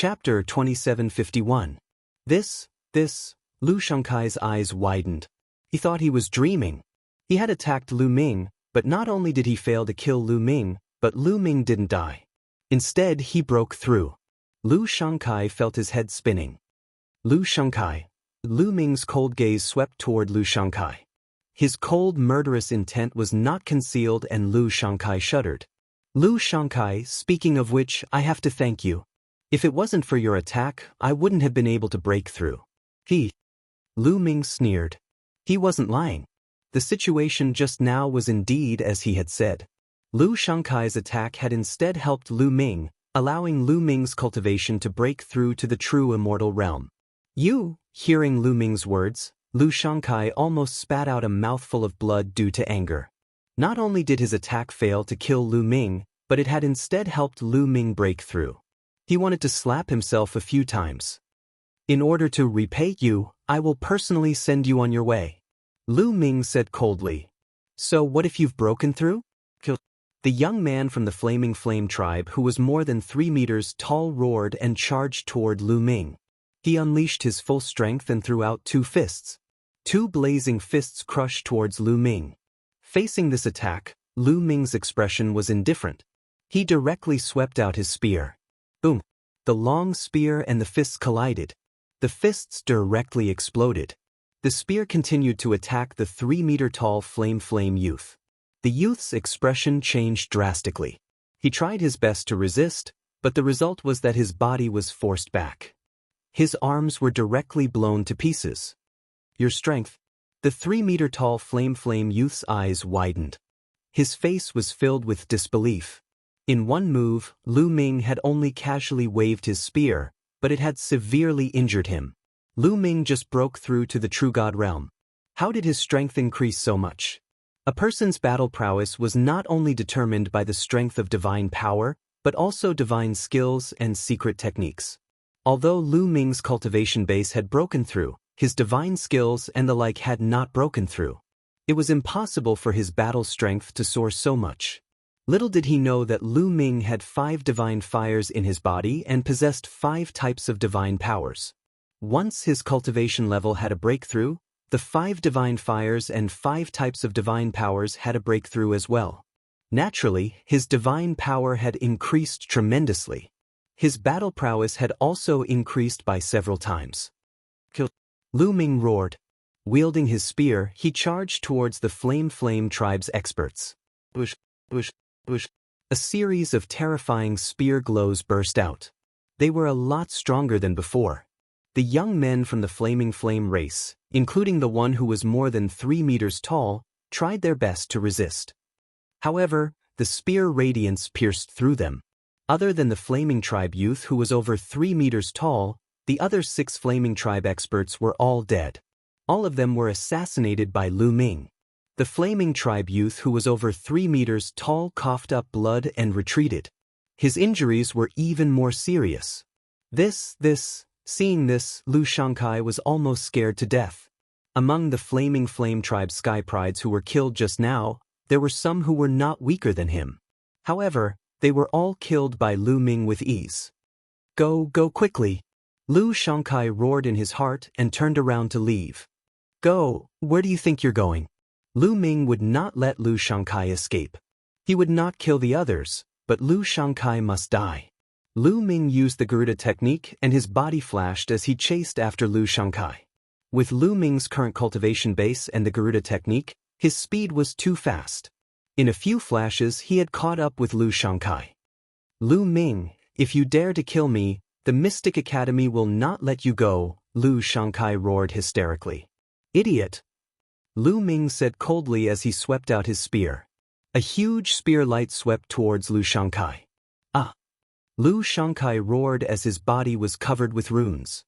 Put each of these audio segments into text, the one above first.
Chapter 2751. This, Lu Shangkai's eyes widened. He thought he was dreaming. He had attacked Lu Ming, but not only did he fail to kill Lu Ming, but Lu Ming didn't die. Instead, he broke through. Lu Shangkai felt his head spinning. Lu Shangkai. Lu Ming's cold gaze swept toward Lu Shangkai. His cold, murderous intent was not concealed, and Lu Shangkai shuddered. Lu Shangkai, speaking of which, I have to thank you. If it wasn't for your attack, I wouldn't have been able to break through. Lu Ming sneered. He wasn't lying. The situation just now was indeed as he had said. Lu Shangkai's attack had instead helped Lu Ming, allowing Lu Ming's cultivation to break through to the true immortal realm. Hearing Lu Ming's words, Lu Shangkai almost spat out a mouthful of blood due to anger. Not only did his attack fail to kill Lu Ming, but it had instead helped Lu Ming break through. He wanted to slap himself a few times. In order to repay you, I will personally send you on your way. Lu Ming said coldly. So what if you've broken through? The young man from the Flaming Flame tribe, who was more than 3 meters tall, roared and charged toward Lu Ming. He unleashed his full strength and threw out 2 fists. 2 blazing fists crushed towards Lu Ming. Facing this attack, Lu Ming's expression was indifferent. He directly swept out his spear. Boom! The long spear and the fists collided. The fists directly exploded. The spear continued to attack the 3-meter-tall Flame youth. The youth's expression changed drastically. He tried his best to resist, but the result was that his body was forced back. His arms were directly blown to pieces. Your strength. The 3-meter-tall Flame youth's eyes widened. His face was filled with disbelief. In one move, Lu Ming had only casually waved his spear, but it had severely injured him. Lu Ming just broke through to the true god realm. How did his strength increase so much? A person's battle prowess was not only determined by the strength of divine power, but also divine skills and secret techniques. Although Lu Ming's cultivation base had broken through, his divine skills and the like had not broken through. It was impossible for his battle strength to soar so much. Little did he know that Lu Ming had 5 divine fires in his body and possessed 5 types of divine powers. Once his cultivation level had a breakthrough, the 5 divine fires and 5 types of divine powers had a breakthrough as well. Naturally, his divine power had increased tremendously. His battle prowess had also increased by several times. Lu Ming roared. Wielding his spear, he charged towards the Flame tribe's experts. Bush. A series of terrifying spear glows burst out. They were a lot stronger than before. The young men from the Flaming Flame race, including the one who was more than 3 meters tall, tried their best to resist. However, the spear radiance pierced through them. Other than the Flaming Tribe youth who was over 3 meters tall, the other 6 Flaming Tribe experts were all dead. All of them were assassinated by Lu Ming. The Flaming Tribe youth who was over 3 meters tall coughed up blood and retreated. His injuries were even more serious. Seeing this, Lu Shangkai was almost scared to death. Among the Flaming Flame tribe sky prides who were killed just now, there were some who were not weaker than him. However, they were all killed by Lu Ming with ease. Go quickly! Lu Shangkai roared in his heart and turned around to leave. Go, where do you think you're going? Lu Ming would not let Lu Shangkai escape. He would not kill the others, but Lu Shangkai must die. Lu Ming used the Garuda technique and his body flashed as he chased after Lu Shangkai. With Lu Ming's current cultivation base and the Garuda technique, his speed was too fast. In a few flashes he had caught up with Lu Shangkai. Lu Ming, if you dare to kill me, the Mystic Academy will not let you go, Lu Shangkai roared hysterically. Idiot! Lu Ming said coldly as he swept out his spear. A huge spear light swept towards Lu Shangkai. Ah! Lu Shangkai roared as his body was covered with runes.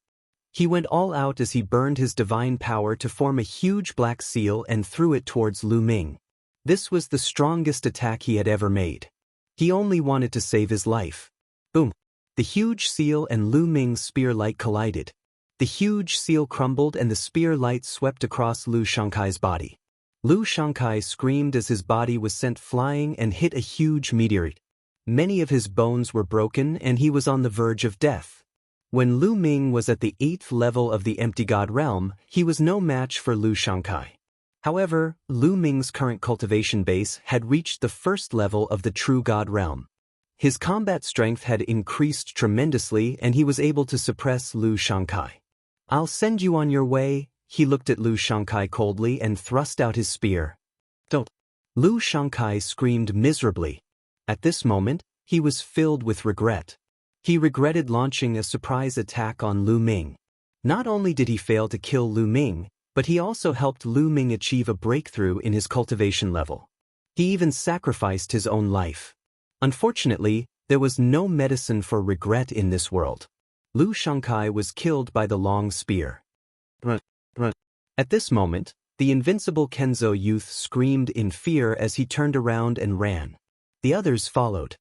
He went all out as he burned his divine power to form a huge black seal and threw it towards Lu Ming. This was the strongest attack he had ever made. He only wanted to save his life. Boom! The huge seal and Lu Ming's spear light collided. The huge seal crumbled and the spear light swept across Lu Shangkai's body. Lu Shangkai screamed as his body was sent flying and hit a huge meteorite. Many of his bones were broken and he was on the verge of death. When Lu Ming was at the 8th level of the Empty God realm, he was no match for Lu Shangkai. However, Lu Ming's current cultivation base had reached the 1st level of the True God realm. His combat strength had increased tremendously and he was able to suppress Lu Shangkai. "I'll send you on your way," he looked at Lu Shangkai coldly and thrust out his spear. "Don't." Lu Shangkai screamed miserably. At this moment, he was filled with regret. He regretted launching a surprise attack on Lu Ming. Not only did he fail to kill Lu Ming, but he also helped Lu Ming achieve a breakthrough in his cultivation level. He even sacrificed his own life. Unfortunately, there was no medicine for regret in this world. Lu Shangkai was killed by the long spear. At this moment, the invincible Kenzo youth screamed in fear as he turned around and ran. The others followed.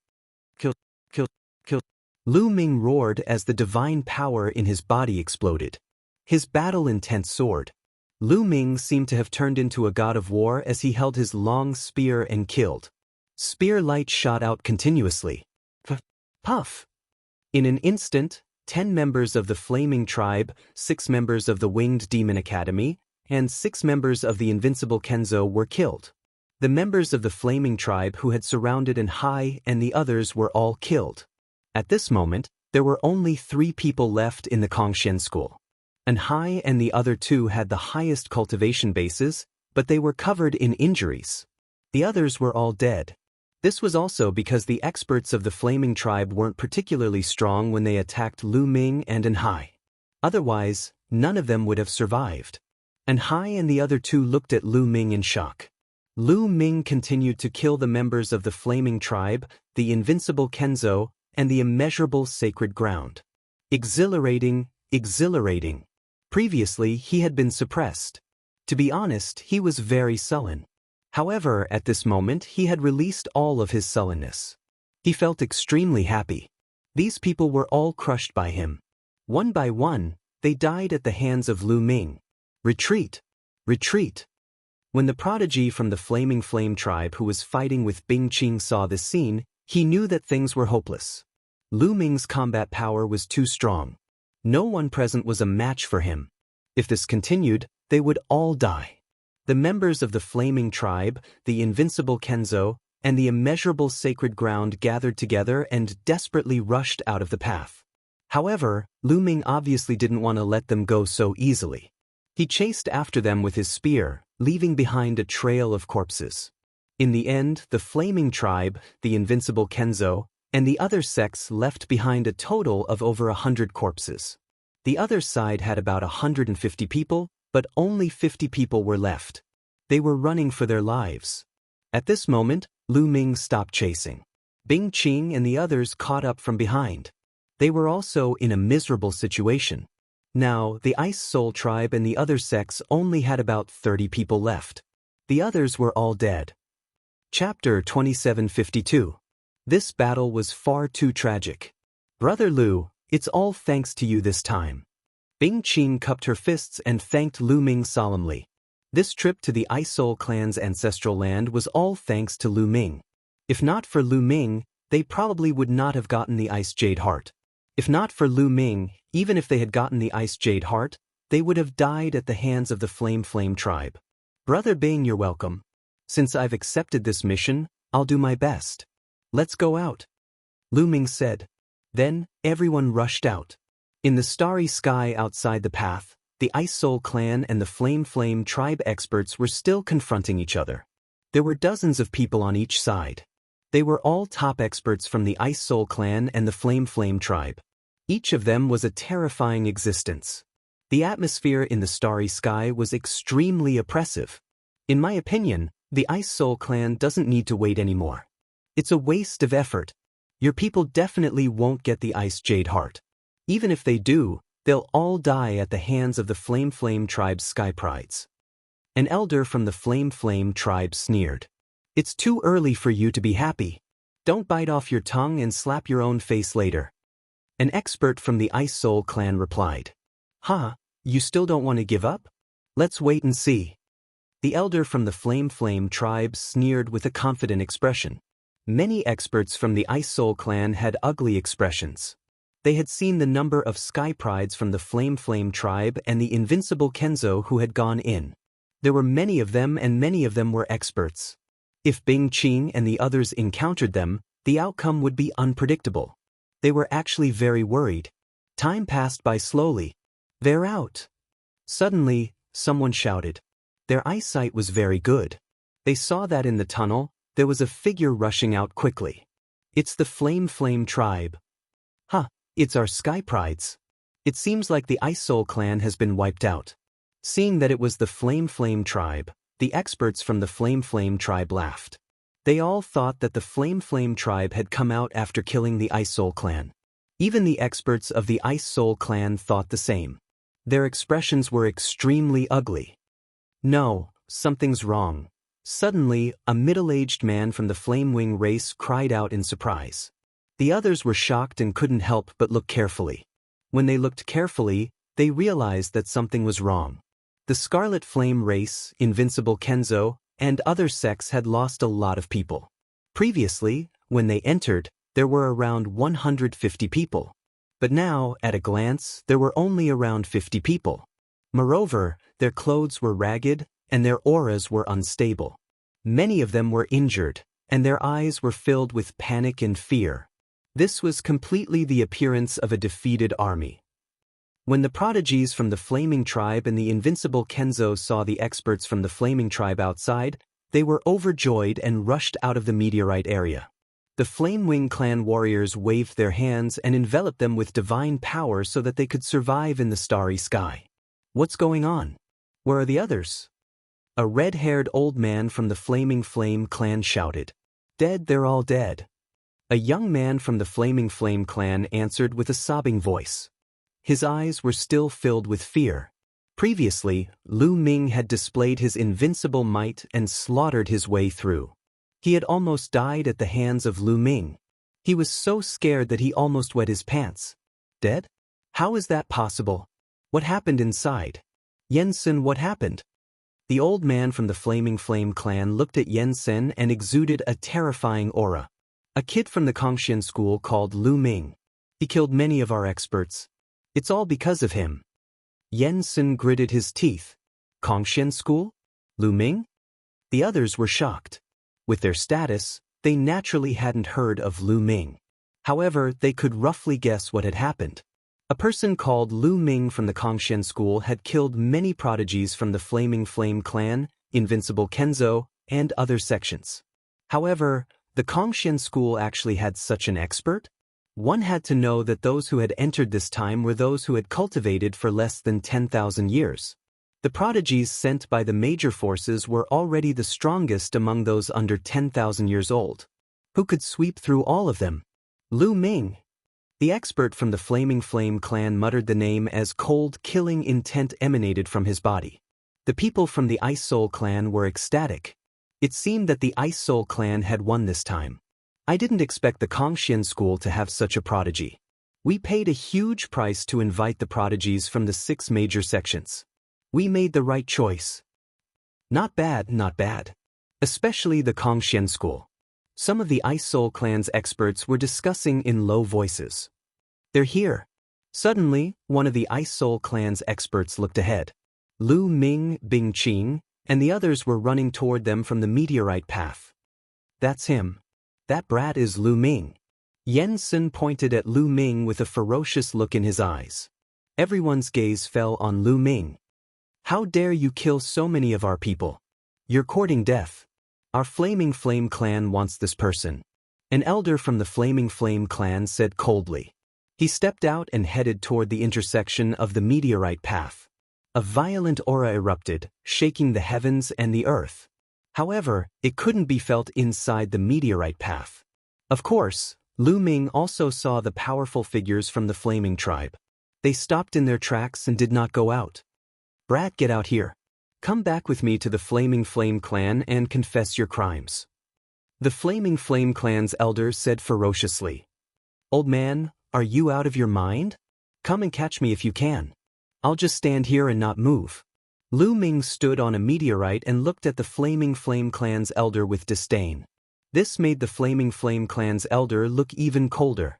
"Kill, kill, kill." Lu Ming roared as the divine power in his body exploded. His battle-intent soared. Lu Ming seemed to have turned into a god of war as he held his long spear and killed. Spear light shot out continuously. Puff! In an instant, 10 members of the Flaming Tribe, 6 members of the Winged Demon Academy, and 6 members of the Invincible Kenzo were killed. The members of the Flaming Tribe who had surrounded Hai and the others were all killed. At this moment, there were only 3 people left in the Kongshen school. Hai and the other 2 had the highest cultivation bases, but they were covered in injuries. The others were all dead. This was also because the experts of the Flaming Tribe weren't particularly strong when they attacked Lu Ming and Hai. Otherwise, none of them would have survived. Hai and the other 2 looked at Lu Ming in shock. Lu Ming continued to kill the members of the Flaming Tribe, the Invincible Kenzo, and the immeasurable sacred ground. Exhilarating, exhilarating. Previously, he had been suppressed. To be honest, he was very sullen. However, at this moment, he had released all of his sullenness. He felt extremely happy. These people were all crushed by him. One by one, they died at the hands of Lu Ming. Retreat! Retreat! When the prodigy from the Flaming Flame tribe who was fighting with Bing Qing saw this scene, he knew that things were hopeless. Lu Ming's combat power was too strong. No one present was a match for him. If this continued, they would all die. The members of the Flaming Tribe, the Invincible Kenzo, and the immeasurable sacred ground gathered together and desperately rushed out of the path. However, Lu Ming obviously didn't want to let them go so easily. He chased after them with his spear, leaving behind a trail of corpses. In the end, the Flaming Tribe, the Invincible Kenzo, and the other sects left behind a total of over 100 corpses. The other side had about 150 people, but only 50 people were left. They were running for their lives. At this moment, Lu Ming stopped chasing. Bing Qing and the others caught up from behind. They were also in a miserable situation. Now, the Ice Soul Tribe and the other sects only had about 30 people left. The others were all dead. Chapter 2752. This battle was far too tragic. Brother Lu, it's all thanks to you this time. Bing Qing cupped her fists and thanked Lu Ming solemnly. This trip to the Ice Soul clan's ancestral land was all thanks to Lu Ming. If not for Lu Ming, they probably would not have gotten the Ice Jade Heart. If not for Lu Ming, even if they had gotten the Ice Jade Heart, they would have died at the hands of the Flame Tribe. Brother Bing, you're welcome. Since I've accepted this mission, I'll do my best. Let's go out. Lu Ming said. Then, everyone rushed out. In the starry sky outside the path, the Ice Soul clan and the Flame Tribe experts were still confronting each other. There were dozens of people on each side. They were all top experts from the Ice Soul clan and the Flame Tribe. Each of them was a terrifying existence. The atmosphere in the starry sky was extremely oppressive. In my opinion, the Ice Soul clan doesn't need to wait anymore. It's a waste of effort. Your people definitely won't get the Ice Jade Heart. Even if they do, they'll all die at the hands of the Flame Tribe's Sky Prides. An elder from the Flame Tribe sneered. It's too early for you to be happy. Don't bite off your tongue and slap your own face later. An expert from the Ice Soul clan replied. Huh, you still don't want to give up? Let's wait and see. The elder from the Flame Tribe sneered with a confident expression. Many experts from the Ice Soul clan had ugly expressions. They had seen the number of Sky Prides from the Flame tribe and the invincible Kenzo who had gone in. There were many of them and many of them were experts. If Bing Qing and the others encountered them, the outcome would be unpredictable. They were actually very worried. Time passed by slowly. "They're out." Suddenly, someone shouted. Their eyesight was very good. They saw that in the tunnel, there was a figure rushing out quickly. "It's the Flame tribe." "Huh, it's our Sky Prides. It seems like the Ice Soul clan has been wiped out." Seeing that it was the Flame tribe, the experts from the Flame tribe laughed. They all thought that the Flame tribe had come out after killing the Ice Soul clan. Even the experts of the Ice Soul clan thought the same. Their expressions were extremely ugly. "No, something's wrong." Suddenly, a middle-aged man from the Flamewing race cried out in surprise. The others were shocked and couldn't help but look carefully. When they looked carefully, they realized that something was wrong. The Scarlet Flame race, Invincible Kenzo, and other sects had lost a lot of people. Previously, when they entered, there were around 150 people. But now, at a glance, there were only around 50 people. Moreover, their clothes were ragged, and their auras were unstable. Many of them were injured, and their eyes were filled with panic and fear. This was completely the appearance of a defeated army. When the prodigies from the Flaming tribe and the invincible Kenzo saw the experts from the Flaming tribe outside, they were overjoyed and rushed out of the meteorite area. The Flamewing clan warriors waved their hands and enveloped them with divine power so that they could survive in the starry sky. "What's going on? Where are the others?" A red-haired old man from the Flaming Flame clan shouted. "Dead, they're all dead." A young man from the Flaming Flame clan answered with a sobbing voice. His eyes were still filled with fear. Previously, Lu Ming had displayed his invincible might and slaughtered his way through. He had almost died at the hands of Lu Ming. He was so scared that he almost wet his pants. Dead? How is that possible? What happened inside? "Yensen, what happened?" The old man from the Flaming Flame clan looked at Yensen and exuded a terrifying aura. "A kid from the Kongxian school called Lu Ming. He killed many of our experts. It's all because of him." Yensen gritted his teeth. "Kongxian school? Lu Ming?" The others were shocked. With their status, they naturally hadn't heard of Lu Ming. However, they could roughly guess what had happened. A person called Lu Ming from the Kongxian school had killed many prodigies from the Flaming Flame clan, Invincible Kenzo, and other sections. However, the Kongxian school actually had such an expert? One had to know that those who had entered this time were those who had cultivated for less than 10,000 years. The prodigies sent by the major forces were already the strongest among those under 10,000 years old. Who could sweep through all of them? Lu Ming. The expert from the Flaming Flame clan muttered the name as cold, killing intent emanated from his body. The people from the Ice Soul clan were ecstatic. It seemed that the Ice Soul clan had won this time. "I didn't expect the Kongxian school to have such a prodigy. We paid a huge price to invite the prodigies from the 6 major sections. We made the right choice." Not bad, not bad. Especially the Kongxian school. Some of the Ice Soul clan's experts were discussing in low voices. "They're here." Suddenly, one of the Ice Soul clan's experts looked ahead. Lu Ming, Bing Qing, and the others were running toward them from the meteorite path. "That's him. That brat is Lu Ming." Yensen pointed at Lu Ming with a ferocious look in his eyes. Everyone's gaze fell on Lu Ming. "How dare you kill so many of our people? You're courting death. Our Flaming Flame clan wants this person." An elder from the Flaming Flame clan said coldly. He stepped out and headed toward the intersection of the meteorite path. A violent aura erupted, shaking the heavens and the earth. However, it couldn't be felt inside the meteorite path. Of course, Lu Ming also saw the powerful figures from the Flaming tribe. They stopped in their tracks and did not go out. "Brat, get out here. Come back with me to the Flaming Flame clan and confess your crimes." The Flaming Flame clan's elder said ferociously. "Old man, are you out of your mind? Come and catch me if you can. I'll just stand here and not move." Lu Ming stood on a meteorite and looked at the Flaming Flame clan's elder with disdain. This made the Flaming Flame clan's elder look even colder.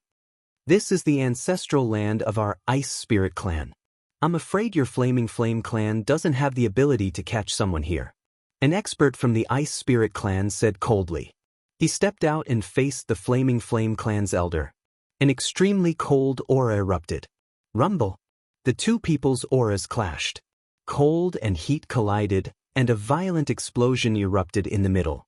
This is the ancestral land of our Ice Spirit clan. I'm afraid your Flaming Flame clan doesn't have the ability to catch someone here. An expert from the Ice Spirit clan said coldly. He stepped out and faced the Flaming Flame clan's elder. An extremely cold aura erupted. Rumble. The two people's auras clashed. Cold and heat collided, and a violent explosion erupted in the middle.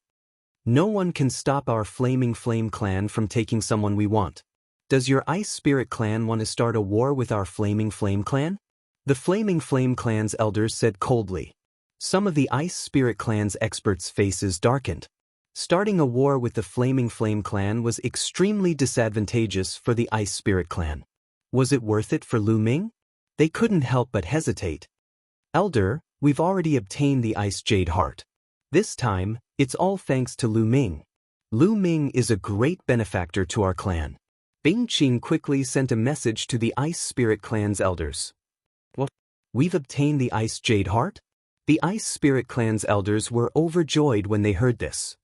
No one can stop our Flaming Flame clan from taking someone we want. Does your Ice Spirit clan want to start a war with our Flaming Flame clan? The Flaming Flame clan's elders said coldly. Some of the Ice Spirit clan's experts' faces darkened. Starting a war with the Flaming Flame clan was extremely disadvantageous for the Ice Spirit clan. Was it worth it for Lu Ming? They couldn't help but hesitate. Elder, we've already obtained the Ice Jade Heart. This time, it's all thanks to Lu Ming. Lu Ming is a great benefactor to our clan. Bing Qing quickly sent a message to the Ice Spirit clan's elders. What? We've obtained the Ice Jade Heart? The Ice Spirit clan's elders were overjoyed when they heard this.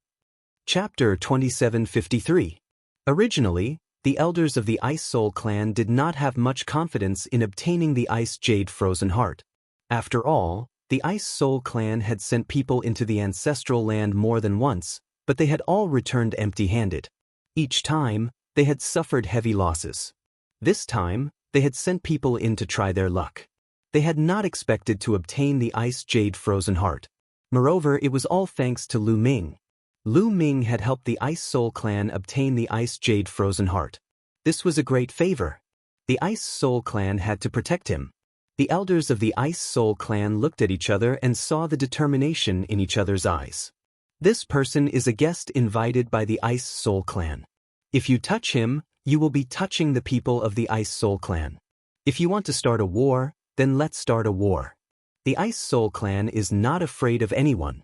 Chapter 2753. Originally, the elders of the Ice Soul clan did not have much confidence in obtaining the Ice Jade Frozen Heart. After all, the Ice Soul clan had sent people into the ancestral land more than once, but they had all returned empty-handed. Each time, they had suffered heavy losses. This time, they had sent people in to try their luck. They had not expected to obtain the Ice Jade Frozen Heart. Moreover, it was all thanks to Lu Ming. Lu Ming had helped the Ice Soul clan obtain the Ice Jade Frozen Heart. This was a great favor. The Ice Soul clan had to protect him. The elders of the Ice Soul clan looked at each other and saw the determination in each other's eyes. This person is a guest invited by the Ice Soul clan. If you touch him, you will be touching the people of the Ice Soul clan. If you want to start a war, then let's start a war. The Ice Soul clan is not afraid of anyone.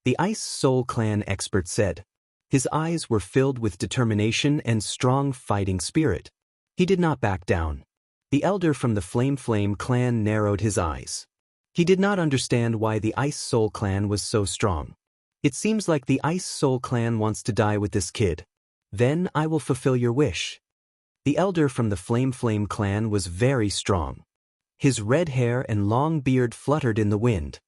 The Ice Soul clan expert said. His eyes were filled with determination and strong fighting spirit. He did not back down. The elder from the Flame clan narrowed his eyes. He did not understand why the Ice Soul clan was so strong. It seems like the Ice Soul clan wants to die with this kid. Then I will fulfill your wish. The elder from the Flame clan was very strong. His red hair and long beard fluttered in the wind.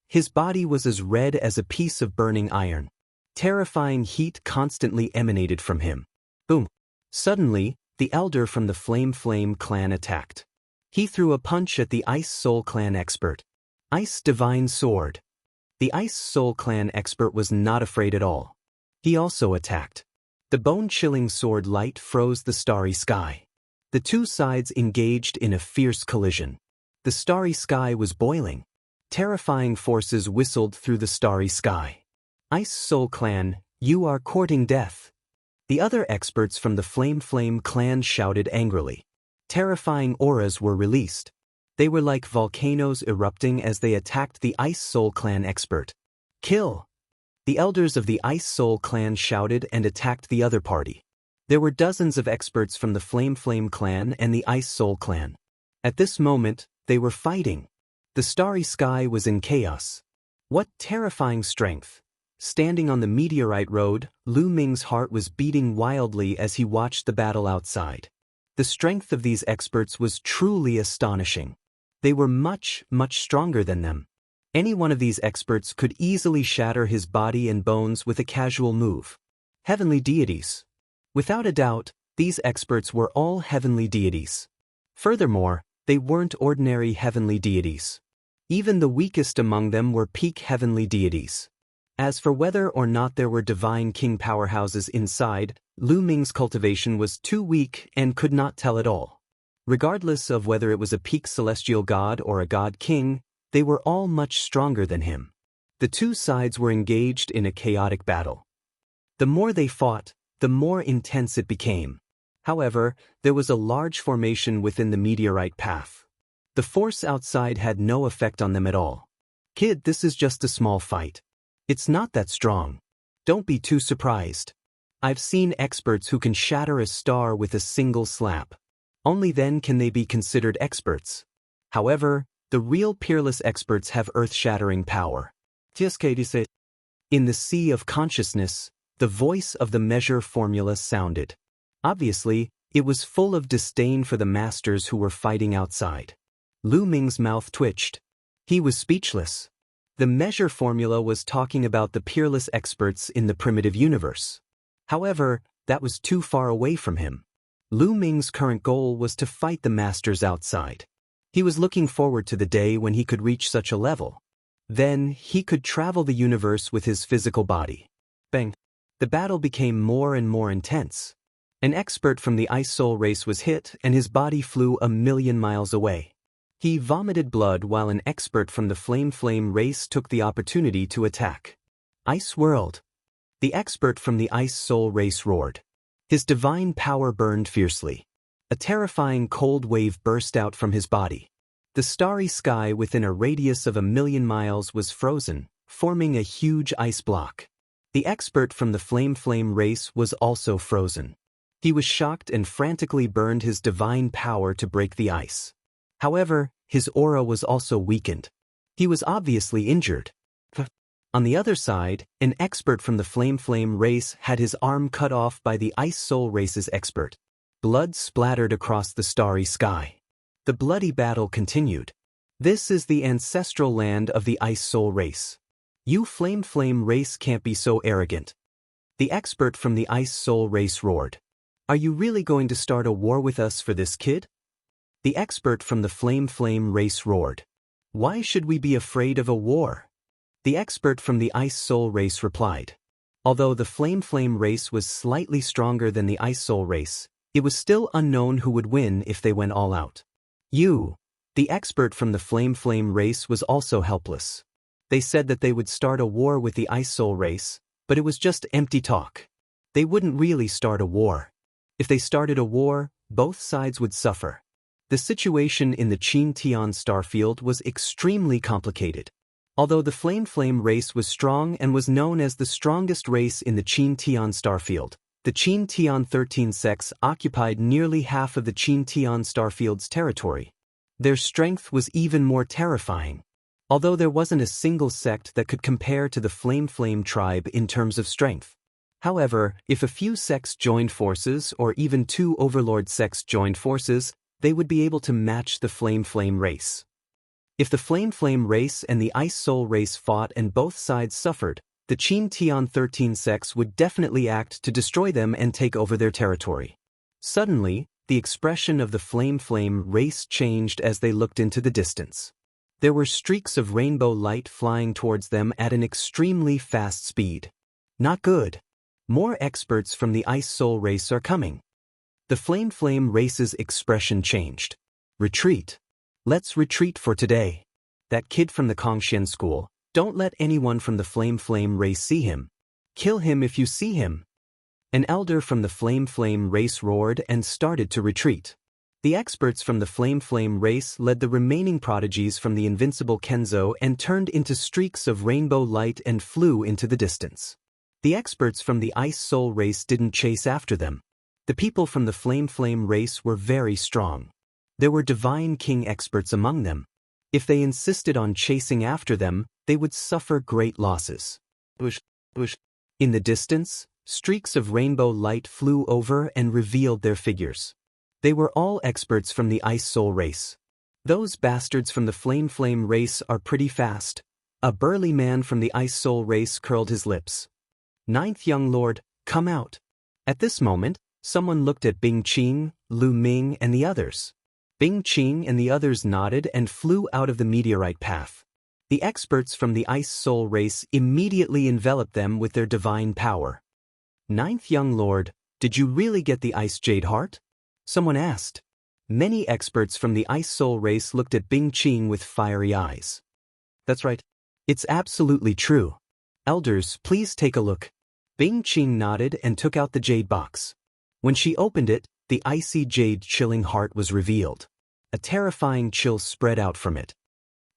His body was as red as a piece of burning iron. Terrifying heat constantly emanated from him. Boom! Suddenly, the elder from the Flame clan attacked. He threw a punch at the Ice Soul clan expert. Ice Divine Sword. The Ice Soul clan expert was not afraid at all. He also attacked. The bone-chilling sword light froze the starry sky. The two sides engaged in a fierce collision. The starry sky was boiling. Terrifying forces whistled through the starry sky. Ice Soul clan, you are courting death. The other experts from the Flame clan shouted angrily. Terrifying auras were released. They were like volcanoes erupting as they attacked the Ice Soul clan expert. Kill! The elders of the Ice Soul clan shouted and attacked the other party. There were dozens of experts from the Flame clan and the Ice Soul clan. At this moment, they were fighting. The starry sky was in chaos. What terrifying strength! Standing on the meteorite road, Lu Ming's heart was beating wildly as he watched the battle outside. The strength of these experts was truly astonishing. They were much stronger than them. Any one of these experts could easily shatter his body and bones with a casual move. Heavenly deities. Without a doubt, these experts were all heavenly deities. Furthermore, they weren't ordinary heavenly deities. Even the weakest among them were peak heavenly deities. As for whether or not there were divine king powerhouses inside, Lu Ming's cultivation was too weak and could not tell at all. Regardless of whether it was a peak celestial god or a god king, they were all much stronger than him. The two sides were engaged in a chaotic battle. The more they fought, the more intense it became. However, there was a large formation within the meteorite path. The force outside had no effect on them at all. Kid, this is just a small fight. It's not that strong. Don't be too surprised. I've seen experts who can shatter a star with a single slap. Only then can they be considered experts. However, the real peerless experts have earth-shattering power. In the sea of consciousness, the voice of the measure formula sounded. Obviously, It was full of disdain for the masters who were fighting outside. Lu Ming's mouth twitched. He was speechless. The measure formula was talking about the peerless experts in the primitive universe. However, that was too far away from him. Lu Ming's current goal was to fight the masters outside. He was looking forward to the day when he could reach such a level. Then, he could travel the universe with his physical body. Bang! The battle became more and more intense. An expert from the Ice Soul race was hit and his body flew 1,000,000 miles away. He vomited blood while an expert from the Flame race took the opportunity to attack. Ice World! The expert from the Ice Soul race roared. His divine power burned fiercely. A terrifying cold wave burst out from his body. The starry sky within a radius of 1,000,000 miles was frozen, forming a huge ice block. The expert from the Flame race was also frozen. He was shocked and frantically burned his divine power to break the ice. However, his aura was also weakened. He was obviously injured. On the other side, an expert from the Flame race had his arm cut off by the Ice Soul race's expert. Blood splattered across the starry sky. The bloody battle continued. This is the ancestral land of the Ice Soul race. You Flame race can't be so arrogant. The expert from the Ice Soul race roared. Are you really going to start a war with us for this kid? The expert from the Flame race roared. Why should we be afraid of a war? The expert from the Ice Soul race replied. Although the Flame race was slightly stronger than the Ice Soul race, it was still unknown who would win if they went all out. You, the expert from the Flame race, was also helpless. They said that they would start a war with the Ice Soul race, but it was just empty talk. They wouldn't really start a war. If they started a war, both sides would suffer. The situation in the Qin Tian starfield was extremely complicated. Although the Flame race was strong and was known as the strongest race in the Qin Tian starfield, the Qin Tian 13 sects occupied nearly half of the Qin Tian starfield's territory. Their strength was even more terrifying. Although there wasn't a single sect that could compare to the Flame tribe in terms of strength. However, if a few sects joined forces or even 2 overlord sects joined forces, they would be able to match the Flame race. If the Flame race and the Ice Soul race fought and both sides suffered, the Qin Tian 13 sects would definitely act to destroy them and take over their territory. Suddenly, the expression of the Flame race changed as they looked into the distance. There were streaks of rainbow light flying towards them at an extremely fast speed. Not good. More experts from the Ice Soul race are coming. The Flame race's expression changed. Retreat. Let's retreat for today. That kid from the Kongxian school, don't let anyone from the Flame race see him. Kill him if you see him. An elder from the Flame race roared and started to retreat. The experts from the Flame race led the remaining prodigies from the invincible Kenzo and turned into streaks of rainbow light and flew into the distance. The experts from the Ice Soul race didn't chase after them. The people from the Flame race were very strong. There were Divine King experts among them. If they insisted on chasing after them, they would suffer great losses. In the distance, streaks of rainbow light flew over and revealed their figures. They were all experts from the Ice Soul race. Those bastards from the Flame race are pretty fast. A burly man from the Ice Soul race curled his lips. Ninth young lord, come out. At this moment, someone looked at Bing Qing, Lu Ming and the others. Bing Qing and the others nodded and flew out of the meteorite path. The experts from the Ice Soul race immediately enveloped them with their divine power. Ninth young lord, did you really get the Ice Jade Heart? Someone asked. Many experts from the Ice Soul race looked at Bing Qing with fiery eyes. That's right. It's absolutely true. Elders, please take a look. Bing Qing nodded and took out the jade box. When she opened it, the icy jade chilling heart was revealed. A terrifying chill spread out from it.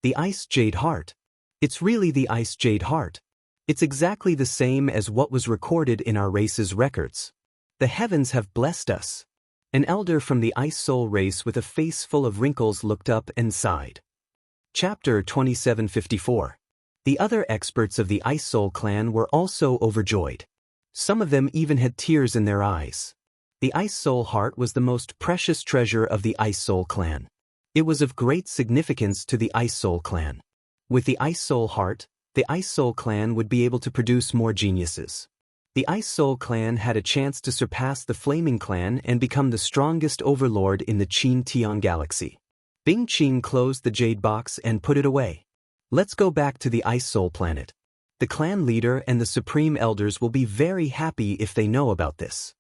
The Ice Jade Heart. It's really the Ice Jade Heart. It's exactly the same as what was recorded in our race's records. The heavens have blessed us. An elder from the Ice Soul race with a face full of wrinkles looked up and sighed. Chapter 2754. The other experts of the Ice Soul clan were also overjoyed. Some of them even had tears in their eyes. The Ice Soul Heart was the most precious treasure of the Ice Soul clan. It was of great significance to the Ice Soul clan. With the Ice Soul Heart, the Ice Soul clan would be able to produce more geniuses. The Ice Soul clan had a chance to surpass the Flaming clan and become the strongest overlord in the Qin Tian galaxy. Bing Qing closed the jade box and put it away. Let's go back to the Ice Soul planet. The clan leader and the supreme elders will be very happy if they know about this.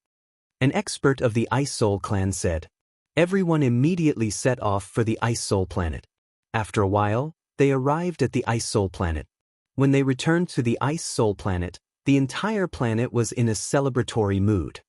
An expert of the Ice Soul clan said. Everyone immediately set off for the Ice Soul planet. After a while, they arrived at the Ice Soul planet. When they returned to the Ice Soul planet, the entire planet was in a celebratory mood.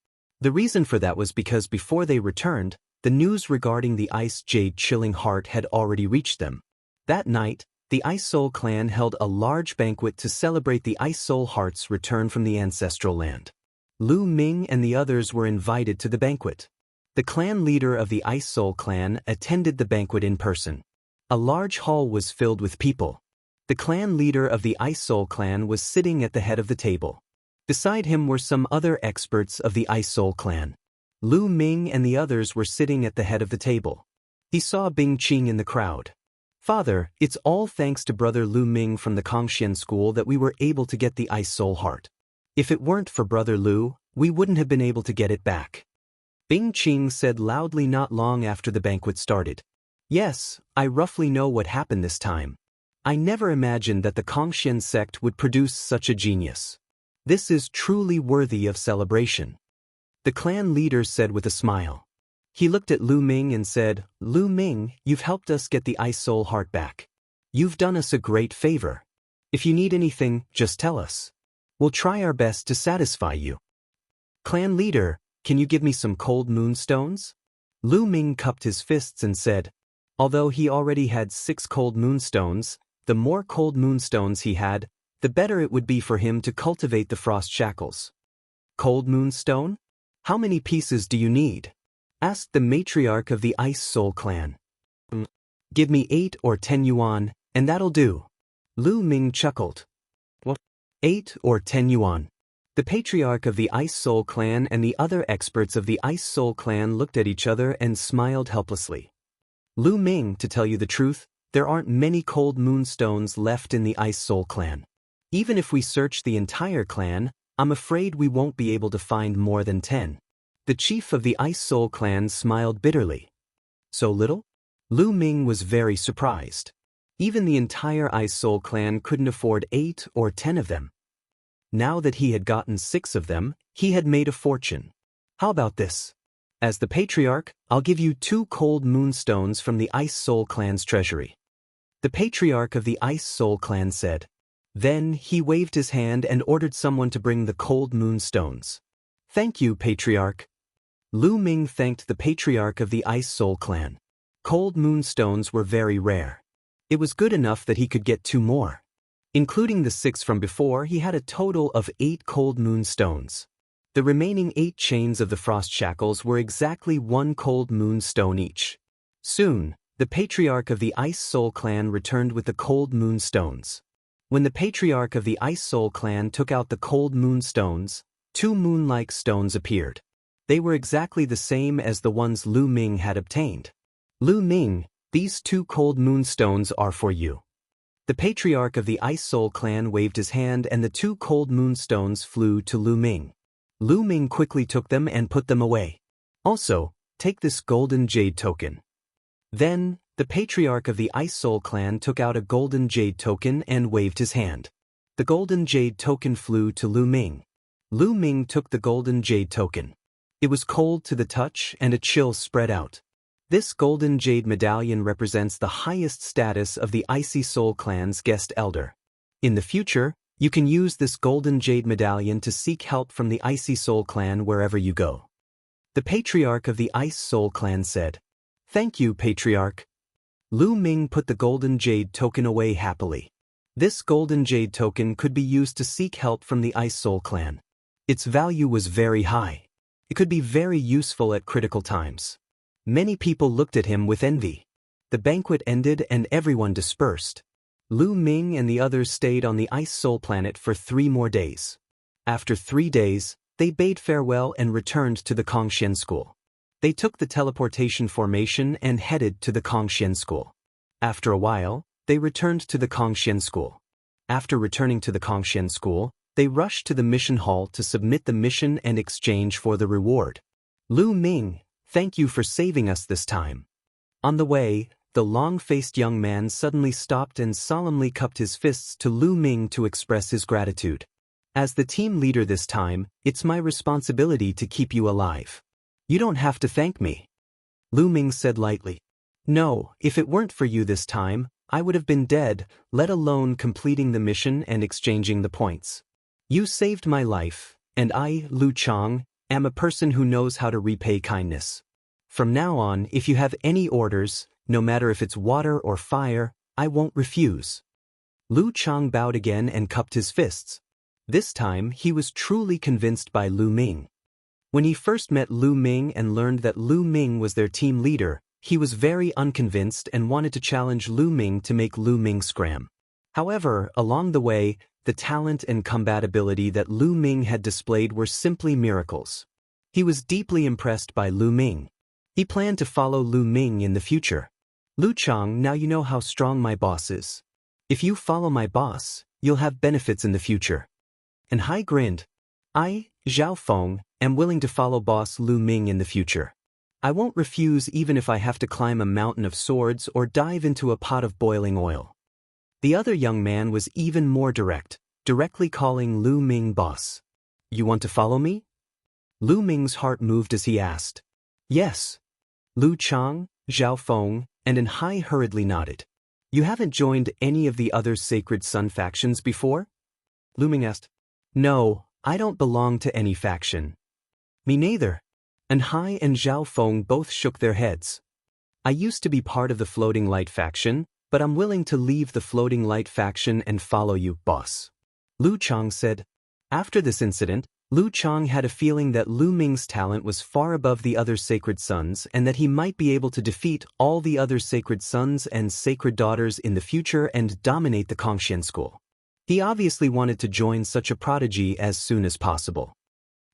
The reason for that was because before they returned, the news regarding the Ice Jade Chilling Heart had already reached them. That night, the Ice Soul clan held a large banquet to celebrate the Ice Soul Heart's return from the ancestral land. Lu Ming and the others were invited to the banquet. The clan leader of the Ice Soul clan attended the banquet in person. A large hall was filled with people. The clan leader of the Ice Soul clan was sitting at the head of the table. Beside him were some other experts of the Ice Soul clan. Lu Ming and the others were sitting at the head of the table. He saw Bing Qing in the crowd. Father, it's all thanks to brother Lu Ming from the Kongxian school that we were able to get the Ice Soul Heart. If it weren't for brother Lu, we wouldn't have been able to get it back. Bing Qing said loudly not long after the banquet started. Yes, I roughly know what happened this time. I never imagined that the Kongxian sect would produce such a genius. This is truly worthy of celebration. The clan leader said with a smile. He looked at Lu Ming and said, Lu Ming, you've helped us get the Ice Soul Heart back. You've done us a great favor. If you need anything, just tell us. We'll try our best to satisfy you. Clan leader, can you give me some cold moonstones? Lu Ming cupped his fists and said, although he already had 6 cold moonstones, the more cold moonstones he had, the better it would be for him to cultivate the frost shackles. Cold moonstone? How many pieces do you need? Asked the matriarch of the Ice Soul clan. Give me 8 or 10 yuan, and that'll do. Lu Ming chuckled. What? 8 or 10 yuan. The patriarch of the Ice Soul clan and the other experts of the Ice Soul clan looked at each other and smiled helplessly. Lu Ming, to tell you the truth, there aren't many cold moonstones left in the Ice Soul clan. Even if we search the entire clan, I'm afraid we won't be able to find more than 10. The chief of the Ice Soul clan smiled bitterly. So little? Lu Ming was very surprised. Even the entire Ice Soul clan couldn't afford 8 or 10 of them. Now that he had gotten 6 of them, he had made a fortune. How about this? As the patriarch, I'll give you 2 cold moonstones from the Ice Soul clan's treasury. The patriarch of the Ice Soul clan said. Then he waved his hand and ordered someone to bring the cold moonstones. Thank you, patriarch. Lu Ming thanked the patriarch of the Ice Soul clan. Cold moonstones were very rare. It was good enough that he could get 2 more. Including the 6 from before, he had a total of 8 cold moonstones. The remaining 8 chains of the frost shackles were exactly 1 cold moonstone each. Soon, the patriarch of the Ice Soul clan returned with the cold moonstones. When the patriarch of the Ice Soul clan took out the cold moonstones, 2 moon-like stones appeared. They were exactly the same as the ones Lu Ming had obtained. Lu Ming, these 2 cold moonstones are for you. The patriarch of the Ice Soul clan waved his hand and the 2 cold moonstones flew to Lu Ming. Lu Ming quickly took them and put them away. Also, take this golden jade token. Then, the patriarch of the Ice Soul clan took out a golden jade token and waved his hand. The golden jade token flew to Lu Ming. Lu Ming took the golden jade token. It was cold to the touch and a chill spread out. This golden jade medallion represents the highest status of the Icy Soul clan's guest elder. In the future, you can use this golden jade medallion to seek help from the Icy Soul clan wherever you go. The patriarch of the Ice Soul clan said, Thank you, patriarch. Lu Ming put the golden jade token away happily. This golden jade token could be used to seek help from the Ice Soul clan. Its value was very high. It could be very useful at critical times. Many people looked at him with envy. The banquet ended and everyone dispersed. Lu Ming and the others stayed on the Ice Soul planet for 3 more days. After 3 days, They bade farewell and returned to the Kongxian school. They took the teleportation formation and headed to the Kongxian school. After a while, they returned to the Kongxian school. After returning to the Kongxian school, they rushed to the mission hall to submit the mission and exchange for the reward. Lu Ming, thank you for saving us this time. On the way, the long-faced young man suddenly stopped and solemnly cupped his fists to Lu Ming to express his gratitude. As the team leader this time, it's my responsibility to keep you alive. You don't have to thank me. Lu Ming said lightly. No, if it weren't for you this time, I would have been dead, let alone completing the mission and exchanging the points. You saved my life, and I, Lu Chang, am a person who knows how to repay kindness. From now on, if you have any orders, no matter if it's water or fire, I won't refuse. Lu Chang bowed again and cupped his fists. This time, he was truly convinced by Lu Ming. When he first met Lu Ming and learned that Lu Ming was their team leader, he was very unconvinced and wanted to challenge Lu Ming to make Lu Ming scram. However, along the way, the talent and compatibility that Lu Ming had displayed were simply miracles. He was deeply impressed by Lu Ming. He planned to follow Lu Ming in the future. Lu Chang, now you know how strong my boss is. If you follow my boss, you'll have benefits in the future. And Hai grinned. I, Zhao Feng, am willing to follow boss Lu Ming in the future. I won't refuse even if I have to climb a mountain of swords or dive into a pot of boiling oil. The other young man was even more direct, directly calling Lu Ming boss. You want to follow me? Lu Ming's heart moved as he asked. Yes. Lu Chang, Zhao Feng, and Hai hurriedly nodded. You haven't joined any of the other Sacred Sun factions before? Lu Ming asked. No, I don't belong to any faction. Me neither. Hai and Zhao Feng both shook their heads. I used to be part of the Floating Light faction, but I'm willing to leave the Floating Light faction and follow you, boss. Lu Chang said. After this incident, Lu Chang had a feeling that Lu Ming's talent was far above the other Sacred Sons and that he might be able to defeat all the other Sacred Sons and Sacred Daughters in the future and dominate the Kongxian school. He obviously wanted to join such a prodigy as soon as possible.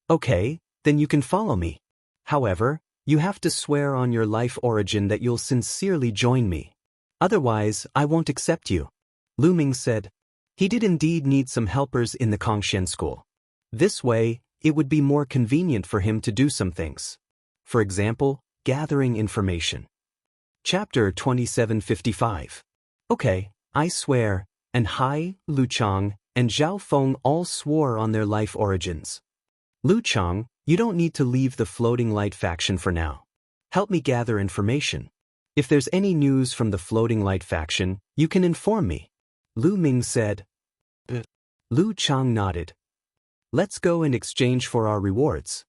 Okay, then you can follow me. However, you have to swear on your life origin that you'll sincerely join me. Otherwise, I won't accept you. Lu Ming said. He did indeed need some helpers in the Kongxian school. This way, it would be more convenient for him to do some things. For example, gathering information. Chapter 2755. Okay, I swear, and Hai, Lu Chang, and Zhao Feng all swore on their life origins. Lu Chang, you don't need to leave the Floating Light faction for now. Help me gather information. If there's any news from the Floating Light faction, you can inform me. Lu Ming said. Lu Chang nodded. Let's go and exchange for our rewards.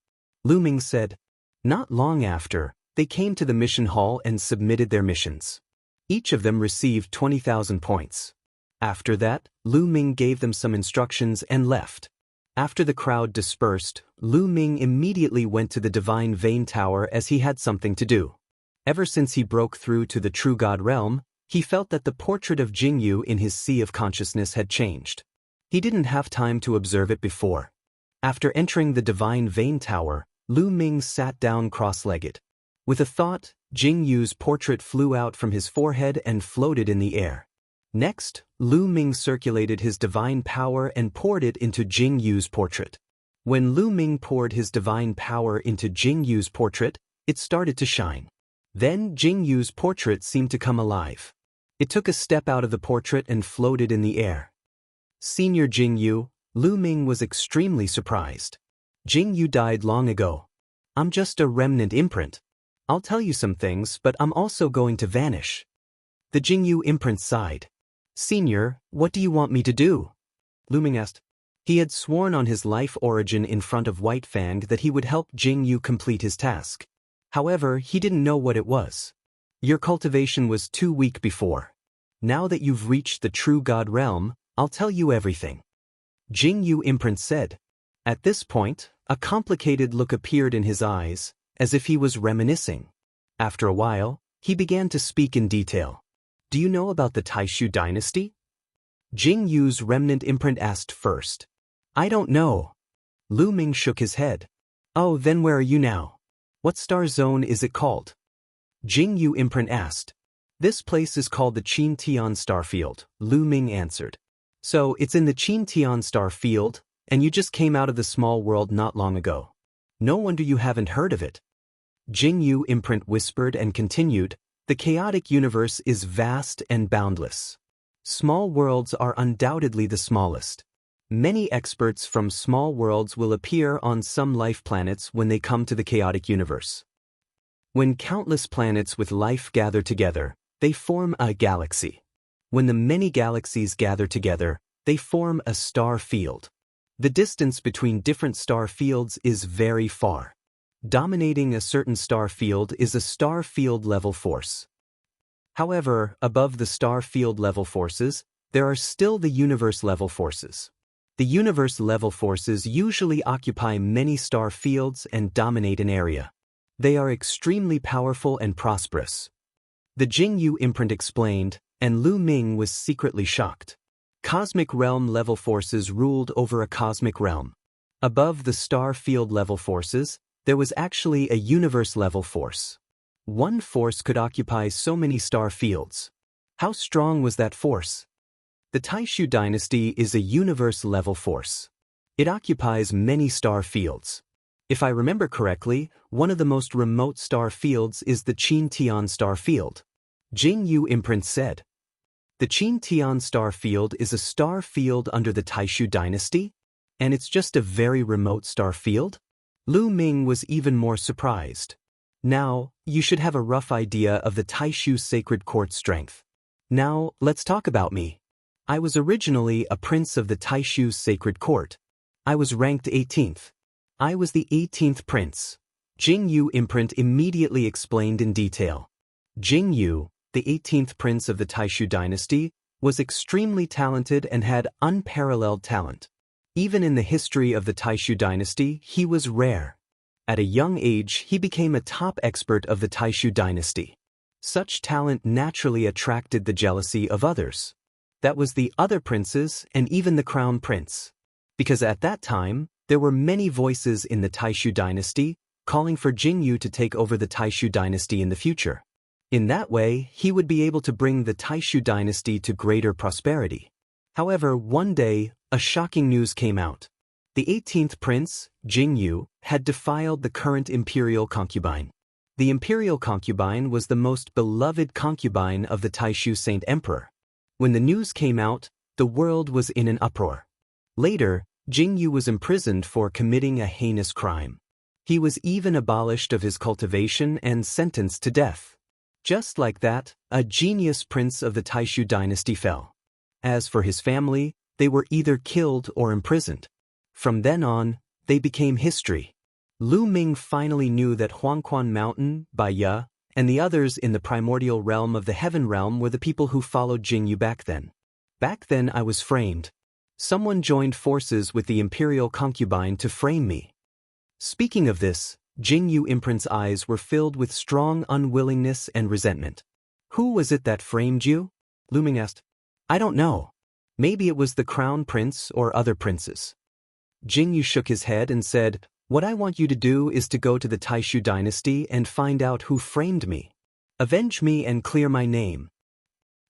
Lu Ming said. Not long after, they came to the mission hall and submitted their missions. Each of them received 20,000 points. After that, Lu Ming gave them some instructions and left. After the crowd dispersed, Lu Ming immediately went to the Divine Vein Tower as he had something to do. Ever since he broke through to the True God realm, he felt that the portrait of Jingyu in his sea of consciousness had changed. He didn't have time to observe it before. After entering the Divine Vein Tower, Lu Ming sat down cross-legged. With a thought, Jingyu's portrait flew out from his forehead and floated in the air. Next, Lu Ming circulated his divine power and poured it into Jingyu's portrait. When Lu Ming poured his divine power into Jingyu's portrait, it started to shine. Then Jingyu's portrait seemed to come alive. It took a step out of the portrait and floated in the air. Senior Jingyu, Lu Ming was extremely surprised. Jingyu died long ago. I'm just a remnant imprint. I'll tell you some things, but I'm also going to vanish. The Jingyu imprint sighed. Senior, what do you want me to do? Lu Ming asked. He had sworn on his life origin in front of White Fang that he would help Jingyu complete his task. However, he didn't know what it was. Your cultivation was too weak before. Now that you've reached the True God realm, I'll tell you everything. Jingyu imprint said. At this point, a complicated look appeared in his eyes, as if he was reminiscing. After a while, he began to speak in detail. Do you know about the Taishu dynasty? Jingyu's remnant imprint asked first. I don't know. Lu Ming shook his head. Oh, then where are you now? What star zone is it called? Jing Yu imprint asked. This place is called the Qin Tian star field, Lu Ming answered. So, it's in the Qin Tian star field, and you just came out of the small world not long ago. No wonder you haven't heard of it. Jing Yu imprint whispered and continued, the chaotic universe is vast and boundless. Small worlds are undoubtedly the smallest. Many experts from small worlds will appear on some life planets when they come to the chaotic universe. When countless planets with life gather together, they form a galaxy. When the many galaxies gather together, they form a star field. The distance between different star fields is very far. Dominating a certain star field is a star field level force. However, above the star field level forces, there are still the universe level forces. The universe level forces usually occupy many star fields and dominate an area. They are extremely powerful and prosperous. The Jing Yu imprint explained, and Lu Ming was secretly shocked. Cosmic realm level forces ruled over a cosmic realm. Above the star field level forces, there was actually a universe level force. One force could occupy so many star fields. How strong was that force? The Taishu dynasty is a universe level force. It occupies many star fields. If I remember correctly, one of the most remote star fields is the Qin Tian star field. Jing Yu imprint said. The Qin Tian star field is a star field under the Taishu dynasty? And it's just a very remote star field? Lu Ming was even more surprised. Now, you should have a rough idea of the Taishu sacred court strength. Now, let's talk about me. I was originally a prince of the Taishu sacred court. I was ranked 18th. I was the 18th prince. Jing Yu imprint immediately explained in detail. Jing Yu, the 18th prince of the Taishu dynasty, was extremely talented and had unparalleled talent. Even in the history of the Taishu dynasty, he was rare. At a young age, he became a top expert of the Taishu dynasty. Such talent naturally attracted the jealousy of others. That was the other princes and even the crown prince. Because at that time, there were many voices in the Taishu dynasty calling for Jing Yu to take over the Taishu dynasty in the future. In that way, he would be able to bring the Taishu dynasty to greater prosperity. However, one day, a shocking news came out. The 18th prince, Jing Yu, had defiled the current imperial concubine. The imperial concubine was the most beloved concubine of the Taishu Saint Emperor. When the news came out, the world was in an uproar. Later, Jing Yu was imprisoned for committing a heinous crime. He was even abolished of his cultivation and sentenced to death. Just like that, a genius prince of the Taishu dynasty fell. As for his family, they were either killed or imprisoned. From then on, they became history. Lu Ming finally knew that Huangquan Mountain, Bai Ye, and the others in the primordial realm of the heaven realm were the people who followed Jing Yu back then. Back then I was framed. Someone joined forces with the imperial concubine to frame me. Speaking of this, Jing Yu imprint's eyes were filled with strong unwillingness and resentment. Who was it that framed you? Lu Ming asked. I don't know. Maybe it was the crown prince or other princes. Jing Yu shook his head and said, what I want you to do is to go to the Taishu dynasty and find out who framed me. Avenge me and clear my name.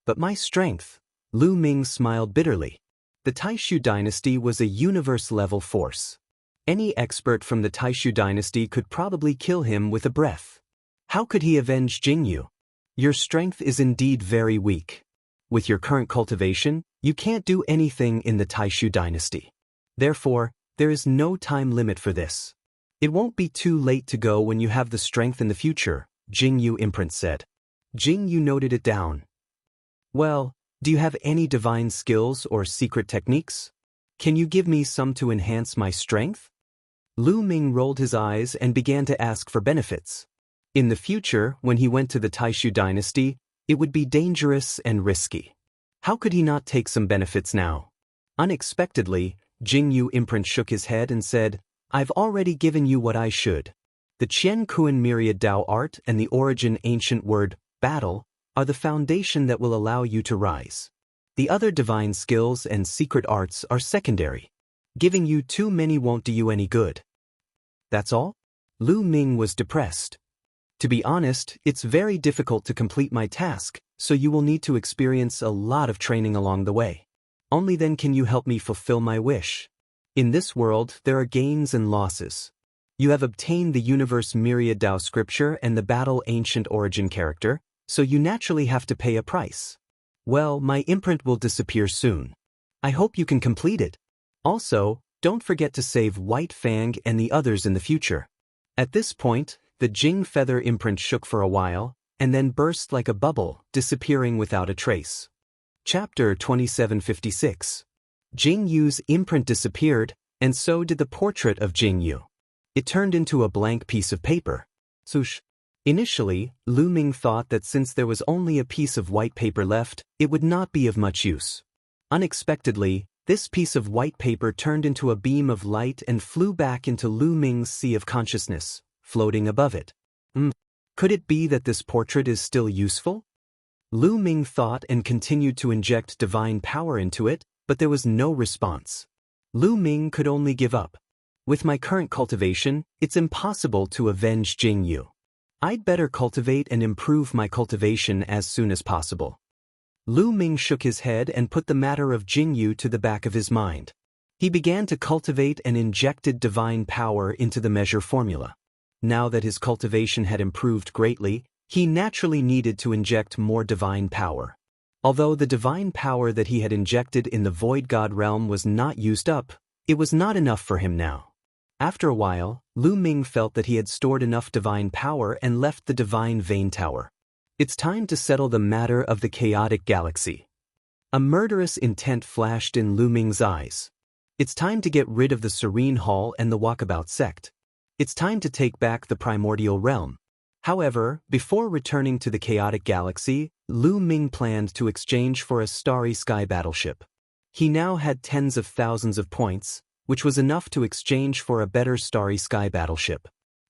But my strength, Lu Ming smiled bitterly. The Taishu dynasty was a universe-level force. Any expert from the Taishu dynasty could probably kill him with a breath. How could he avenge Jing Yu? Your strength is indeed very weak. With your current cultivation, you can't do anything in the Taishu dynasty. Therefore, there is no time limit for this. It won't be too late to go when you have the strength in the future, Jing Yu imprint said. Jing Yu noted it down. Well, do you have any divine skills or secret techniques? Can you give me some to enhance my strength? Lu Ming rolled his eyes and began to ask for benefits. In the future, when he went to the Taishu dynasty, it would be dangerous and risky. How could he not take some benefits now? Unexpectedly, Jing Yu imprint shook his head and said, I've already given you what I should. The Qian Kuan myriad Dao art and the origin ancient word, battle, are the foundation that will allow you to rise. The other divine skills and secret arts are secondary. Giving you too many won't do you any good. That's all? Lu Ming was depressed. To be honest, it's very difficult to complete my task, so you will need to experience a lot of training along the way. Only then can you help me fulfill my wish. In this world, there are gains and losses. You have obtained the Universe Myriad Dao scripture and the Battle Ancient Origin character, so you naturally have to pay a price. Well, my imprint will disappear soon. I hope you can complete it. Also, don't forget to save White Fang and the others in the future. At this point, the Jing feather imprint shook for a while, and then burst like a bubble, disappearing without a trace. Chapter 2756. Jing Yu's imprint disappeared, and so did the portrait of Jing Yu. It turned into a blank piece of paper. Swoosh. Initially, Lu Ming thought that since there was only a piece of white paper left, it would not be of much use. Unexpectedly, this piece of white paper turned into a beam of light and flew back into Lu Ming's sea of consciousness, floating above it. Could it be that this portrait is still useful? Lu Ming thought and continued to inject divine power into it, but there was no response. Lu Ming could only give up. With my current cultivation, it's impossible to avenge Jing Yu. I'd better cultivate and improve my cultivation as soon as possible. Lu Ming shook his head and put the matter of Jing Yu to the back of his mind. He began to cultivate and injected divine power into the measure formula. Now that his cultivation had improved greatly, he naturally needed to inject more divine power. Although the divine power that he had injected in the Void God realm was not used up, it was not enough for him now. After a while, Lu Ming felt that he had stored enough divine power and left the divine vein tower. It's time to settle the matter of the chaotic galaxy. A murderous intent flashed in Lu Ming's eyes. It's time to get rid of the Serene Hall and the Walkabout sect. It's time to take back the primordial realm. However, before returning to the chaotic galaxy, Lu Ming planned to exchange for a starry sky battleship. He now had tens of thousands of points, which was enough to exchange for a better starry sky battleship.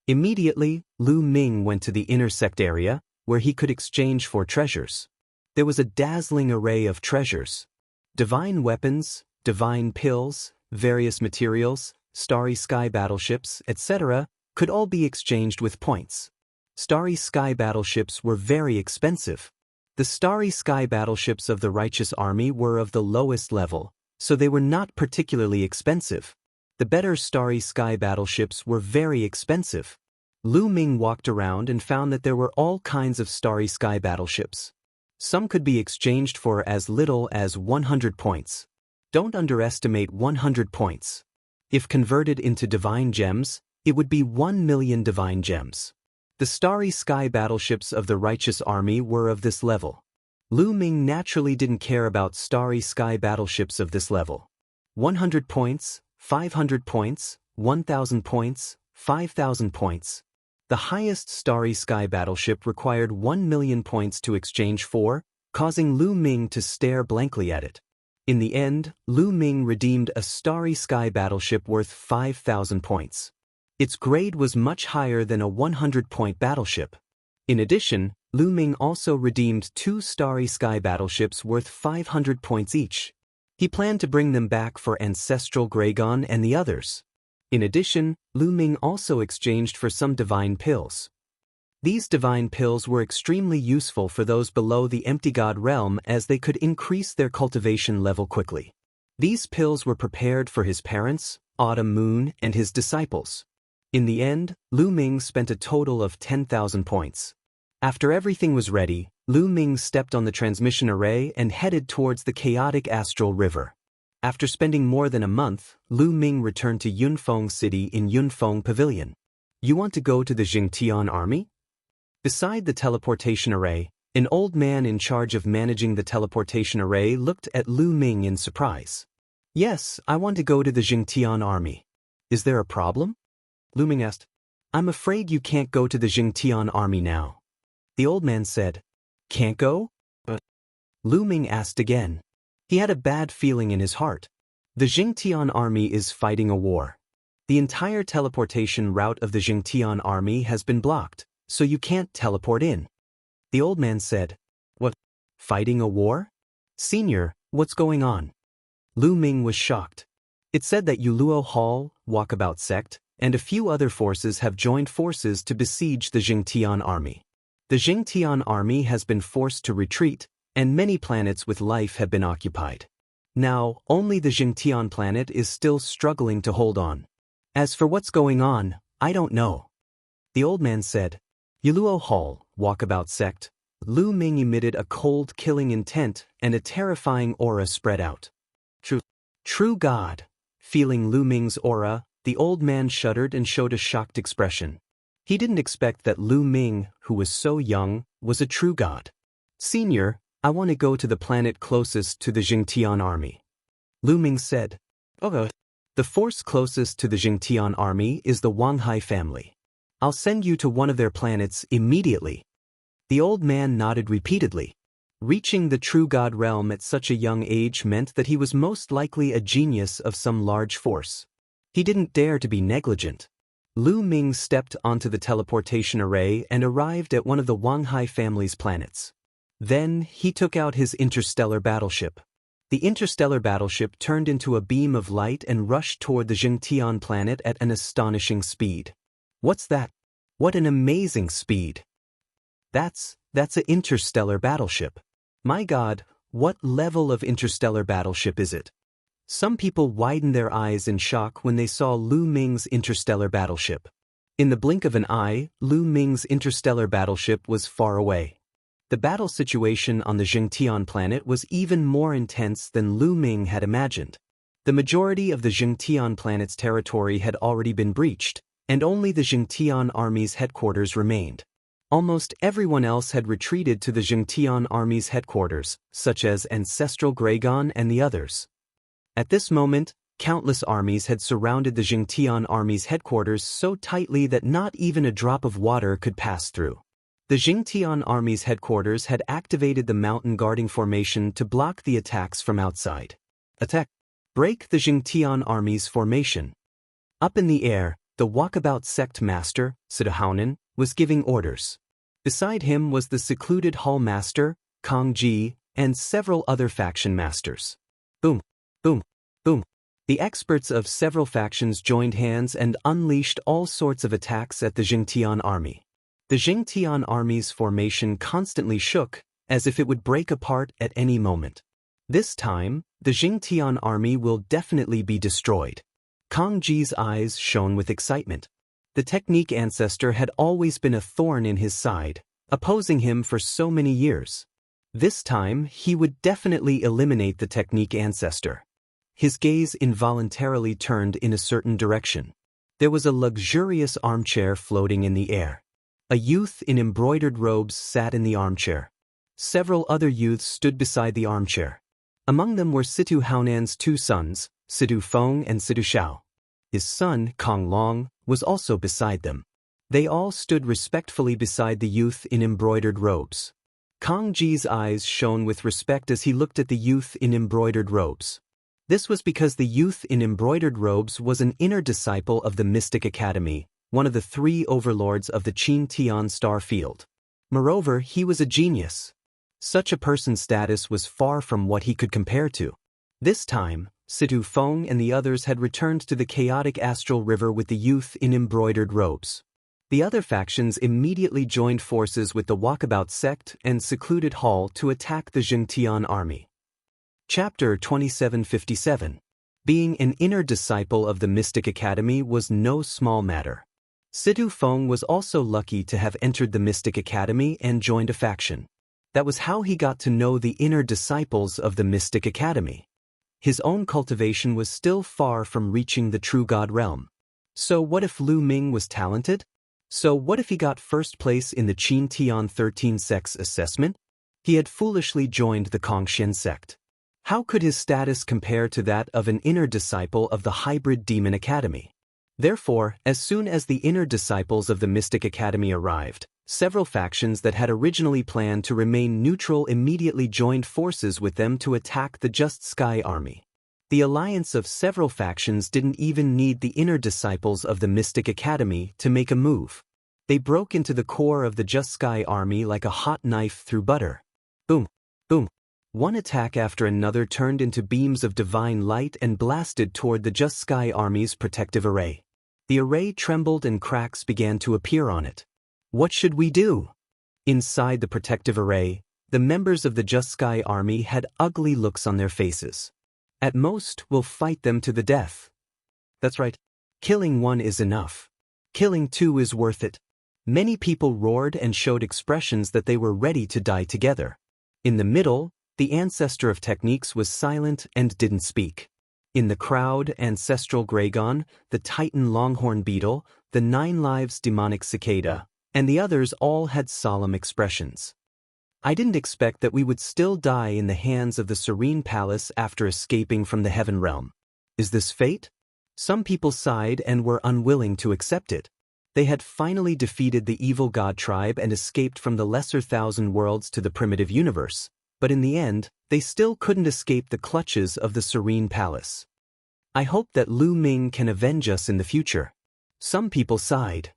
Immediately, Lu Ming went to the intersect area, where he could exchange for treasures. There was a dazzling array of treasures. Divine weapons, divine pills, various materials, starry sky battleships, etc., could all be exchanged with points. Starry sky battleships were very expensive. The starry sky battleships of the righteous army were of the lowest level, so they were not particularly expensive. The better starry sky battleships were very expensive. Lu Ming walked around and found that there were all kinds of starry sky battleships. Some could be exchanged for as little as 100 points. Don't underestimate 100 points. If converted into divine gems, it would be 1 million divine gems. The starry sky battleships of the righteous army were of this level. Lu Ming naturally didn't care about starry sky battleships of this level. 100 points, 500 points, 1,000 points, 5,000 points. The highest starry sky battleship required 1 million points to exchange for, causing Lu Ming to stare blankly at it. In the end, Lu Ming redeemed a starry sky battleship worth 5,000 points. Its grade was much higher than a 100-point battleship. In addition, Lu Ming also redeemed 2 starry sky battleships worth 500 points each. He planned to bring them back for Ancestral Gragon and the others. In addition, Lu Ming also exchanged for some divine pills. These divine pills were extremely useful for those below the Empty God realm as they could increase their cultivation level quickly. These pills were prepared for his parents, Autumn Moon, and his disciples. In the end, Lu Ming spent a total of 10,000 points. After everything was ready, Lu Ming stepped on the transmission array and headed towards the chaotic astral river. After spending more than a month, Lu Ming returned to Yunfeng City in Yunfeng Pavilion. You want to go to the Jingtian army? Beside the teleportation array, an old man in charge of managing the teleportation array looked at Lu Ming in surprise. Yes, I want to go to the Jingtian army. Is there a problem? Lu Ming asked. I'm afraid you can't go to the Jingtian army now. The old man said, Can't go? But Lu Ming asked again. He had a bad feeling in his heart. The Jingtian army is fighting a war. The entire teleportation route of the Jingtian army has been blocked, so you can't teleport in. The old man said, What? Fighting a war? Senior, what's going on? Lu Ming was shocked. It said that Yuluo Hall, Walkabout Sect, and a few other forces have joined forces to besiege the Jingtian army. The Jingtian army has been forced to retreat, and many planets with life have been occupied. Now, only the Jingtian planet is still struggling to hold on. As for what's going on, I don't know. The old man said. Yuluo Hall, Walkabout Sect. Lu Ming emitted a cold, killing intent, and a terrifying aura spread out. True God. Feeling Lu Ming's aura, the old man shuddered and showed a shocked expression. He didn't expect that Lu Ming, who was so young, was a true god. Senior, I want to go to the planet closest to the Jingtian army. Lu Ming said. Okay. The force closest to the Jingtian army is the Wanghai family. I'll send you to one of their planets immediately. The old man nodded repeatedly. Reaching the true god realm at such a young age meant that he was most likely a genius of some large force. He didn't dare to be negligent. Lu Ming stepped onto the teleportation array and arrived at one of the Wanghai family's planets. Then, he took out his interstellar battleship. The interstellar battleship turned into a beam of light and rushed toward the Jingtian planet at an astonishing speed. What's that? What an amazing speed! That's an interstellar battleship. My God, what level of interstellar battleship is it? Some people widened their eyes in shock when they saw Lu Ming's interstellar battleship. In the blink of an eye, Lu Ming's interstellar battleship was far away. The battle situation on the Jingtian planet was even more intense than Lu Ming had imagined. The majority of the Jingtian planet's territory had already been breached, and only the Jingtian army's headquarters remained. Almost everyone else had retreated to the Jingtian army's headquarters, such as Ancestral Gragon and the others. At this moment, countless armies had surrounded the Jingtian army's headquarters so tightly that not even a drop of water could pass through. The Jingtian army's headquarters had activated the mountain guarding formation to block the attacks from outside. Attack! Break the Jingtian army's formation. Up in the air, the Walkabout Sect master, Siddhaunen, was giving orders. Beside him was the secluded Hall master, Kong Ji, and several other faction masters. Boom, boom, boom. The experts of several factions joined hands and unleashed all sorts of attacks at the Jingtian army. The Jingtian army's formation constantly shook, as if it would break apart at any moment. This time, the Jingtian army will definitely be destroyed. Kong Ji's eyes shone with excitement. The technique ancestor had always been a thorn in his side, opposing him for so many years. This time, he would definitely eliminate the technique ancestor. His gaze involuntarily turned in a certain direction. There was a luxurious armchair floating in the air. A youth in embroidered robes sat in the armchair. Several other youths stood beside the armchair. Among them were Situ Haonan's two sons, Situ Feng and Situ Xiao. His son, Kong Long, was also beside them. They all stood respectfully beside the youth in embroidered robes. Kong Ji's eyes shone with respect as he looked at the youth in embroidered robes. This was because the youth in embroidered robes was an inner disciple of the Mystic Academy, one of the three overlords of the Qin Tian star field. Moreover, he was a genius. Such a person's status was far from what he could compare to. This time, Situ Feng and the others had returned to the chaotic astral river with the youth in embroidered robes. The other factions immediately joined forces with the Walkabout Sect and Secluded Hall to attack the Jingtian army. Chapter 2757. Being an inner disciple of the Mystic Academy was no small matter. Situ Feng was also lucky to have entered the Mystic Academy and joined a faction. That was how he got to know the inner disciples of the Mystic Academy. His own cultivation was still far from reaching the true God realm. So what if Lu Ming was talented? So what if he got first place in the Qin Tian 13 sect's assessment? He had foolishly joined the Kongxian sect. How could his status compare to that of an inner disciple of the hybrid demon academy? Therefore, as soon as the inner disciples of the Mystic Academy arrived, several factions that had originally planned to remain neutral immediately joined forces with them to attack the Just Sky army. The alliance of several factions didn't even need the inner disciples of the Mystic Academy to make a move. They broke into the core of the Just Sky army like a hot knife through butter. Boom, boom, One attack after another turned into beams of divine light and blasted toward the Just Sky Army's protective array. The array trembled and cracks began to appear on it. What should we do? Inside the protective array, the members of the Just Sky Army had ugly looks on their faces. At most, we'll fight them to the death. That's right. Killing one is enough. Killing two is worth it. Many people roared and showed expressions that they were ready to die together. In the middle, the ancestor of techniques was silent and didn't speak. In the crowd, Ancestral Gragon, the Titan Longhorn Beetle, the 9 Lives Demonic Cicada, and the others all had solemn expressions. I didn't expect that we would still die in the hands of the Serene Palace after escaping from the Heaven Realm. Is this fate? Some people sighed and were unwilling to accept it. They had finally defeated the evil god tribe and escaped from the lesser thousand worlds to the primitive universe, but in the end, they still couldn't escape the clutches of the Serene Palace. I hope that Lu Ming can avenge us in the future. Some people sighed.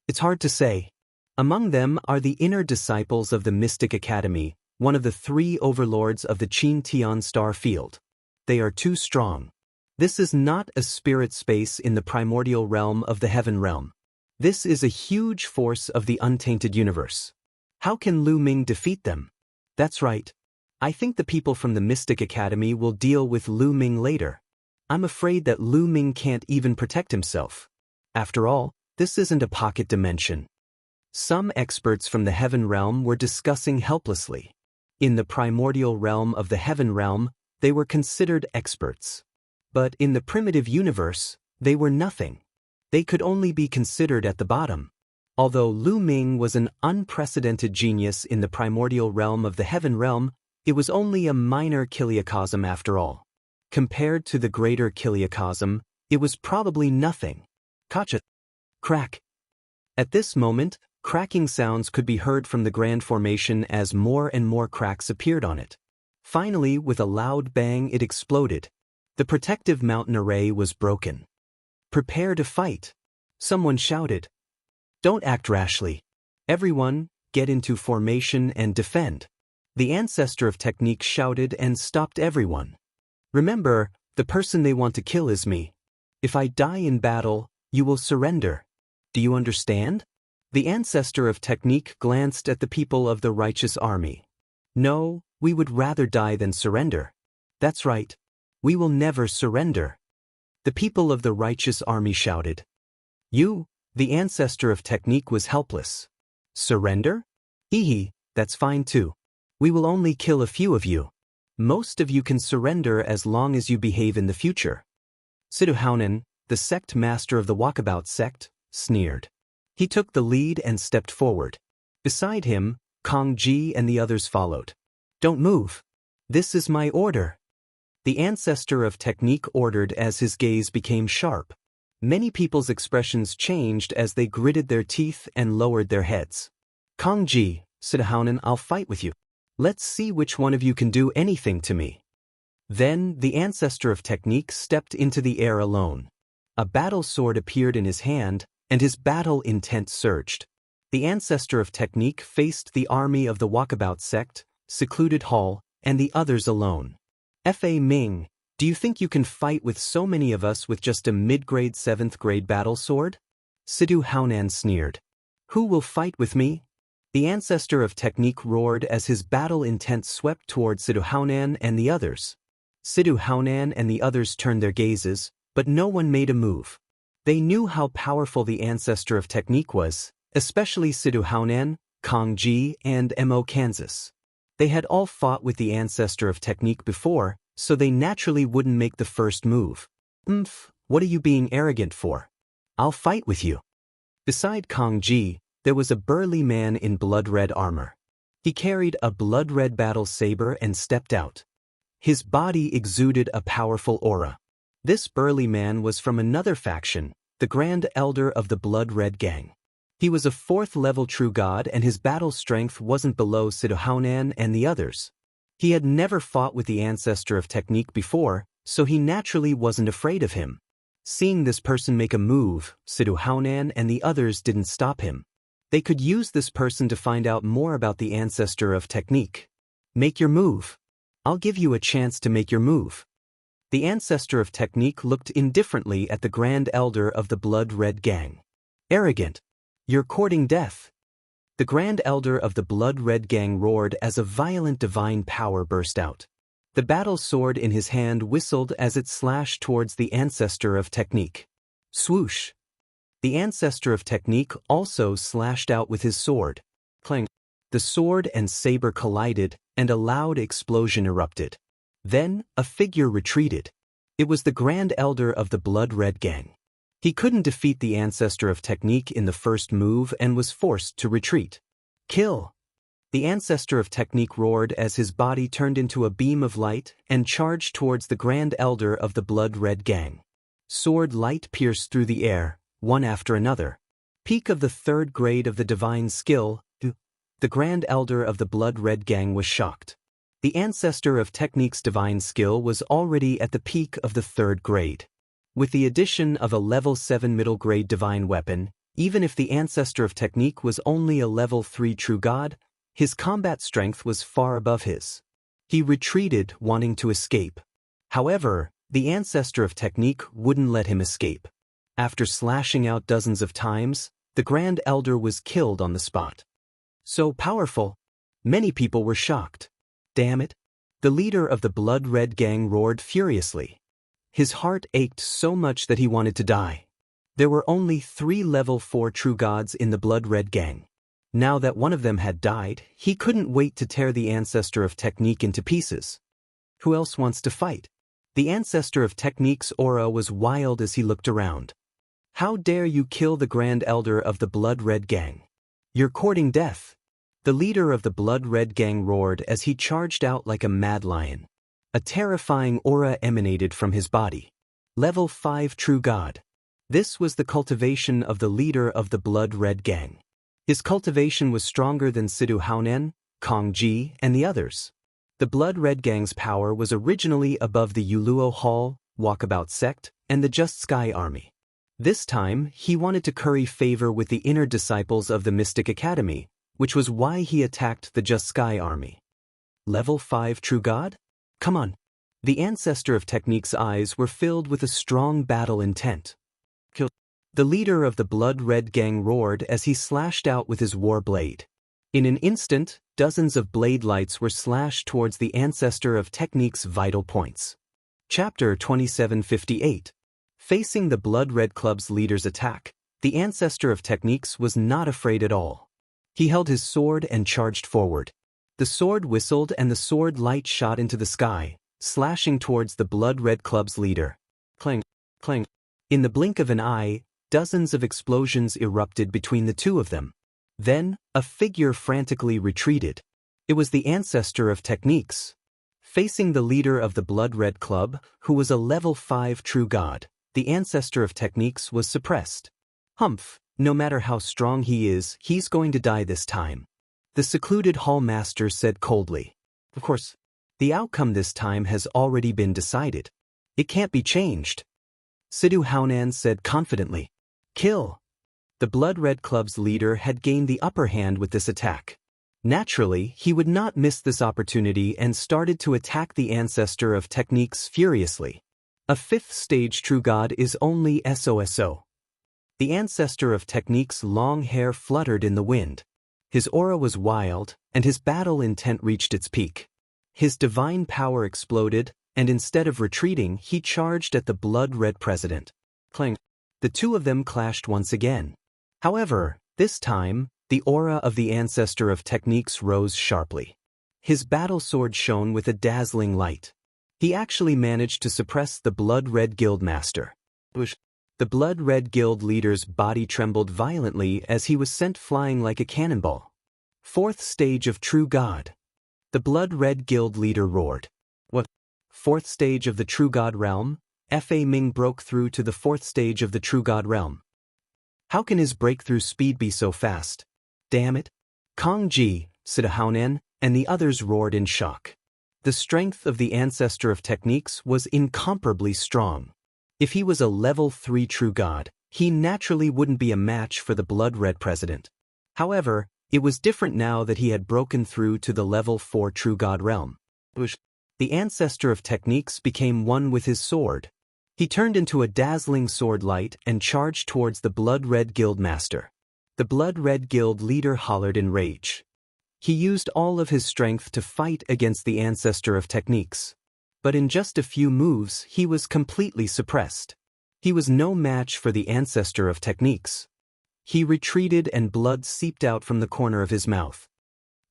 It's hard to say. Among them are the inner disciples of the Mystic Academy, one of the 3 overlords of the Qin Tian star field. They are too strong. This is not a spirit space in the primordial realm of the Heaven Realm. This is a huge force of the untainted universe. How can Lu Ming defeat them? That's right. I think the people from the Mystic Academy will deal with Lu Ming later. I'm afraid that Lu Ming can't even protect himself. After all, this isn't a pocket dimension. Some experts from the Heaven Realm were discussing helplessly. In the primordial realm of the Heaven Realm, they were considered experts. But in the primitive universe, they were nothing. They could only be considered at the bottom. Although Lu Ming was an unprecedented genius in the primordial realm of the Heaven Realm, it was only a minor kiliacosm after all. Compared to the greater kiliacosm, it was probably nothing. Kacha. Crack. At this moment, cracking sounds could be heard from the Grand Formation as more and more cracks appeared on it. Finally, with a loud bang, it exploded. The protective mountain array was broken. Prepare to fight. Someone shouted. Don't act rashly. Everyone, get into formation and defend. The ancestor of technique shouted and stopped everyone. Remember, the person they want to kill is me. If I die in battle, you will surrender. Do you understand? The ancestor of technique glanced at the people of the righteous army. No, we would rather die than surrender. That's right. We will never surrender. The people of the righteous army shouted. You, the ancestor of technique, was helpless. Surrender? Hee, that's fine too. We will only kill a few of you. Most of you can surrender as long as you behave in the future. Siduhaunen, the sect master of the Walkabout sect, sneered. He took the lead and stepped forward. Beside him, Kong Ji and the others followed. Don't move. This is my order. The ancestor of technique ordered as his gaze became sharp. Many people's expressions changed as they gritted their teeth and lowered their heads. Kong Ji, Siduhaunen, I'll fight with you. Let's see which one of you can do anything to me. Then the ancestor of technique stepped into the air alone. A battle sword appeared in his hand, and his battle intent surged. The ancestor of technique faced the army of the Walkabout sect, Secluded Hall, and the others alone. Fa Ming, do you think you can fight with so many of us with just a mid-grade 7th grade battle sword? Siduhaunen sneered. Who will fight with me? The ancestor of technique roared as his battle intent swept toward Siduhaunen and the others. Siduhaunen and the others turned their gazes, but no one made a move. They knew how powerful the ancestor of technique was, especially Siduhaunen, Kong Ji, and Mo Kansas. They had all fought with the ancestor of technique before, so they naturally wouldn't make the first move. What are you being arrogant for? I'll fight with you. Beside Kong Ji, there was a burly man in blood-red armor. He carried a blood-red battle saber and stepped out. His body exuded a powerful aura. This burly man was from another faction, the Grand Elder of the Blood-Red Gang. He was a 4th-level true god and his battle strength wasn't below Siduhaunen and the others. He had never fought with the ancestor of technique before, so he naturally wasn't afraid of him. Seeing this person make a move, Siduhaunen and the others didn't stop him. They could use this person to find out more about the ancestor of technique. Make your move. I'll give you a chance to make your move. The ancestor of technique looked indifferently at the Grand Elder of the Blood Red Gang. Arrogant. You're courting death. The Grand Elder of the Blood Red Gang roared as a violent divine power burst out. The battle sword in his hand whistled as it slashed towards the ancestor of technique. Swoosh. The ancestor of technique also slashed out with his sword. Clang. The sword and saber collided, and a loud explosion erupted. Then, a figure retreated. It was the Grand Elder of the Blood Red Gang. He couldn't defeat the ancestor of technique in the first move and was forced to retreat. Kill! The ancestor of technique roared as his body turned into a beam of light and charged towards the Grand Elder of the Blood Red Gang. Sword light pierced through the air, one after another. Peak of the 3rd grade of the divine skill, the Grand Elder of the Blood Red Gang was shocked. The ancestor of technique's divine skill was already at the peak of the 3rd grade. With the addition of a level 7 middle grade divine weapon, even if the ancestor of technique was only a level 3 true god, his combat strength was far above his. He retreated, wanting to escape. However, the ancestor of technique wouldn't let him escape. After slashing out dozens of times, the Grand Elder was killed on the spot. So powerful. Many people were shocked. Damn it. The leader of the Blood Red Gang roared furiously. His heart ached so much that he wanted to die. There were only 3 level 4 true gods in the Blood Red Gang. Now that one of them had died, he couldn't wait to tear the ancestor of technique into pieces. Who else wants to fight? The ancestor of technique's aura was wild as he looked around. How dare you kill the Grand Elder of the Blood Red Gang? You're courting death. The leader of the Blood Red Gang roared as he charged out like a mad lion. A terrifying aura emanated from his body. Level 5 True God. This was the cultivation of the leader of the Blood Red Gang. His cultivation was stronger than Sidhu Haonen, Kong Ji, and the others. The Blood Red Gang's power was originally above the Yuluo Hall, Walkabout Sect, and the Just Sky Army. This time, he wanted to curry favor with the inner disciples of the Mystic Academy, which was why he attacked the Just Sky Army. Level 5 True God? Come on. The ancestor of technique's eyes were filled with a strong battle intent. Kill. The leader of the Blood Red Gang roared as he slashed out with his war blade. In an instant, dozens of blade lights were slashed towards the ancestor of technique's vital points. Chapter 2758. Facing the Blood Red Club's leader's attack, the ancestor of techniques was not afraid at all. He held his sword and charged forward. The sword whistled and the sword light shot into the sky, slashing towards the Blood Red Club's leader. Clang, clang. In the blink of an eye, dozens of explosions erupted between the two of them. Then, a figure frantically retreated. It was the ancestor of techniques. Facing the leader of the Blood Red Club, who was a level 5 true god, the ancestor of techniques was suppressed. Humph, no matter how strong he is, he's going to die this time. The secluded hall master said coldly. Of course, the outcome this time has already been decided. It can't be changed. Sidhu Haonan said confidently. Kill. The Blood Red Club's leader had gained the upper hand with this attack. Naturally, he would not miss this opportunity and started to attack the ancestor of techniques furiously. A 5th stage true god is only SOSO. The ancestor of techniques' long hair fluttered in the wind. His aura was wild, and his battle intent reached its peak. His divine power exploded, and instead of retreating, he charged at the Blood Red President. Clang. The two of them clashed once again. However, this time, the aura of the ancestor of techniques rose sharply. His battle sword shone with a dazzling light. He actually managed to suppress the Blood Red Guild Master. The Blood Red Guild leader's body trembled violently as he was sent flying like a cannonball. 4th stage of True God. The Blood Red Guild leader roared. What? 4th stage of the True God realm? Fa Ming broke through to the 4th stage of the True God realm. How can his breakthrough speed be so fast? Damn it. Kong Ji, Sidhu Haonan, and the others roared in shock. The strength of the ancestor of techniques was incomparably strong. If he was a level 3 true god, he naturally wouldn't be a match for the Blood Red President. However, it was different now that he had broken through to the level 4 true god realm. The ancestor of techniques became one with his sword. He turned into a dazzling sword light and charged towards the blood-red guild master. The blood-red guild leader hollered in rage. He used all of his strength to fight against the ancestor of techniques. But in just a few moves, he was completely suppressed. He was no match for the ancestor of techniques. He retreated and blood seeped out from the corner of his mouth.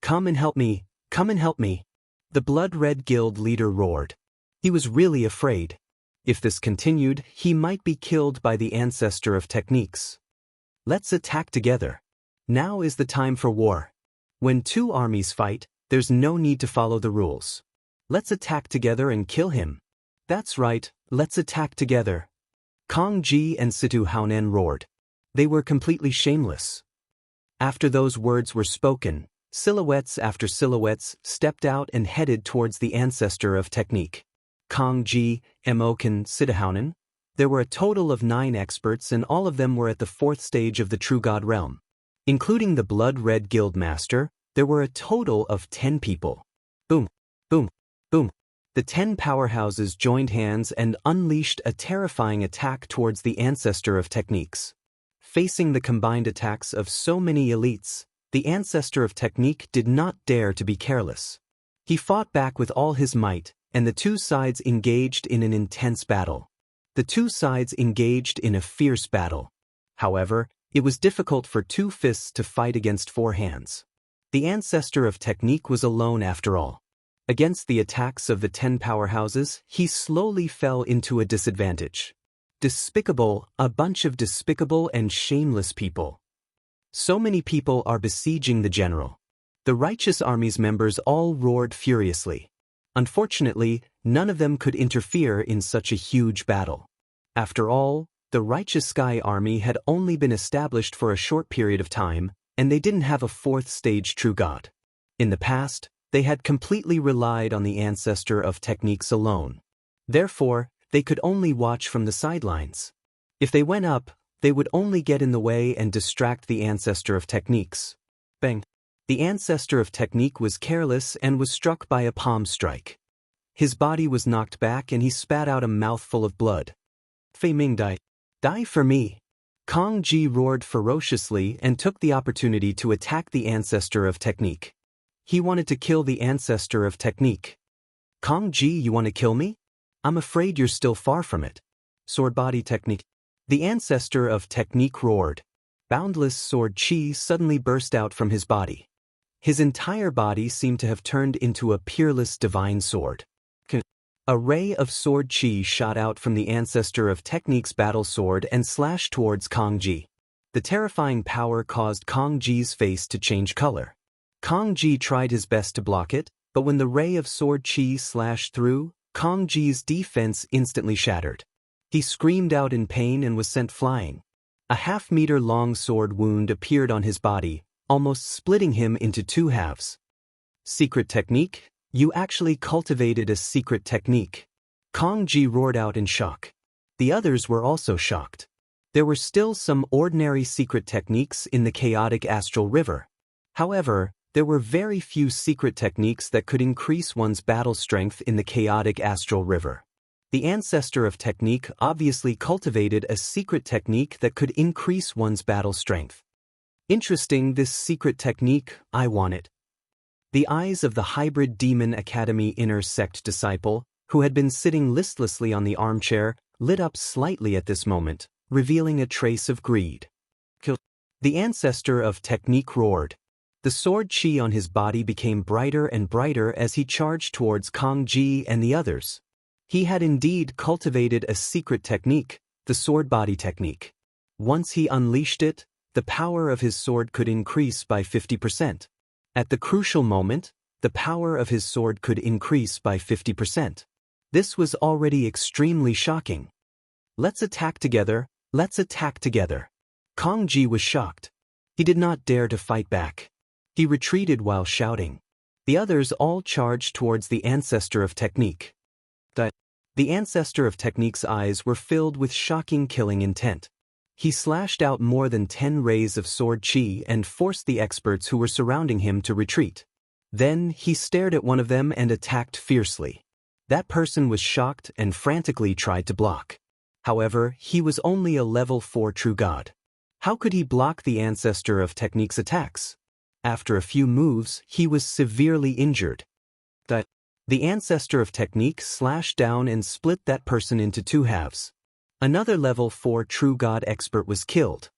"Come and help me, come and help me," the blood-red guild leader roared. He was really afraid. If this continued, he might be killed by the ancestor of techniques. "Let's attack together. Now is the time for war. When two armies fight, there's no need to follow the rules. Let's attack together and kill him." "That's right, let's attack together," Kong Ji and Situ Haonen roared. They were completely shameless. After those words were spoken, silhouettes after silhouettes stepped out and headed towards the ancestor of technique. Kong Ji, Emoken, Situ. There were a total of 9 experts, and all of them were at the 4th stage of the True God realm. Including the Blood-Red Guild Master, there were a total of 10 people. Boom, boom, boom. The 10 powerhouses joined hands and unleashed a terrifying attack towards the ancestor of techniques. Facing the combined attacks of so many elites, the ancestor of technique did not dare to be careless. He fought back with all his might, and the two sides engaged in an intense battle. The two sides engaged in a fierce battle. However, it was difficult for 2 fists to fight against 4 hands. The ancestor of technique was alone after all. Against the attacks of the 10 powerhouses, he slowly fell into a disadvantage. Despicable, a bunch of despicable and shameless people. So many people are besieging the general. The righteous army's members all roared furiously. Unfortunately, none of them could interfere in such a huge battle. After all, the righteous sky army had only been established for a short period of time, and they didn't have a 4th stage true god. In the past, they had completely relied on the ancestor of techniques alone. Therefore, they could only watch from the sidelines. If they went up, they would only get in the way and distract the ancestor of techniques. Bang! The ancestor of technique was careless and was struck by a palm strike. His body was knocked back and he spat out a mouthful of blood. "Fei Ming die. Die for me." Kong Ji roared ferociously and took the opportunity to attack the ancestor of technique. He wanted to kill the ancestor of technique. "Kong Ji, you want to kill me? I'm afraid you're still far from it." Sword body technique. The ancestor of technique roared. Boundless sword chi suddenly burst out from his body. His entire body seemed to have turned into a peerless divine sword. A ray of sword chi shot out from the ancestor of technique's battle sword and slashed towards Kong Ji. The terrifying power caused Kong Ji's face to change color. Kong Ji tried his best to block it, but when the ray of sword chi slashed through, Kong Ji's defense instantly shattered. He screamed out in pain and was sent flying. A half-meter-long sword wound appeared on his body, almost splitting him into 2 halves. "Secret technique? You actually cultivated a secret technique." Kong Ji roared out in shock. The others were also shocked. There were still some ordinary secret techniques in the chaotic astral river. However, there were very few secret techniques that could increase one's battle strength in the chaotic astral river. The ancestor of technique obviously cultivated a secret technique that could increase one's battle strength. Interesting, this secret technique, I want it. The eyes of the Hybrid Demon Academy inner sect disciple, who had been sitting listlessly on the armchair, lit up slightly at this moment, revealing a trace of greed. "Kill." The ancestor of technique roared. The sword chi on his body became brighter and brighter as he charged towards Kong Ji and the others. He had indeed cultivated a secret technique, the sword body technique. Once he unleashed it, the power of his sword could increase by 50%. At the crucial moment, the power of his sword could increase by 50%. This was already extremely shocking. "Let's attack together, let's attack together." Kong Ji was shocked. He did not dare to fight back. He retreated while shouting. The others all charged towards the ancestor of technique. The ancestor of technique's eyes were filled with shocking killing intent. He slashed out more than 10 rays of sword chi and forced the experts who were surrounding him to retreat. Then he stared at one of them and attacked fiercely. That person was shocked and frantically tried to block. However, he was only a level 4 true god. How could he block the ancestor of technique's attacks? After a few moves, he was severely injured. The ancestor of technique slashed down and split that person into two halves. Another level 4 true god expert was killed.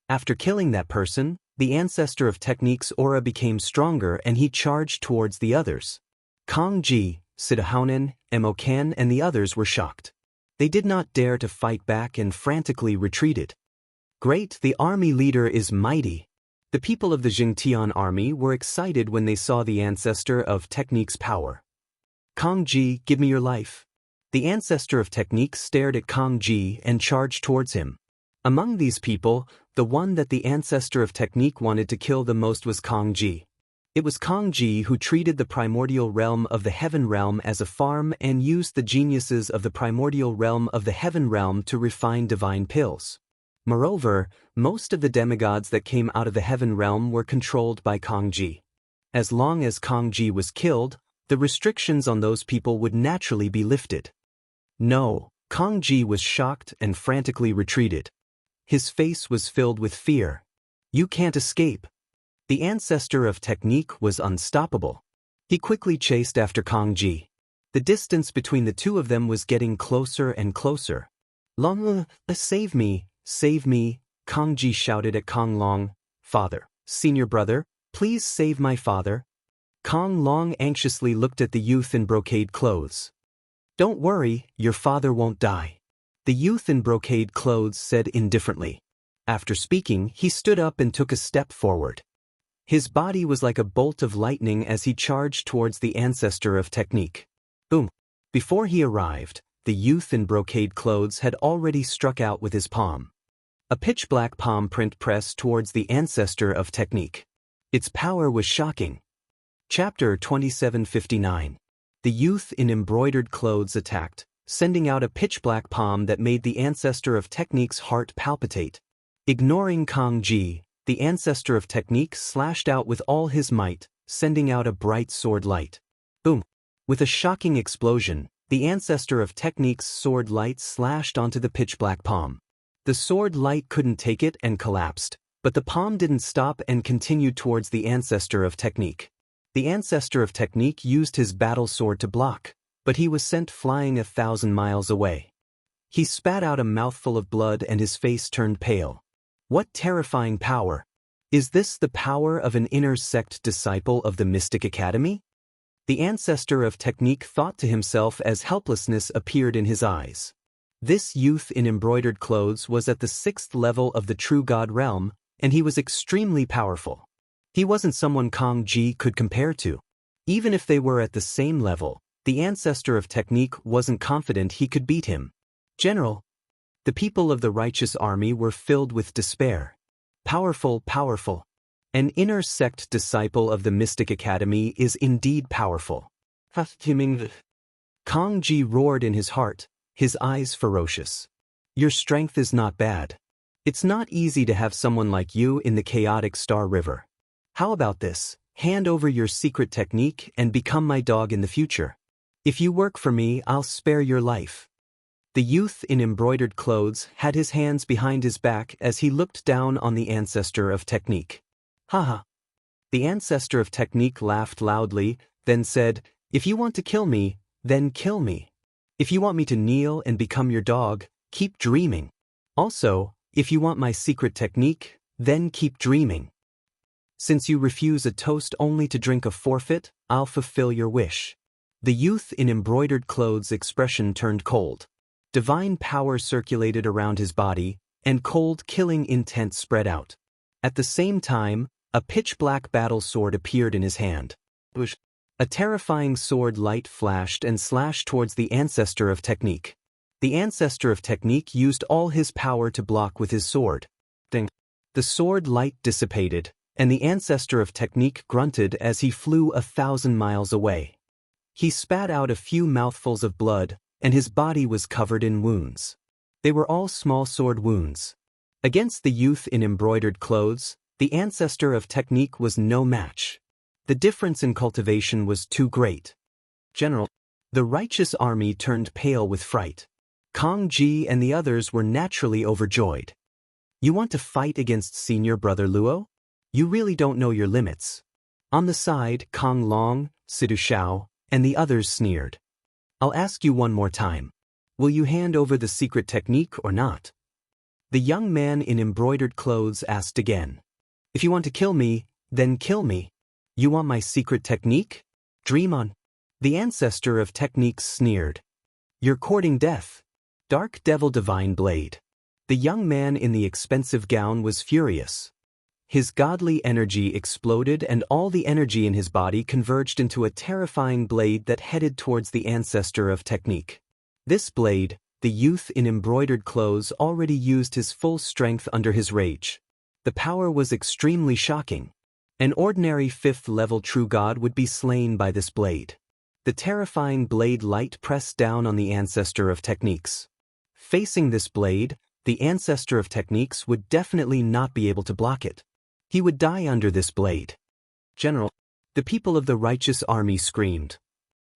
After killing that person, the ancestor of technique's aura became stronger and he charged towards the others. Kong Ji, Sidahounen, Emokan and the others were shocked. They did not dare to fight back and frantically retreated. Great, the army leader is mighty. The people of the Jingtian army were excited when they saw the ancestor of technique's power. Kong Ji, give me your life. The ancestor of technique stared at Kong Ji and charged towards him. Among these people, the one that the ancestor of technique wanted to kill the most was Kong Ji. It was Kong Ji who treated the primordial realm of the heaven realm as a farm and used the geniuses of the primordial realm of the heaven realm to refine divine pills. Moreover, most of the demigods that came out of the heaven realm were controlled by Kong Ji. As long as Kong Ji was killed, the restrictions on those people would naturally be lifted. No, Kong Ji was shocked and frantically retreated. His face was filled with fear. You can't escape. The ancestor of technique was unstoppable. He quickly chased after Kong Ji. The distance between the two of them was getting closer and closer. Long, save me, save me, Kong Ji shouted at Kong Long. Father, senior brother, please save my father. Kong Long anxiously looked at the youth in brocade clothes. Don't worry, your father won't die. The youth in brocade clothes said indifferently. After speaking, he stood up and took a step forward. His body was like a bolt of lightning as he charged towards the ancestor of technique. Boom! Before he arrived, the youth in brocade clothes had already struck out with his palm. A pitch-black palm print pressed towards the ancestor of technique. Its power was shocking. Chapter 2759. The youth in embroidered clothes attacked, sending out a pitch-black palm that made the ancestor of technique's heart palpitate. Ignoring Kong Ji, the ancestor of technique slashed out with all his might, sending out a bright sword light. Boom! With a shocking explosion, the ancestor of technique's sword light slashed onto the pitch-black palm. The sword light couldn't take it and collapsed, but the palm didn't stop and continued towards the ancestor of technique. The ancestor of technique used his battle sword to block, but he was sent flying 1,000 miles away. He spat out a mouthful of blood and his face turned pale. What terrifying power! Is this the power of an inner sect disciple of the Mystic Academy? The ancestor of technique thought to himself as helplessness appeared in his eyes. This youth in embroidered clothes was at the 6th level of the true god realm, and he was extremely powerful. He wasn't someone Kong Ji could compare to. Even if they were at the same level, the ancestor of technique wasn't confident he could beat him. General, the people of the righteous army were filled with despair. Powerful, powerful. An inner sect disciple of the Mystic Academy is indeed powerful. Kong Ji roared in his heart, his eyes ferocious. Your strength is not bad. It's not easy to have someone like you in the chaotic Star River. How about this? Hand over your secret technique and become my dog in the future. If you work for me, I'll spare your life. The youth in embroidered clothes had his hands behind his back as he looked down on the ancestor of technique. Haha. The ancestor of technique laughed loudly, then said, If you want to kill me, then kill me. If you want me to kneel and become your dog, keep dreaming. Also, if you want my secret technique, then keep dreaming. Since you refuse a toast only to drink a forfeit, I'll fulfill your wish. The youth in embroidered clothes' expression turned cold. Divine power circulated around his body, and cold killing intent spread out. At the same time, a pitch-black battle sword appeared in his hand. A terrifying sword light flashed and slashed towards the ancestor of technique. The ancestor of technique used all his power to block with his sword. Ding. The sword light dissipated, and the ancestor of technique grunted as he flew 1,000 miles away. He spat out a few mouthfuls of blood, and his body was covered in wounds. They were all small sword wounds. Against the youth in embroidered clothes, the ancestor of technique was no match. The difference in cultivation was too great. General, The righteous army turned pale with fright. Kang Ji and the others were naturally overjoyed. You want to fight against senior brother Luo? You really don't know your limits. On the side, Kang Long, Sidu Shao, and the others sneered. I'll ask you one more time. Will you hand over the secret technique or not? The young man in embroidered clothes asked again. If you want to kill me, then kill me. You want my secret technique? Dream on. The ancestor of techniques sneered. You're courting death. Dark Devil Divine Blade. The young man in the expensive gown was furious. His godly energy exploded and all the energy in his body converged into a terrifying blade that headed towards the ancestor of technique. This blade, the youth in embroidered clothes already used his full strength under his rage. The power was extremely shocking. An ordinary 5th-level true god would be slain by this blade. The terrifying blade light pressed down on the ancestor of techniques. Facing this blade, the ancestor of techniques would definitely not be able to block it. He would die under this blade. General, the people of the righteous army screamed.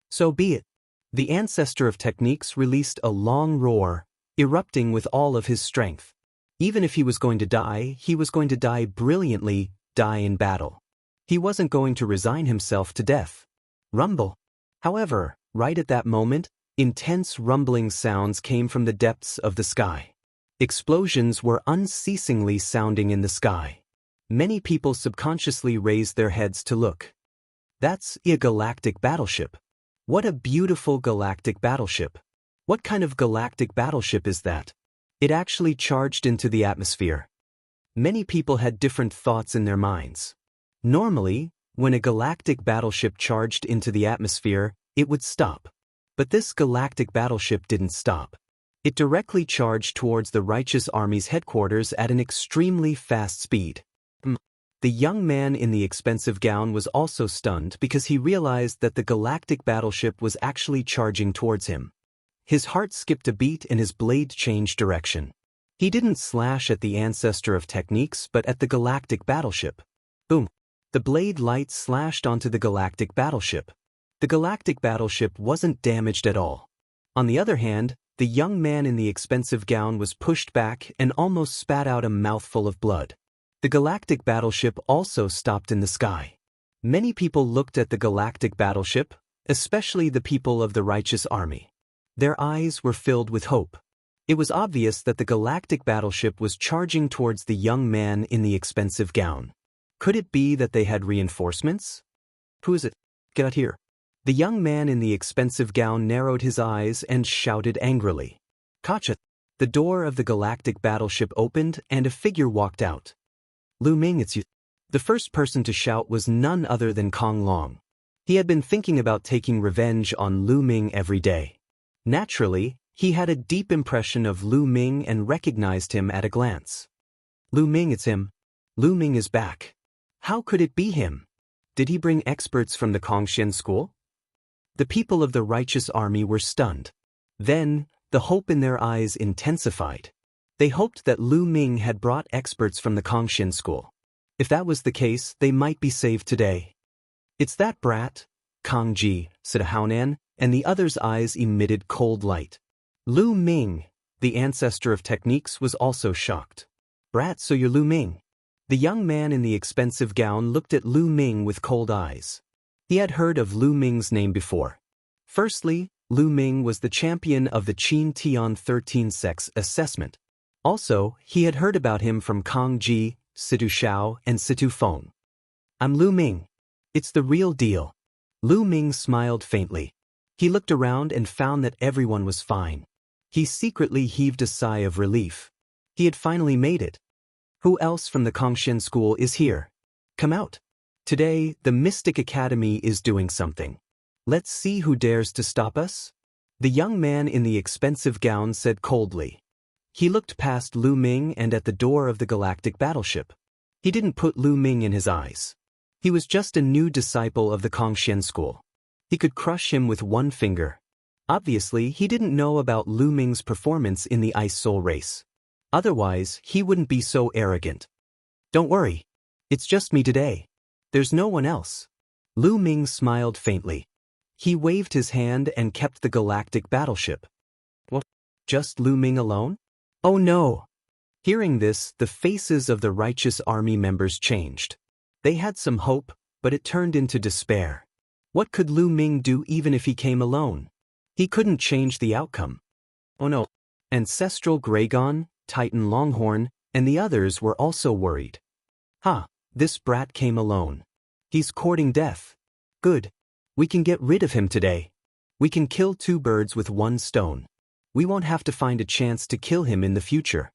So be it. The ancestor of techniques released a long roar, erupting with all of his strength. Even if he was going to die, he was going to die brilliantly, die in battle. He wasn't going to resign himself to death. Rumble. However, right at that moment, intense rumbling sounds came from the depths of the sky. Explosions were unceasingly sounding in the sky. Many people subconsciously raised their heads to look. That's a galactic battleship. What a beautiful galactic battleship. What kind of galactic battleship is that? It actually charged into the atmosphere. Many people had different thoughts in their minds. Normally, when a galactic battleship charged into the atmosphere, it would stop. But this galactic battleship didn't stop. It directly charged towards the righteous army's headquarters at an extremely fast speed. The young man in the expensive gown was also stunned because he realized that the galactic battleship was actually charging towards him. His heart skipped a beat and his blade changed direction. He didn't slash at the ancestor of techniques but at the galactic battleship. Boom! The blade light slashed onto the galactic battleship. The galactic battleship wasn't damaged at all. On the other hand, the young man in the expensive gown was pushed back and almost spat out a mouthful of blood. The galactic battleship also stopped in the sky. Many people looked at the galactic battleship, especially the people of the righteous army. Their eyes were filled with hope. It was obvious that the galactic battleship was charging towards the young man in the expensive gown. Could it be that they had reinforcements? Who is it? Get out here. The young man in the expensive gown narrowed his eyes and shouted angrily. Gotcha! The door of the galactic battleship opened and a figure walked out. Lu Ming, it's you. The first person to shout was none other than Kang Long. He had been thinking about taking revenge on Lu Ming every day. Naturally, he had a deep impression of Lu Ming and recognized him at a glance. Lu Ming, it's him. Lu Ming is back. How could it be him? Did he bring experts from the Kongxian school? The people of the righteous army were stunned. Then, the hope in their eyes intensified. They hoped that Lu Ming had brought experts from the Kongxian school. If that was the case, they might be saved today. It's that brat, Kang Ji, said Haonan, and the other's eyes emitted cold light. Lu Ming, the ancestor of techniques, was also shocked. Brat, so you're Lu Ming. The young man in the expensive gown looked at Lu Ming with cold eyes. He had heard of Lu Ming's name before. Firstly, Lu Ming was the champion of the Qin Tian 13 sex assessment. Also, he had heard about him from Kang Ji, Situ Shao, and Situ Feng. I'm Lu Ming. It's the real deal. Lu Ming smiled faintly. He looked around and found that everyone was fine. He secretly heaved a sigh of relief. He had finally made it. Who else from the Kongxian school is here? Come out. Today, the Mystic Academy is doing something. Let's see who dares to stop us. The young man in the expensive gown said coldly. He looked past Lu Ming and at the door of the galactic battleship. He didn't put Lu Ming in his eyes. He was just a new disciple of the Kongxian school. He could crush him with one finger. Obviously, he didn't know about Lu Ming's performance in the Ice Soul race. Otherwise, he wouldn't be so arrogant. Don't worry. It's just me today. There's no one else. Lu Ming smiled faintly. He waved his hand and kept the galactic battleship. What? Just Lu Ming alone? Oh no! Hearing this, the faces of the righteous army members changed. They had some hope, but it turned into despair. What could Lu Ming do even if he came alone? He couldn't change the outcome. Oh no. Ancestral Gragon, Titan Longhorn, and the others were also worried. This brat came alone. He's courting death. Good. We can get rid of him today. We can kill 2 birds with 1 stone. We won't have to find a chance to kill him in the future.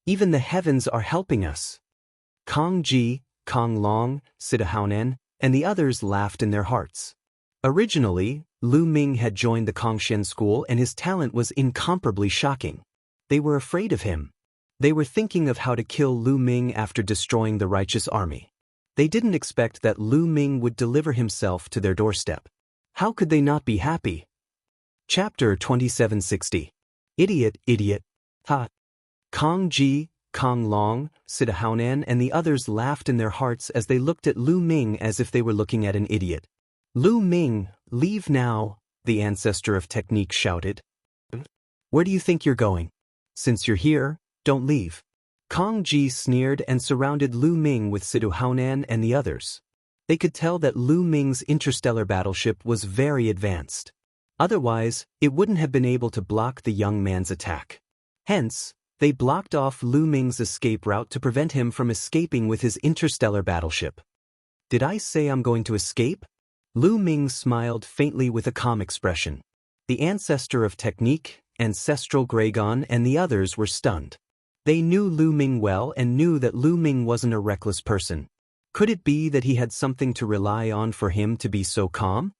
Even the heavens are helping us. Kong Ji, Kong Long, Sidahuanen, and the others laughed in their hearts. Originally, Lu Ming had joined the Kongshen school and his talent was incomparably shocking. They were afraid of him. They were thinking of how to kill Lu Ming after destroying the righteous army. They didn't expect that Lu Ming would deliver himself to their doorstep. How could they not be happy? Chapter 2760. Idiot, idiot. Kong Ji, Kong Long, Sidahuanen, and the others laughed in their hearts as they looked at Lu Ming as if they were looking at an idiot. Lu Ming, leave now, the ancestor of technique shouted. Where do you think you're going? Since you're here, don't leave. Kong Ji sneered and surrounded Lu Ming with Sidahuanen and the others. They could tell that Lu Ming's interstellar battleship was very advanced. Otherwise, it wouldn't have been able to block the young man's attack. Hence, they blocked off Lu Ming's escape route to prevent him from escaping with his interstellar battleship. Did I say I'm going to escape? Lu Ming smiled faintly with a calm expression. The ancestor of technique, Ancestral Gragon, and the others were stunned. They knew Lu Ming well and knew that Lu Ming wasn't a reckless person. Could it be that he had something to rely on for him to be so calm?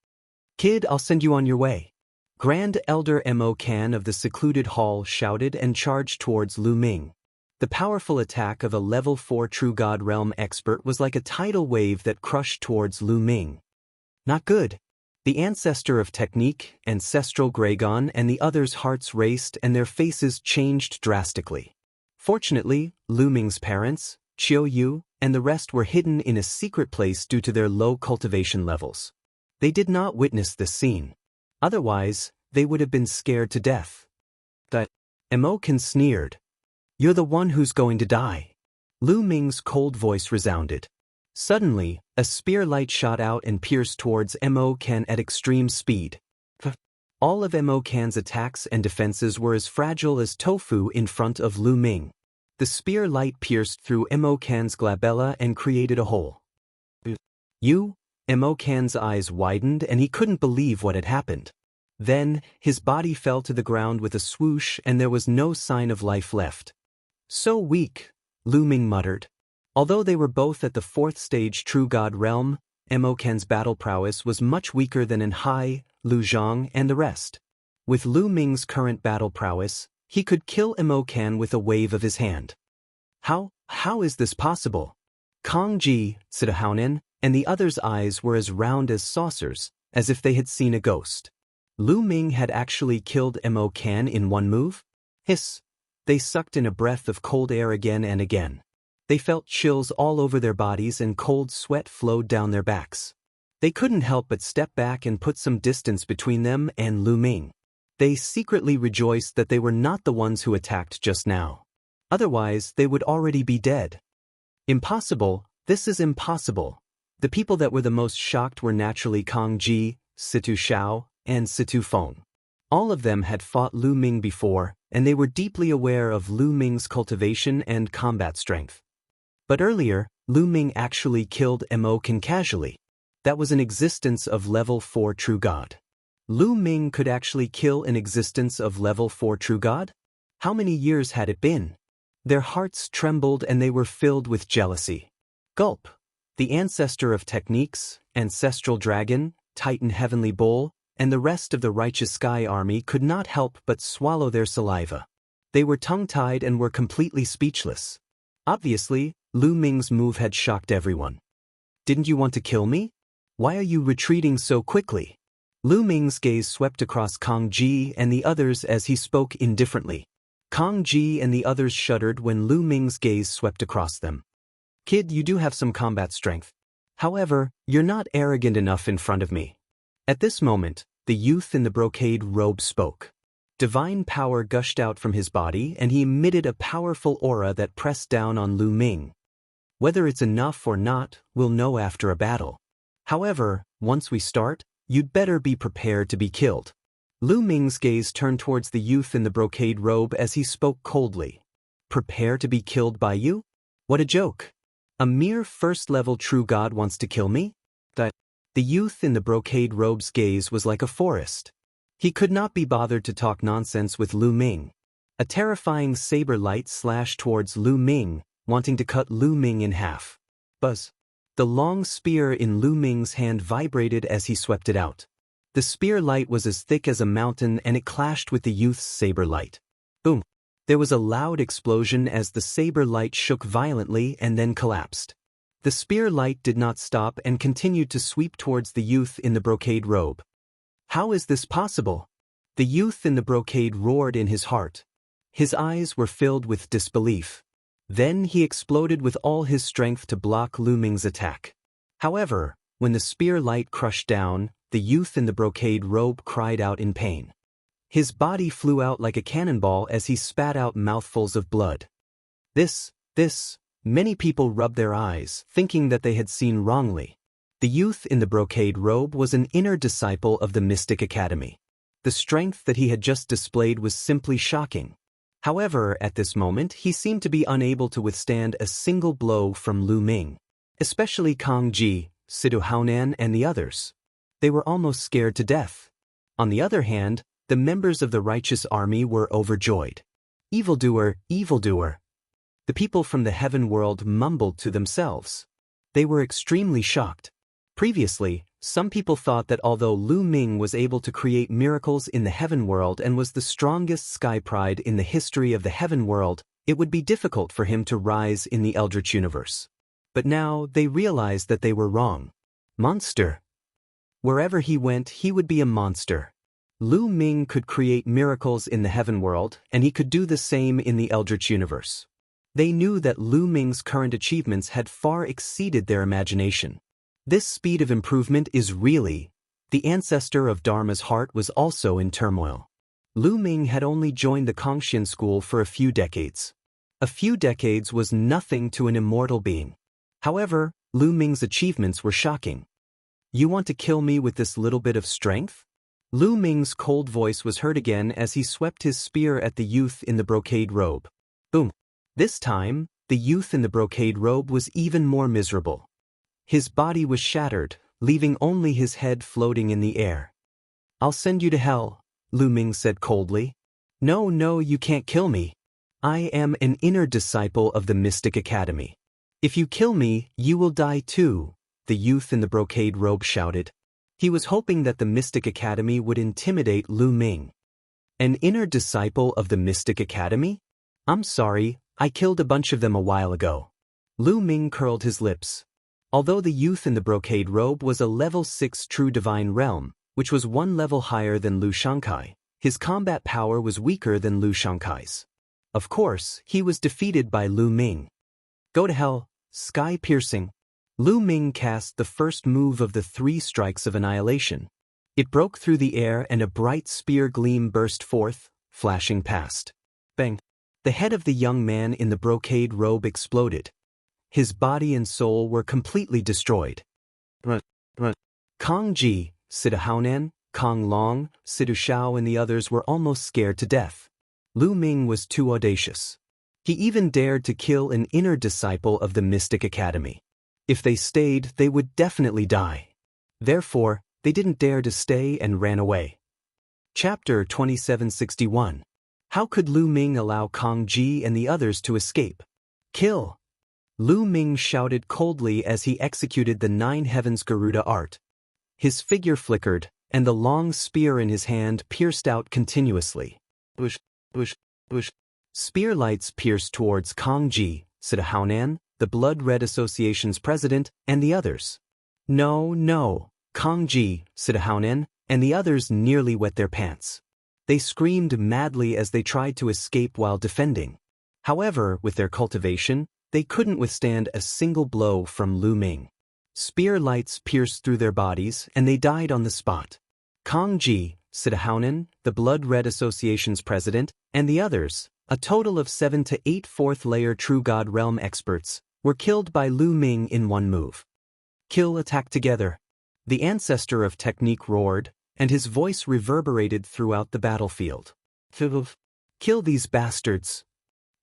Kid, I'll send you on your way. Grand Elder Mo Kan of the secluded hall shouted and charged towards Lu Ming. The powerful attack of a level 4 True God Realm expert was like a tidal wave that crushed towards Lu Ming. Not good. The ancestor of technique, Ancestral Gragon, and the others' hearts raced and their faces changed drastically. Fortunately, Lu Ming's parents, Chiu Yu, and the rest were hidden in a secret place due to their low cultivation levels. They did not witness this scene. Otherwise, they would have been scared to death. That Mo Kan sneered. You're the one who's going to die. Lu Ming's cold voice resounded. Suddenly, a spear light shot out and pierced towards Mo Kan at extreme speed. All of Mo Kan's attacks and defenses were as fragile as tofu in front of Lu Ming. The spear light pierced through Mo Kan's glabella and created a hole. Mo Kan's eyes widened and he couldn't believe what had happened. Then, his body fell to the ground with a swoosh and there was no sign of life left. So weak, Lu Ming muttered. Although they were both at the 4th stage True God Realm, Mo Kan's battle prowess was much weaker than in Hai, Lu Zhang, and the rest. With Lu Ming's current battle prowess, he could kill Mo Kan with a wave of his hand. How is this possible? Kong Ji, Sidahuanen, and the others' eyes were as round as saucers, as if they had seen a ghost. Lu Ming had actually killed Mo Kan in one move? Hiss! They sucked in a breath of cold air again and again. They felt chills all over their bodies and cold sweat flowed down their backs. They couldn't help but step back and put some distance between them and Lu Ming. They secretly rejoiced that they were not the ones who attacked just now. Otherwise, they would already be dead. Impossible, this is impossible. The people that were the most shocked were naturally Kong Ji, Situ Shao, and Situ Feng. All of them had fought Lu Ming before, and they were deeply aware of Lu Ming's cultivation and combat strength. But earlier, Lu Ming actually killed Mo Kan casually. That was an existence of level 4 True God. Lu Ming could actually kill an existence of level 4 True God? How many years had it been? Their hearts trembled and they were filled with jealousy. Gulp! The ancestor of techniques, Ancestral Dragon, Titan Heavenly Bull, and the rest of the Righteous Sky Army could not help but swallow their saliva. They were tongue-tied and were completely speechless. Obviously, Lu Ming's move had shocked everyone. Didn't you want to kill me? Why are you retreating so quickly? Lu Ming's gaze swept across Kong Ji and the others as he spoke indifferently. Kong Ji and the others shuddered when Lu Ming's gaze swept across them. Kid, you do have some combat strength. However, you're not arrogant enough in front of me. At this moment, the youth in the brocade robe spoke. Divine power gushed out from his body and he emitted a powerful aura that pressed down on Lu Ming. Whether it's enough or not, we'll know after a battle. However, once we start, you'd better be prepared to be killed. Lu Ming's gaze turned towards the youth in the brocade robe as he spoke coldly. Prepare to be killed by you? What a joke. A mere first-level true god wants to kill me? The youth in the brocade robe's gaze was like a forest. He could not be bothered to talk nonsense with Lu Ming. A terrifying saber light slashed towards Lu Ming, wanting to cut Lu Ming in half. Buzz. The long spear in Lu Ming's hand vibrated as he swept it out. The spear light was as thick as a mountain and it clashed with the youth's saber light. Boom. There was a loud explosion as the saber light shook violently and then collapsed. The spear light did not stop and continued to sweep towards the youth in the brocade robe. How is this possible? The youth in the brocade roared in his heart. His eyes were filled with disbelief. Then he exploded with all his strength to block Lu Ming's attack. However, when the spear light crushed down, the youth in the brocade robe cried out in pain. His body flew out like a cannonball as he spat out mouthfuls of blood. Many people rubbed their eyes, thinking that they had seen wrongly. The youth in the brocade robe was an inner disciple of the Mystic Academy. The strength that he had just displayed was simply shocking. However, at this moment, he seemed to be unable to withstand a single blow from Lu Ming, especially Kang Ji, Sidu Haonan, and the others. They were almost scared to death. On the other hand, the members of the righteous army were overjoyed. Evildoer, evildoer. The people from the heaven world mumbled to themselves. They were extremely shocked. Previously, some people thought that although Lu Ming was able to create miracles in the heaven world and was the strongest sky pride in the history of the heaven world, it would be difficult for him to rise in the Eldritch universe. But now they realized that they were wrong. Monster. Wherever he went, he would be a monster. Lu Ming could create miracles in the heaven world, and he could do the same in the Eldritch universe. They knew that Lu Ming's current achievements had far exceeded their imagination. This speed of improvement is really. The ancestor of Dharma's heart was also in turmoil. Lu Ming had only joined the Kangxian school for a few decades. A few decades was nothing to an immortal being. However, Lu Ming's achievements were shocking. You want to kill me with this little bit of strength? Lu Ming's cold voice was heard again as he swept his spear at the youth in the brocade robe. Boom. This time, the youth in the brocade robe was even more miserable. His body was shattered, leaving only his head floating in the air. I'll send you to hell, Lu Ming said coldly. No, you can't kill me. I am an inner disciple of the Mystic Academy. If you kill me, you will die too, the youth in the brocade robe shouted. He was hoping that the Mystic Academy would intimidate Lu Ming. An inner disciple of the Mystic Academy? I'm sorry, I killed a bunch of them a while ago. Lu Ming curled his lips. Although the youth in the brocade robe was a level 6 true divine realm, which was one level higher than Lu Shankai, his combat power was weaker than Lu Shankai's. Of course, he was defeated by Lu Ming. Go to hell, sky-piercing. Lu Ming cast the first move of the 3 strikes of annihilation. It broke through the air and a bright spear gleam burst forth, flashing past. Bang! The head of the young man in the brocade robe exploded. His body and soul were completely destroyed. Kang Ji, Sidu Haonan, Kang Long, Sidu Shao and the others were almost scared to death. Lu Ming was too audacious. He even dared to kill an inner disciple of the Mystic Academy. If they stayed, they would definitely die. Therefore, they didn't dare to stay and ran away. Chapter 2761. How could Lu Ming allow Kang Ji and the others to escape? Kill! Lu Ming shouted coldly as he executed the 9 Heavens Garuda art. His figure flickered, and the long spear in his hand pierced out continuously. Bush. Spear lights pierced towards Kang Ji, Sidu Haonan, the Blood Red Association's president, and the others. No, Kang Ji, Sidu Haonan, and the others nearly wet their pants. They screamed madly as they tried to escape while defending. However, with their cultivation, they couldn't withstand a single blow from Lu Ming. Spear lights pierced through their bodies and they died on the spot. Kong Ji, Sidahounen, the Blood Red Association's president, and the others, a total of 7 to 8 fourth-layer True God Realm experts, were killed by Lu Ming in one move. Kill attack together. The ancestor of technique roared, and his voice reverberated throughout the battlefield. Kill these bastards.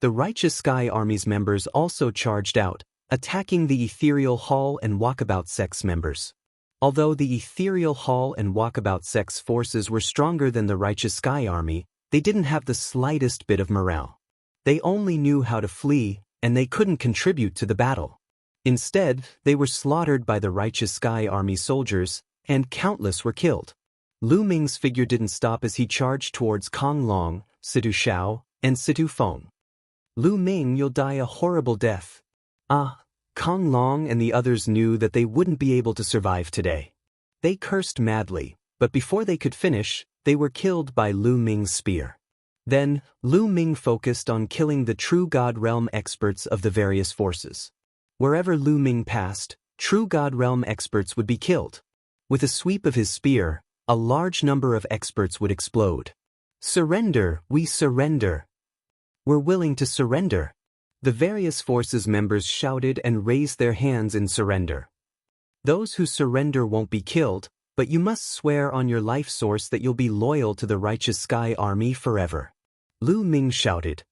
The Righteous Sky Army's members also charged out, attacking the Ethereal Hall and Walkabout Sect's members. Although the Ethereal Hall and Walkabout Sect's forces were stronger than the Righteous Sky Army, they didn't have the slightest bit of morale. They only knew how to flee, and they couldn't contribute to the battle. Instead, they were slaughtered by the Righteous Sky Army soldiers, and countless were killed. Lu Ming's figure didn't stop as he charged towards Kong Long, Situ Xiao, and Situ Feng. Lu Ming, you'll die a horrible death. Kong Long and the others knew that they wouldn't be able to survive today. They cursed madly, but before they could finish, they were killed by Lu Ming's spear. Then, Lu Ming focused on killing the True God Realm experts of the various forces. Wherever Lu Ming passed, True God Realm experts would be killed. With a sweep of his spear, a large number of experts would explode. Surrender, we surrender. We're willing to surrender. The various forces members shouted and raised their hands in surrender. Those who surrender won't be killed, but you must swear on your life source that you'll be loyal to the Righteous Sky Army forever. Lu Ming shouted.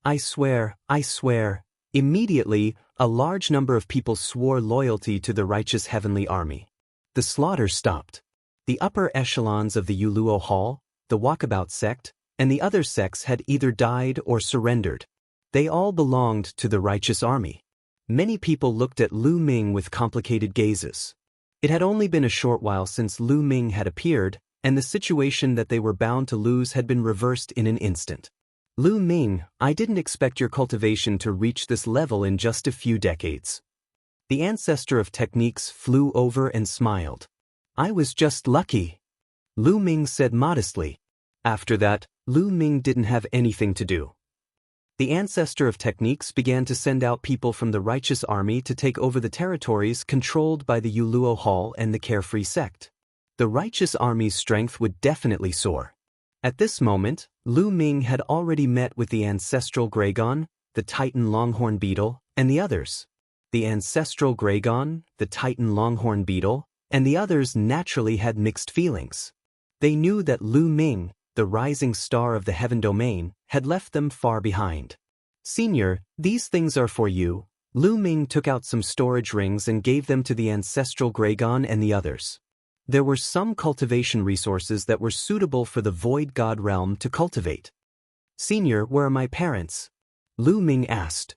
I swear, I swear. Immediately, a large number of people swore loyalty to the Righteous Heavenly Army. The slaughter stopped. The upper echelons of the Yuluo Hall, the Walkabout sect, and the other sects had either died or surrendered. They all belonged to the Righteous Army. Many people looked at Lu Ming with complicated gazes. It had only been a short while since Lu Ming had appeared, and the situation that they were bound to lose had been reversed in an instant. Lu Ming, I didn't expect your cultivation to reach this level in just a few decades. The ancestor of techniques flew over and smiled. I was just lucky. Lu Ming said modestly. After that, Lu Ming didn't have anything to do. The ancestor of techniques began to send out people from the Righteous Army to take over the territories controlled by the Yuluo Hall and the Carefree sect. The Righteous Army's strength would definitely soar. At this moment, Lu Ming had already met with the ancestral Gragon, the Titan Longhorn Beetle, and the others. The ancestral Gragon, the Titan Longhorn Beetle, and the others naturally had mixed feelings. They knew that Lu Ming, the rising star of the Heaven Domain, had left them far behind. Senior, these things are for you. Lu Ming took out some storage rings and gave them to the ancestral Gragon and the others. There were some cultivation resources that were suitable for the Void God realm to cultivate. Senior, where are my parents? Lu Ming asked.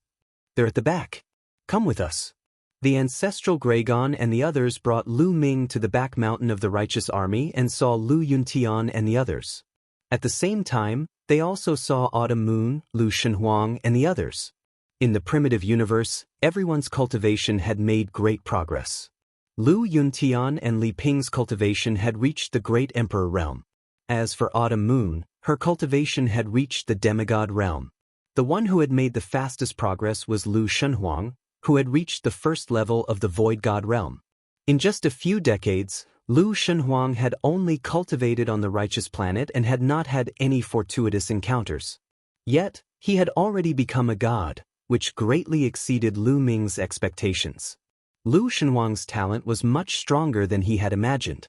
They're at the back. Come with us. The ancestral Gragon and the others brought Lu Ming to the back mountain of the Righteous Army and saw Lu Yuntian and the others. At the same time, they also saw Autumn Moon, Lu Shenhuang, and the others. In the primitive universe, everyone's cultivation had made great progress. Lu Yuntian and Li Ping's cultivation had reached the Great Emperor realm. As for Autumn Moon, her cultivation had reached the Demigod realm. The one who had made the fastest progress was Lu Shenhuang, who had reached the first level of the Void God realm. In just a few decades, Lu Shenhuang had only cultivated on the Righteous Planet and had not had any fortuitous encounters. Yet, he had already become a god, which greatly exceeded Lu Ming's expectations. Lu Shenhuang's talent was much stronger than he had imagined.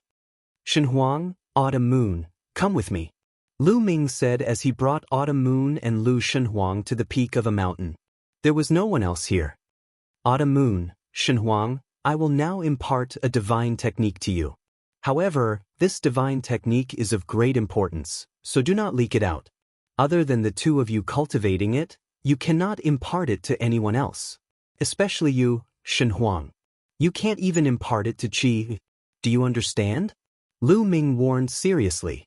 Shenhuang, Autumn Moon, come with me. Lu Ming said as he brought Autumn Moon and Lu Shenhuang to the peak of a mountain. There was no one else here. Autumn Moon, Shenhuang, I will now impart a divine technique to you. However, this divine technique is of great importance, so do not leak it out. Other than the two of you cultivating it, you cannot impart it to anyone else. Especially you, Shenhuang. You can't even impart it to Qi. Do you understand? Lu Ming warned seriously.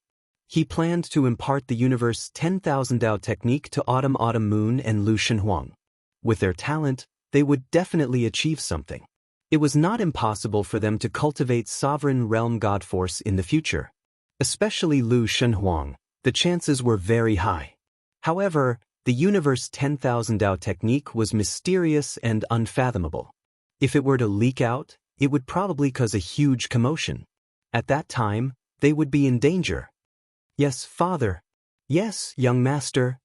He planned to impart the universe 10,000 Dao technique to Autumn Moon and Lu Shenhuang. With their talent, they would definitely achieve something. It was not impossible for them to cultivate sovereign realm god force in the future. Especially Lu Shenhuang, the chances were very high. However, the universe 10,000 Dao technique was mysterious and unfathomable. If it were to leak out, it would probably cause a huge commotion. At that time, They would be in danger. Yes, father. Yes, young master.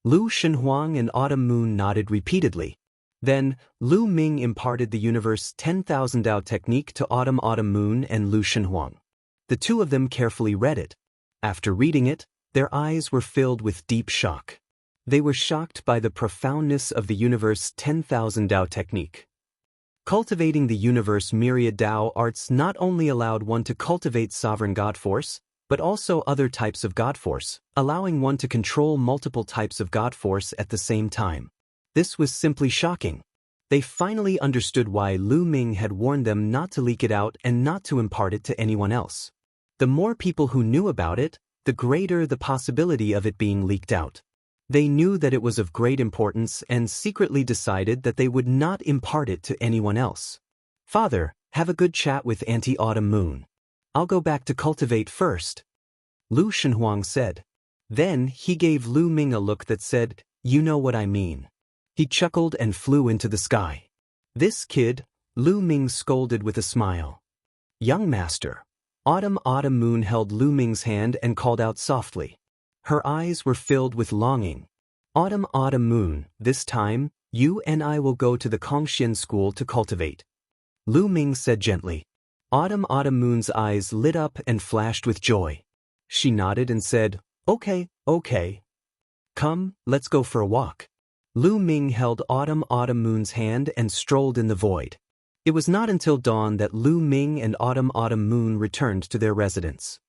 Lu Shenhuang and Autumn Moon nodded repeatedly. Then, Lu Ming imparted the universe 10,000 Dao technique to Autumn Moon and Lu Shenhuang. The two of them carefully read it. After reading it, their eyes were filled with deep shock. They were shocked by the profoundness of the universe 10,000 Dao technique. Cultivating the universe myriad Dao arts not only allowed one to cultivate sovereign God force, but also other types of God force, allowing one to control multiple types of God force at the same time. This was simply shocking. They finally understood why Lu Ming had warned them not to leak it out and not to impart it to anyone else. The more people who knew about it, the greater the possibility of it being leaked out. They knew that it was of great importance and secretly decided that they would not impart it to anyone else. Father, have a good chat with Auntie Autumn Moon. I'll go back to cultivate first, Lu Shenhuang said. Then he gave Lu Ming a look that said, "You know what I mean." He chuckled and flew into the sky. "This kid," Lu Ming scolded with a smile. "Young master." Autumn Moon held Lu Ming's hand and called out softly. Her eyes were filled with longing. Autumn Moon, this time, you and I will go to the Kongxian school to cultivate," Lu Ming said gently. Autumn Moon's eyes lit up and flashed with joy. She nodded and said, Okay. Come, let's go for a walk." Lu Ming held Autumn Moon's hand and strolled in the void. It was not until dawn that Lu Ming and Autumn Moon returned to their residence.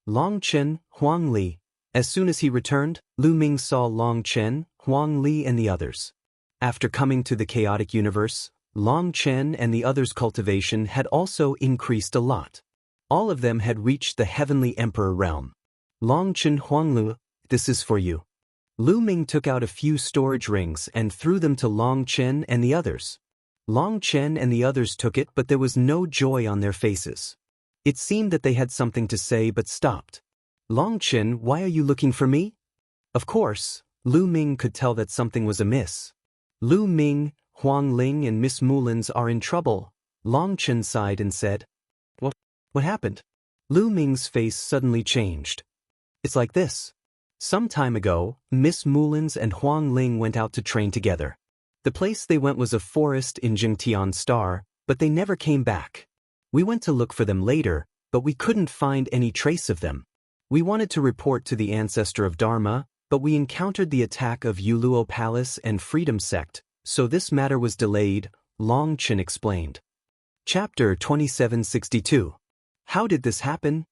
Long Chen, Huang Li. As soon as he returned, Lu Ming saw Long Chen, Huang Li and the others. After coming to the chaotic universe, Long Chen and the others' cultivation had also increased a lot. All of them had reached the heavenly emperor realm. Long Chen Huanglu, this is for you. Lu Ming took out a few storage rings and threw them to Long Chen and the others. Long Chen and the others took it, but there was no joy on their faces. It seemed that they had something to say but stopped. Long Chen, why are you looking for me? Of course, Lu Ming could tell that something was amiss. Lu Ming, Huang Ling and Miss Mullins are in trouble. Long Chen sighed and said, What happened? Lu Ming's face suddenly changed. It's like this. Some time ago, Miss Mullins and Huang Ling went out to train together. The place they went was a forest in Jingtian Star, but they never came back. We went to look for them later, but we couldn't find any trace of them. We wanted to report to the ancestor of Dharma, but we encountered the attack of Yuluo Palace and Freedom Sect, so this matter was delayed, Long Chen explained. Chapter 2762. How did this happen?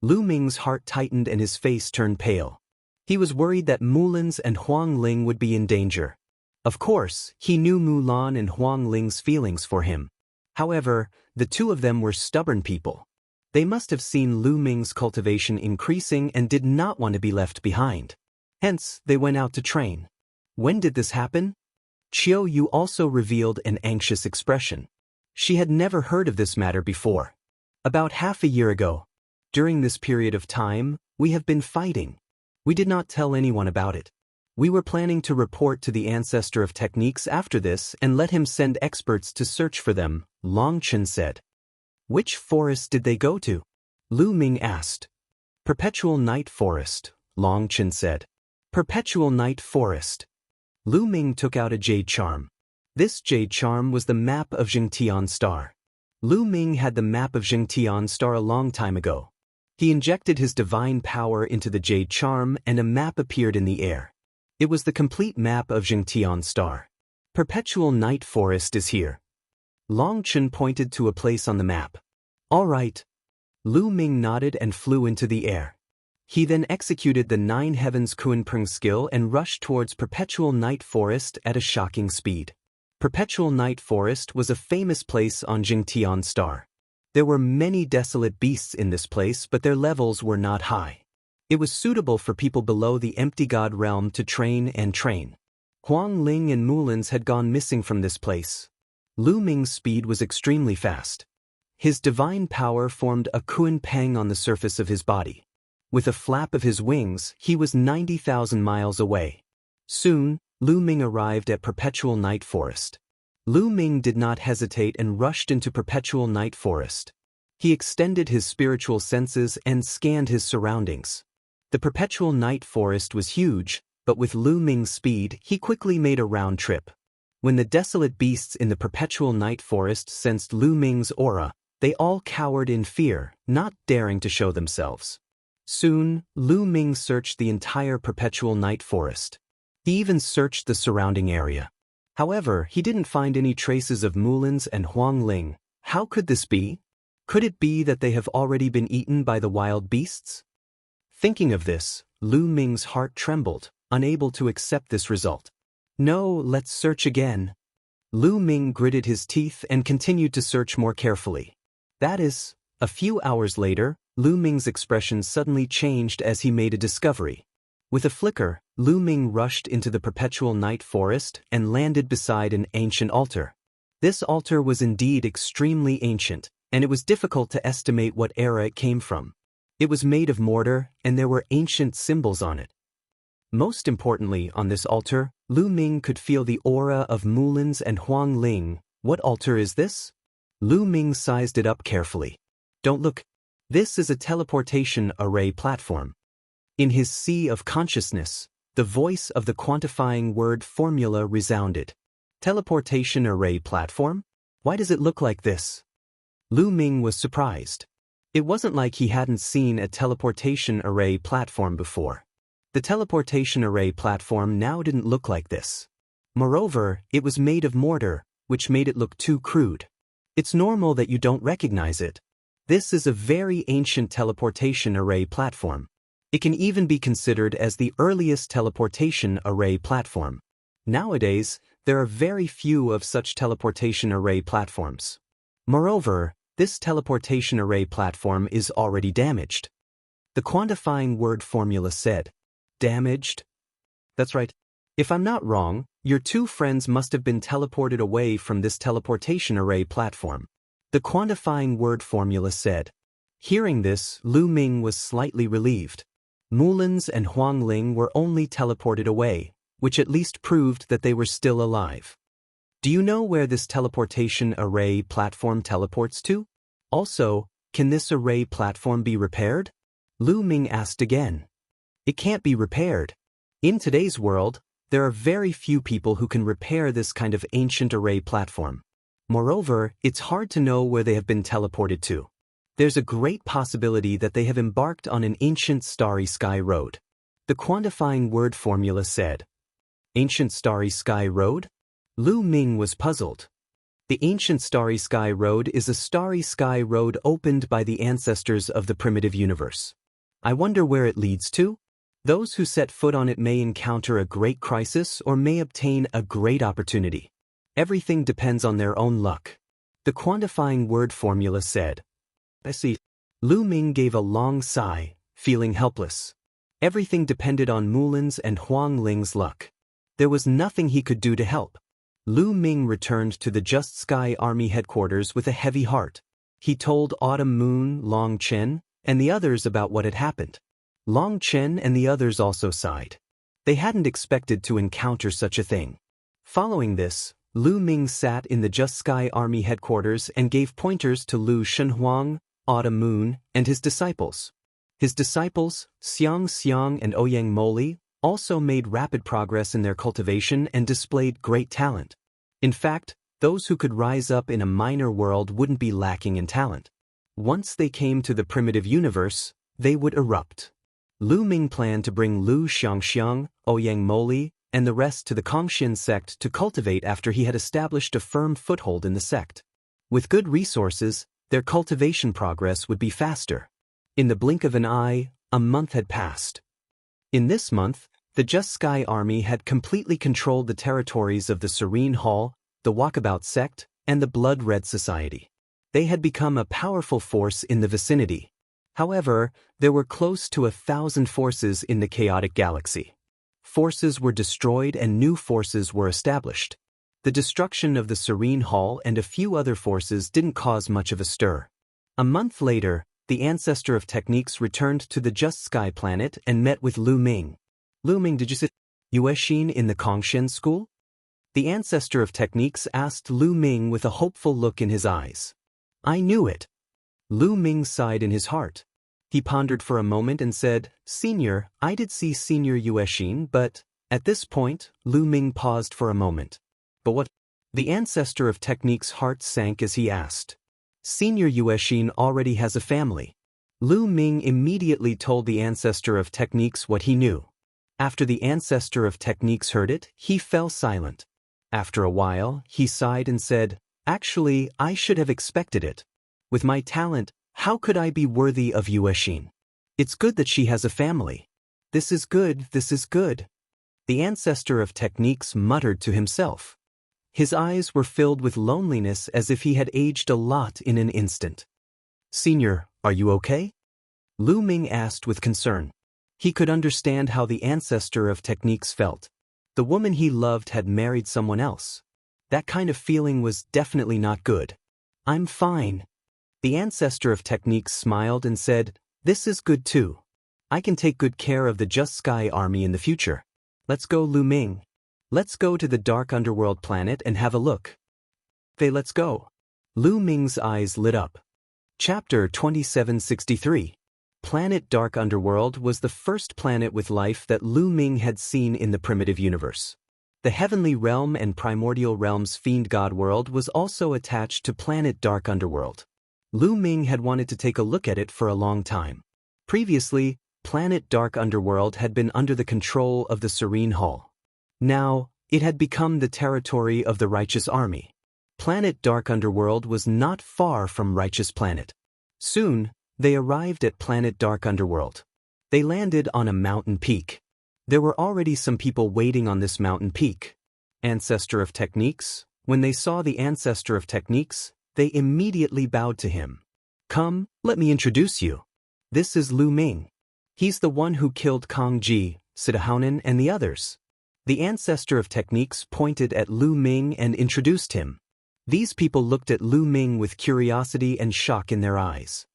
Lu Ming's heart tightened and his face turned pale. He was worried that Mullins and Huang Ling would be in danger. Of course, he knew Mulan and Huang Ling's feelings for him. However, the two of them were stubborn people. They must have seen Lu Ming's cultivation increasing and did not want to be left behind. Hence, they went out to train. When did this happen? Chiao Yu also revealed an anxious expression. She had never heard of this matter before. About half a year ago. During this period of time, we have been fighting. We did not tell anyone about it. We were planning to report to the ancestor of techniques after this and let him send experts to search for them, Long Chen said. Which forest did they go to? Lu Ming asked. Perpetual Night Forest, Long Chen said. Perpetual Night Forest. Lu Ming took out a jade charm. This jade charm was the map of Jingtian Star. Lu Ming had the map of Jingtian Star a long time ago. He injected his divine power into the jade charm and a map appeared in the air. It was the complete map of Jingtian Star. Perpetual Night Forest is here. Long Chen pointed to a place on the map. All right. Lu Ming nodded and flew into the air. He then executed the 9 Heavens Kunpeng skill and rushed towards Perpetual Night Forest at a shocking speed. Perpetual Night Forest was a famous place on Jingtian Star. There were many desolate beasts in this place, but their levels were not high. It was suitable for people below the empty god realm to train and train. Huang Ling and Mullins had gone missing from this place. Lu Ming's speed was extremely fast. His divine power formed a Kunpeng on the surface of his body. With a flap of his wings, he was 90,000 miles away. Soon, Lu Ming arrived at Perpetual Night Forest. Lu Ming did not hesitate and rushed into Perpetual Night Forest. He extended his spiritual senses and scanned his surroundings. The perpetual night forest was huge, but with Lu Ming's speed, he quickly made a round trip. When the desolate beasts in the perpetual night forest sensed Lu Ming's aura, they all cowered in fear, not daring to show themselves. Soon, Lu Ming searched the entire perpetual night forest. He even searched the surrounding area. However, he didn't find any traces of Mulins and Huang Ling. How could this be? Could it be that they have already been eaten by the wild beasts? Thinking of this, Lu Ming's heart trembled, unable to accept this result. No, let's search again. Lu Ming gritted his teeth and continued to search more carefully. That is, a few hours later, Lu Ming's expression suddenly changed as he made a discovery. With a flicker, Lu Ming rushed into the perpetual night forest and landed beside an ancient altar. This altar was indeed extremely ancient, and it was difficult to estimate what era it came from. It was made of mortar, and there were ancient symbols on it. Most importantly, on this altar, Lu Ming could feel the aura of Mulins and Huang Ling. What altar is this? Lu Ming sized it up carefully. Don't look. This is a teleportation array platform. In his sea of consciousness, the voice of the quantifying word formula resounded. Teleportation array platform? Why does it look like this? Lu Ming was surprised. It wasn't like he hadn't seen a teleportation array platform before. The teleportation array platform now didn't look like this. Moreover, it was made of mortar, which made it look too crude. It's normal that you don't recognize it. This is a very ancient teleportation array platform. It can even be considered as the earliest teleportation array platform. Nowadays, there are very few of such teleportation array platforms. Moreover, this teleportation array platform is already damaged. The quantifying word formula said, damaged? That's right. If I'm not wrong, your two friends must have been teleported away from this teleportation array platform. The quantifying word formula said. Hearing this, Lu Ming was slightly relieved. Mulins and Huang Ling were only teleported away, which at least proved that they were still alive. Do you know where this teleportation array platform teleports to? Also, can this array platform be repaired? Lu Ming asked again. It can't be repaired. In today's world, there are very few people who can repair this kind of ancient array platform. Moreover, it's hard to know where they have been teleported to. There's a great possibility that they have embarked on an ancient starry sky road. The quantifying word formula said. Ancient starry sky road? Lu Ming was puzzled. The ancient starry sky road is a starry sky road opened by the ancestors of the primitive universe. I wonder where it leads to? Those who set foot on it may encounter a great crisis or may obtain a great opportunity. Everything depends on their own luck. The quantifying word formula said. I see. Lu Ming gave a long sigh, feeling helpless. Everything depended on Mulin's and Huang Ling's luck. There was nothing he could do to help. Lu Ming returned to the Just Sky Army headquarters with a heavy heart. He told Autumn Moon, Long Chen, and the others about what had happened. Long Chen and the others also sighed. They hadn't expected to encounter such a thing. Following this, Lu Ming sat in the Just Sky Army headquarters and gave pointers to Lu Shenhuang, Autumn Moon, and his disciples. His disciples, Xiang Xiang and Ouyang Moli, also made rapid progress in their cultivation and displayed great talent. In fact, those who could rise up in a minor world wouldn't be lacking in talent. Once they came to the primitive universe, they would erupt. Lu Ming planned to bring Lu Xiangxiang, Ouyang Moli, and the rest to the Kongxian sect to cultivate after he had established a firm foothold in the sect. With good resources, their cultivation progress would be faster. In the blink of an eye, a month had passed. In this month, the Just Sky Army had completely controlled the territories of the Serene Hall, the Walkabout sect, and the Blood Red Society. They had become a powerful force in the vicinity. However, there were close to 1,000 forces in the chaotic galaxy. Forces were destroyed and new forces were established. The destruction of the Serene Hall and a few other forces didn't cause much of a stir. A month later, the ancestor of techniques returned to the Just Sky planet and met with Lu Ming. Lu Ming, did you sit Yuexin in the Kongxian school? The ancestor of techniques asked Lu Ming with a hopeful look in his eyes. I knew it. Lu Ming sighed in his heart. He pondered for a moment and said, "Senior, I did see Senior Yuexin, but..." At this point, Lu Ming paused for a moment. "But what?" The ancestor of technique's heart sank as he asked. "Senior Yuexin already has a family." Lu Ming immediately told the ancestor of techniques what he knew. After the ancestor of techniques heard it, he fell silent. After a while, he sighed and said, "Actually, I should have expected it. With my talent, how could I be worthy of Yuexin? It's good that she has a family. This is good, this is good." The ancestor of techniques muttered to himself. His eyes were filled with loneliness as if he had aged a lot in an instant. "Senior, are you okay?" Lu Ming asked with concern. He could understand how the ancestor of techniques felt. The woman he loved had married someone else. That kind of feeling was definitely not good. "I'm fine." The ancestor of techniques smiled and said, "This is good too. I can take good care of the Just Sky Army in the future. Let's go, Lu Ming. Let's go to the dark underworld planet and have a look." Let's go." Lu Ming's eyes lit up. Chapter 2763. Planet Dark Underworld was the first planet with life that Lu Ming had seen in the primitive universe. The Heavenly Realm and Primordial Realm's Fiend God World was also attached to Planet Dark Underworld. Lu Ming had wanted to take a look at it for a long time. Previously, Planet Dark Underworld had been under the control of the Serene Hall. Now, it had become the territory of the Righteous Army. Planet Dark Underworld was not far from Righteous Planet. Soon, they arrived at Planet Dark Underworld. They landed on a mountain peak. There were already some people waiting on this mountain peak. Ancestor of Techniques, when they saw the Ancestor of Techniques, they immediately bowed to him. "Come, let me introduce you. This is Lu Ming. He's the one who killed Kong Ji, Sidahunan, and the others." The Ancestor of Techniques pointed at Lu Ming and introduced him. These people looked at Lu Ming with curiosity and shock in their eyes.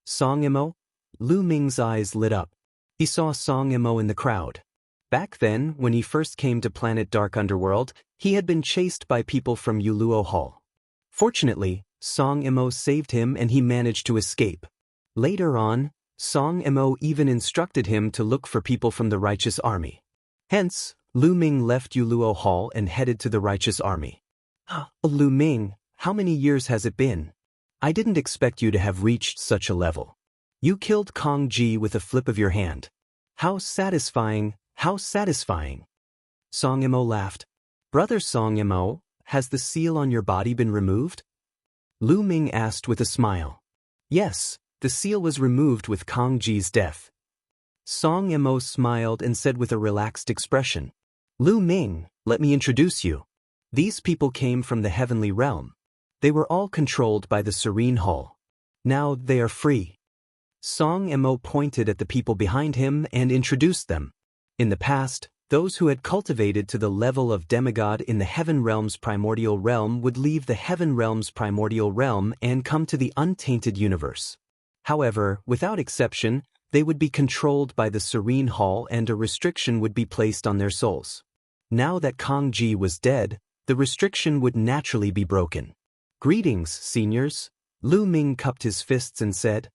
"Song Imo?" Lu Ming's eyes lit up. He saw Song Imo in the crowd. Back then, when he first came to Planet Dark Underworld, he had been chased by people from Yuluo Hall. Fortunately, Song Imo saved him and he managed to escape. Later on, Song Imo even instructed him to look for people from the Righteous Army. Hence, Lu Ming left Yuluo Hall and headed to the Righteous Army. "Lu Ming, how many years has it been? I didn't expect you to have reached such a level. You killed Kong Ji with a flip of your hand. How satisfying, how satisfying." Song Imo laughed. "Brother Song Imo, has the seal on your body been removed?" Lu Ming asked with a smile. "Yes, the seal was removed with Kong Ji's death." Song Imo smiled and said with a relaxed expression, "Lu Ming, let me introduce you. These people came from the Heavenly Realm. They were all controlled by the Serene Hall. Now they are free." Song Imo pointed at the people behind him and introduced them. In the past, those who had cultivated to the level of demigod in the Heaven Realm's Primordial Realm would leave the Heaven Realm's Primordial Realm and come to the untainted universe. However, without exception, they would be controlled by the Serene Hall and a restriction would be placed on their souls. Now that Kong Ji was dead, the restriction would naturally be broken. "Greetings, seniors." Lu Ming cupped his fists and said,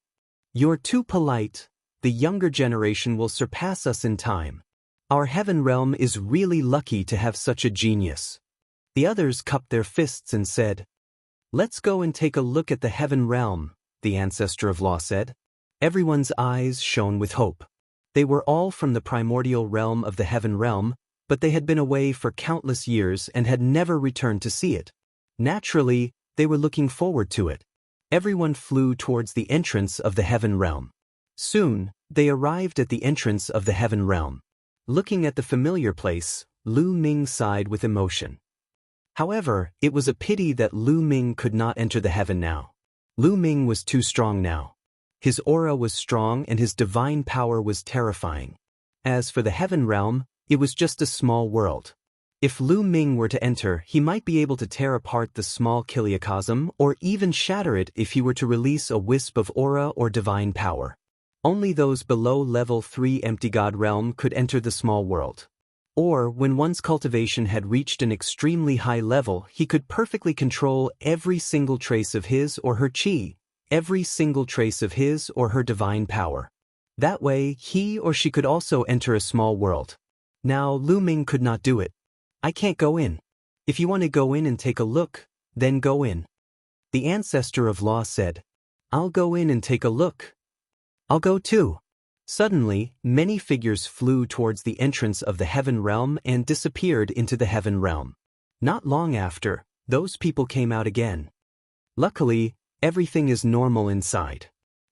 "You're too polite. The younger generation will surpass us in time. Our Heaven Realm is really lucky to have such a genius." The others cupped their fists and said, "Let's go and take a look at the Heaven Realm," the Ancestor of Law said. Everyone's eyes shone with hope. They were all from the primordial realm of the Heaven Realm, but they had been away for countless years and had never returned to see it. Naturally, they were looking forward to it. Everyone flew towards the entrance of the Heaven Realm. Soon, they arrived at the entrance of the Heaven Realm. Looking at the familiar place, Lu Ming sighed with emotion. However, it was a pity that Lu Ming could not enter the heaven now. Lu Ming was too strong now. His aura was strong and his divine power was terrifying. As for the Heaven Realm, it was just a small world. If Lu Ming were to enter, he might be able to tear apart the small Kiliacosm or even shatter it if he were to release a wisp of aura or divine power. Only those below level 3 Empty God Realm could enter the small world. Or, when one's cultivation had reached an extremely high level, he could perfectly control every single trace of his or her chi, every single trace of his or her divine power. That way, he or she could also enter a small world. Now, Lu Ming could not do it. I can't go in. If you want to go in and take a look, then go in. The ancestor of law said, I'll go in and take a look. I'll go too. Suddenly, many figures flew towards the entrance of the heaven realm and disappeared into the heaven realm. Not long after, those people came out again. Luckily, everything is normal inside.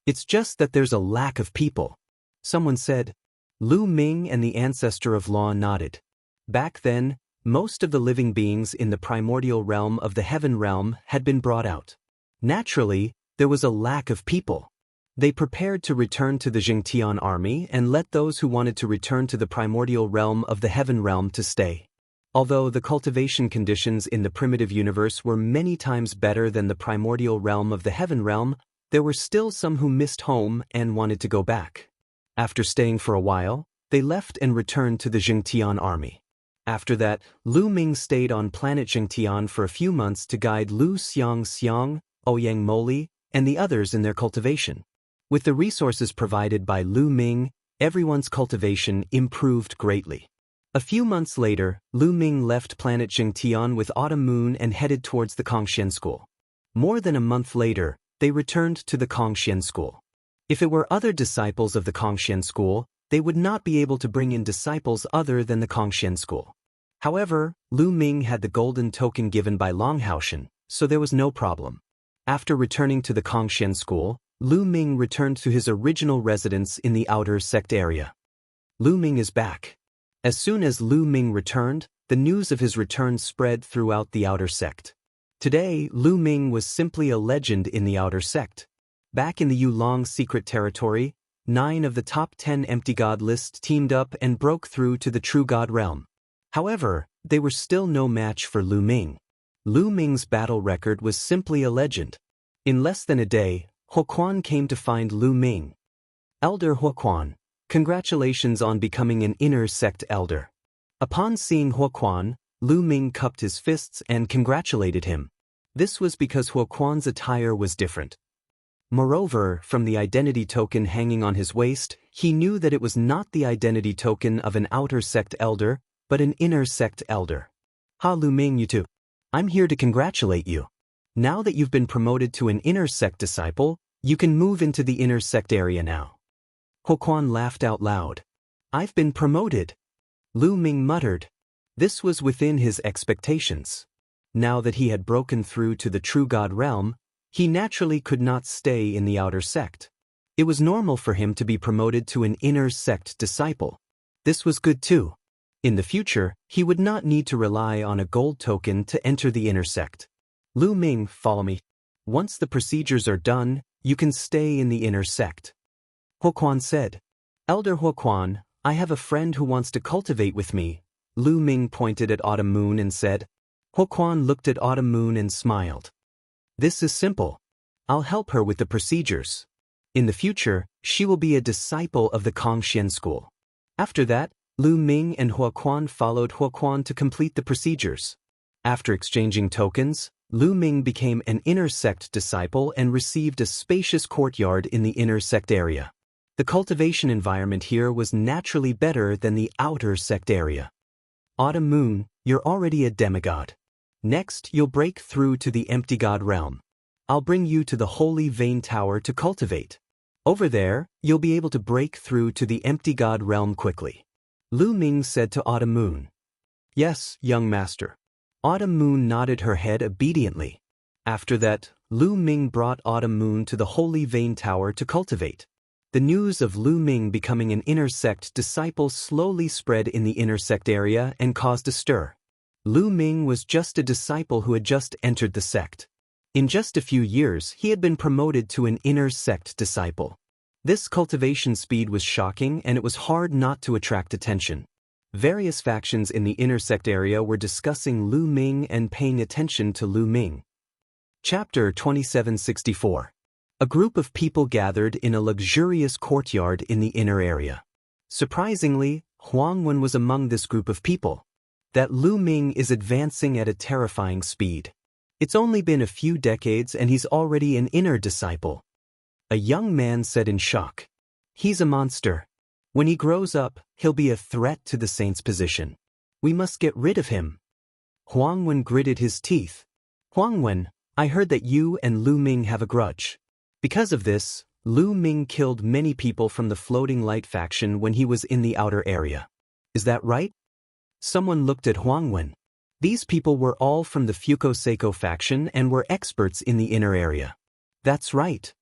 It's just that there's a lack of people. Someone said. Lu Ming and the ancestor of law nodded. Back then, most of the living beings in the primordial realm of the heaven realm had been brought out. Naturally, there was a lack of people. They prepared to return to the Jingtian army and let those who wanted to return to the primordial realm of the heaven realm to stay. Although the cultivation conditions in the primitive universe were many times better than the primordial realm of the heaven realm, there were still some who missed home and wanted to go back. After staying for a while, they left and returned to the Jingtian army. After that, Lu Ming stayed on planet Jingtian for a few months to guide Lu Xiang, Ouyang Moli, and the others in their cultivation. With the resources provided by Lu Ming, everyone's cultivation improved greatly. A few months later, Lu Ming left planet Jingtian with Autumn Moon and headed towards the Kongxian school. More than a month later, they returned to the Kongxian school. If it were other disciples of the Kongxian school, they would not be able to bring in disciples other than the Kongxian school. However, Lu Ming had the golden token given by Longhaoshan, so there was no problem. After returning to the Kongxian school, Lu Ming returned to his original residence in the outer sect area. Lu Ming is back. As soon as Lu Ming returned, the news of his return spread throughout the outer sect. Today, Lu Ming was simply a legend in the outer sect. Back in the Yulong secret territory, 9 of the top 10 empty god list teamed up and broke through to the true god realm. However, they were still no match for Lu Ming. Lu Ming's battle record was simply a legend. In less than a day, Huoquan came to find Lu Ming. Elder Huoquan, congratulations on becoming an inner sect elder. Upon seeing Huoquan, Lu Ming cupped his fists and congratulated him. This was because Huoquan's attire was different. Moreover, from the identity token hanging on his waist, he knew that it was not the identity token of an outer sect elder, but an inner sect elder. Ha Lu Ming, you too. I'm here to congratulate you. Now that you've been promoted to an inner sect disciple, you can move into the inner sect area now. Huoquan laughed out loud. I've been promoted. Lu Ming muttered. This was within his expectations. Now that he had broken through to the true god realm, he naturally could not stay in the outer sect. It was normal for him to be promoted to an inner sect disciple. This was good too. In the future, he would not need to rely on a gold token to enter the inner sect. Lu Ming, follow me. Once the procedures are done, you can stay in the inner sect. Huoquan said. Elder Huoquan, I have a friend who wants to cultivate with me. Lu Ming pointed at Autumn Moon and said. Huoquan looked at Autumn Moon and smiled. This is simple. I'll help her with the procedures. In the future, she will be a disciple of the Kongxian school. After that, Lu Ming and Huoquan followed Huoquan to complete the procedures. After exchanging tokens, Lu Ming became an inner sect disciple and received a spacious courtyard in the inner sect area. The cultivation environment here was naturally better than the outer sect area. Autumn Moon, you're already a demigod. Next, you'll break through to the empty god realm. I'll bring you to the Holy Vein Tower to cultivate. Over there, you'll be able to break through to the empty god realm quickly. Lu Ming said to Autumn Moon. Yes, young master. Autumn Moon nodded her head obediently. After that, Lu Ming brought Autumn Moon to the Holy Vein Tower to cultivate. The news of Lu Ming becoming an inner sect disciple slowly spread in the inner sect area and caused a stir. Lu Ming was just a disciple who had just entered the sect. In just a few years, he had been promoted to an inner sect disciple. This cultivation speed was shocking, and it was hard not to attract attention. Various factions in the inner sect area were discussing Lu Ming and paying attention to Lu Ming. Chapter 2764. A group of people gathered in a luxurious courtyard in the inner area. Surprisingly, Huang Wen was among this group of people. That Lu Ming is advancing at a terrifying speed. It's only been a few decades and he's already an inner disciple. A young man said in shock. He's a monster. When he grows up, he'll be a threat to the saint's position. We must get rid of him. Huang Wen gritted his teeth. Huang Wen, I heard that you and Lu Ming have a grudge. Because of this, Lu Ming killed many people from the Floating Light faction when he was in the outer area. Is that right? Someone looked at Huang Wen. These people were all from the Fukoseiko faction and were experts in the inner area. That's right.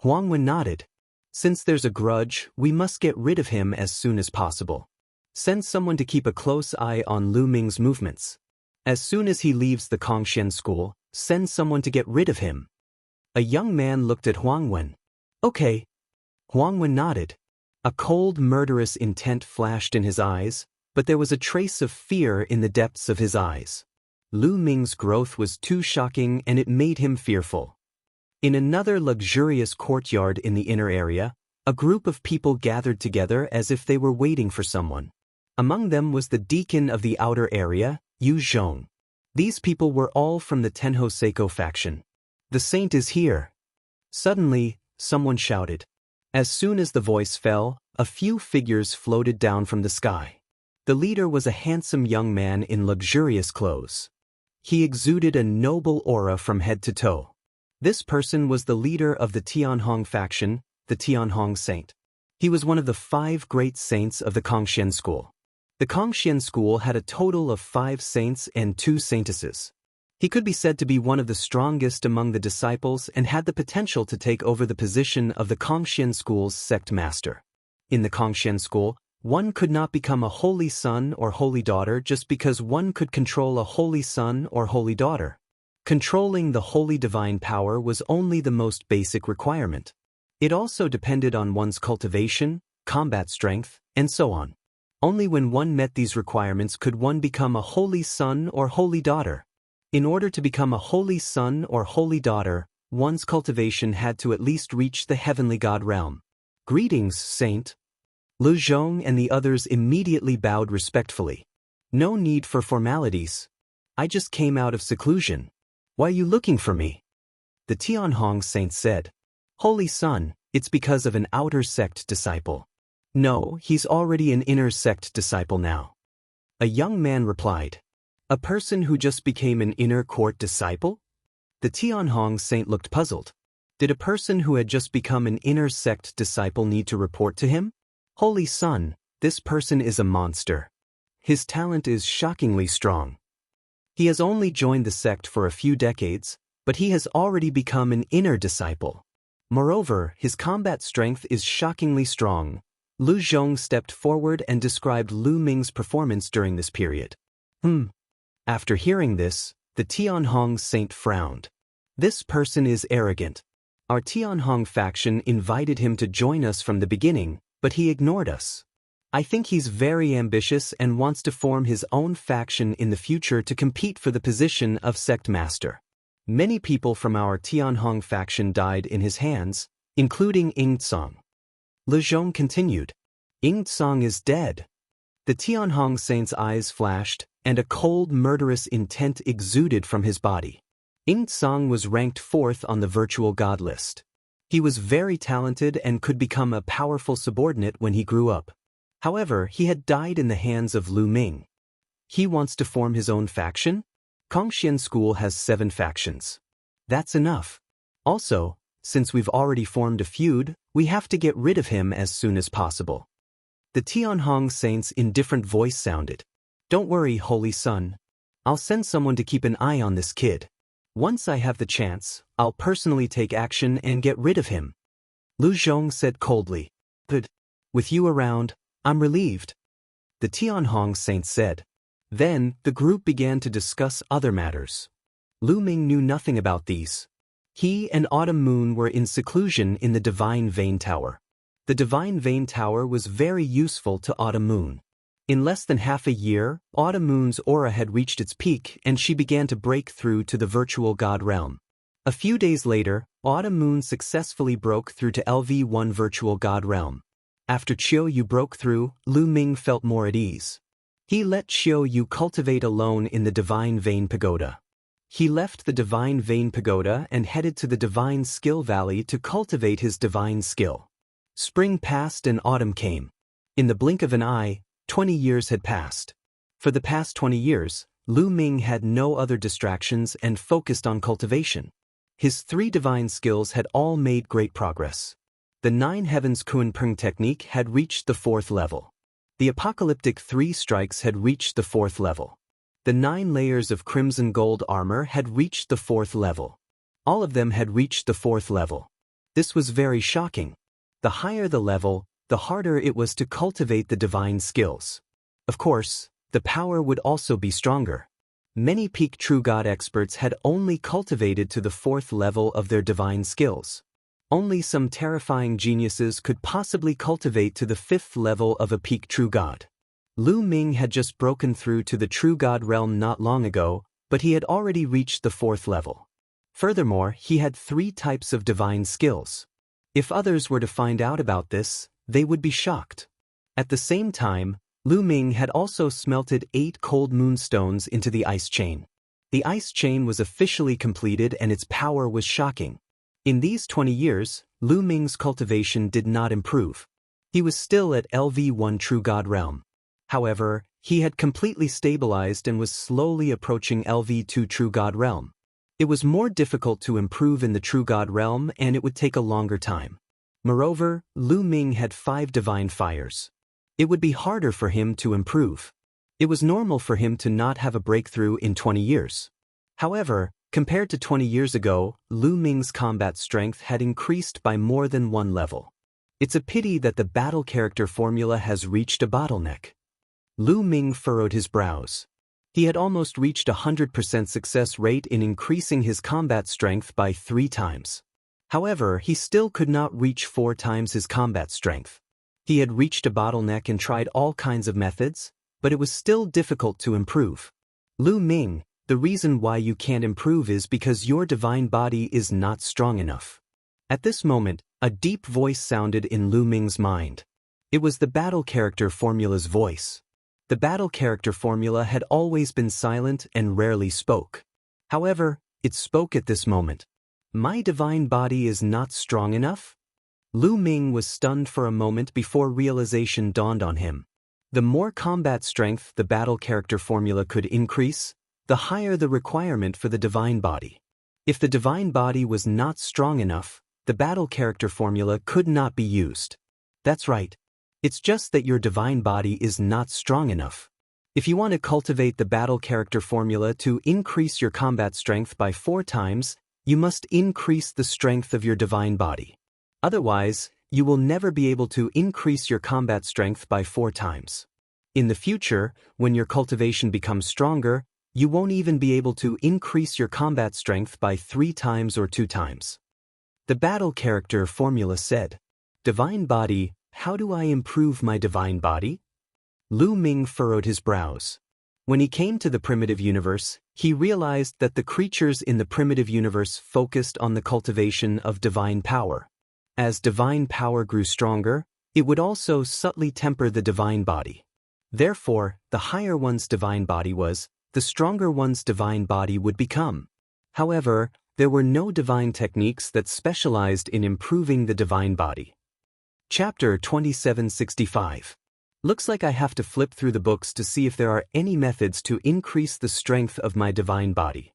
Huang Wen nodded. Since there's a grudge, we must get rid of him as soon as possible. Send someone to keep a close eye on Lu Ming's movements. As soon as he leaves the Kongxian school, send someone to get rid of him. A young man looked at Huang Wen. Okay. Huang Wen nodded. A cold, murderous intent flashed in his eyes, but there was a trace of fear in the depths of his eyes. Lu Ming's growth was too shocking and it made him fearful. In another luxurious courtyard in the inner area, a group of people gathered together as if they were waiting for someone. Among them was the deacon of the outer area, Yu Zhong. These people were all from the Tenho Seiko faction. The saint is here. Suddenly, someone shouted. As soon as the voice fell, a few figures floated down from the sky. The leader was a handsome young man in luxurious clothes. He exuded a noble aura from head to toe. This person was the leader of the Tianhong faction, the Tianhong Saint. He was one of the 5 great saints of the Kongxian school. The Kongxian school had a total of 5 saints and 2 saintesses. He could be said to be one of the strongest among the disciples and had the potential to take over the position of the Kongxian school's sect master. In the Kongxian school, one could not become a holy son or holy daughter just because one could control a holy son or holy daughter. Controlling the holy divine power was only the most basic requirement. It also depended on one's cultivation, combat strength, and so on. Only when one met these requirements could one become a holy son or holy daughter. In order to become a holy son or holy daughter, one's cultivation had to at least reach the heavenly god realm. Greetings, Saint. Lu Zhong and the others immediately bowed respectfully. No need for formalities. I just came out of seclusion. Why are you looking for me? The Tianhong Saint said. Holy Son, it's because of an outer sect disciple. No, he's already an inner sect disciple now. A young man replied. A person who just became an inner court disciple? The Tianhong Saint looked puzzled. Did a person who had just become an inner sect disciple need to report to him? Holy Son, this person is a monster. His talent is shockingly strong. He has only joined the sect for a few decades, but he has already become an inner disciple. Moreover, his combat strength is shockingly strong. Lu Zhong stepped forward and described Lu Ming's performance during this period. After hearing this, the Tianhong Saint frowned. This person is arrogant. Our Tianhong faction invited him to join us from the beginning, but he ignored us. I think he's very ambitious and wants to form his own faction in the future to compete for the position of sect master. Many people from our Tianhong faction died in his hands, including Ying Tsang. Le Zhong continued. Ying Tsang is dead. The Tianhong Saint's eyes flashed, and a cold, murderous intent exuded from his body. Ying Tsang was ranked 4th on the virtual god list. He was very talented and could become a powerful subordinate when he grew up. However, he had died in the hands of Lu Ming. He wants to form his own faction? Kongxian School has 7 factions. That's enough. Also, since we've already formed a feud, we have to get rid of him as soon as possible. The Tianhong Saint's indifferent voice sounded. Don't worry, Holy Son. I'll send someone to keep an eye on this kid. Once I have the chance, I'll personally take action and get rid of him. Lu Zhong said coldly. Good. With you around, I'm relieved. The Tianhong Saint said. Then, the group began to discuss other matters. Lu Ming knew nothing about these. He and Autumn Moon were in seclusion in the Divine Vein Tower. The Divine Vein Tower was very useful to Autumn Moon. In less than half a year, Autumn Moon's aura had reached its peak and she began to break through to the virtual god realm. A few days later, Autumn Moon successfully broke through to LV1 virtual god realm. After Chiao Yu broke through, Lu Ming felt more at ease. He let Chiao Yu cultivate alone in the Divine Vein Pagoda. He left the Divine Vein Pagoda and headed to the Divine Skill Valley to cultivate his divine skill. Spring passed and autumn came. In the blink of an eye, 20 years had passed. For the past 20 years, Lu Ming had no other distractions and focused on cultivation. His 3 divine skills had all made great progress. The 9 Heavens Kunpeng technique had reached the 4th level. The apocalyptic 3 strikes had reached the 4th level. The 9 layers of crimson gold armor had reached the 4th level. All of them had reached the 4th level. This was very shocking. The higher the level, the harder it was to cultivate the divine skills. Of course, the power would also be stronger. Many peak true god experts had only cultivated to the 4th level of their divine skills. Only some terrifying geniuses could possibly cultivate to the 5th level of a peak true god. Lu Ming had just broken through to the true god realm not long ago, but he had already reached the 4th level. Furthermore, he had 3 types of divine skills. If others were to find out about this, they would be shocked. At the same time, Lu Ming had also smelted 8 cold moonstones into the ice chain. The ice chain was officially completed and its power was shocking. In these 20 years, Lu Ming's cultivation did not improve. He was still at LV1 True God realm. However, he had completely stabilized and was slowly approaching LV2 True God realm. It was more difficult to improve in the True God realm and it would take a longer time. Moreover, Lu Ming had 5 divine fires. It would be harder for him to improve. It was normal for him to not have a breakthrough in 20 years. However, compared to 20 years ago, Lu Ming's combat strength had increased by more than 1 level. It's a pity that the battle character formula has reached a bottleneck. Lu Ming furrowed his brows. He had almost reached a 100% success rate in increasing his combat strength by 3 times. However, he still could not reach 4 times his combat strength. He had reached a bottleneck and tried all kinds of methods, but it was still difficult to improve. Lu Ming, the reason why you can't improve is because your divine body is not strong enough. At this moment, a deep voice sounded in Lu Ming's mind. It was the battle character formula's voice. The battle character formula had always been silent and rarely spoke. However, it spoke at this moment. My divine body is not strong enough? Lu Ming was stunned for a moment before realization dawned on him. The more combat strength the battle character formula could increase, the higher the requirement for the divine body. If the divine body was not strong enough, the battle character formula could not be used. That's right. It's just that your divine body is not strong enough. If you want to cultivate the battle character formula to increase your combat strength by 4 times, you must increase the strength of your divine body. Otherwise, you will never be able to increase your combat strength by 4 times. In the future, when your cultivation becomes stronger, you won't even be able to increase your combat strength by 3 times or 2 times. The battle character formula said, "Divine body, how do I improve my divine body?" Lu Ming furrowed his brows. When he came to the primitive universe, he realized that the creatures in the primitive universe focused on the cultivation of divine power. As divine power grew stronger, it would also subtly temper the divine body. Therefore, the higher one's divine body was, the stronger one's divine body would become. However, there were no divine techniques that specialized in improving the divine body. Chapter 2765. Looks like I have to flip through the books to see if there are any methods to increase the strength of my divine body.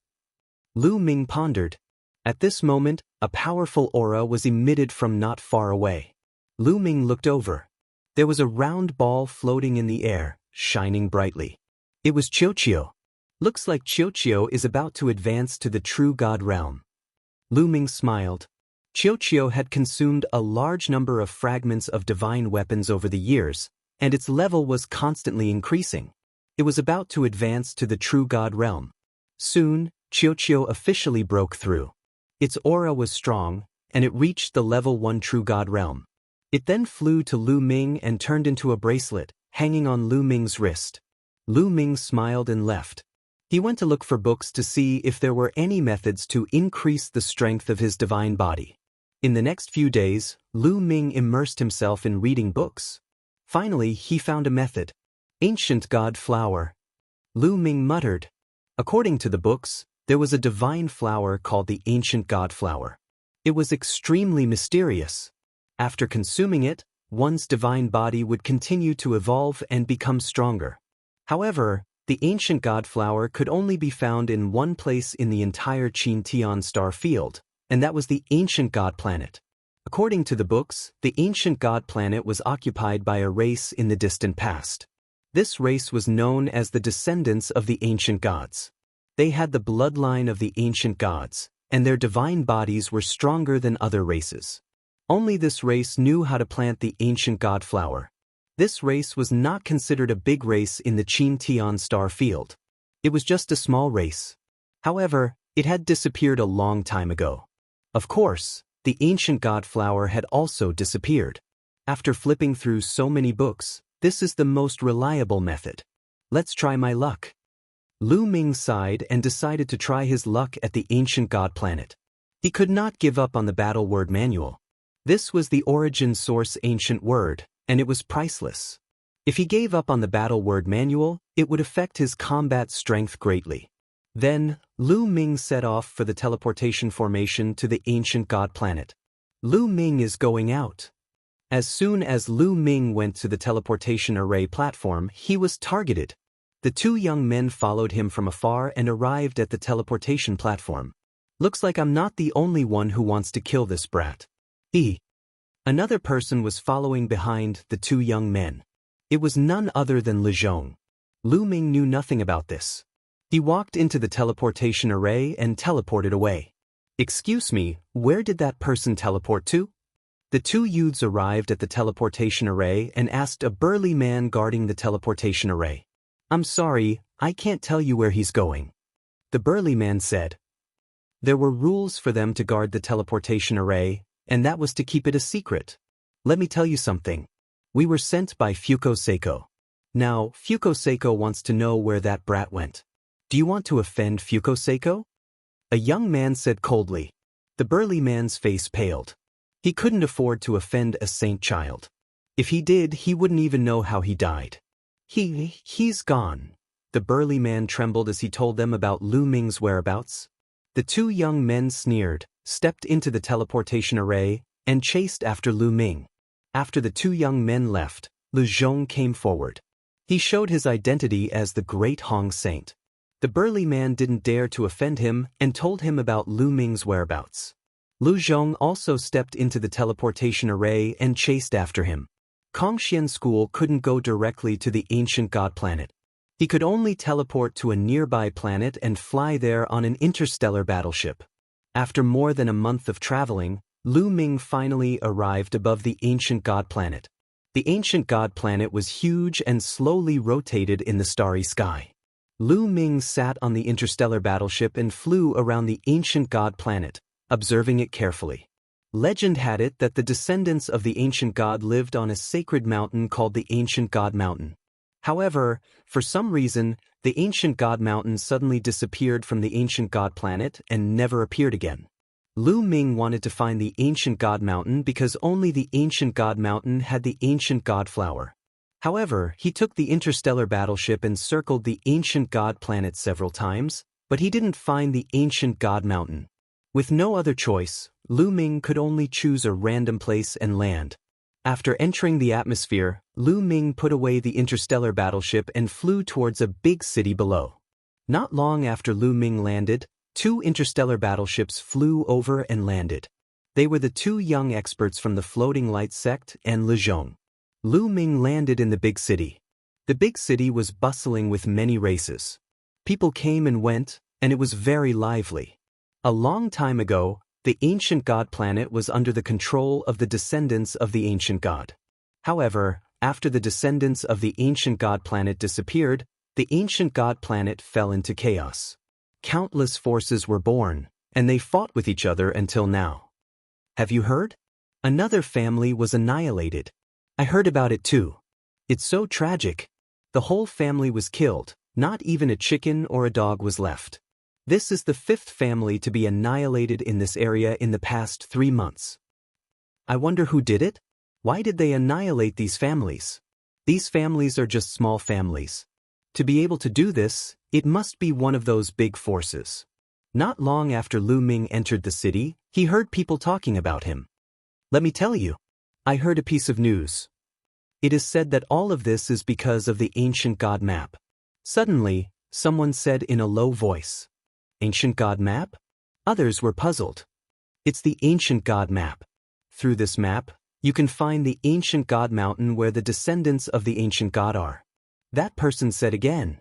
Lu Ming pondered. At this moment, a powerful aura was emitted from not far away. Lu Ming looked over. There was a round ball floating in the air, shining brightly. It was Qiuqiu. Looks like Qiuqiu is about to advance to the true God realm. Lu Ming smiled. Qiuqiu had consumed a large number of fragments of divine weapons over the years, and its level was constantly increasing. It was about to advance to the true God realm. Soon, Qiuqiu officially broke through. Its aura was strong, and it reached the level 1 true God realm. It then flew to Lu Ming and turned into a bracelet, hanging on Lu Ming's wrist. Lu Ming smiled and left. He went to look for books to see if there were any methods to increase the strength of his divine body. In the next few days, Lu Ming immersed himself in reading books. Finally, he found a method. Ancient God Flower. Lu Ming muttered. According to the books, There was a divine flower called the ancient god flower. It was extremely mysterious. After consuming it, one's divine body would continue to evolve and become stronger. However, the ancient god flower could only be found in one place in the entire Chintian star field, and that was the ancient god planet. According to the books, the ancient god planet was occupied by a race in the distant past. This race was known as the descendants of the ancient gods. They had the bloodline of the ancient gods, and their divine bodies were stronger than other races. Only this race knew how to plant the ancient god flower. This race was not considered a big race in the Chintian star field. It was just a small race. However, it had disappeared a long time ago. Of course, the ancient god flower had also disappeared. After flipping through so many books, this is the most reliable method. Let's try my luck. Lu Ming sighed and decided to try his luck at the ancient god planet. He could not give up on the battle word manual. This was the origin source ancient word, and it was priceless. If he gave up on the battle word manual, it would affect his combat strength greatly. Then, Lu Ming set off for the teleportation formation to the ancient god planet. Lu Ming is going out. As soon as Lu Ming went to the teleportation array platform, he was targeted. The two young men followed him from afar and arrived at the teleportation platform. Looks like I'm not the only one who wants to kill this brat. Another person was following behind the two young men. It was none other than Li Zhong. Lu Ming knew nothing about this. He walked into the teleportation array and teleported away. Excuse me, where did that person teleport to? The two youths arrived at the teleportation array and asked a burly man guarding the teleportation array. I'm sorry, I can't tell you where he's going. The burly man said. There were rules for them to guard the teleportation array, and that was to keep it a secret. Let me tell you something. We were sent by Fuko Seiko. Now, Fuko Seiko wants to know where that brat went. Do you want to offend Fuko Seiko? A young man said coldly. The burly man's face paled. He couldn't afford to offend a saint child. If he did, he wouldn't even know how he died. He's gone. The burly man trembled as he told them about Lu Ming's whereabouts. The two young men sneered, stepped into the teleportation array, and chased after Lu Ming. After the two young men left, Li Zhong came forward. He showed his identity as the Great Hong Saint. The burly man didn't dare to offend him and told him about Lu Ming's whereabouts. Lu Zhong also stepped into the teleportation array and chased after him. Kongxian School couldn't go directly to the ancient god planet. He could only teleport to a nearby planet and fly there on an interstellar battleship. After more than a month of traveling, Lu Ming finally arrived above the ancient god planet. The ancient god planet was huge and slowly rotated in the starry sky. Lu Ming sat on the interstellar battleship and flew around the ancient god planet, observing it carefully. Legend had it that the descendants of the ancient god lived on a sacred mountain called the Ancient God Mountain. However, for some reason, the Ancient God Mountain suddenly disappeared from the ancient god planet and never appeared again. Lu Ming wanted to find the Ancient God Mountain because only the Ancient God Mountain had the Ancient God Flower. However, he took the interstellar battleship and circled the ancient god planet several times, but he didn't find the Ancient God Mountain. With no other choice, Lu Ming could only choose a random place and land. After entering the atmosphere, Lu Ming put away the interstellar battleship and flew towards a big city below. Not long after Lu Ming landed, two interstellar battleships flew over and landed. They were the two young experts from the Floating Light sect and Li Zhong. Lu Ming landed in the big city. The big city was bustling with many races. People came and went, and it was very lively. A long time ago, the ancient god planet was under the control of the descendants of the ancient god. However, after the descendants of the ancient god planet disappeared, the ancient god planet fell into chaos. Countless forces were born, and they fought with each other until now. Have you heard? Another family was annihilated. I heard about it too. It's so tragic. The whole family was killed, not even a chicken or a dog was left. This is the fifth family to be annihilated in this area in the past 3 months. I wonder who did it? Why did they annihilate these families? These families are just small families. To be able to do this, it must be one of those big forces. Not long after Lu Ming entered the city, he heard people talking about him. Let me tell you. I heard a piece of news. It is said that all of this is because of the ancient god map. Suddenly, someone said in a low voice. Ancient god map? Others were puzzled. It's the ancient god map. Through this map, you can find the ancient god mountain where the descendants of the ancient god are. That person said again.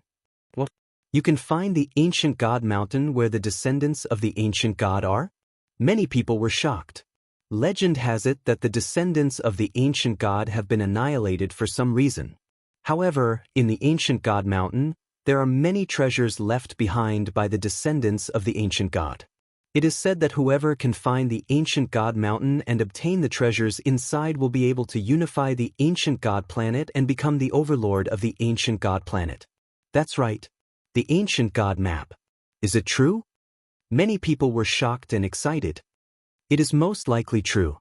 What? You can find the ancient god mountain where the descendants of the ancient god are? Many people were shocked. Legend has it that the descendants of the ancient god have been annihilated for some reason. However, in the ancient god mountain, there are many treasures left behind by the descendants of the ancient god. It is said that whoever can find the ancient god mountain and obtain the treasures inside will be able to unify the ancient god planet and become the overlord of the ancient god planet. That's right. The ancient god map. Is it true? Many people were shocked and excited. It is most likely true.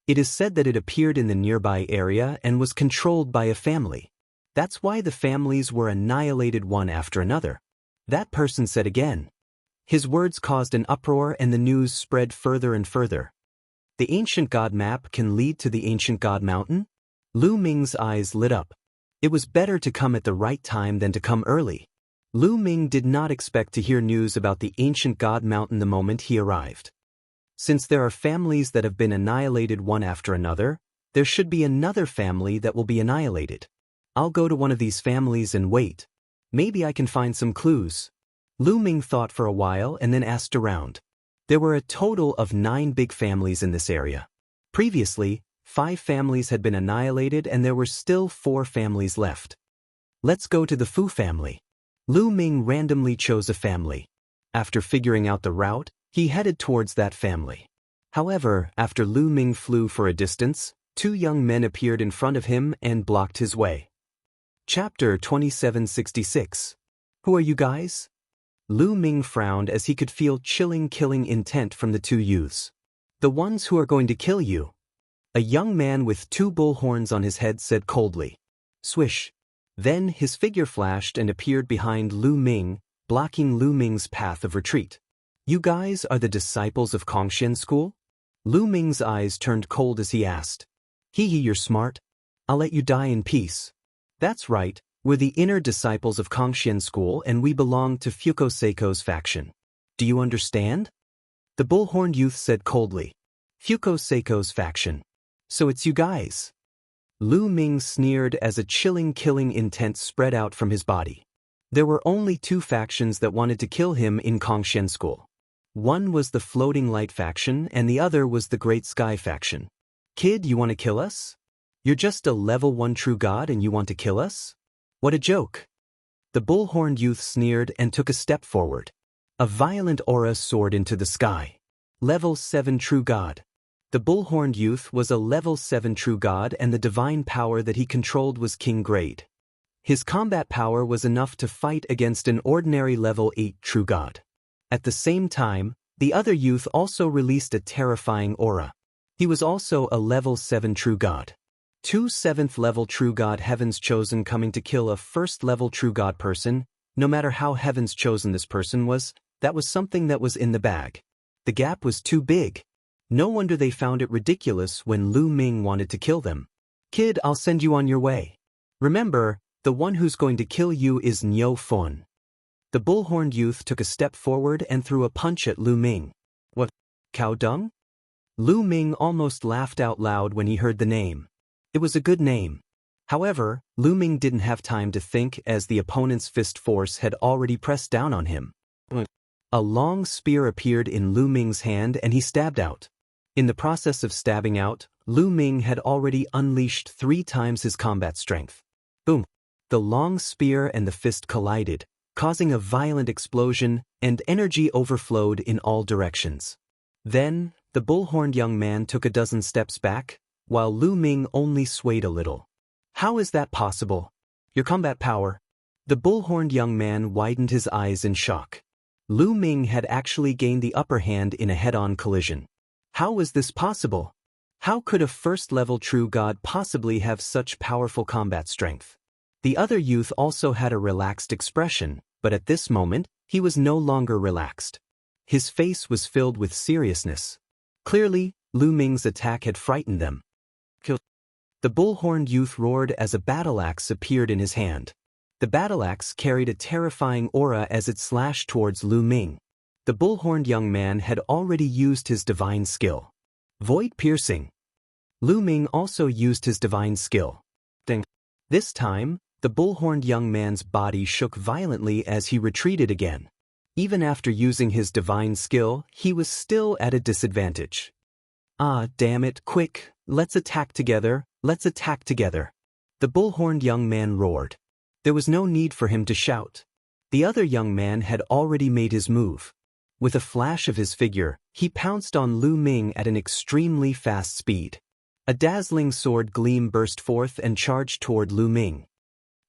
It is said that it appeared in the nearby area and was controlled by a family. That's why the families were annihilated one after another. That person said again. His words caused an uproar and the news spread further and further. The ancient god map can lead to the ancient god mountain? Lu Ming's eyes lit up. It was better to come at the right time than to come early. Lu Ming did not expect to hear news about the ancient god mountain the moment he arrived. Since there are families that have been annihilated one after another, there should be another family that will be annihilated. I'll go to one of these families and wait. Maybe I can find some clues. Lu Ming thought for a while and then asked around. There were a total of 9 big families in this area. Previously, 5 families had been annihilated and there were still 4 families left. Let's go to the Fu family. Lu Ming randomly chose a family. After figuring out the route, he headed towards that family. However, after Lu Ming flew for a distance, 2 young men appeared in front of him and blocked his way. Chapter 2766. Who are you guys? Lu Ming frowned as he could feel chilling killing intent from the 2 youths. The ones who are going to kill you. A young man with 2 bull horns on his head said coldly. Swish. Then his figure flashed and appeared behind Lu Ming, blocking Lu Ming's path of retreat. You guys are the disciples of Kongxian School? Lu Ming's eyes turned cold as he asked. Hee, you're smart. I'll let you die in peace. That's right, we're the inner disciples of Kongxian School and we belong to Fuko Seiko's faction. Do you understand? The bull-horned youth said coldly. Fuko Seiko's faction. So it's you guys. Lu Ming sneered as a chilling killing intent spread out from his body. There were only 2 factions that wanted to kill him in Kongxian School. One was the Floating Light faction and the other was the Great Sky faction. Kid, you want to kill us? You're just a level 1 true god and you want to kill us? What a joke. The bull-horned youth sneered and took a step forward. A violent aura soared into the sky. Level 7 true god. The bull-horned youth was a level 7 true god and the divine power that he controlled was king grade. His combat power was enough to fight against an ordinary level 8 true god. At the same time, the other youth also released a terrifying aura. He was also a level 7 true god. 2 7th level true god heavens chosen coming to kill a 1st level true god person, no matter how heavens chosen this person was, that was something that was in the bag. The gap was too big. No wonder they found it ridiculous when Lu Ming wanted to kill them. Kid, I'll send you on your way. Remember, the one who's going to kill you is Niu Fun. The bull-horned youth took a step forward and threw a punch at Lu Ming. What? Cow dung? Lu Ming almost laughed out loud when he heard the name. It was a good name. However, Lu Ming didn't have time to think as the opponent's fist force had already pressed down on him. A long spear appeared in Lu Ming's hand and he stabbed out. In the process of stabbing out, Lu Ming had already unleashed 3 times his combat strength. Boom! The long spear and the fist collided, causing a violent explosion, and energy overflowed in all directions. Then, the bull-horned young man took a dozen steps back, while Lu Ming only swayed a little. How is that possible? Your combat power. The bull-horned young man widened his eyes in shock. Lu Ming had actually gained the upper hand in a head-on collision. How was this possible? How could a 1st level true god possibly have such powerful combat strength? The other youth also had a relaxed expression, but at this moment, he was no longer relaxed. His face was filled with seriousness. Clearly, Lu Ming's attack had frightened them. Kill. The bull-horned youth roared as a battle-axe appeared in his hand. The battle-axe carried a terrifying aura as it slashed towards Lu Ming. The bull-horned young man had already used his divine skill. Void piercing. Lu Ming also used his divine skill. Ding. This time, the bull-horned young man's body shook violently as he retreated again. Even after using his divine skill, he was still at a disadvantage. Ah, damn it, quick, let's attack together, let's attack together. The bull-horned young man roared. There was no need for him to shout. The other young man had already made his move. With a flash of his figure, he pounced on Lu Ming at an extremely fast speed. A dazzling sword gleam burst forth and charged toward Lu Ming.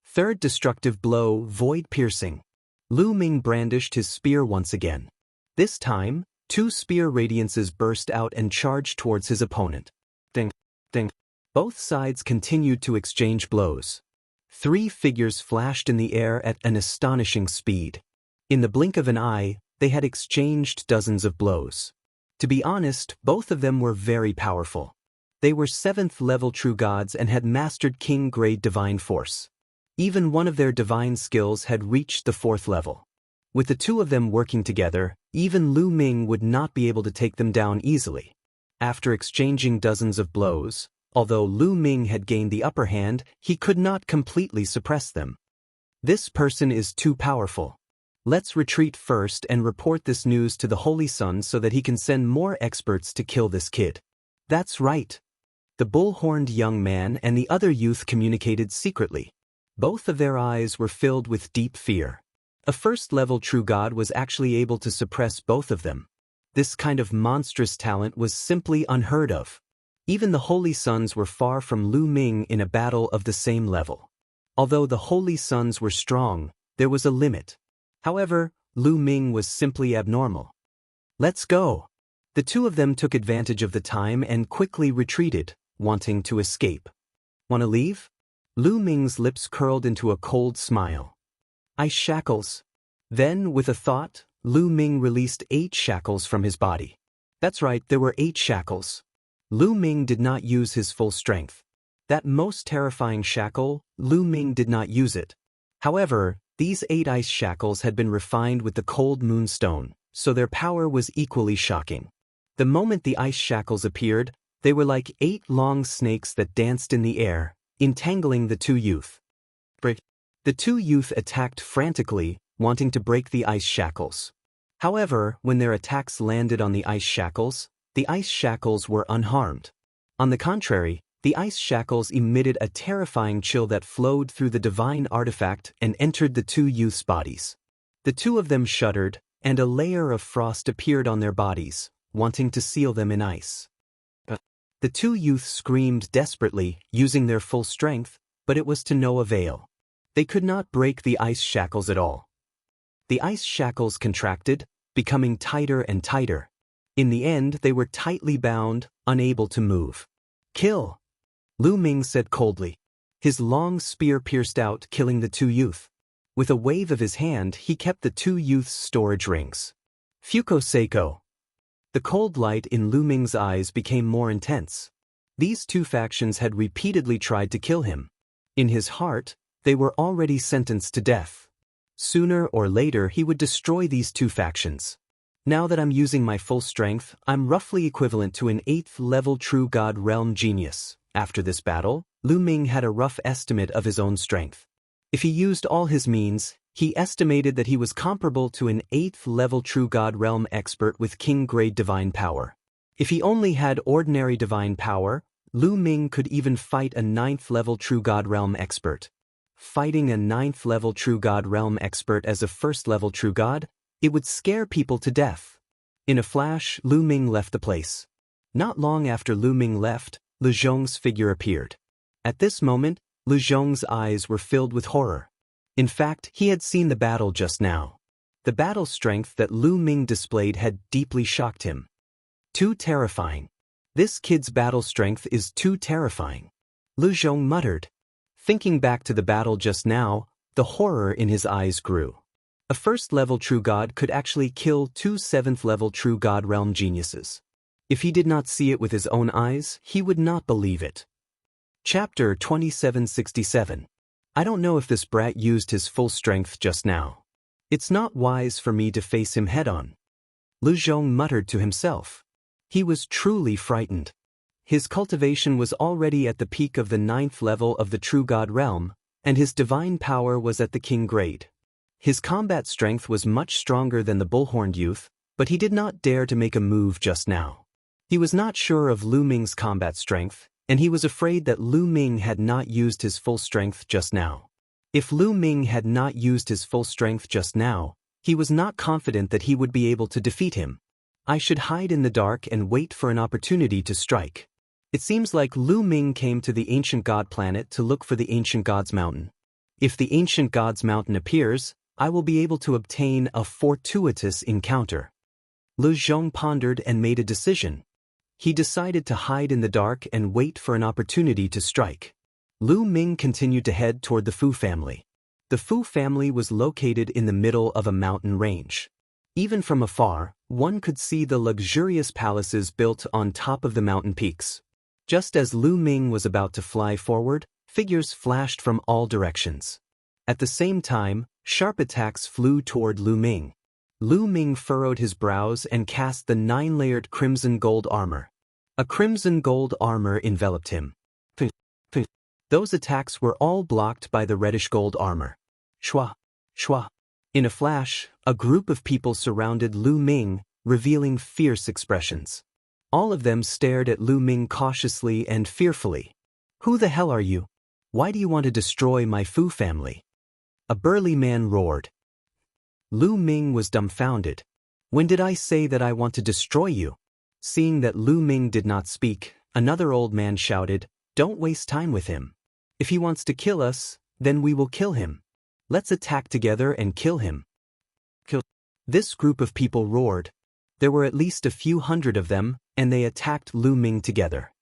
Third destructive blow, void piercing. Lu Ming brandished his spear once again. This time, 2 spear radiances burst out and charged towards his opponent. Ding, ding. Both sides continued to exchange blows. 3 figures flashed in the air at an astonishing speed. In the blink of an eye, they had exchanged dozens of blows. To be honest, both of them were very powerful. They were 7th level true gods and had mastered king grade divine force. Even one of their divine skills had reached the 4th level. With the 2 of them working together, even Lu Ming would not be able to take them down easily. After exchanging dozens of blows, although Lu Ming had gained the upper hand, he could not completely suppress them. This person is too powerful. Let's retreat first and report this news to the Holy Sun so that he can send more experts to kill this kid. That's right. The bull-horned young man and the other youth communicated secretly. Both of their eyes were filled with deep fear. A 1st-level true god was actually able to suppress both of them. This kind of monstrous talent was simply unheard of. Even the Holy Sons were far from Lu Ming in a battle of the same level. Although the Holy Sons were strong, there was a limit. However, Lu Ming was simply abnormal. Let's go. The 2 of them took advantage of the time and quickly retreated, wanting to escape. Wanna leave? Lu Ming's lips curled into a cold smile. Ice shackles. Then, with a thought, Lu Ming released 8 shackles from his body. That's right, there were 8 shackles. Lu Ming did not use his full strength. That most terrifying shackle, Lu Ming did not use it. However, these 8 ice shackles had been refined with the cold moonstone, so their power was equally shocking. The moment the ice shackles appeared, they were like 8 long snakes that danced in the air, entangling the 2 youth. The 2 youth attacked frantically, wanting to break the ice shackles. However, when their attacks landed on the ice shackles were unharmed. On the contrary, the ice shackles emitted a terrifying chill that flowed through the divine artifact and entered the 2 youths' bodies. The 2 of them shuddered, and a layer of frost appeared on their bodies, wanting to seal them in ice. The 2 youths screamed desperately, using their full strength, but it was to no avail. They could not break the ice shackles at all. The ice shackles contracted, becoming tighter and tighter. In the end, they were tightly bound, unable to move. Kill! Lu Ming said coldly. His long spear pierced out, killing the 2 youth. With a wave of his hand, he kept the 2 youths' storage rings. Fuko Seiko. The cold light in Lu Ming's eyes became more intense. These 2 factions had repeatedly tried to kill him. In his heart, they were already sentenced to death. Sooner or later, he would destroy these 2 factions. Now that I'm using my full strength, I'm roughly equivalent to an 8th-level true god realm genius. After this battle, Lu Ming had a rough estimate of his own strength. If he used all his means, he estimated that he was comparable to an 8th-level true god realm expert with king-grade divine power. If he only had ordinary divine power, Lu Ming could even fight a 9th-level true god realm expert. Fighting a 9th-level true god realm expert as a 1st-level true god, it would scare people to death. In a flash, Lu Ming left the place. Not long after Lu Ming left, Lu Zhong's figure appeared. At this moment, Lu Zhong's eyes were filled with horror. In fact, he had seen the battle just now. The battle strength that Lu Ming displayed had deeply shocked him. Too terrifying. This kid's battle strength is too terrifying. Lu Zhong muttered. Thinking back to the battle just now, the horror in his eyes grew. A first-level true god could actually kill 2 seventh-level true god realm geniuses. If he did not see it with his own eyes, he would not believe it. Chapter 2767. I don't know if this brat used his full strength just now. It's not wise for me to face him head-on. Lu Zhong muttered to himself. He was truly frightened. His cultivation was already at the peak of the 9th level of the true god realm, and his divine power was at the king grade. His combat strength was much stronger than the bullhorned youth, but he did not dare to make a move just now. He was not sure of Lu Ming's combat strength, and he was afraid that Lu Ming had not used his full strength just now. If Lu Ming had not used his full strength just now, he was not confident that he would be able to defeat him. I should hide in the dark and wait for an opportunity to strike. It seems like Lu Ming came to the ancient god planet to look for the ancient god's mountain. If the ancient god's mountain appears, I will be able to obtain a fortuitous encounter. Lu Zhong pondered and made a decision. He decided to hide in the dark and wait for an opportunity to strike. Lu Ming continued to head toward the Fu family. The Fu family was located in the middle of a mountain range. Even from afar, one could see the luxurious palaces built on top of the mountain peaks. Just as Lu Ming was about to fly forward, figures flashed from all directions. At the same time, sharp attacks flew toward Lu Ming. Lu Ming furrowed his brows and cast the 9-layered crimson gold armor. A crimson gold armor enveloped him. Those attacks were all blocked by the reddish gold armor. Shwa, shwa. In a flash, a group of people surrounded Lu Ming, revealing fierce expressions. All of them stared at Lu Ming cautiously and fearfully. Who the hell are you? Why do you want to destroy my Fu family? A burly man roared. Lu Ming was dumbfounded. When did I say that I want to destroy you? Seeing that Lu Ming did not speak, another old man shouted, Don't waste time with him. If he wants to kill us, then we will kill him. Let's attack together and kill him. Kill. This group of people roared. There were at least a few hundred of them, and they attacked Lu Ming together.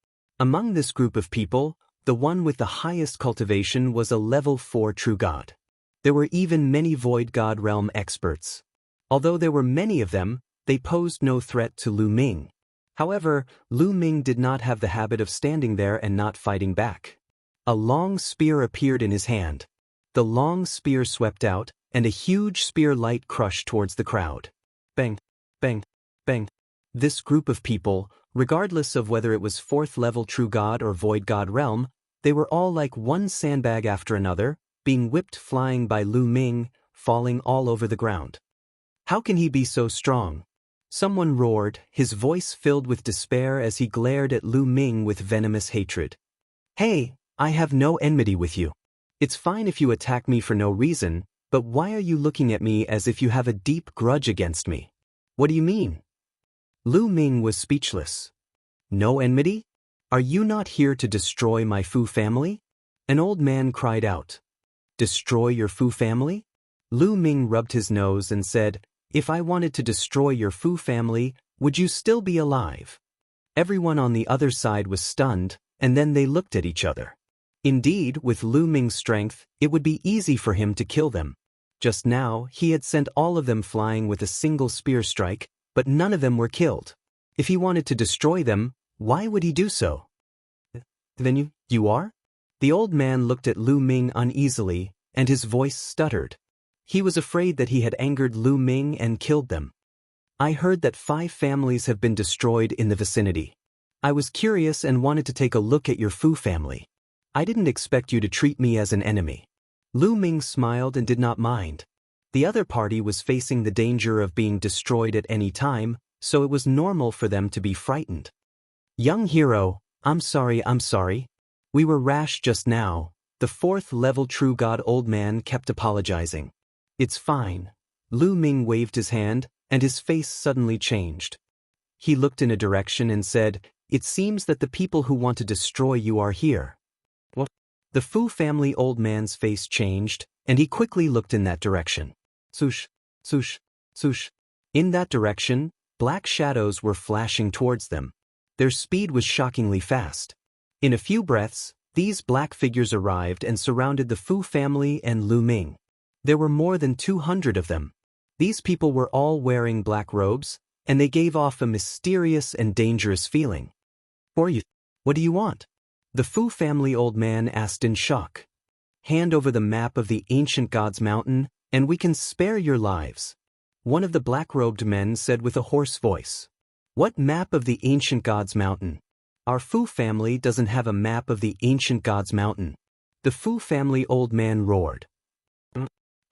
Among this group of people, the one with the highest cultivation was a level 4 true god. There were even many void god realm experts. Although there were many of them, they posed no threat to Lu Ming. However, Lu Ming did not have the habit of standing there and not fighting back. A long spear appeared in his hand. The long spear swept out, and a huge spear light crushed towards the crowd. Bang, bang, bang. This group of people, regardless of whether it was 4th level true god or void god realm, they were all like one sandbag after another, being whipped flying by Lu Ming, falling all over the ground. How can he be so strong? Someone roared, his voice filled with despair as he glared at Lu Ming with venomous hatred. Hey, I have no enmity with you. It's fine if you attack me for no reason, but why are you looking at me as if you have a deep grudge against me? What do you mean? Lu Ming was speechless. No enmity? Are you not here to destroy my Fu family? An old man cried out. Destroy your Fu family? Lu Ming rubbed his nose and said, If I wanted to destroy your Fu family, would you still be alive? Everyone on the other side was stunned, and then they looked at each other. Indeed, with Lu Ming's strength, it would be easy for him to kill them. Just now, he had sent all of them flying with a single spear strike, but none of them were killed. If he wanted to destroy them, why would he do so? Then you are? The old man looked at Lu Ming uneasily, and his voice stuttered. He was afraid that he had angered Lu Ming and killed them. I heard that 5 families have been destroyed in the vicinity. I was curious and wanted to take a look at your Fu family. I didn't expect you to treat me as an enemy. Lu Ming smiled and did not mind. The other party was facing the danger of being destroyed at any time, so it was normal for them to be frightened. Young hero, I'm sorry. We were rash just now. The 4th level true god old man kept apologizing. It's fine. Lu Ming waved his hand, and his face suddenly changed. He looked in a direction and said, It seems that the people who want to destroy you are here. What? The Fu family old man's face changed, and he quickly looked in that direction. Swoosh, swoosh, swoosh. In that direction, black shadows were flashing towards them. Their speed was shockingly fast. In a few breaths, these black figures arrived and surrounded the Fu family and Lu Ming. There were more than 200 of them. These people were all wearing black robes, and they gave off a mysterious and dangerous feeling. What do you want? The Fu family old man asked in shock. Hand over the map of the ancient god's mountain, and we can spare your lives. One of the black-robed men said with a hoarse voice. What map of the ancient god's mountain? Our Fu family doesn't have a map of the ancient god's mountain. The Fu family old man roared.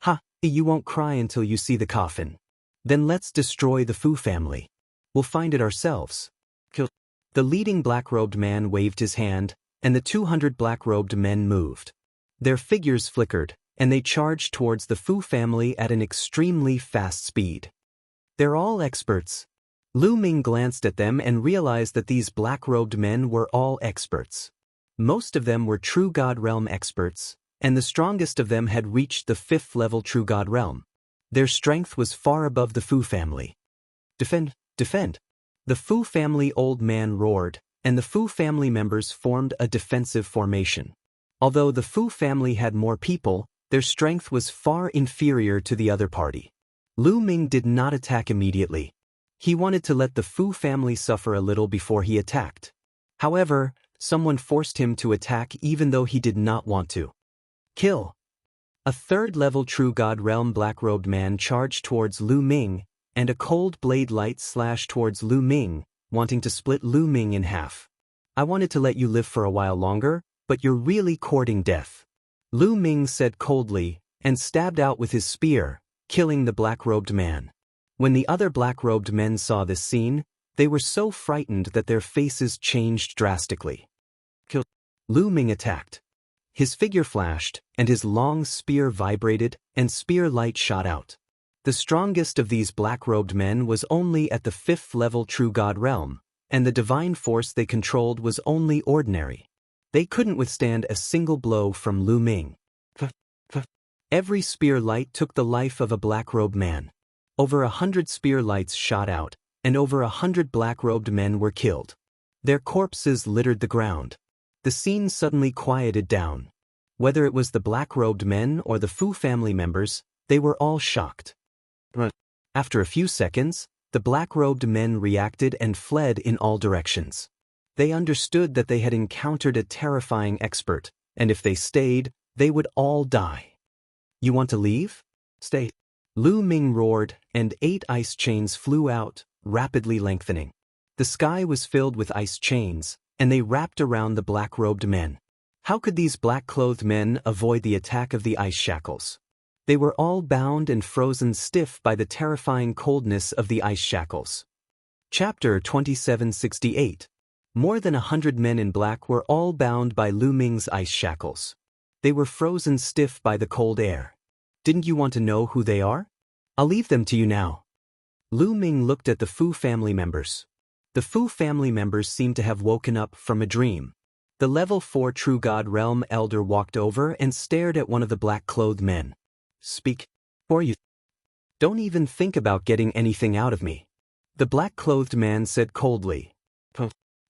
Ha, you won't cry until you see the coffin. Then let's destroy the Fu family. We'll find it ourselves. The leading black-robed man waved his hand, and the 200 black-robed men moved. Their figures flickered, and they charged towards the Fu family at an extremely fast speed. They're all experts. Lu Ming glanced at them and realized that these black-robed men were all experts. Most of them were True God Realm experts, and the strongest of them had reached the 5th level True God Realm. Their strength was far above the Fu family. Defend, defend! The Fu family old man roared, and the Fu family members formed a defensive formation. Although the Fu family had more people, their strength was far inferior to the other party. Lu Ming did not attack immediately. He wanted to let the Fu family suffer a little before he attacked. However, someone forced him to attack even though he did not want to. Kill! A 3rd-level True God Realm black-robed man charged towards Lu Ming, and a cold blade light slashed towards Lu Ming, wanting to split Lu Ming in half. I wanted to let you live for a while longer, but you're really courting death. Lu Ming said coldly, and stabbed out with his spear, killing the black-robed man. When the other black-robed men saw this scene, they were so frightened that their faces changed drastically. Lu Ming attacked. His figure flashed, and his long spear vibrated, and spear light shot out. The strongest of these black-robed men was only at the 5th level True God Realm, and the divine force they controlled was only ordinary. They couldn't withstand a single blow from Lu Ming. Every spear light took the life of a black-robed man. Over 100 spear lights shot out, and over 100 black-robed men were killed. Their corpses littered the ground. The scene suddenly quieted down. Whether it was the black-robed men or the Fu family members, they were all shocked. After a few seconds, the black-robed men reacted and fled in all directions. They understood that they had encountered a terrifying expert, and if they stayed, they would all die. You want to leave? Stay. Lu Ming roared, and 8 ice chains flew out, rapidly lengthening. The sky was filled with ice chains, and they wrapped around the black-robed men. How could these black-clothed men avoid the attack of the ice shackles? They were all bound and frozen stiff by the terrifying coldness of the ice shackles. Chapter 2768. More than 100 men in black were all bound by Lu Ming's ice shackles. They were frozen stiff by the cold air. Didn't you want to know who they are? I'll leave them to you now. Lu Ming looked at the Fu family members. The Fu family members seemed to have woken up from a dream. The level 4 True God Realm elder walked over and stared at one of the black-clothed men. Speak, or you don't even think about getting anything out of me. The black-clothed man said coldly.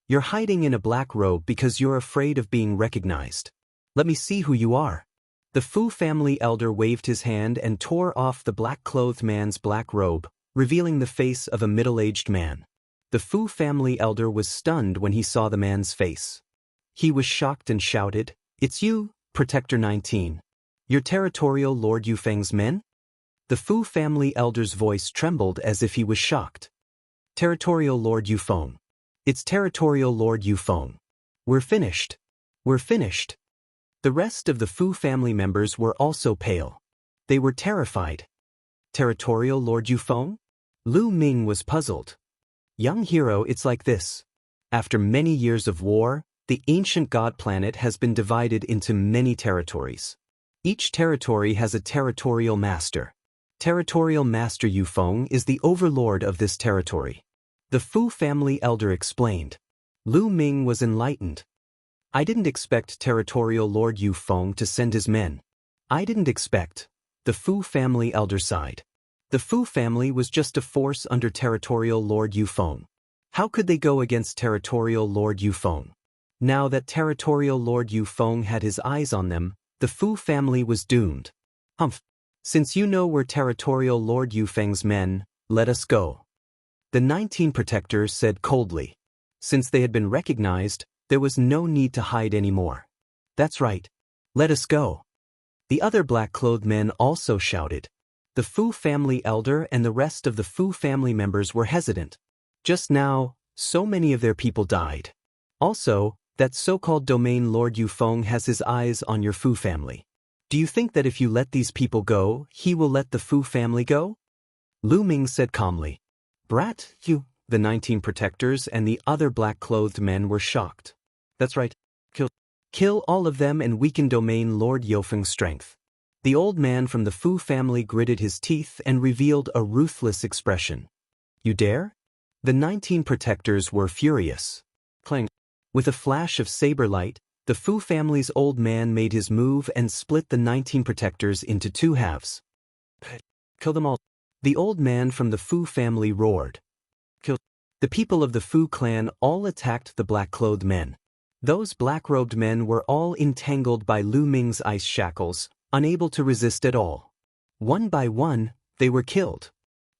You're hiding in a black robe because you're afraid of being recognized. Let me see who you are. The Fu family elder waved his hand and tore off the black-clothed man's black robe, revealing the face of a middle-aged man. The Fu family elder was stunned when he saw the man's face. He was shocked and shouted, "It's you, Protector 19. You're Territorial Lord Yufeng's men?" The Fu family elder's voice trembled as if he was shocked. Territorial Lord Yufeng. It's Territorial Lord Yufeng. We're finished. We're finished. The rest of the Fu family members were also pale. They were terrified. Territorial Lord Yufeng? Lu Ming was puzzled. Young hero, it's like this. After many years of war, the ancient god planet has been divided into many territories. Each territory has a territorial master. Territorial Master Yufeng is the overlord of this territory. The Fu family elder explained. Lu Ming was enlightened. I didn't expect Territorial Lord Yufeng to send his men. I didn't expect. The Fu family elder sighed. The Fu family was just a force under Territorial Lord Yufeng. How could they go against Territorial Lord Yufeng? Now that Territorial Lord Yufeng had his eyes on them, the Fu family was doomed. Humph. Since you know we're territorial Lord Yufeng's men, let us go. The 19 protectors said coldly. Since they had been recognized, there was no need to hide anymore. That's right. Let us go. The other black-clothed men also shouted. The Fu family elder and the rest of the Fu family members were hesitant. Just now, so many of their people died. Also, that so-called domain Lord Yufeng has his eyes on your Fu family. Do you think that if you let these people go, he will let the Fu family go? Lu Ming said calmly. Brat, you, the 19 protectors and the other black-clothed men were shocked. That's right. Kill all of them and weaken domain Lord Yufeng's strength. The old man from the Fu family gritted his teeth and revealed a ruthless expression. You dare? The 19 protectors were furious. Clang. With a flash of saber light, the Fu family's old man made his move and split the 19 protectors into 2 halves. Kill them all. The old man from the Fu family roared. Kill. The people of the Fu clan all attacked the black-clothed men. Those black-robed men were all entangled by Lu Ming's ice shackles, unable to resist at all. One by one, they were killed.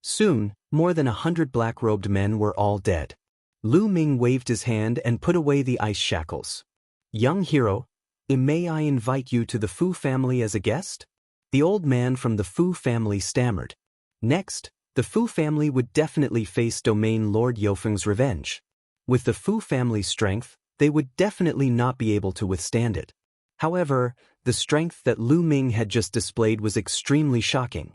Soon, more than 100 black-robed men were all dead. Lu Ming waved his hand and put away the ice shackles. Young hero, may I invite you to the Fu family as a guest? The old man from the Fu family stammered. Next, the Fu family would definitely face domain Lord Yufeng's revenge. With the Fu family's strength, they would definitely not be able to withstand it. However, the strength that Lu Ming had just displayed was extremely shocking.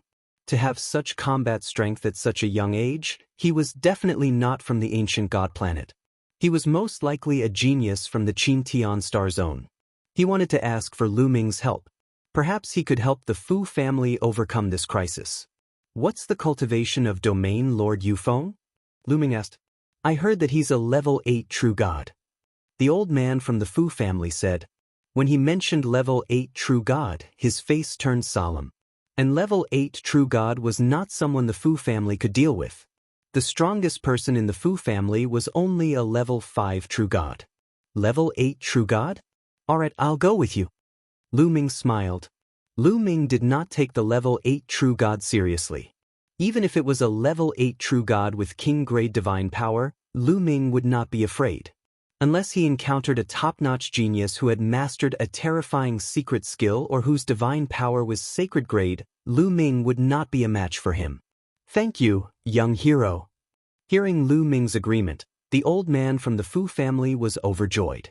To have such combat strength at such a young age, he was definitely not from the ancient god planet. He was most likely a genius from the Qin Tian star zone. He wanted to ask for Lu Ming's help. Perhaps he could help the Fu family overcome this crisis. What's the cultivation of domain Lord Yufeng? Lu Ming asked. I heard that he's a level 8 true god. The old man from the Fu family said. When he mentioned level 8 true god, his face turned solemn. And level 8 true god was not someone the Fu family could deal with. The strongest person in the Fu family was only a level 5 true god. Level 8 true god? Alright, I'll go with you. Lu Ming smiled. Lu Ming did not take the level 8 true god seriously. Even if it was a level 8 true god with king-grade divine power, Lu Ming would not be afraid. Unless he encountered a top-notch genius who had mastered a terrifying secret skill or whose divine power was sacred grade, Lu Ming would not be a match for him. Thank you, young hero. Hearing Lu Ming's agreement, the old man from the Fu family was overjoyed.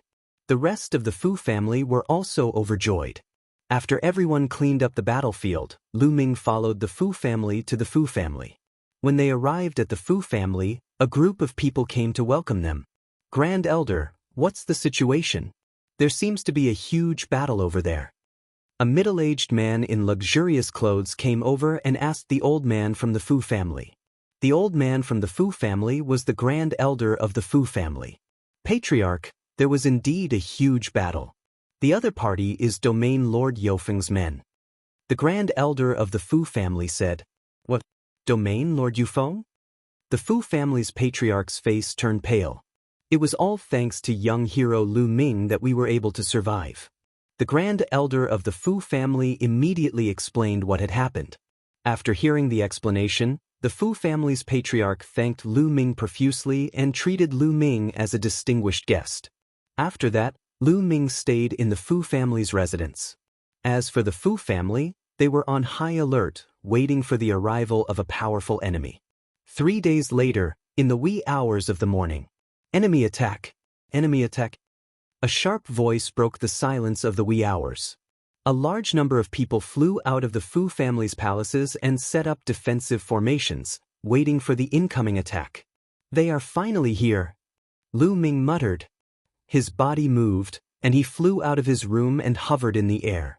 The rest of the Fu family were also overjoyed. After everyone cleaned up the battlefield, Lu Ming followed the Fu family to the Fu family. When they arrived at the Fu family, a group of people came to welcome them. Grand Elder, what's the situation? There seems to be a huge battle over there. A middle-aged man in luxurious clothes came over and asked the old man from the Fu family. The old man from the Fu family was the Grand Elder of the Fu family. Patriarch, there was indeed a huge battle. The other party is domain Lord Yufeng's men. The Grand Elder of the Fu family said, What? Domain Lord Yufeng? The Fu family's patriarch's face turned pale. It was all thanks to young hero Lu Ming that we were able to survive. The Grand Elder of the Fu family immediately explained what had happened. After hearing the explanation, the Fu family's patriarch thanked Lu Ming profusely and treated Lu Ming as a distinguished guest. After that, Lu Ming stayed in the Fu family's residence. As for the Fu family, they were on high alert, waiting for the arrival of a powerful enemy. 3 days later, in the wee hours of the morning, Enemy attack! Enemy attack! A sharp voice broke the silence of the wee hours. A large number of people flew out of the Fu family's palaces and set up defensive formations, waiting for the incoming attack. They are finally here, Lu Ming muttered. His body moved, and he flew out of his room and hovered in the air.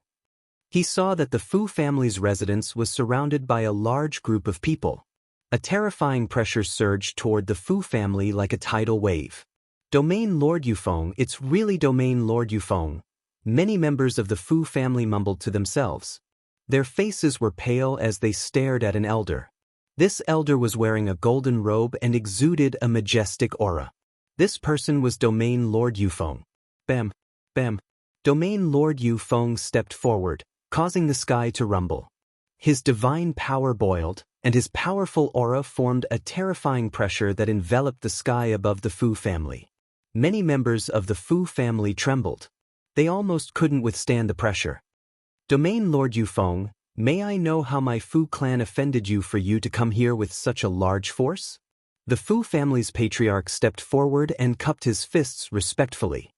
He saw that the Fu family's residence was surrounded by a large group of people. A terrifying pressure surged toward the Fu family like a tidal wave. Domain Lord Yufeng, it's really Domain Lord Yufeng. Many members of the Fu family mumbled to themselves. Their faces were pale as they stared at an elder. This elder was wearing a golden robe and exuded a majestic aura. This person was Domain Lord Yufeng. Bam, bam. Domain Lord Yufeng stepped forward, causing the sky to rumble. His divine power boiled, and his powerful aura formed a terrifying pressure that enveloped the sky above the Fu family. Many members of the Fu family trembled. They almost couldn't withstand the pressure. Domain Lord Yufeng, may I know how my Fu clan offended you for you to come here with such a large force? The Fu family's patriarch stepped forward and cupped his fists respectfully.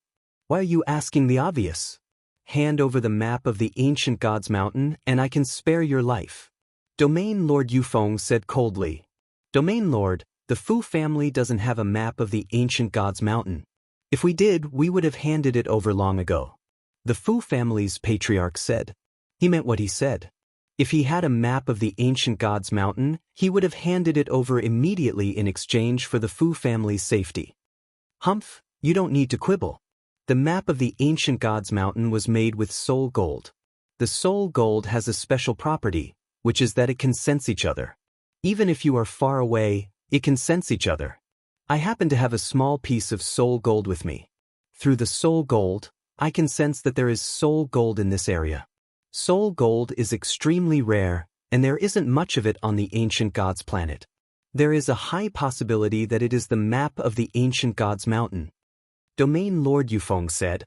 Why are you asking the obvious? Hand over the map of the ancient God's mountain and I can spare your life. Domain Lord Yufeng said coldly. Domain Lord, the Fu family doesn't have a map of the ancient God's mountain. If we did, we would have handed it over long ago. The Fu family's patriarch said. He meant what he said. If he had a map of the ancient God's mountain, he would have handed it over immediately in exchange for the Fu family's safety. Humph, you don't need to quibble. The map of the ancient God's mountain was made with soul gold. The soul gold has a special property, which is that it can sense each other. Even if you are far away, it can sense each other. I happen to have a small piece of soul gold with me. Through the soul gold, I can sense that there is soul gold in this area. Soul gold is extremely rare, and there isn't much of it on the ancient God's planet. There is a high possibility that it is the map of the ancient God's mountain. Domain Lord Yufeng said.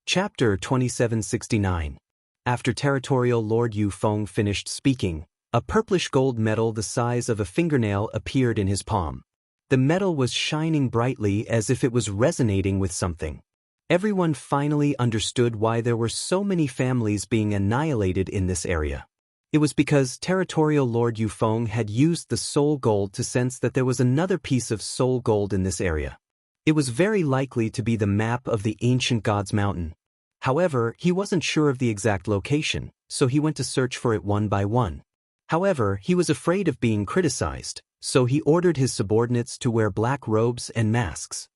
Chapter 2769. After Territorial Lord Yufeng finished speaking, a purplish gold metal the size of a fingernail appeared in his palm. The metal was shining brightly as if it was resonating with something. Everyone finally understood why there were so many families being annihilated in this area. It was because Territorial Lord Yufeng had used the soul gold to sense that there was another piece of soul gold in this area. It was very likely to be the map of the ancient God's mountain. However, he wasn't sure of the exact location, so he went to search for it one by one. However, he was afraid of being criticized, so he ordered his subordinates to wear black robes and masks.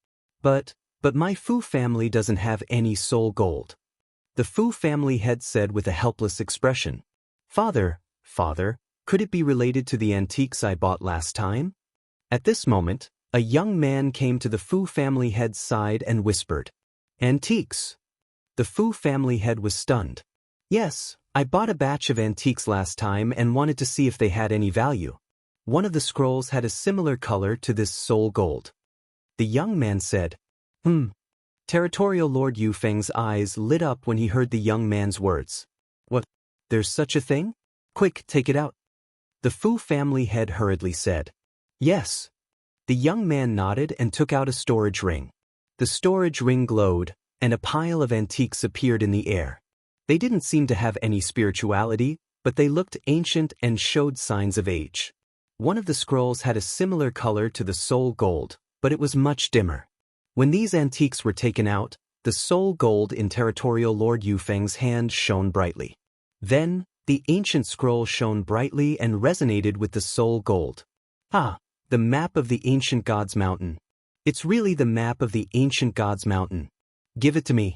But my Fu family doesn't have any soul gold. The Fu family head said with a helpless expression. Father, could it be related to the antiques I bought last time? At this moment, a young man came to the Fu family head's side and whispered. Antiques. The Fu family head was stunned. Yes, I bought a batch of antiques last time and wanted to see if they had any value. One of the scrolls had a similar color to this soul gold. The young man said, Territorial Lord Yufeng's eyes lit up when he heard the young man's words. What? There's such a thing? Quick, take it out. The Fu family head hurriedly said. Yes. The young man nodded and took out a storage ring. The storage ring glowed, and a pile of antiques appeared in the air. They didn't seem to have any spirituality, but they looked ancient and showed signs of age. One of the scrolls had a similar color to the soul gold, but it was much dimmer. When these antiques were taken out, the soul gold in Territorial Lord Yufeng's hand shone brightly. Then, the ancient scroll shone brightly and resonated with the soul gold. The map of the ancient God's mountain. It's really the map of the ancient God's mountain. Give it to me.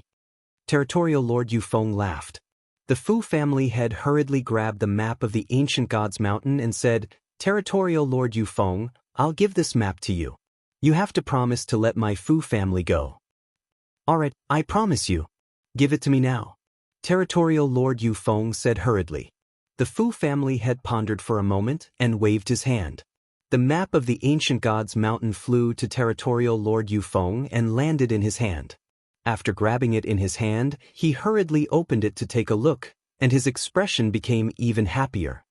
Territorial Lord Yufeng laughed. The Fu family head hurriedly grabbed the map of the ancient God's mountain and said, Territorial Lord Yufeng, I'll give this map to you. You have to promise to let my Fu family go. Alright, I promise you. Give it to me now. Territorial Lord Yufeng said hurriedly. The Fu family head pondered for a moment and waved his hand. The map of the ancient God's mountain flew to Territorial Lord Yufeng and landed in his hand. After grabbing it in his hand, he hurriedly opened it to take a look, and his expression became even happier.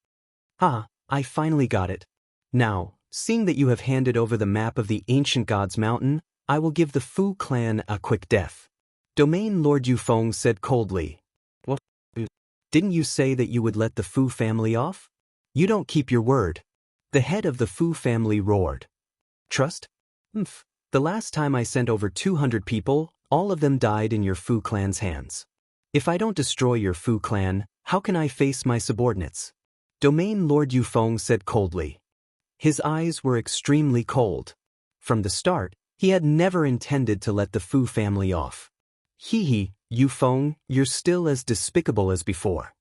I finally got it. Now, seeing that you have handed over the map of the ancient God's mountain, I will give the Fu clan a quick death. Domain Lord Yufeng said coldly. What? Didn't you say that you would let the Fu family off? You don't keep your word. The head of the Fu family roared. Trust? The last time I sent over 200 people, all of them died in your Fu clan's hands. If I don't destroy your Fu clan, how can I face my subordinates? Domain Lord Yufeng said coldly. His eyes were extremely cold. From the start, he had never intended to let the Fu family off. Yufeng, you're still as despicable as before.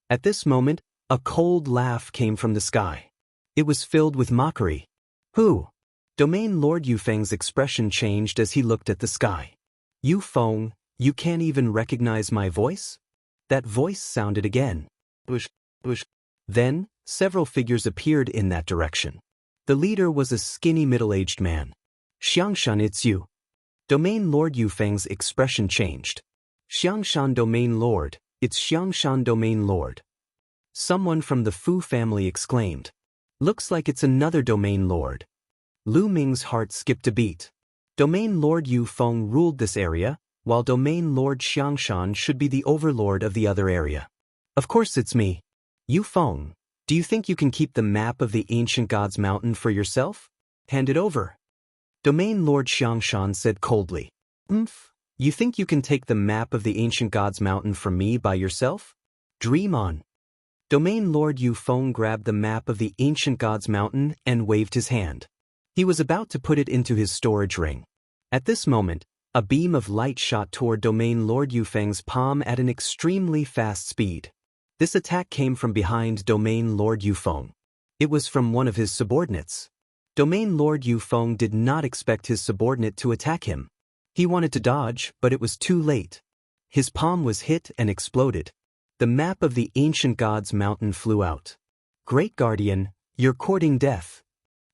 At this moment, a cold laugh came from the sky. It was filled with mockery. Who? Domain Lord Yufeng's expression changed as he looked at the sky. Yufeng, you can't even recognize my voice? That voice sounded again. Then, several figures appeared in that direction. The leader was a skinny middle-aged man. Xiangshan, it's you. Domain Lord Yufeng's expression changed. Xiangshan Domain Lord, it's Xiangshan Domain Lord. Someone from the Fu family exclaimed. Looks like it's another Domain Lord. Lu Ming's heart skipped a beat. Domain Lord Yu Feng ruled this area, while Domain Lord Xiangshan should be the overlord of the other area. Of course it's me. Yu Feng, do you think you can keep the map of the Ancient Gods Mountain for yourself? Hand it over. Domain Lord Xiangshan said coldly. You think you can take the map of the Ancient Gods Mountain from me by yourself? Dream on. Domain Lord Yu Feng grabbed the map of the Ancient Gods Mountain and waved his hand. He was about to put it into his storage ring. At this moment, a beam of light shot toward Domain Lord Yufeng's palm at an extremely fast speed. This attack came from behind Domain Lord Yufeng. It was from one of his subordinates. Domain Lord Yufeng did not expect his subordinate to attack him. He wanted to dodge, but it was too late. His palm was hit and exploded. The map of the Ancient Gods Mountain flew out. Great Guardian, you're courting death.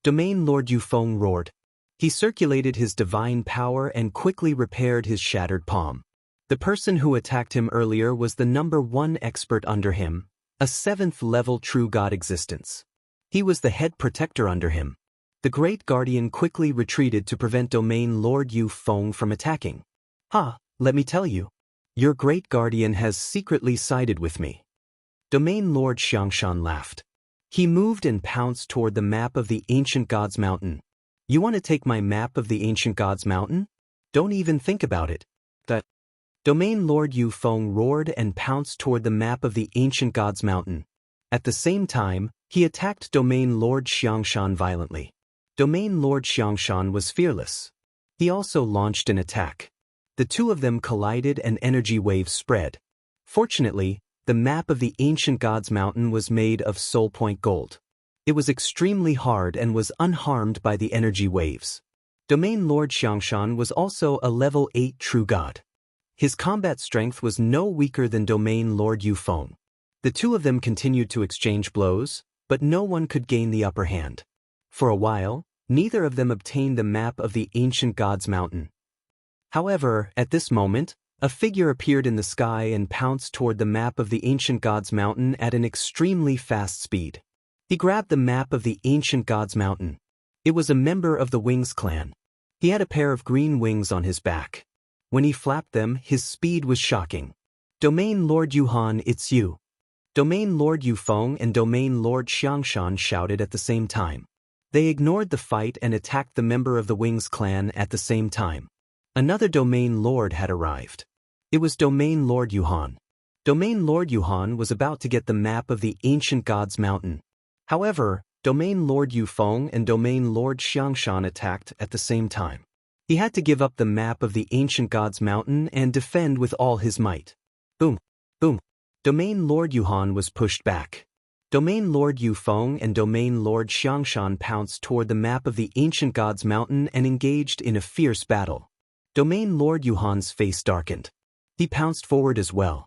Domain Lord Yufeng roared. He circulated his divine power and quickly repaired his shattered palm. The person who attacked him earlier was the #1 expert under him, a 7th-level true god existence. He was the head protector under him. The Great Guardian quickly retreated to prevent Domain Lord Yu Feng from attacking. Let me tell you. Your Great Guardian has secretly sided with me. Domain Lord Xiangshan laughed. He moved and pounced toward the map of the Ancient Gods Mountain. You want to take my map of the Ancient Gods Mountain? Don't even think about it. Domain Lord Yu Feng roared and pounced toward the map of the Ancient Gods Mountain. At the same time, he attacked Domain Lord Xiangshan violently. Domain Lord Xiangshan was fearless. He also launched an attack. The two of them collided and energy waves spread. Fortunately, the map of the Ancient Gods Mountain was made of soul point gold. It was extremely hard and was unharmed by the energy waves. Domain Lord Xiangshan was also a level 8 true god. His combat strength was no weaker than Domain Lord Yu Feng. The two of them continued to exchange blows, but no one could gain the upper hand. For a while, neither of them obtained the map of the Ancient Gods Mountain. However, at this moment, a figure appeared in the sky and pounced toward the map of the Ancient Gods Mountain at an extremely fast speed. He grabbed the map of the Ancient Gods Mountain. It was a member of the Wings clan. He had a pair of green wings on his back. When he flapped them, his speed was shocking. Domain Lord Yuhan, it's you. Domain Lord Yufeng and Domain Lord Xiangshan shouted at the same time. They ignored the fight and attacked the member of the Wings clan at the same time. Another Domain Lord had arrived. It was Domain Lord Yuhan. Domain Lord Yuhan was about to get the map of the Ancient Gods Mountain. However, Domain Lord Yufeng and Domain Lord Xiangshan attacked at the same time. He had to give up the map of the Ancient Gods Mountain and defend with all his might. Boom! Boom! Domain Lord Yuhan was pushed back. Domain Lord Yufeng and Domain Lord Xiangshan pounced toward the map of the Ancient Gods Mountain and engaged in a fierce battle. Domain Lord Yuhan's face darkened. He pounced forward as well.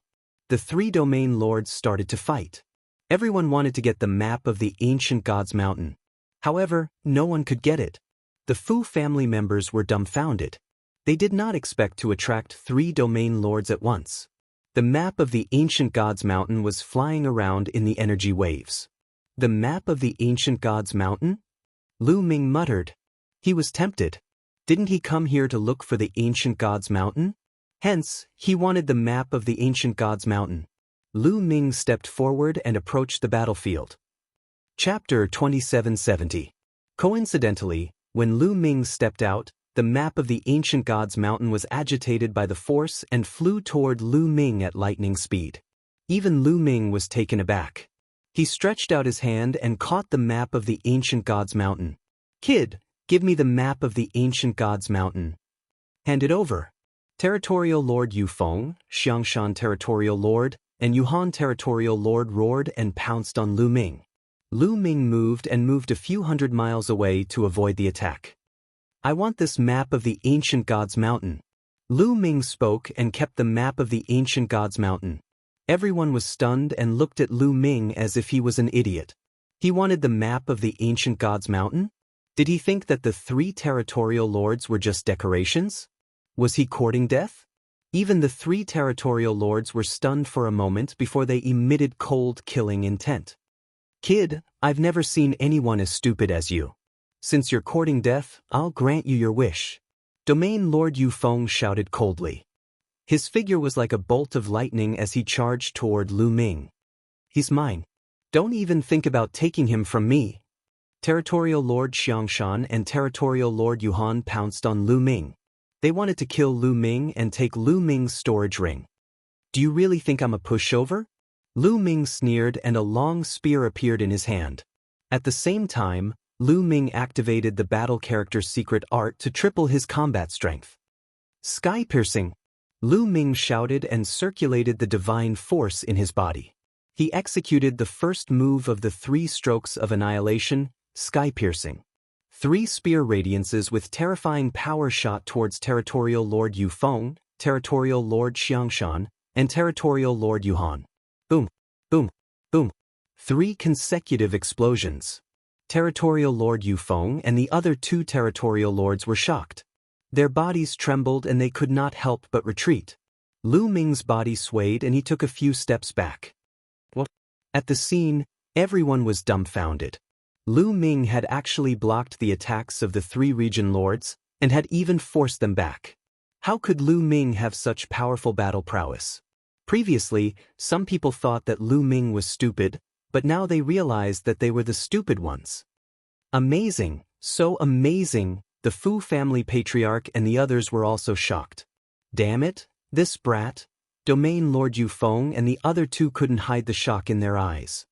The three Domain Lords started to fight. Everyone wanted to get the map of the Ancient Gods Mountain. However, no one could get it. The Fu family members were dumbfounded. They did not expect to attract 3 Domain Lords at once. The map of the Ancient Gods Mountain was flying around in the energy waves. The map of the Ancient Gods Mountain? Lu Ming muttered. He was tempted. Didn't he come here to look for the Ancient Gods Mountain? Hence, he wanted the map of the Ancient Gods Mountain. Lu Ming stepped forward and approached the battlefield. Chapter 2770. Coincidentally, when Lu Ming stepped out, the map of the Ancient Gods Mountain was agitated by the force and flew toward Lu Ming at lightning speed. Even Lu Ming was taken aback. He stretched out his hand and caught the map of the Ancient Gods Mountain. Kid, give me the map of the Ancient Gods Mountain. Hand it over. Territorial Lord Yufeng, Xiangshan Territorial Lord, and Yuhan Territorial Lord roared and pounced on Lu Ming. Lu Ming moved a few hundred miles away to avoid the attack. I want this map of the Ancient Gods Mountain. Lu Ming spoke and kept the map of the Ancient Gods Mountain. Everyone was stunned and looked at Lu Ming as if he was an idiot. He wanted the map of the ancient gods' mountain? Did he think that the 3 territorial lords were just decorations? Was he courting death? Even the 3 territorial lords were stunned for a moment before they emitted cold, killing intent. Kid, I've never seen anyone as stupid as you. Since you're courting death, I'll grant you your wish. Domain Lord Yufeng shouted coldly. His figure was like a bolt of lightning as he charged toward Lu Ming. He's mine. Don't even think about taking him from me. Territorial Lord Xiangshan and Territorial Lord Yuhan pounced on Lu Ming. They wanted to kill Lu Ming and take Lu Ming's storage ring. Do you really think I'm a pushover? Lu Ming sneered and a long spear appeared in his hand. At the same time, Lu Ming activated the battle character's secret art to triple his combat strength. Sky-piercing! Lu Ming shouted and circulated the divine force in his body. He executed the first move of the 3 strokes of annihilation, sky-piercing. 3 spear radiances with terrifying power shot towards Territorial Lord Yufeng, Territorial Lord Xiangshan, and Territorial Lord Yuhan. Boom, boom, boom. 3 consecutive explosions. Territorial Lord Yufeng and the other 2 territorial lords were shocked. Their bodies trembled and they could not help but retreat. Lu Ming's body swayed and he took a few steps back. What? At the scene, everyone was dumbfounded. Lu Ming had actually blocked the attacks of the 3 region lords, and had even forced them back. How could Lu Ming have such powerful battle prowess? Previously, some people thought that Lu Ming was stupid, but now they realized that they were the stupid ones. Amazing, so amazing, the Fu family patriarch and the others were also shocked. Damn it, this brat, Domain Lord Yufeng and the other 2 couldn't hide the shock in their eyes.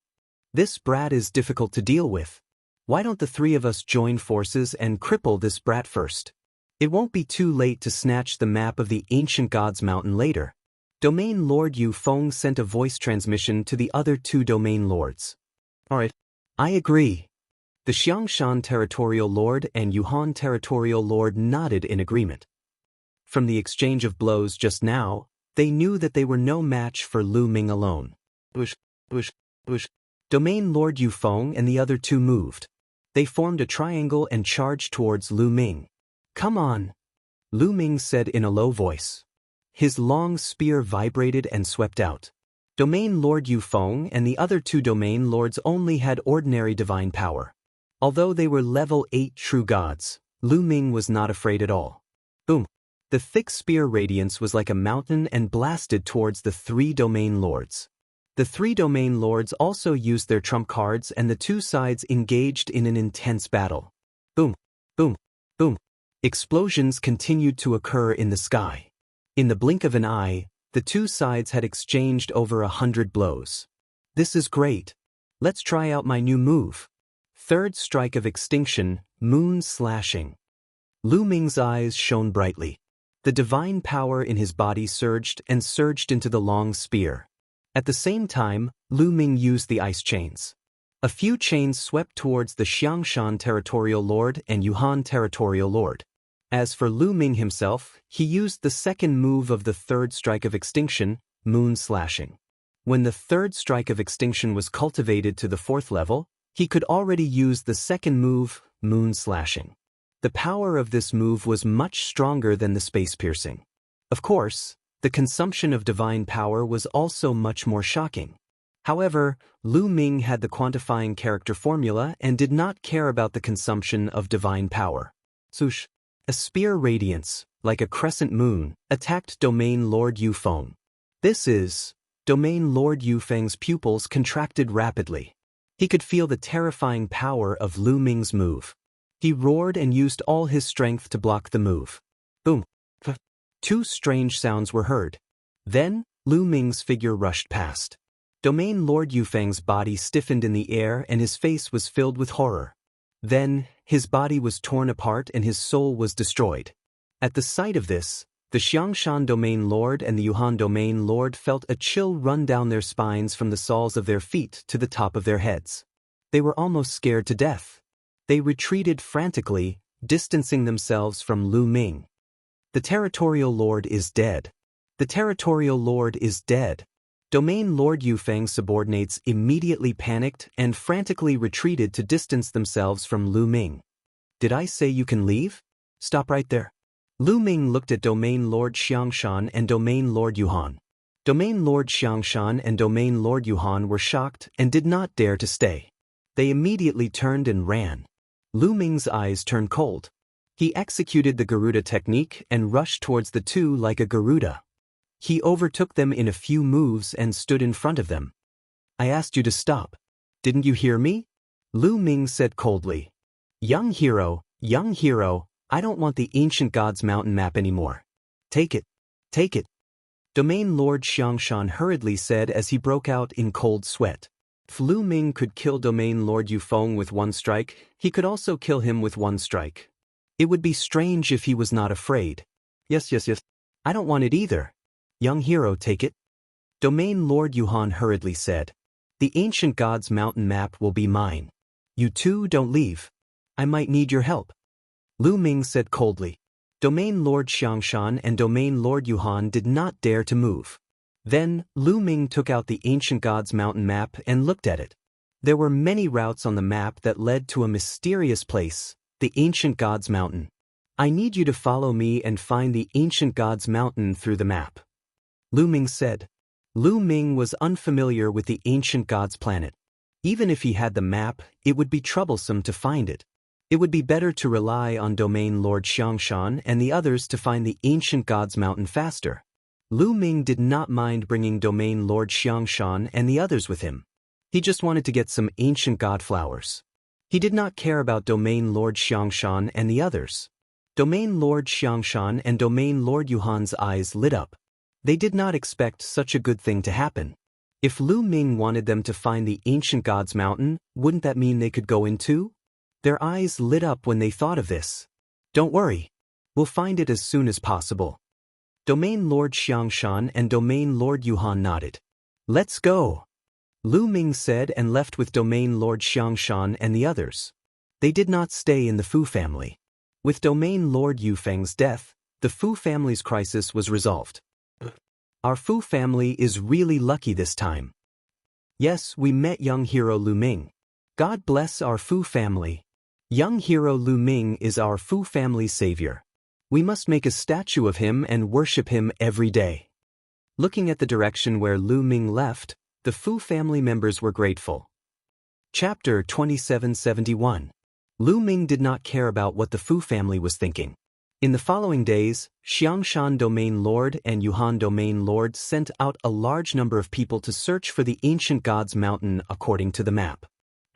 This brat is difficult to deal with. Why don't the 3 of us join forces and cripple this brat first? It won't be too late to snatch the map of the ancient gods' mountain later. Domain Lord Yufeng sent a voice transmission to the other 2 domain lords. Alright, I agree. The Xiangshan Territorial Lord and Yuhan Territorial Lord nodded in agreement. From the exchange of blows just now, they knew that they were no match for Lu Ming alone. Bush, bush, bush. Domain Lord Yufeng and the other 2 moved. They formed a triangle and charged towards Lu Ming. Come on, Lu Ming said in a low voice. His long spear vibrated and swept out. Domain Lord Yufeng and the other 2 domain lords only had ordinary divine power. Although they were level 8 true gods, Lu Ming was not afraid at all. Boom! The thick spear radiance was like a mountain and blasted towards the 3 domain lords. The 3 domain lords also used their trump cards and the 2 sides engaged in an intense battle. Boom, boom, boom. Explosions continued to occur in the sky. In the blink of an eye, the 2 sides had exchanged over 100 blows. This is great. Let's try out my new move. Third strike of extinction, moon slashing. Lu Ming's eyes shone brightly. The divine power in his body surged and surged into the long spear. At the same time, Lu Ming used the ice chains. A few chains swept towards the Xiangshan Territorial Lord and Yuhan Territorial Lord. As for Lu Ming himself, he used the second move of the third strike of extinction, moon slashing. When the third strike of extinction was cultivated to the 4th level, he could already use the second move, moon slashing. The power of this move was much stronger than the space piercing. Of course, the consumption of divine power was also much more shocking. However, Lu Ming had the quantifying character formula and did not care about the consumption of divine power. Swoosh! A spear radiance, like a crescent moon, attacked Domain Lord Yufeng. Domain Lord Yufeng's pupils contracted rapidly. He could feel the terrifying power of Lu Ming's move. He roared and used all his strength to block the move. Boom! 2 strange sounds were heard. Then, Lu Ming's figure rushed past. Domain Lord Yufeng's body stiffened in the air and his face was filled with horror. Then, his body was torn apart and his soul was destroyed. At the sight of this, the Xiangshan Domain Lord and the Yuhan Domain Lord felt a chill run down their spines from the soles of their feet to the top of their heads. They were almost scared to death. They retreated frantically, distancing themselves from Lu Ming. The Territorial Lord is dead. The Territorial Lord is dead. Domain Lord Yufeng's subordinates immediately panicked and frantically retreated to distance themselves from Lu Ming. Did I say you can leave? Stop right there. Lu Ming looked at Domain Lord Xiangshan and Domain Lord Yuhan. Domain Lord Xiangshan and Domain Lord Yuhan were shocked and did not dare to stay. They immediately turned and ran. Lu Ming's eyes turned cold. He executed the Garuda technique and rushed towards the two like a Garuda. He overtook them in a few moves and stood in front of them. I asked you to stop. Didn't you hear me? Lu Ming said coldly. Young hero, I don't want the ancient gods mountain map anymore. Take it. Take it. Domain Lord Xiangshan hurriedly said as he broke out in cold sweat. If Lu Ming could kill Domain Lord Yufeng with one strike, he could also kill him with one strike. It would be strange if he was not afraid. Yes. I don't want it either. Young hero, take it. Domain Lord Yuhan hurriedly said. The ancient gods mountain map will be mine. You two don't leave. I might need your help. Lu Ming said coldly. Domain Lord Xiangshan and Domain Lord Yuhan did not dare to move. Then, Lu Ming took out the ancient gods mountain map and looked at it. There were many routes on the map that led to a mysterious place, the ancient gods mountain. I need you to follow me and find the ancient gods mountain through the map. Lu Ming said. Lu Ming was unfamiliar with the ancient gods planet. Even if he had the map, it would be troublesome to find it. It would be better to rely on Domain Lord Xiangshan and the others to find the ancient gods mountain faster. Lu Ming did not mind bringing Domain Lord Xiangshan and the others with him. He just wanted to get some ancient god flowers. He did not care about Domain Lord Xiangshan and the others. Domain Lord Xiangshan and Domain Lord Yuhan's eyes lit up. They did not expect such a good thing to happen. If Lu Ming wanted them to find the ancient gods mountain, wouldn't that mean they could go in too? Their eyes lit up when they thought of this. Don't worry. We'll find it as soon as possible. Domain Lord Xiangshan and Domain Lord Yuhan nodded. Let's go. Lu Ming said and left with Domain Lord Xiangshan and the others. They did not stay in the Fu family. With Domain Lord Yufeng's death, the Fu family's crisis was resolved. Our Fu family is really lucky this time. Yes, we met young hero Lu Ming. God bless our Fu family. Young hero Lu Ming is our Fu family's savior. We must make a statue of him and worship him every day. Looking at the direction where Lu Ming left, the Fu family members were grateful. Chapter 2771. Lu Ming did not care about what the Fu family was thinking. In the following days, Xiangshan Domain Lord and Yuhan Domain Lord sent out a large number of people to search for the ancient gods mountain according to the map.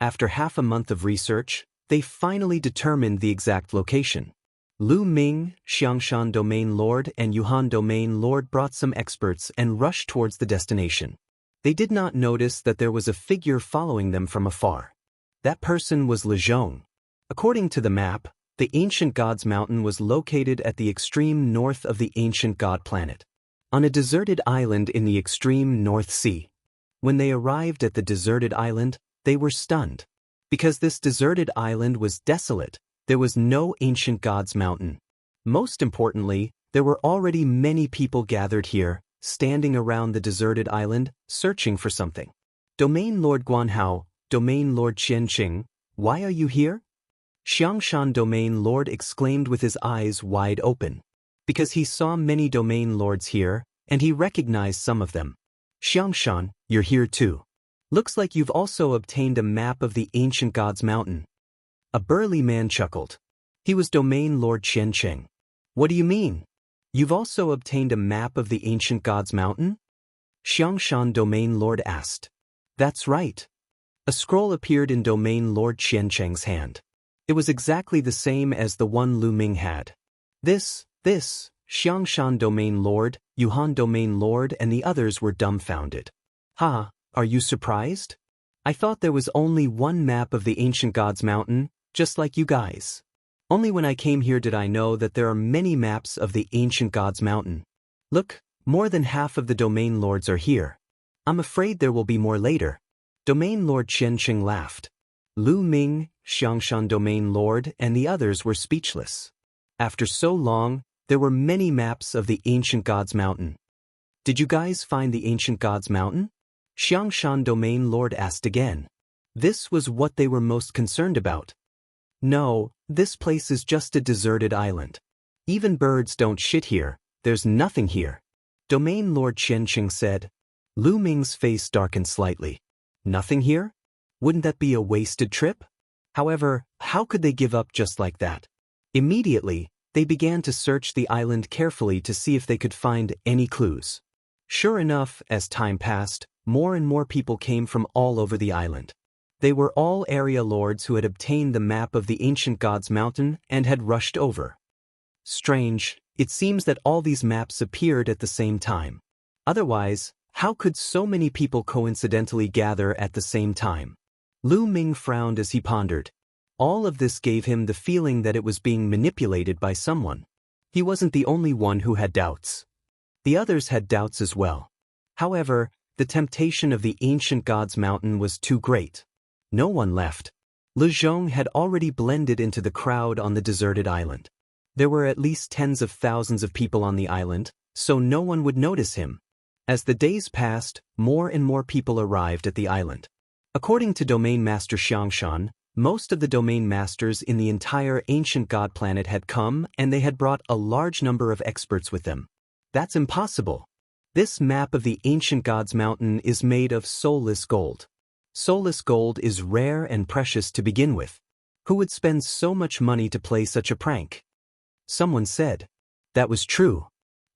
After half a month of research, they finally determined the exact location. Lu Ming, Xiangshan Domain Lord and Yuhan Domain Lord brought some experts and rushed towards the destination. They did not notice that there was a figure following them from afar. That person was Lezhong. According to the map, the ancient gods mountain was located at the extreme north of the ancient god planet, on a deserted island in the extreme North Sea. When they arrived at the deserted island, they were stunned. Because this deserted island was desolate, there was no ancient gods mountain. Most importantly, there were already many people gathered here, standing around the deserted island, searching for something. Domain Lord Guanhao, Domain Lord Qianqing, why are you here? Xiangshan Domain Lord exclaimed with his eyes wide open. Because he saw many Domain Lords here, and he recognized some of them. Xiangshan, you're here too. Looks like you've also obtained a map of the ancient gods mountain. A burly man chuckled. He was Domain Lord Qianqing. What do you mean? You've also obtained a map of the ancient gods mountain? Xiangshan Domain Lord asked. That's right. A scroll appeared in Domain Lord Qianqing's hand. It was exactly the same as the one Lu Ming had. This, Xiangshan Domain Lord, Yuhan Domain Lord and the others were dumbfounded. Ha, are you surprised? I thought there was only one map of the ancient gods mountain, just like you guys. Only when I came here did I know that there are many maps of the ancient gods mountain. Look, more than half of the Domain Lords are here. I'm afraid there will be more later. Domain Lord Qianqing laughed. Lu Ming, Xiangshan Domain Lord and the others were speechless. After so long, there were many maps of the ancient gods mountain. Did you guys find the ancient god's mountain? Xiangshan domain lord asked again. This was what they were most concerned about. No, this place is just a deserted island. Even birds don't shit here, there's nothing here. Domain Lord Qianqing said. Lu Ming's face darkened slightly. Nothing here? Wouldn't that be a wasted trip? However, how could they give up just like that? Immediately, they began to search the island carefully to see if they could find any clues. Sure enough, as time passed, more and more people came from all over the island. They were all area lords who had obtained the map of the ancient god's mountain and had rushed over. Strange, it seems that all these maps appeared at the same time. Otherwise, how could so many people coincidentally gather at the same time? Lu Ming frowned as he pondered. All of this gave him the feeling that it was being manipulated by someone. He wasn't the only one who had doubts. The others had doubts as well. However, the temptation of the ancient god's mountain was too great. No one left. Le Zhong had already blended into the crowd on the deserted island. There were at least tens of thousands of people on the island, so no one would notice him. As the days passed, more and more people arrived at the island. According to Domain Master Xiangshan, most of the domain masters in the entire ancient god planet had come and they had brought a large number of experts with them. That's impossible. This map of the ancient god's mountain is made of soulless gold. Soulless gold is rare and precious to begin with. Who would spend so much money to play such a prank? Someone said. That was true.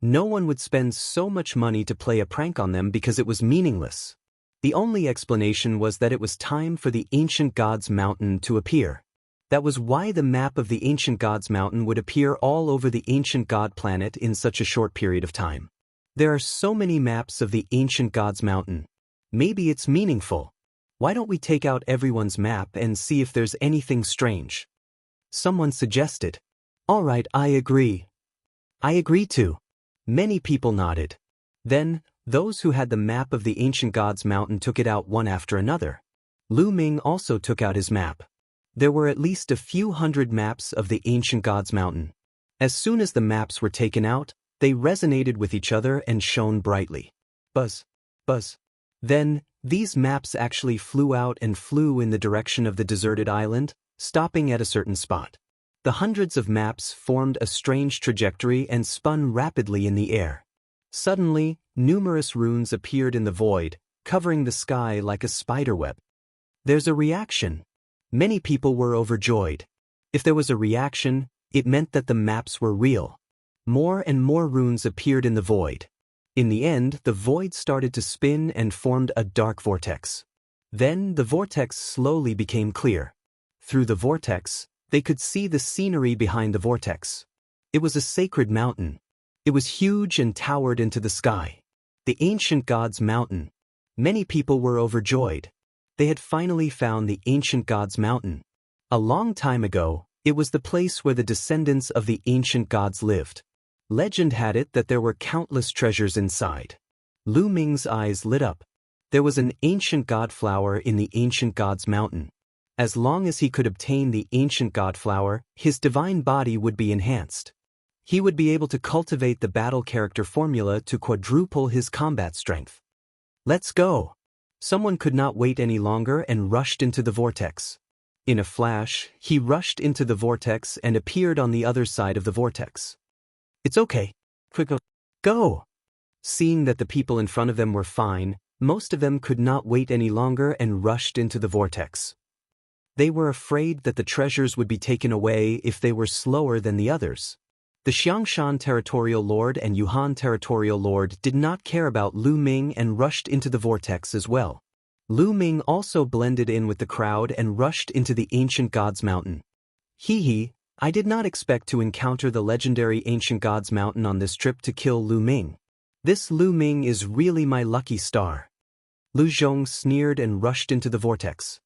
No one would spend so much money to play a prank on them because it was meaningless. The only explanation was that it was time for the ancient god's mountain to appear. That was why the map of the ancient god's mountain would appear all over the ancient god planet in such a short period of time. There are so many maps of the ancient god's mountain. Maybe it's meaningful. Why don't we take out everyone's map and see if there's anything strange? Someone suggested. All right, I agree. I agree too. Many people nodded. Then, those who had the map of the ancient god's mountain took it out one after another. Lu Ming also took out his map. There were at least a few hundred maps of the ancient god's mountain. As soon as the maps were taken out, they resonated with each other and shone brightly. Buzz, buzz. Then, these maps actually flew out and flew in the direction of the deserted island, stopping at a certain spot. The hundreds of maps formed a strange trajectory and spun rapidly in the air. Suddenly, numerous runes appeared in the void, covering the sky like a spiderweb. There's a reaction. Many people were overjoyed. If there was a reaction, it meant that the maps were real. More and more runes appeared in the void. In the end, the void started to spin and formed a dark vortex. Then, the vortex slowly became clear. Through the vortex, they could see the scenery behind the vortex. It was a sacred mountain. It was huge and towered into the sky. The ancient god's mountain. Many people were overjoyed. They had finally found the ancient god's mountain. A long time ago, it was the place where the descendants of the ancient gods lived. Legend had it that there were countless treasures inside. Lu Ming's eyes lit up. There was an ancient god flower in the ancient god's mountain. As long as he could obtain the ancient god flower, his divine body would be enhanced. He would be able to cultivate the battle character formula to quadruple his combat strength. Let's go! Someone could not wait any longer and rushed into the vortex. In a flash, he rushed into the vortex and appeared on the other side of the vortex. It's okay. Quick, go! Seeing that the people in front of them were fine, most of them could not wait any longer and rushed into the vortex. They were afraid that the treasures would be taken away if they were slower than the others. The Xiangshan Territorial Lord and Yuhan Territorial Lord did not care about Lu Ming and rushed into the vortex as well. Lu Ming also blended in with the crowd and rushed into the ancient god's mountain. Hee, I did not expect to encounter the legendary ancient god's mountain on this trip to kill Lu Ming. This Lu Ming is really my lucky star. Lu Zhong sneered and rushed into the vortex.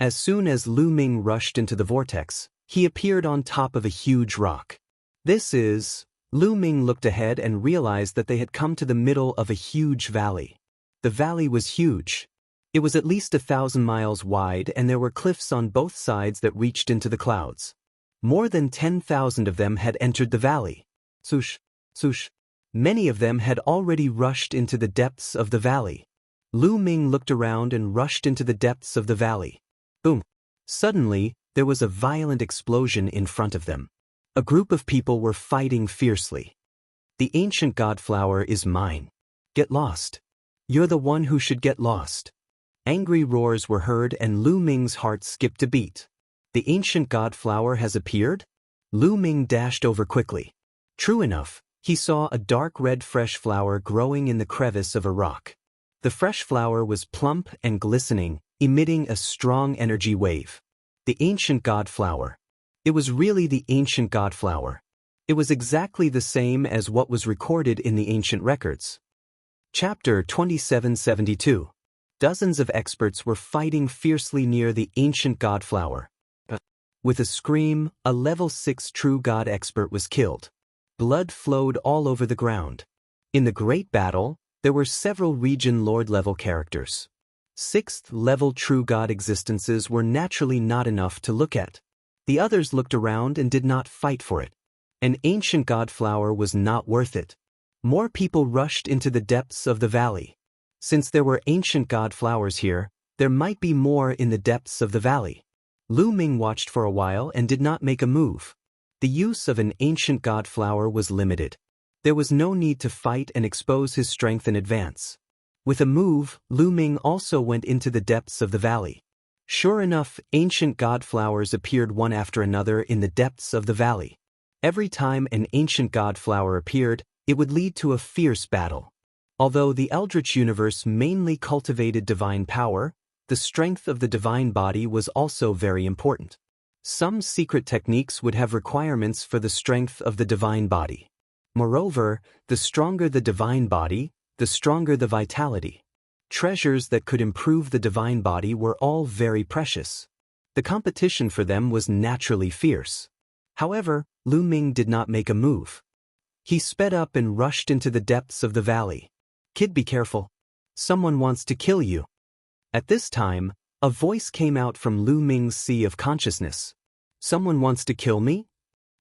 As soon as Lu Ming rushed into the vortex, he appeared on top of a huge rock. Lu Ming looked ahead and realized that they had come to the middle of a huge valley. The valley was huge. It was at least 1,000 miles wide and there were cliffs on both sides that reached into the clouds. More than 10,000 of them had entered the valley. Swoosh, swoosh. Many of them had already rushed into the depths of the valley. Lu Ming looked around and rushed into the depths of the valley. Boom! Suddenly, there was a violent explosion in front of them. A group of people were fighting fiercely. The ancient godflower is mine. Get lost. You're the one who should get lost. Angry roars were heard and Lu Ming's heart skipped a beat. The ancient godflower has appeared? Lu Ming dashed over quickly. True enough, he saw a dark red fresh flower growing in the crevice of a rock. The fresh flower was plump and glistening, emitting a strong energy wave. The ancient godflower. It was really the ancient godflower. It was exactly the same as what was recorded in the ancient records. Chapter 2772. Dozens of experts were fighting fiercely near the ancient godflower. With a scream, a level 6 true god expert was killed. Blood flowed all over the ground. In the great battle, there were several region lord level characters. 6th level true god existences were naturally not enough to look at. The others looked around and did not fight for it. An ancient godflower was not worth it. More people rushed into the depths of the valley. Since there were ancient godflowers here, there might be more in the depths of the valley. Lu Ming watched for a while and did not make a move. The use of an ancient godflower was limited. There was no need to fight and expose his strength in advance. With a move, Lu Ming also went into the depths of the valley. Sure enough, ancient godflowers appeared one after another in the depths of the valley. Every time an ancient godflower appeared, it would lead to a fierce battle. Although the Eldritch universe mainly cultivated divine power, the strength of the divine body was also very important. Some secret techniques would have requirements for the strength of the divine body. Moreover, the stronger the divine body, the stronger the vitality. Treasures that could improve the divine body were all very precious. The competition for them was naturally fierce. However, Lu Ming did not make a move. He sped up and rushed into the depths of the valley. Kid, be careful. Someone wants to kill you. At this time, a voice came out from Lu Ming's sea of consciousness. Someone wants to kill me?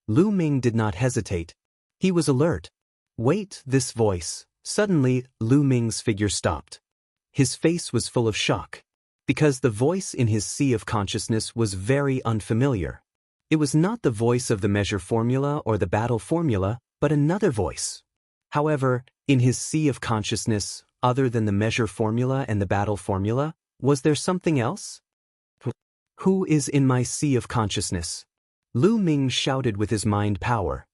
Lu Ming did not hesitate. He was alert. Wait, this voice. Suddenly, Lu Ming's figure stopped. His face was full of shock. Because the voice in his sea of consciousness was very unfamiliar. It was not the voice of the measure formula or the battle formula, but another voice. However, in his sea of consciousness, other than the measure formula and the battle formula, was there something else? Who is in my sea of consciousness? Lu Ming shouted with his mind power.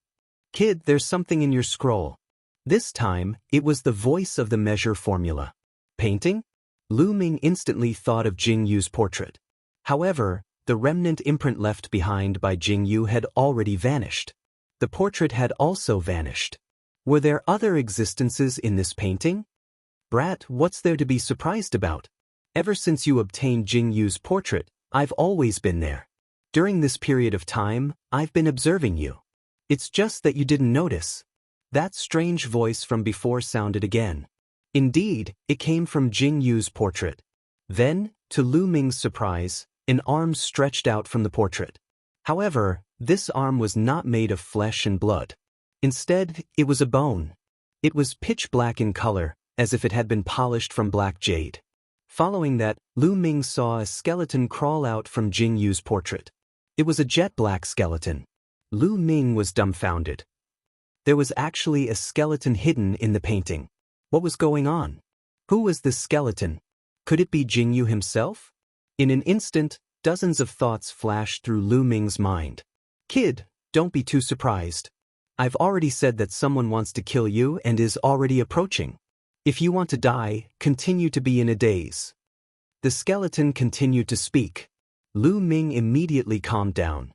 Kid, there's something in your scroll. This time, it was the voice of the measure formula. Painting? Lu Ming instantly thought of Jing Yu's portrait. However, the remnant imprint left behind by Jing Yu had already vanished. The portrait had also vanished. Were there other existences in this painting? Brat, what's there to be surprised about? Ever since you obtained Jing Yu's portrait, I've always been there. During this period of time, I've been observing you. It's just that you didn't notice. That strange voice from before sounded again. Indeed, it came from Jing Yu's portrait. Then, to Lu Ming's surprise, an arm stretched out from the portrait. However, this arm was not made of flesh and blood. Instead, it was a bone. It was pitch black in color, as if it had been polished from black jade. Following that, Lu Ming saw a skeleton crawl out from Jing Yu's portrait. It was a jet black skeleton. Lu Ming was dumbfounded. There was actually a skeleton hidden in the painting. What was going on? Who was this skeleton? Could it be Jing Yu himself? In an instant, dozens of thoughts flashed through Lu Ming's mind. Kid, don't be too surprised. I've already said that someone wants to kill you and is already approaching. If you want to die, continue to be in a daze. The skeleton continued to speak. Lu Ming immediately calmed down.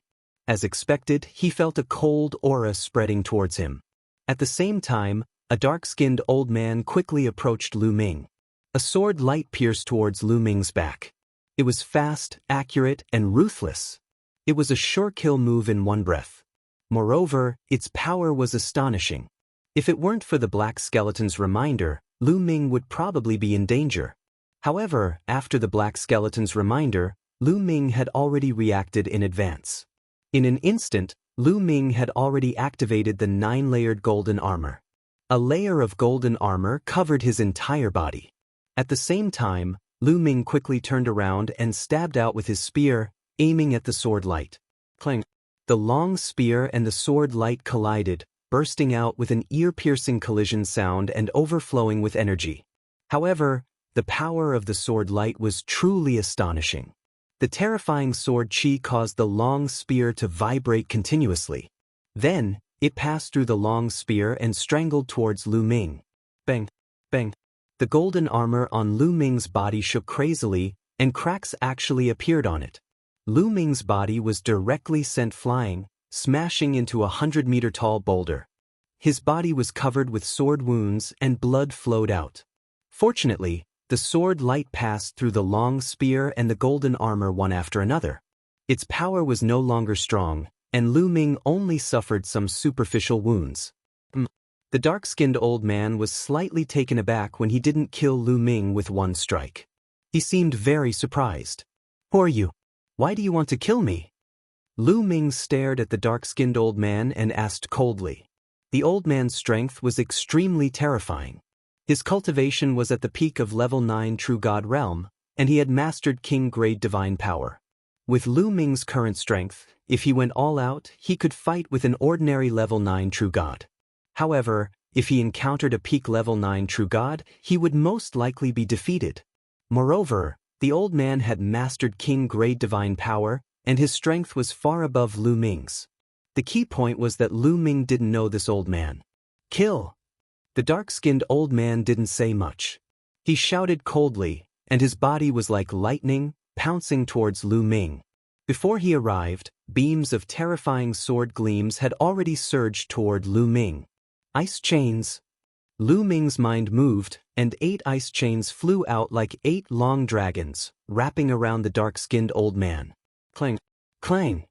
As expected, he felt a cold aura spreading towards him. At the same time, a dark-skinned old man quickly approached Lu Ming. A sword light pierced towards Lu Ming's back. It was fast, accurate, and ruthless. It was a sure kill move in one breath. Moreover, its power was astonishing. If it weren't for the black skeleton's reminder, Lu Ming would probably be in danger. However, after the black skeleton's reminder, Lu Ming had already reacted in advance. In an instant, Lu Ming had already activated the 9-layered golden armor. A layer of golden armor covered his entire body. At the same time, Lu Ming quickly turned around and stabbed out with his spear, aiming at the sword light. Clang! The long spear and the sword light collided, bursting out with an ear-piercing collision sound and overflowing with energy. However, the power of the sword light was truly astonishing. The terrifying sword chi caused the long spear to vibrate continuously. Then, it passed through the long spear and strangled towards Lu Ming. Bang! Bang! The golden armor on Lu Ming's body shook crazily, and cracks actually appeared on it. Lu Ming's body was directly sent flying, smashing into a 100-meter-tall boulder. His body was covered with sword wounds and blood flowed out. Fortunately, the sword light passed through the long spear and the golden armor one after another. Its power was no longer strong, and Lu Ming only suffered some superficial wounds. The dark-skinned old man was slightly taken aback when he didn't kill Lu Ming with one strike. He seemed very surprised. "Who are you? Why do you want to kill me?" Lu Ming stared at the dark-skinned old man and asked coldly. The old man's strength was extremely terrifying. His cultivation was at the peak of level 9 True God realm, and he had mastered king-grade divine power. With Lu Ming's current strength, if he went all out, he could fight with an ordinary level 9 True God. However, if he encountered a peak level 9 True God, he would most likely be defeated. Moreover, the old man had mastered king-grade divine power, and his strength was far above Lu Ming's. The key point was that Lu Ming didn't know this old man. "Kill!" The dark-skinned old man didn't say much. He shouted coldly, and his body was like lightning, pouncing towards Lu Ming. Before he arrived, beams of terrifying sword gleams had already surged toward Lu Ming. Ice chains. Lu Ming's mind moved, and 8 ice chains flew out like 8 long dragons, wrapping around the dark-skinned old man. Clang! Clang!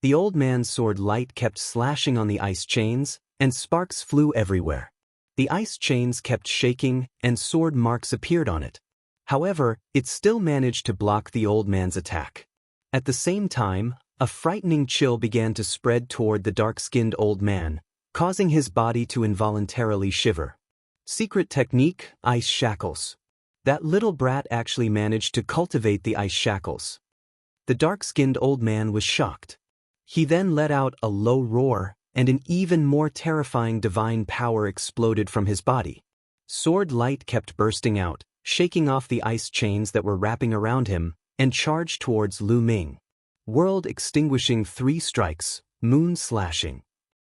The old man's sword light kept slashing on the ice chains, and sparks flew everywhere. The ice chains kept shaking, and sword marks appeared on it. However, it still managed to block the old man's attack. At the same time, a frightening chill began to spread toward the dark-skinned old man, causing his body to involuntarily shiver. Secret technique, ice shackles. That little brat actually managed to cultivate the ice shackles. The dark-skinned old man was shocked. He then let out a low roar, and an even more terrifying divine power exploded from his body. Sword light kept bursting out, shaking off the ice chains that were wrapping around him, and charged towards Lu Ming. World extinguishing 3 strikes, moon slashing.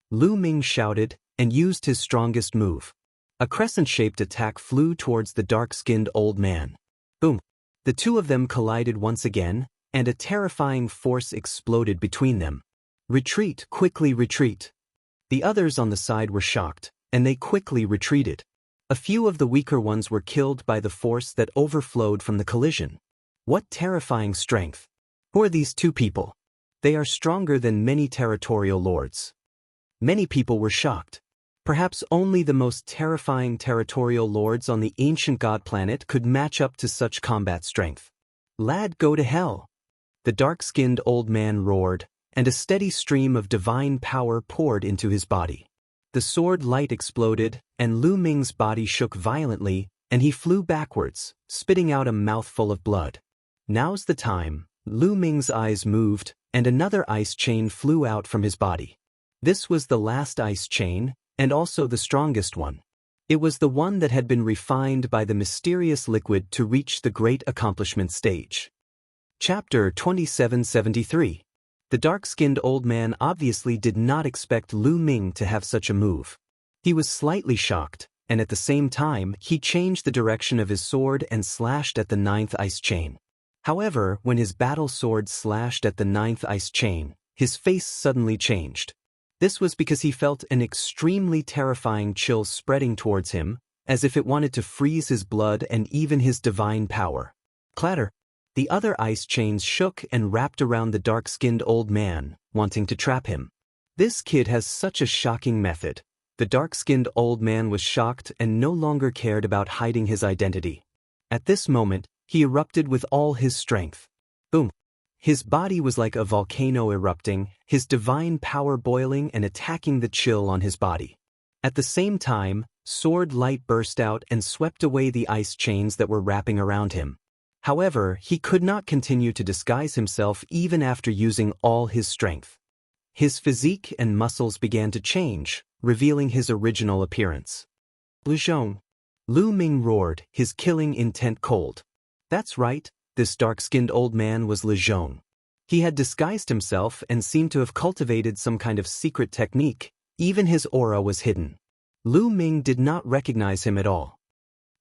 Lu Ming shouted, and used his strongest move. A crescent-shaped attack flew towards the dark-skinned old man. Boom! The two of them collided once again, and a terrifying force exploded between them. "Retreat, quickly retreat." The others on the side were shocked, and they quickly retreated. A few of the weaker ones were killed by the force that overflowed from the collision. What terrifying strength! Who are these 2 people? They are stronger than many territorial lords. Many people were shocked. Perhaps only the most terrifying territorial lords on the ancient god planet could match up to such combat strength. "Lad, go to hell!" The dark-skinned old man roared, and a steady stream of divine power poured into his body. The sword light exploded, and Lu Ming's body shook violently, and he flew backwards, spitting out a mouthful of blood. "Now's the time." Lu Ming's eyes moved, and another ice chain flew out from his body. This was the last ice chain, and also the strongest one. It was the one that had been refined by the mysterious liquid to reach the great accomplishment stage. Chapter 2773. The dark-skinned old man obviously did not expect Lu Ming to have such a move. He was slightly shocked, and at the same time, he changed the direction of his sword and slashed at the 9th ice chain. However, when his battle sword slashed at the 9th ice chain, his face suddenly changed. This was because he felt an extremely terrifying chill spreading towards him, as if it wanted to freeze his blood and even his divine power. Clatter! The other ice chains shook and wrapped around the dark-skinned old man, wanting to trap him. This kid has such a shocking method. The dark-skinned old man was shocked and no longer cared about hiding his identity. At this moment, he erupted with all his strength. Boom! His body was like a volcano erupting, his divine power boiling and attacking the chill on his body. At the same time, sword light burst out and swept away the ice chains that were wrapping around him. However, he could not continue to disguise himself even after using all his strength. His physique and muscles began to change, revealing his original appearance. Lu Zhong. Lu Ming roared, his killing intent cold. That's right, this dark-skinned old man was Lu Zhong. He had disguised himself and seemed to have cultivated some kind of secret technique. Even his aura was hidden. Lu Ming did not recognize him at all.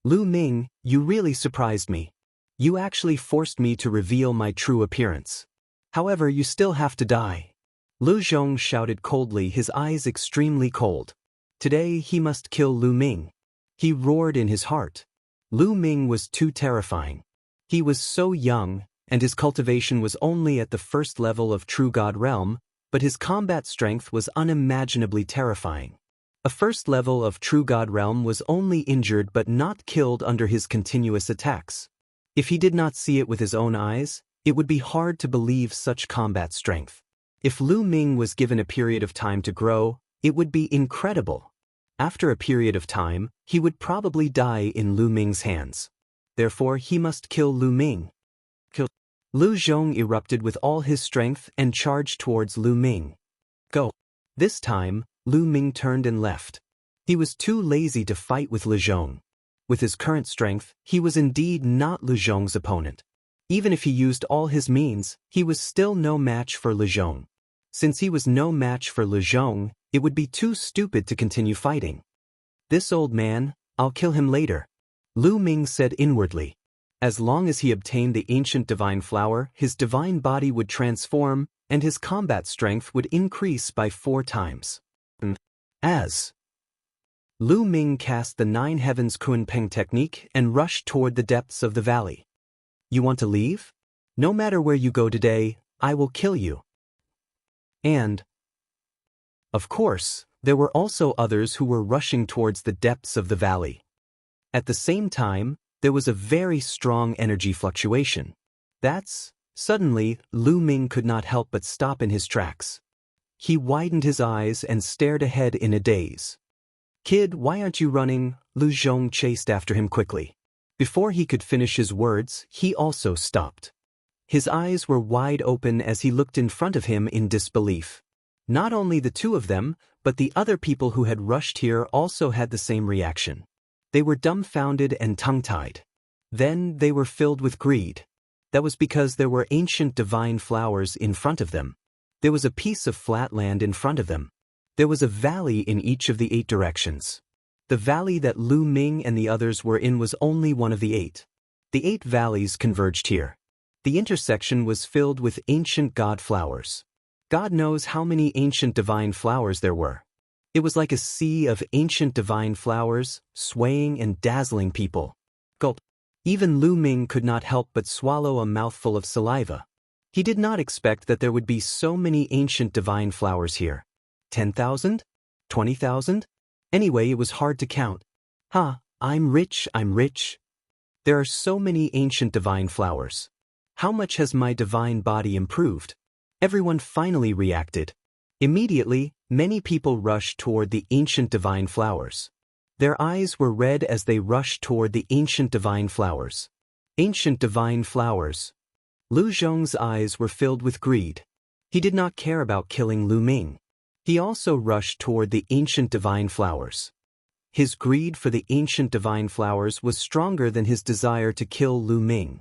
Lu Ming, you really surprised me. You actually forced me to reveal my true appearance. However, you still have to die. Lu Zhong shouted coldly, his eyes extremely cold. Today he must kill Lu Ming. He roared in his heart. Lu Ming was too terrifying. He was so young, and his cultivation was only at the first level of True God Realm, but his combat strength was unimaginably terrifying. A first level of True God Realm was only injured but not killed under his continuous attacks. If he did not see it with his own eyes, it would be hard to believe such combat strength. If Lu Ming was given a period of time to grow, it would be incredible. After a period of time, he would probably die in Lu Ming's hands. Therefore, he must kill Lu Ming. Lu Zhong erupted with all his strength and charged towards Lu Ming. Go. This time, Lu Ming turned and left. He was too lazy to fight with Lu Zhong. With his current strength, he was indeed not Lu Zhong's opponent. Even if he used all his means, he was still no match for Lu Zhong. Since he was no match for Lu Zhong, it would be too stupid to continue fighting. This old man, I'll kill him later. Lu Ming said inwardly. As long as he obtained the ancient divine flower, his divine body would transform, and his combat strength would increase by 4 times. As Lu Ming cast the 9 Heavens Kun Peng technique and rushed toward the depths of the valley. You want to leave? No matter where you go today, I will kill you. And, of course, there were also others who were rushing towards the depths of the valley. At the same time, there was a very strong energy fluctuation. Suddenly, Lu Ming could not help but stop in his tracks. He widened his eyes and stared ahead in a daze. Kid, why aren't you running? Lu Zhong chased after him quickly. Before he could finish his words, he also stopped. His eyes were wide open as he looked in front of him in disbelief. Not only the 2 of them, but the other people who had rushed here also had the same reaction. They were dumbfounded and tongue-tied. Then they were filled with greed. That was because there were ancient divine flowers in front of them. There was a piece of flat land in front of them. There was a valley in each of the 8 directions. The valley that Lu Ming and the others were in was only one of the 8. The 8 valleys converged here. The intersection was filled with ancient god flowers. God knows how many ancient divine flowers there were. It was like a sea of ancient divine flowers, swaying and dazzling people. Gulp. Even Lu Ming could not help but swallow a mouthful of saliva. He did not expect that there would be so many ancient divine flowers here. 10,000? 20,000? Anyway, it was hard to count. I'm rich. There are so many ancient divine flowers. How much has my divine body improved? Everyone finally reacted. Immediately, many people rushed toward the ancient divine flowers. Their eyes were red as they rushed toward the ancient divine flowers. Ancient divine flowers. Lu Zhong's eyes were filled with greed. He did not care about killing Lu Ming. He also rushed toward the ancient divine flowers. His greed for the ancient divine flowers was stronger than his desire to kill Lu Ming.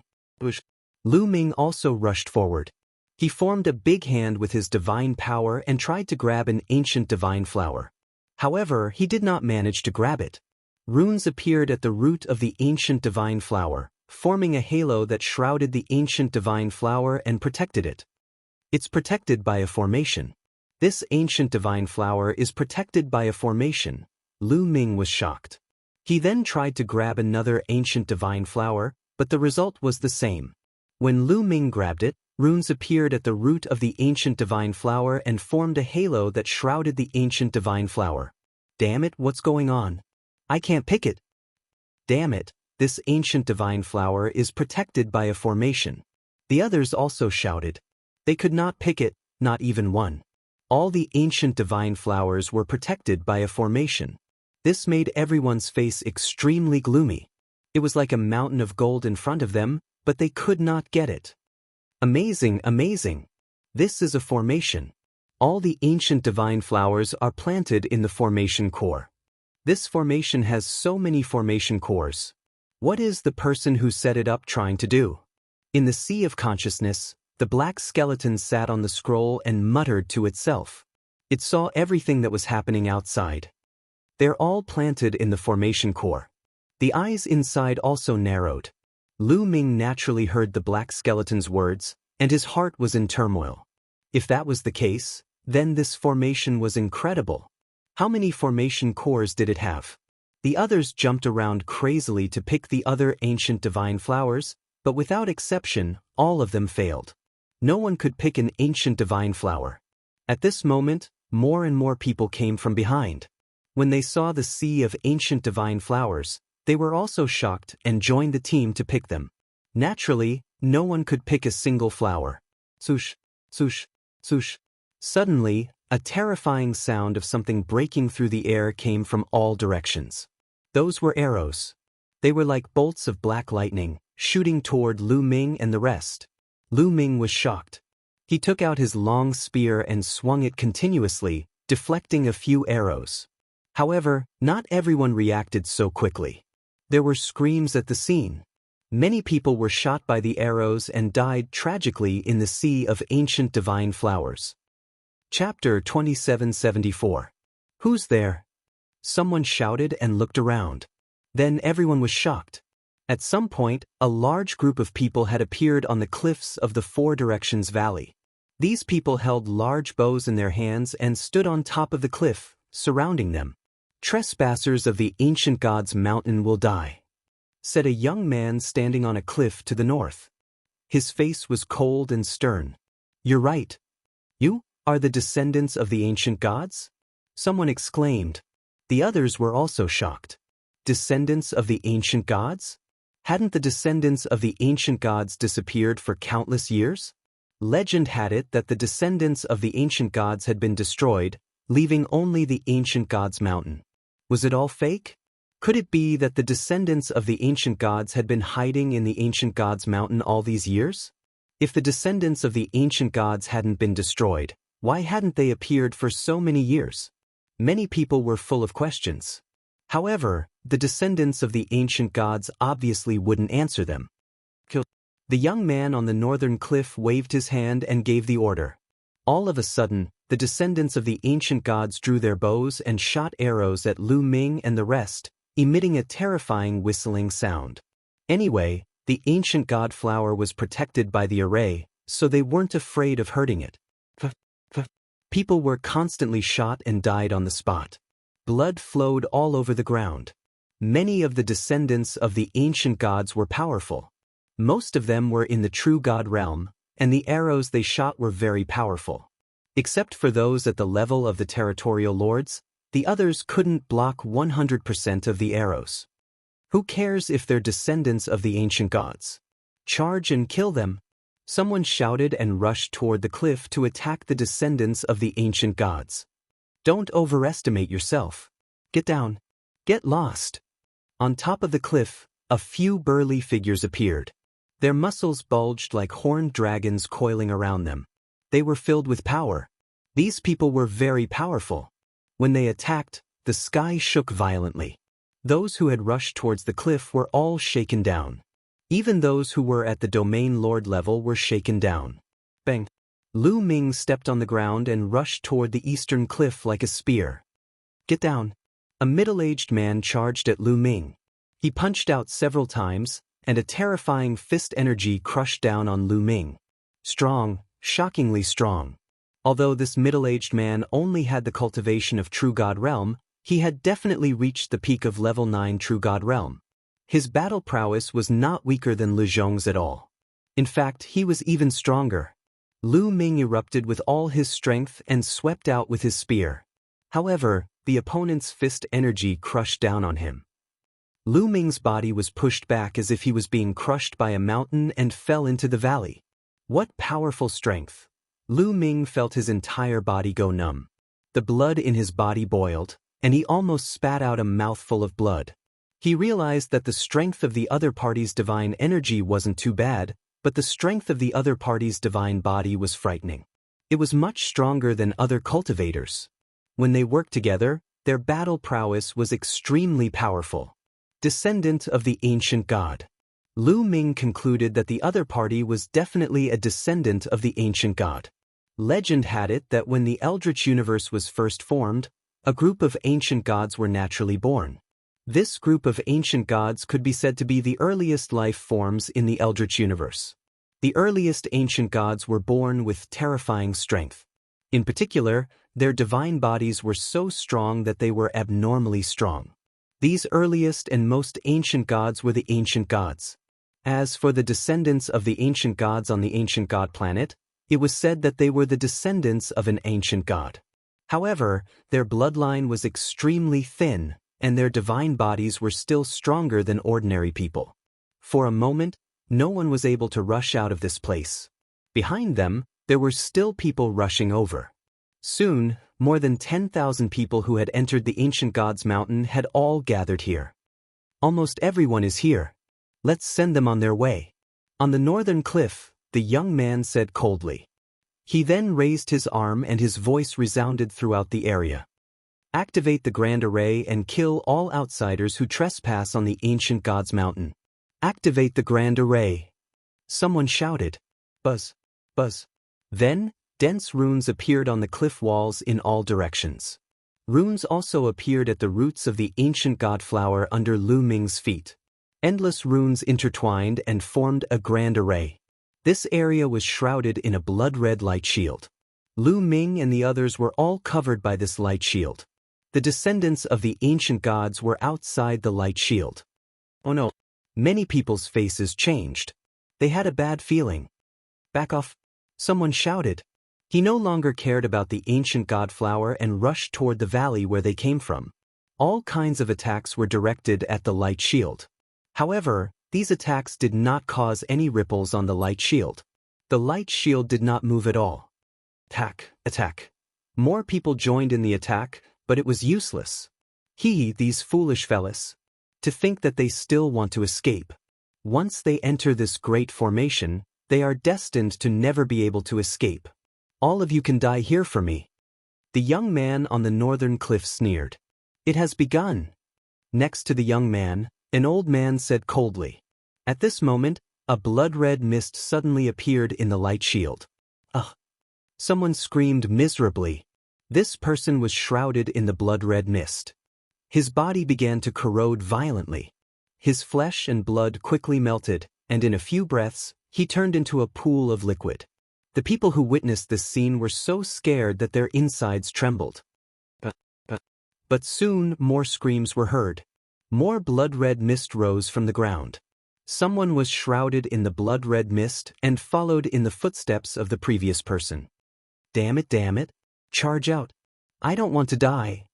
Lu Ming also rushed forward. He formed a big hand with his divine power and tried to grab an ancient divine flower. However, he did not manage to grab it. Runes appeared at the root of the ancient divine flower, forming a halo that shrouded the ancient divine flower and protected it. It's protected by a formation. This ancient divine flower is protected by a formation. Lu Ming was shocked. He then tried to grab another ancient divine flower, but the result was the same. When Lu Ming grabbed it, runes appeared at the root of the ancient divine flower and formed a halo that shrouded the ancient divine flower. Damn it, what's going on? I can't pick it. Damn it, this ancient divine flower is protected by a formation. The others also shouted. They could not pick it, not even one. All the ancient divine flowers were protected by a formation. This made everyone's face extremely gloomy. It was like a mountain of gold in front of them, but they could not get it. Amazing, amazing! This is a formation. All the ancient divine flowers are planted in the formation core. This formation has so many formation cores. What is the person who set it up trying to do? In the sea of consciousness, the black skeleton sat on the scroll and muttered to itself. It saw everything that was happening outside. They're all planted in the formation core. The eyes inside also narrowed. Lu Ming naturally heard the black skeleton's words, and his heart was in turmoil. If that was the case, then this formation was incredible. How many formation cores did it have? The others jumped around crazily to pick the other ancient divine flowers, but without exception, all of them failed. No one could pick an ancient divine flower. At this moment, more and more people came from behind. When they saw the sea of ancient divine flowers, they were also shocked and joined the team to pick them. Naturally, no one could pick a single flower. Swoosh, swoosh, swoosh. Suddenly, a terrifying sound of something breaking through the air came from all directions. Those were arrows. They were like bolts of black lightning, shooting toward Lu Ming and the rest. Lu Ming was shocked. He took out his long spear and swung it continuously, deflecting a few arrows. However, not everyone reacted so quickly. There were screams at the scene. Many people were shot by the arrows and died tragically in the sea of ancient divine flowers. Chapter 2774. Who's there? Someone shouted and looked around. Then everyone was shocked. At some point, a large group of people had appeared on the cliffs of the Four Directions Valley. These people held large bows in their hands and stood on top of the cliff, surrounding them. "Trespassers of the ancient gods' mountain will die," said a young man standing on a cliff to the north. His face was cold and stern. "You're right. You are the descendants of the ancient gods?" someone exclaimed. The others were also shocked. Descendants of the ancient gods? Hadn't the descendants of the ancient gods disappeared for countless years? Legend had it that the descendants of the ancient gods had been destroyed, leaving only the ancient gods' mountain. Was it all fake? Could it be that the descendants of the ancient gods had been hiding in the ancient gods' mountain all these years? If the descendants of the ancient gods hadn't been destroyed, why hadn't they appeared for so many years? Many people were full of questions. However, the descendants of the ancient gods obviously wouldn't answer them. The young man on the northern cliff waved his hand and gave the order. All of a sudden, the descendants of the ancient gods drew their bows and shot arrows at Lu Ming and the rest, emitting a terrifying whistling sound. Anyway, the ancient god flower was protected by the array, so they weren't afraid of hurting it. People were constantly shot and died on the spot. Blood flowed all over the ground. Many of the descendants of the ancient gods were powerful. Most of them were in the true god realm, and the arrows they shot were very powerful. Except for those at the level of the territorial lords, the others couldn't block 100% of the arrows. Who cares if they're descendants of the ancient gods? Charge and kill them! Someone shouted and rushed toward the cliff to attack the descendants of the ancient gods. Don't overestimate yourself. Get down. Get lost. On top of the cliff, a few burly figures appeared. Their muscles bulged like horned dragons coiling around them. They were filled with power. These people were very powerful. When they attacked, the sky shook violently. Those who had rushed towards the cliff were all shaken down. Even those who were at the domain lord level were shaken down. Bang! Lu Ming stepped on the ground and rushed toward the eastern cliff like a spear. Get down! A middle-aged man charged at Lu Ming. He punched out several times, and a terrifying fist energy crushed down on Lu Ming. Strong, shockingly strong. Although this middle-aged man only had the cultivation of True God Realm, he had definitely reached the peak of level 9 True God Realm. His battle prowess was not weaker than Lu Zhong's at all. In fact, he was even stronger. Lu Ming erupted with all his strength and swept out with his spear. However, the opponent's fist energy crushed down on him. Lu Ming's body was pushed back as if he was being crushed by a mountain and fell into the valley. What powerful strength! Lu Ming felt his entire body go numb. The blood in his body boiled, and he almost spat out a mouthful of blood. He realized that the strength of the other party's divine energy wasn't too bad, but the strength of the other party's divine body was frightening. It was much stronger than other cultivators. When they worked together, their battle prowess was extremely powerful. Descendant of the ancient god. Lu Ming concluded that the other party was definitely a descendant of the ancient god. Legend had it that when the Eldritch universe was first formed, a group of ancient gods were naturally born. This group of ancient gods could be said to be the earliest life forms in the Eldritch universe. The earliest ancient gods were born with terrifying strength. In particular, their divine bodies were so strong that they were abnormally strong. These earliest and most ancient gods were the ancient gods. As for the descendants of the ancient gods on the ancient god planet, it was said that they were the descendants of an ancient god. However, their bloodline was extremely thin, and their divine bodies were still stronger than ordinary people. For a moment, no one was able to rush out of this place. Behind them, there were still people rushing over. Soon, more than 10,000 people who had entered the ancient gods' mountain had all gathered here. Almost everyone is here. Let's send them on their way. On the northern cliff, the young man said coldly. He then raised his arm and his voice resounded throughout the area. Activate the Grand Array and kill all outsiders who trespass on the ancient gods' mountain. Activate the Grand Array. Someone shouted. Buzz. Buzz. Then, dense runes appeared on the cliff walls in all directions. Runes also appeared at the roots of the ancient god flower under Lu Ming's feet. Endless runes intertwined and formed a grand array. This area was shrouded in a blood-red light shield. Lu Ming and the others were all covered by this light shield. The descendants of the ancient gods were outside the light shield. Oh no! Many people's faces changed. They had a bad feeling. Back off! Someone shouted. He no longer cared about the ancient god flower and rushed toward the valley where they came from. All kinds of attacks were directed at the light shield. However, these attacks did not cause any ripples on the light shield. The light shield did not move at all. Attack, attack. More people joined in the attack, but it was useless. These foolish fellas. To think that they still want to escape. Once they enter this great formation, they are destined to never be able to escape. All of you can die here for me. The young man on the northern cliff sneered. It has begun. Next to the young man, an old man said coldly. At this moment, a blood-red mist suddenly appeared in the light shield. Ugh! Someone screamed miserably. This person was shrouded in the blood-red mist. His body began to corrode violently. His flesh and blood quickly melted, and in a few breaths, he turned into a pool of liquid. The people who witnessed this scene were so scared that their insides trembled. But soon more screams were heard. More blood-red mist rose from the ground. Someone was shrouded in the blood-red mist and followed in the footsteps of the previous person. Damn it, charge out. I don't want to die.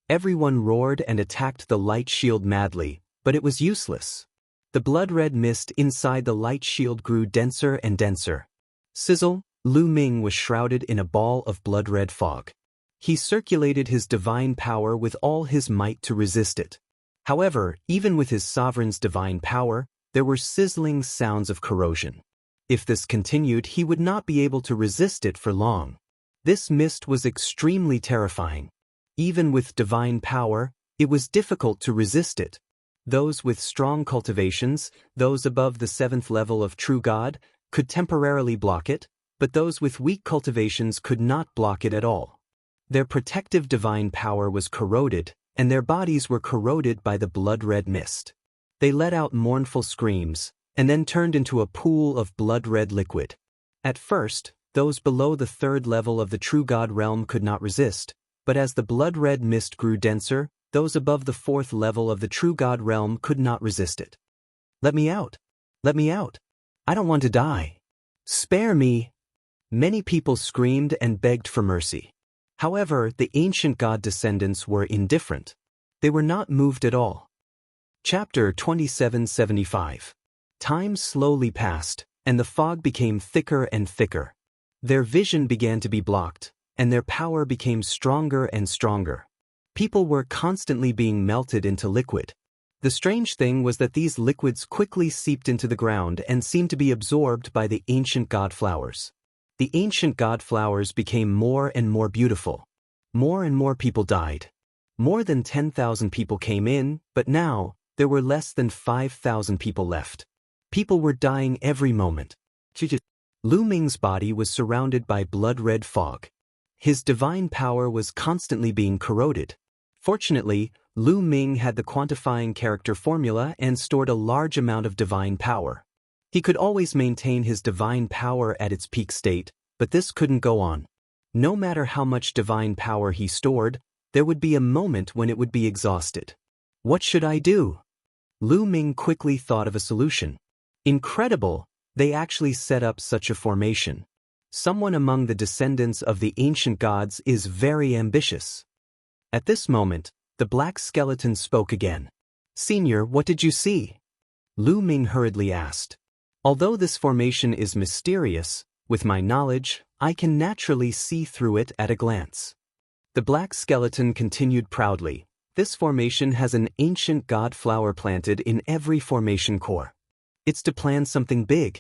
Everyone roared and attacked the light shield madly, but it was useless. The blood-red mist inside the light shield grew denser and denser. Sizzle, Lu Ming was shrouded in a ball of blood-red fog. He circulated his divine power with all his might to resist it. However, even with his sovereign's divine power, there were sizzling sounds of corrosion. If this continued, he would not be able to resist it for long. This mist was extremely terrifying. Even with divine power, it was difficult to resist it. Those with strong cultivations, those above the 7th level of true God, could temporarily block it, but those with weak cultivations could not block it at all. Their protective divine power was corroded, and their bodies were corroded by the blood-red mist. They let out mournful screams, and then turned into a pool of blood-red liquid. At first, those below the 3rd level of the true God realm could not resist, but as the blood-red mist grew denser, those above the 4th level of the true God realm could not resist it. Let me out! Let me out! I don't want to die! Spare me! Many people screamed and begged for mercy. However, the ancient god descendants were indifferent. They were not moved at all. Chapter 2775. Time slowly passed, and the fog became thicker and thicker. Their vision began to be blocked, and their power became stronger and stronger. People were constantly being melted into liquid. The strange thing was that these liquids quickly seeped into the ground and seemed to be absorbed by the ancient god flowers. The ancient god flowers became more and more beautiful. More and more people died. More than 10,000 people came in, but now, there were less than 5,000 people left. People were dying every moment. Lu Ming's body was surrounded by blood-red fog. His divine power was constantly being corroded. Fortunately, Lu Ming had the quantifying character formula and stored a large amount of divine power. He could always maintain his divine power at its peak state, but this couldn't go on. No matter how much divine power he stored, there would be a moment when it would be exhausted. What should I do? Lu Ming quickly thought of a solution. Incredible, they actually set up such a formation. Someone among the descendants of the ancient gods is very ambitious. At this moment, the black skeleton spoke again. Senior, what did you see? Lu Ming hurriedly asked. Although this formation is mysterious, with my knowledge, I can naturally see through it at a glance. The black skeleton continued proudly. This formation has an ancient god flower planted in every formation core. It's to plan something big.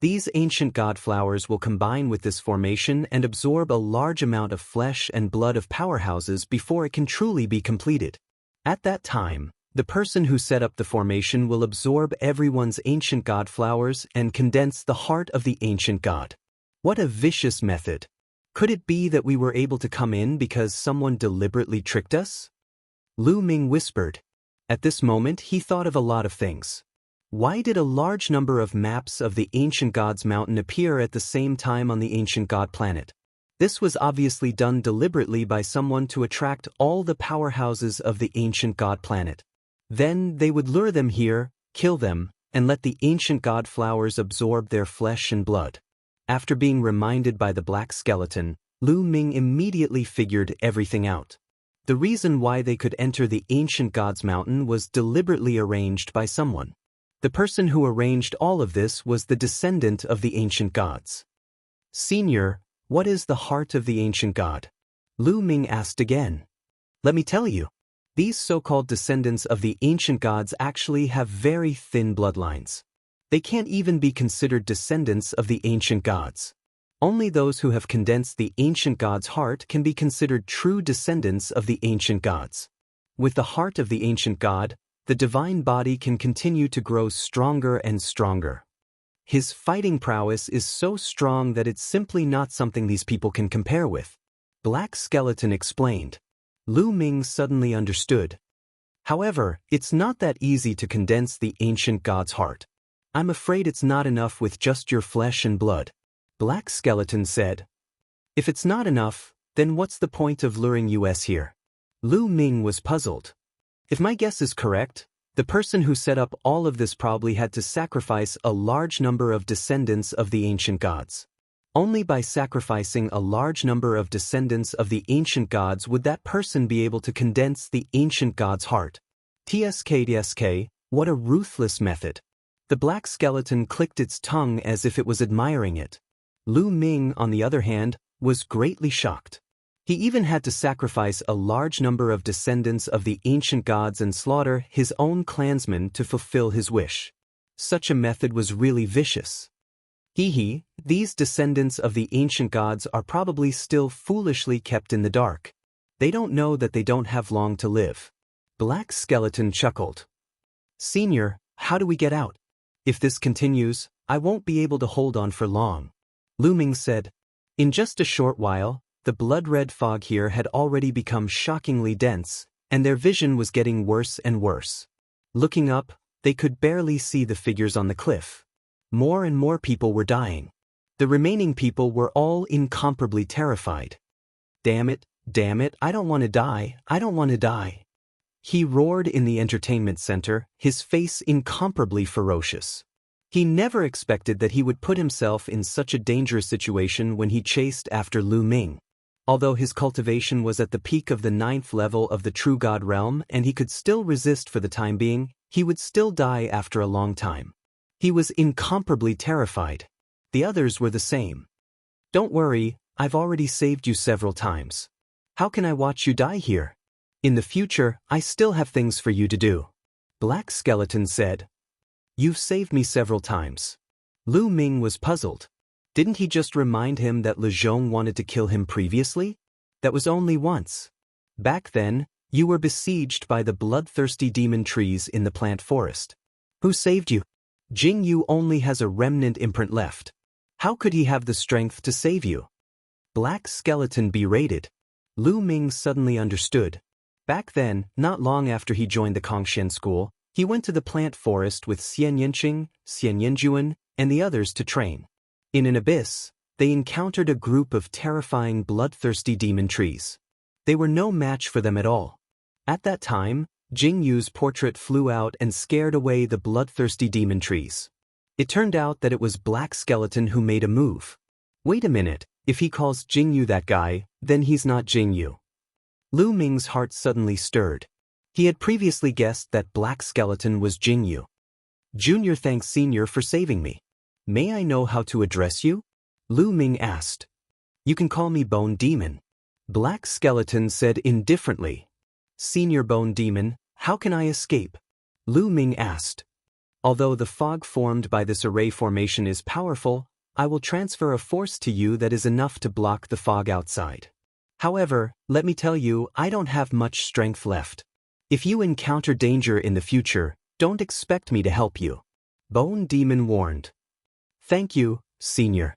These ancient god flowers will combine with this formation and absorb a large amount of flesh and blood of powerhouses before it can truly be completed. At that time, the person who set up the formation will absorb everyone's ancient god flowers and condense the heart of the ancient god. What a vicious method! Could it be that we were able to come in because someone deliberately tricked us? Lu Ming whispered. At this moment he thought of a lot of things. Why did a large number of maps of the ancient god's mountain appear at the same time on the ancient god planet? This was obviously done deliberately by someone to attract all the powerhouses of the ancient god planet. Then they would lure them here, kill them, and let the ancient god flowers absorb their flesh and blood. After being reminded by the black skeleton, Lu Ming immediately figured everything out. The reason why they could enter the ancient god's mountain was deliberately arranged by someone. The person who arranged all of this was the descendant of the ancient gods. Senior, what is the heart of the ancient god? Lu Ming asked again. Let me tell you. These so-called descendants of the ancient gods actually have very thin bloodlines. They can't even be considered descendants of the ancient gods. Only those who have condensed the ancient god's heart can be considered true descendants of the ancient gods. With the heart of the ancient god, the divine body can continue to grow stronger and stronger. His fighting prowess is so strong that it's simply not something these people can compare with. Black Skeleton explained. Lu Ming suddenly understood. However, it's not that easy to condense the ancient god's heart. I'm afraid it's not enough with just your flesh and blood. Black Skeleton said. If it's not enough, then what's the point of luring us here? Lu Ming was puzzled. If my guess is correct, the person who set up all of this probably had to sacrifice a large number of descendants of the ancient gods. Only by sacrificing a large number of descendants of the ancient gods would that person be able to condense the ancient god's heart. TSK, what a ruthless method. The black skeleton clicked its tongue as if it was admiring it. Lu Ming, on the other hand, was greatly shocked. He even had to sacrifice a large number of descendants of the ancient gods and slaughter his own clansmen to fulfill his wish. Such a method was really vicious. These descendants of the ancient gods are probably still foolishly kept in the dark. They don't know that they don't have long to live. Black Skeleton chuckled. Senior, how do we get out? If this continues, I won't be able to hold on for long. Lu Ming said. In just a short while, the blood-red fog here had already become shockingly dense, and their vision was getting worse and worse. Looking up, they could barely see the figures on the cliff. More and more people were dying. The remaining people were all incomparably terrified. Damn it, I don't want to die, I don't want to die. He roared in the entertainment center, his face incomparably ferocious. He never expected that he would put himself in such a dangerous situation when he chased after Lu Ming. Although his cultivation was at the peak of the 9th level of the True God realm and he could still resist for the time being, he would still die after a long time. He was incomparably terrified. The others were the same. Don't worry, I've already saved you several times. How can I watch you die here? In the future, I still have things for you to do. Black Skeleton said. You've saved me several times. Lu Ming was puzzled. Didn't he just remind him that Le Zhong wanted to kill him previously? That was only once. Back then, you were besieged by the bloodthirsty demon trees in the plant forest. Who saved you? Jing Yu only has a remnant imprint left. How could he have the strength to save you? Black Skeleton berated. Lu Ming suddenly understood. Back then, not long after he joined the Kongshen school, he went to the plant forest with Xian Yanqing, Xian Yanjuan, and the others to train. In an abyss, they encountered a group of terrifying bloodthirsty demon trees. They were no match for them at all. At that time, Jing Yu's portrait flew out and scared away the bloodthirsty demon trees. It turned out that it was Black Skeleton who made a move. Wait a minute, if he calls Jing Yu that guy, then he's not Jing Yu. Lu Ming's heart suddenly stirred. He had previously guessed that Black Skeleton was Jing Yu. Junior thanks Senior for saving me. May I know how to address you? Lu Ming asked. You can call me Bone Demon. Black Skeleton said indifferently. Senior Bone Demon, how can I escape? Lu Ming asked. Although the fog formed by this array formation is powerful, I will transfer a force to you that is enough to block the fog outside. However, let me tell you, I don't have much strength left. If you encounter danger in the future, don't expect me to help you. Bone Demon warned. Thank you, Senior.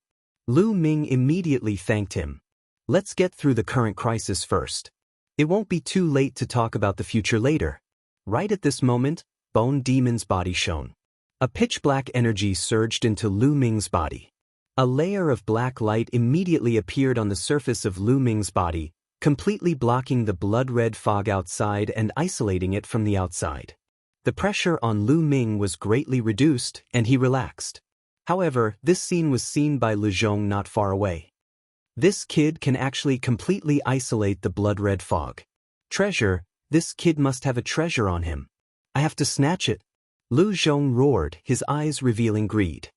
Lu Ming immediately thanked him. Let's get through the current crisis first. It won't be too late to talk about the future later. Right at this moment, Bone Demon's body shone. A pitch-black energy surged into Lu Ming's body. A layer of black light immediately appeared on the surface of Lu Ming's body, completely blocking the blood-red fog outside and isolating it from the outside. The pressure on Lu Ming was greatly reduced, and he relaxed. However, this scene was seen by Le Zhong not far away. This kid can actually completely isolate the blood-red fog. Treasure, this kid must have a treasure on him. I have to snatch it. Lu Zhong roared, his eyes revealing greed.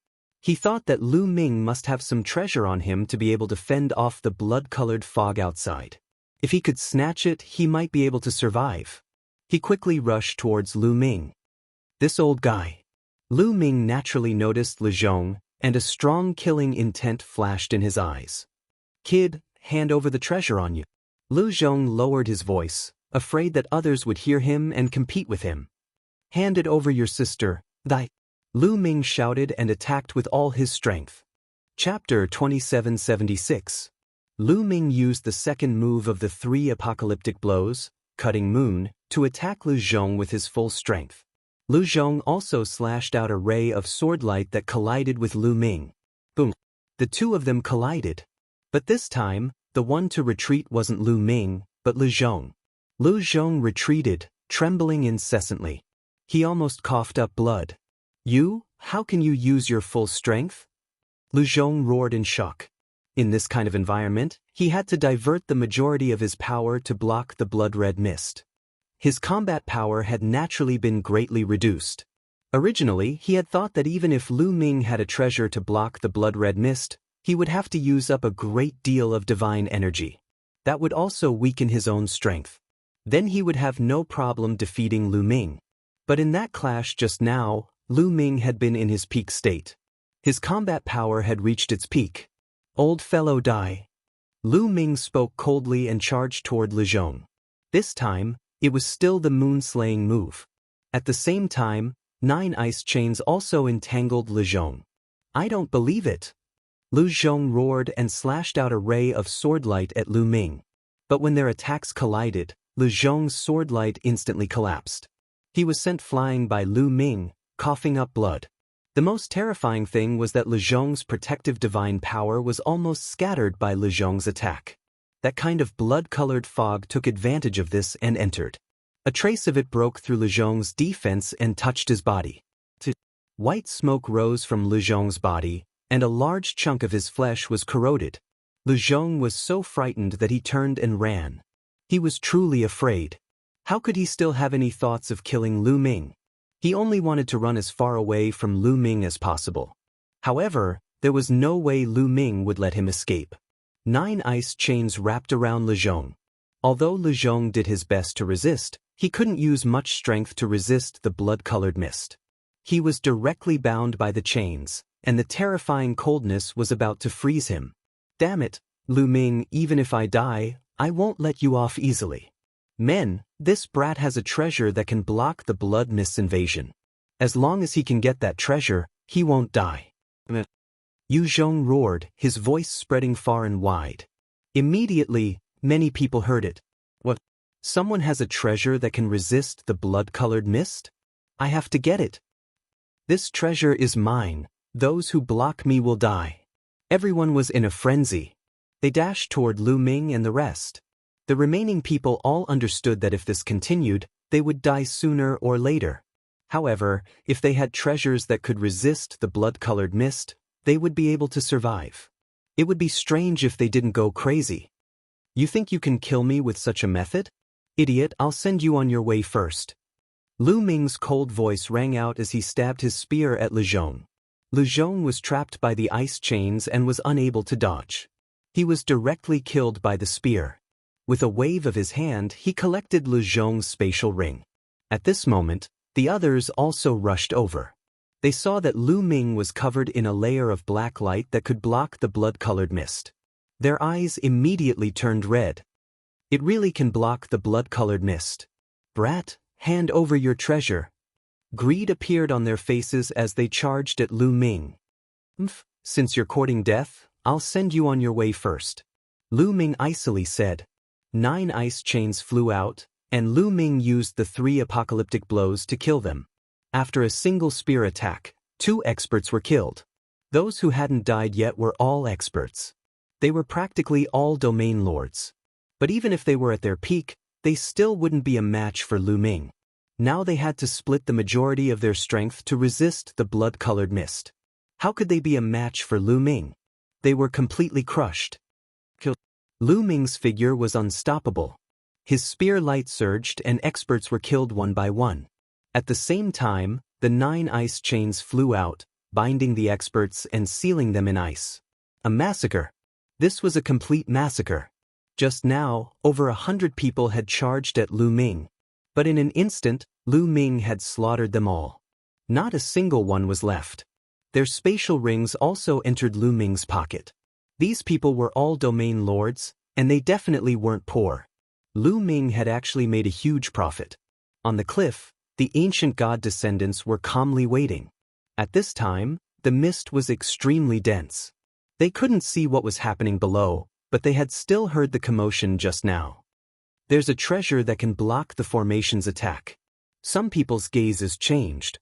He thought that Lu Ming must have some treasure on him to be able to fend off the blood-colored fog outside. If he could snatch it, he might be able to survive. He quickly rushed towards Lu Ming. This old guy. Lu Ming naturally noticed Le Zhong, and a strong killing intent flashed in his eyes. Kid, hand over the treasure on you. Lu Zhong lowered his voice, afraid that others would hear him and compete with him. Hand it over your sister, thy. Lu Ming shouted and attacked with all his strength. Chapter 2776. Lu Ming used the second move of the 3 apocalyptic blows, Cutting Moon, to attack Lu Zhong with his full strength. Lu Zhong also slashed out a ray of swordlight that collided with Lu Ming. Boom! The two of them collided. But this time, the one to retreat wasn't Lu Ming, but Lu Zhong. Lu Zhong retreated, trembling incessantly. He almost coughed up blood. You, how can you use your full strength? Lu Zhong roared in shock. In this kind of environment, he had to divert the majority of his power to block the blood-red mist. His combat power had naturally been greatly reduced. Originally, he had thought that even if Lu Ming had a treasure to block the blood-red mist, he would have to use up a great deal of divine energy. That would also weaken his own strength. Then he would have no problem defeating Lu Ming. But in that clash just now, Lu Ming had been in his peak state. His combat power had reached its peak. Old fellow, die. Lu Ming spoke coldly and charged toward Le Zhong. This time, it was still the moon-slaying move. At the same time, 9 ice chains also entangled Le Zhong. I don't believe it. Lu Zhong roared and slashed out a ray of swordlight at Lu Ming. But when their attacks collided, Lu Zhong's swordlight instantly collapsed. He was sent flying by Lu Ming, coughing up blood. The most terrifying thing was that Le Zhong's protective divine power was almost scattered by Le Zhong's attack. That kind of blood-colored fog took advantage of this and entered. A trace of it broke through Le Zhong's defense and touched his body. White smoke rose from Le Zhong's body, and a large chunk of his flesh was corroded. Le Zhong was so frightened that he turned and ran. He was truly afraid. How could he still have any thoughts of killing Lu Ming? He only wanted to run as far away from Lu Ming as possible. However, there was no way Lu Ming would let him escape. 9 ice chains wrapped around Le Zhong. Although Lu Zhong did his best to resist, he couldn't use much strength to resist the blood-colored mist. He was directly bound by the chains, and the terrifying coldness was about to freeze him. Damn it, Lu Ming, even if I die, I won't let you off easily. Men, this brat has a treasure that can block the blood mist's invasion. As long as he can get that treasure, he won't die. Yu Zhong roared, his voice spreading far and wide. Immediately, many people heard it. What? Someone has a treasure that can resist the blood-colored mist? I have to get it. This treasure is mine. Those who block me will die. Everyone was in a frenzy. They dashed toward Lu Ming and the rest. The remaining people all understood that if this continued, they would die sooner or later. However, if they had treasures that could resist the blood-colored mist, they would be able to survive. It would be strange if they didn't go crazy. You think you can kill me with such a method? Idiot, I'll send you on your way first. Lu Ming's cold voice rang out as he stabbed his spear at Lu Zhong. Lu Zhong was trapped by the ice chains and was unable to dodge. He was directly killed by the spear. With a wave of his hand, he collected Lu Zhong's spatial ring. At this moment, the others also rushed over. They saw that Lu Ming was covered in a layer of black light that could block the blood-colored mist. Their eyes immediately turned red. It really can block the blood-colored mist. Brat, hand over your treasure. Greed appeared on their faces as they charged at Lu Ming. Since you're courting death, I'll send you on your way first. Lu Ming icily said. 9 ice chains flew out, and Lu Ming used the 3 apocalyptic blows to kill them. After a single spear attack, 2 experts were killed. Those who hadn't died yet were all experts. They were practically all domain lords. But even if they were at their peak, they still wouldn't be a match for Lu Ming. Now they had to split the majority of their strength to resist the blood-colored mist. How could they be a match for Lu Ming? They were completely crushed. Lu Ming's figure was unstoppable. His spear light surged and experts were killed one by one. At the same time, the 9 ice chains flew out, binding the experts and sealing them in ice. A massacre. This was a complete massacre. Just now, over 100 people had charged at Lu Ming. But in an instant, Lu Ming had slaughtered them all. Not a single one was left. Their spatial rings also entered Lu Ming's pocket. These people were all domain lords, and they definitely weren't poor. Lu Ming had actually made a huge profit. On the cliff, the ancient god descendants were calmly waiting. At this time, the mist was extremely dense. They couldn't see what was happening below, but they had still heard the commotion just now. There's a treasure that can block the formation's attack. Some people's gazes changed.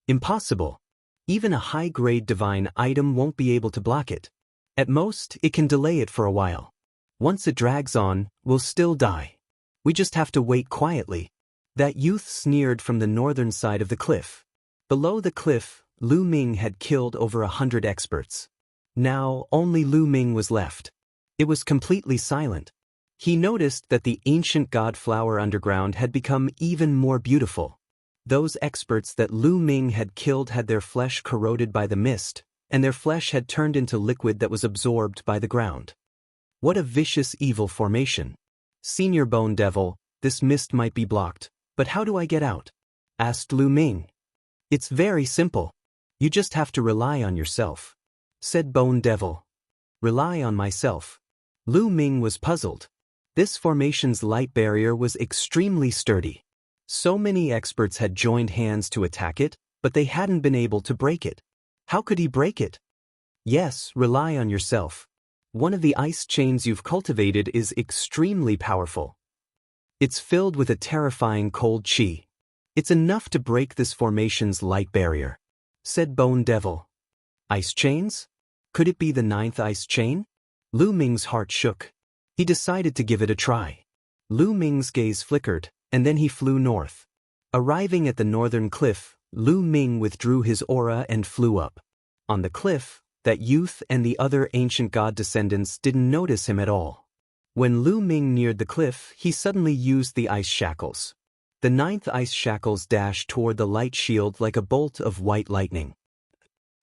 Impossible. Even a high-grade divine item won't be able to block it. At most, it can delay it for a while. Once it drags on, we'll still die. We just have to wait quietly. That youth sneered from the northern side of the cliff. Below the cliff, Lu Ming had killed over 100 experts. Now, only Lu Ming was left. It was completely silent. He noticed that the ancient god flower underground had become even more beautiful. Those experts that Lu Ming had killed had their flesh corroded by the mist, and their flesh had turned into liquid that was absorbed by the ground. What a vicious evil formation. Senior Bone Devil, this mist might be blocked, but how do I get out? Asked Lu Ming. It's very simple. You just have to rely on yourself, said Bone Devil. Rely on myself. Lu Ming was puzzled. This formation's light barrier was extremely sturdy. So many experts had joined hands to attack it, but they hadn't been able to break it. How could he break it? Yes, rely on yourself. One of the ice chains you've cultivated is extremely powerful. It's filled with a terrifying cold chi. It's enough to break this formation's light barrier, said Bone Devil. Ice chains? Could it be the 9th ice chain? Lu Ming's heart shook. He decided to give it a try. Lu Ming's gaze flickered, and then he flew north. Arriving at the northern cliff, Lu Ming withdrew his aura and flew up. On the cliff, that youth and the other ancient god descendants didn't notice him at all. When Lu Ming neared the cliff, he suddenly used the ice shackles. The 9th ice shackles dashed toward the light shield like a bolt of white lightning.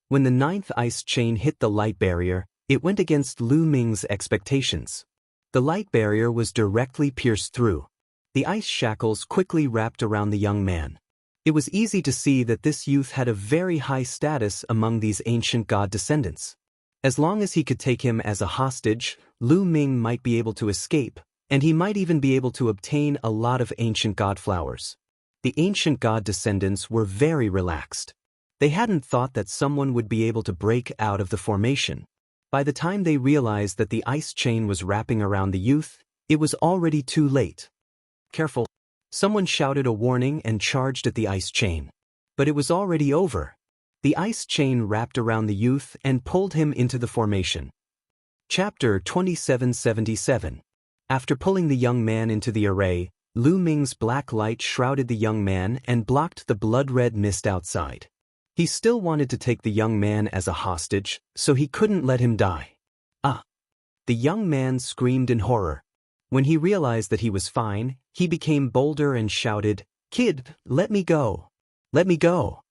When the 9th ice chain hit the light barrier, it went against Lu Ming's expectations. The light barrier was directly pierced through. The ice shackles quickly wrapped around the young man. It was easy to see that this youth had a very high status among these ancient god descendants. As long as he could take him as a hostage, Lu Ming might be able to escape, and he might even be able to obtain a lot of ancient god flowers. The ancient god descendants were very relaxed. They hadn't thought that someone would be able to break out of the formation. By the time they realized that the ice chain was wrapping around the youth, it was already too late. Careful! Someone shouted a warning and charged at the ice chain. But it was already over. The ice chain wrapped around the youth and pulled him into the formation. Chapter 2777. After pulling the young man into the array, Lu Ming's black light shrouded the young man and blocked the blood-red mist outside. He still wanted to take the young man as a hostage, so he couldn't let him die. Ah! The young man screamed in horror. When he realized that he was fine, he became bolder and shouted, "Kid, let me go! Let me go!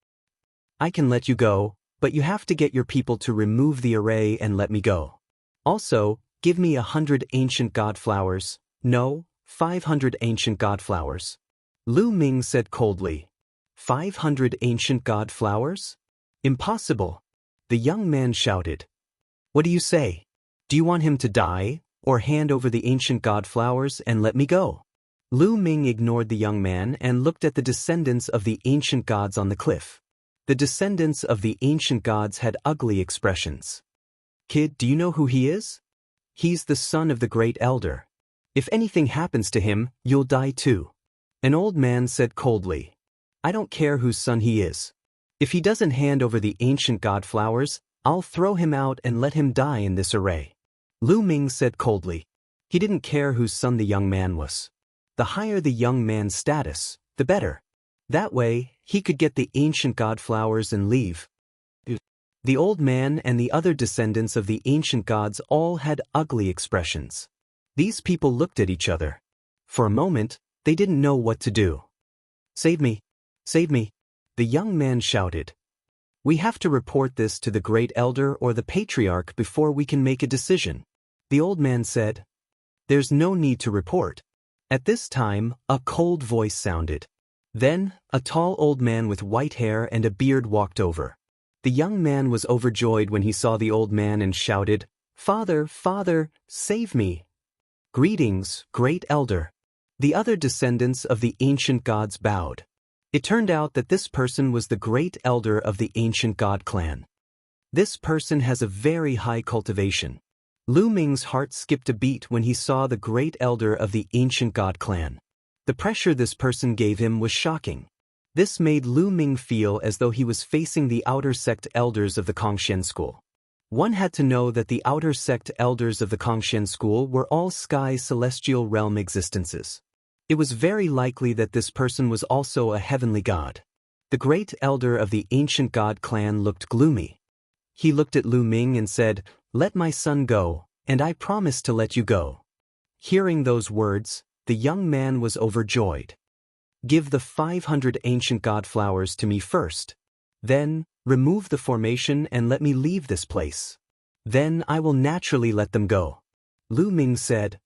I can let you go, but you have to get your people to remove the array and let me go. Also, give me 100 ancient god flowers. No, 500 ancient god flowers." Lu Ming said coldly. 500 ancient god flowers? Impossible! The young man shouted. What do you say? Do you want him to die, or hand over the ancient god flowers and let me go? Lu Ming ignored the young man and looked at the descendants of the ancient gods on the cliff. The descendants of the ancient gods had ugly expressions. Kid, do you know who he is? He's the son of the great elder. If anything happens to him, you'll die too. An old man said coldly. I don't care whose son he is. If he doesn't hand over the ancient god flowers, I'll throw him out and let him die in this array. Lu Ming said coldly. He didn't care whose son the young man was. The higher the young man's status, the better. That way, he could get the ancient god flowers and leave. The old man and the other descendants of the ancient gods all had ugly expressions. These people looked at each other. For a moment, they didn't know what to do. Save me! Save me! The young man shouted. We have to report this to the great elder or the patriarch before we can make a decision. The old man said. There's no need to report. At this time, a cold voice sounded. Then, a tall old man with white hair and a beard walked over. The young man was overjoyed when he saw the old man and shouted, Father, Father, save me! Greetings, great elder. The other descendants of the ancient gods bowed. It turned out that this person was the great elder of the ancient god clan. This person has a very high cultivation. Lu Ming's heart skipped a beat when he saw the great elder of the ancient god clan. The pressure this person gave him was shocking. This made Lu Ming feel as though he was facing the outer sect elders of the Kongxian school. One had to know that the outer sect elders of the Kongxian school were all sky celestial realm existences. It was very likely that this person was also a heavenly god. The great elder of the ancient god clan looked gloomy. He looked at Lu Ming and said, Let my son go, and I promise to let you go. Hearing those words, the young man was overjoyed. Give the 500 ancient god flowers to me first. Then, remove the formation and let me leave this place. Then I will naturally let them go. Lu Ming said.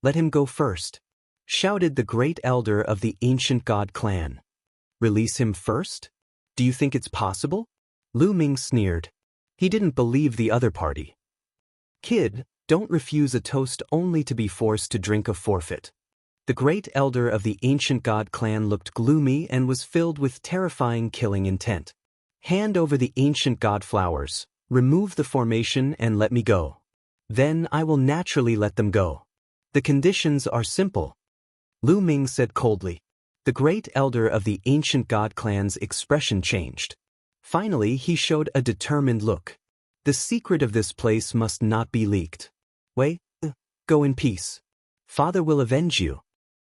Let him go first, shouted the great elder of the ancient god clan. Release him first? Do you think it's possible? Lu Ming sneered. He didn't believe the other party. Kid, don't refuse a toast only to be forced to drink a forfeit. The great elder of the ancient god clan looked gloomy and was filled with terrifying killing intent. Hand over the ancient god flowers, remove the formation and let me go. Then I will naturally let them go. The conditions are simple. Lu Ming said coldly. The great elder of the ancient god clan's expression changed. Finally, he showed a determined look. The secret of this place must not be leaked. Wei, go in peace. Father will avenge you.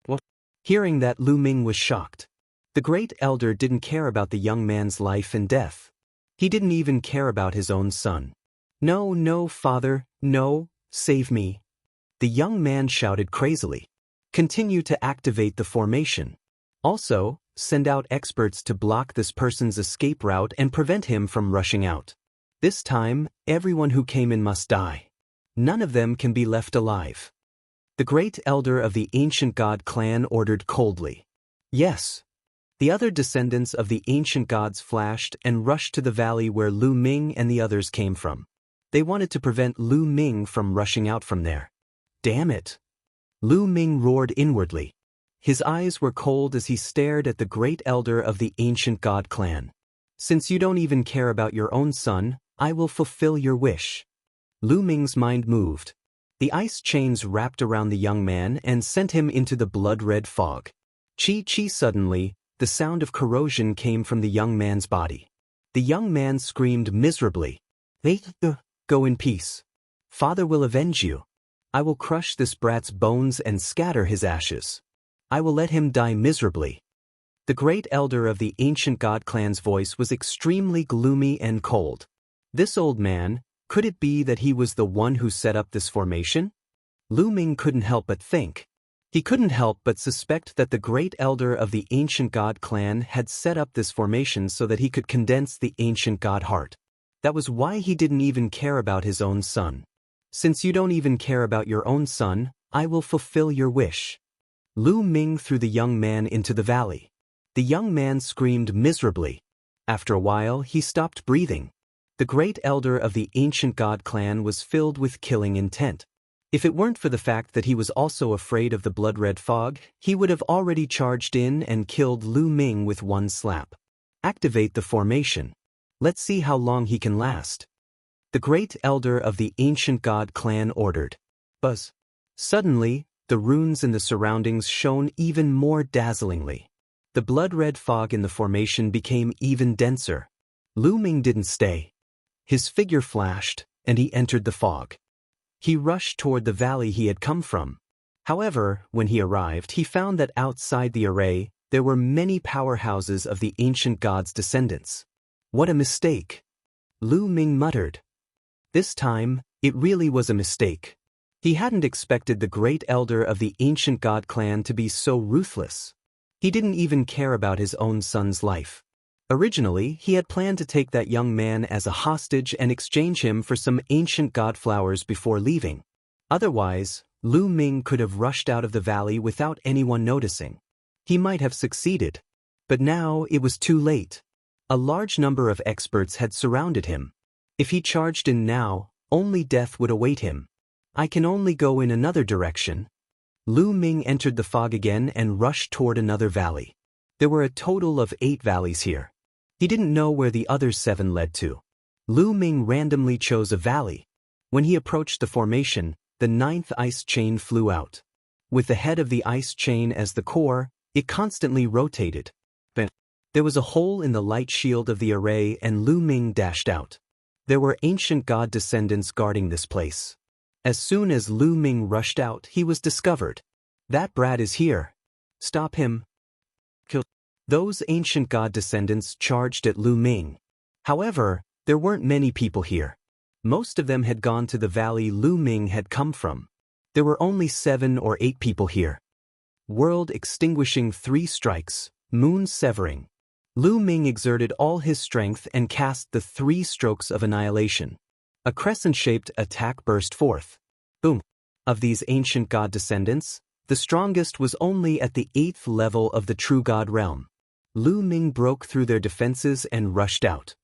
What? Hearing that, Lu Ming was shocked. The great elder didn't care about the young man's life and death. He didn't even care about his own son. No, no, father, no, save me. The young man shouted crazily. Continue to activate the formation. Also, send out experts to block this person's escape route and prevent him from rushing out. This time, everyone who came in must die. None of them can be left alive. The great elder of the ancient god clan ordered coldly. Yes. The other descendants of the ancient gods flashed and rushed to the valley where Lu Ming and the others came from. They wanted to prevent Lu Ming from rushing out from there. Damn it! Lu Ming roared inwardly. His eyes were cold as he stared at the great elder of the ancient god clan. Since you don't even care about your own son, I will fulfill your wish. Lu Ming's mind moved. The ice chains wrapped around the young man and sent him into the blood-red fog. Chi-chi suddenly, the sound of corrosion came from the young man's body. The young man screamed miserably. Go in peace. Father will avenge you. I will crush this brat's bones and scatter his ashes. I will let him die miserably. The great elder of the ancient god clan's voice was extremely gloomy and cold. This old man, could it be that he was the one who set up this formation? Lu Ming couldn't help but think. He couldn't help but suspect that the great elder of the ancient god clan had set up this formation so that he could condense the ancient god heart. That was why he didn't even care about his own son. Since you don't even care about your own son, I will fulfill your wish. Lu Ming threw the young man into the valley. The young man screamed miserably. After a while, he stopped breathing. The great elder of the ancient god clan was filled with killing intent. If it weren't for the fact that he was also afraid of the blood-red fog, he would have already charged in and killed Lu Ming with one slap. Activate the formation. Let's see how long he can last. The great elder of the ancient god clan ordered. Buzz. Suddenly, the runes in the surroundings shone even more dazzlingly. The blood-red fog in the formation became even denser. Lu Ming didn't stay. His figure flashed, and he entered the fog. He rushed toward the valley he had come from. However, when he arrived, he found that outside the array, there were many powerhouses of the ancient god's descendants. What a mistake! Lu Ming muttered. This time, it really was a mistake. He hadn't expected the great elder of the ancient god clan to be so ruthless. He didn't even care about his own son's life. Originally, he had planned to take that young man as a hostage and exchange him for some ancient god flowers before leaving. Otherwise, Lu Ming could have rushed out of the valley without anyone noticing. He might have succeeded. But now it was too late. A large number of experts had surrounded him. If he charged in now, only death would await him. I can only go in another direction. Lu Ming entered the fog again and rushed toward another valley. There were a total of 8 valleys here. He didn't know where the other 7 led to. Lu Ming randomly chose a valley. When he approached the formation, the 9th ice chain flew out. With the head of the ice chain as the core, it constantly rotated. There was a hole in the light shield of the array and Lu Ming dashed out. There were ancient god descendants guarding this place. As soon as Lu Ming rushed out, he was discovered. That brat is here. Stop him. Kill. Those ancient god descendants charged at Lu Ming. However, there weren't many people here. Most of them had gone to the valley Lu Ming had come from. There were only 7 or 8 people here. World extinguishing 3 strikes, moon severing. Lu Ming exerted all his strength and cast the 3 strokes of annihilation. A crescent-shaped attack burst forth. Boom! Of these ancient god descendants, the strongest was only at the 8th level of the true god realm. Lu Ming broke through their defenses and rushed out.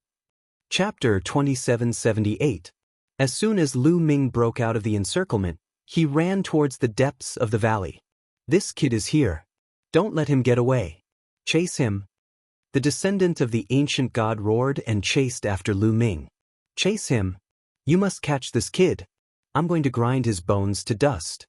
Chapter 2778. As soon as Lu Ming broke out of the encirclement, he ran towards the depths of the valley. This kid is here. Don't let him get away. Chase him. The descendant of the ancient god roared and chased after Lu Ming. Chase him. You must catch this kid. I'm going to grind his bones to dust.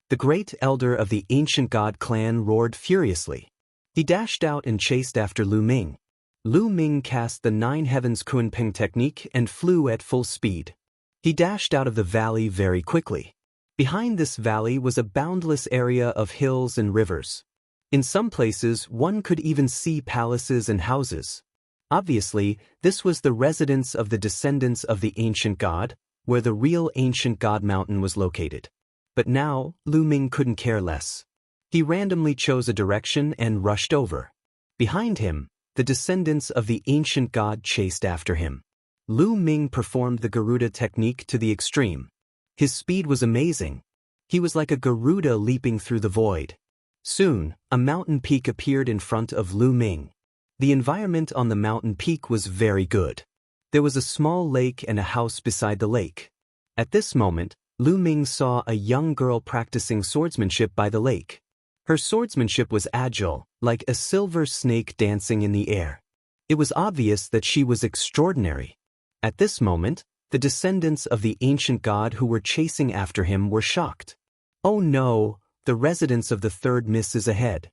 The great elder of the ancient god clan roared furiously. He dashed out and chased after Lu Ming. Lu Ming cast the 9 heavens Kunpeng technique and flew at full speed. He dashed out of the valley very quickly. Behind this valley was a boundless area of hills and rivers. In some places, one could even see palaces and houses. Obviously, this was the residence of the descendants of the ancient god, where the real ancient god mountain was located. But now, Lu Ming couldn't care less. He randomly chose a direction and rushed over. Behind him, the descendants of the ancient god chased after him. Lu Ming performed the Garuda technique to the extreme. His speed was amazing. He was like a Garuda leaping through the void. Soon, a mountain peak appeared in front of Lu Ming. The environment on the mountain peak was very good. There was a small lake and a house beside the lake. At this moment, Lu Ming saw a young girl practicing swordsmanship by the lake. Her swordsmanship was agile, like a silver snake dancing in the air. It was obvious that she was extraordinary. At this moment, the descendants of the ancient god who were chasing after him were shocked. "Oh no, the residence of the third miss is ahead."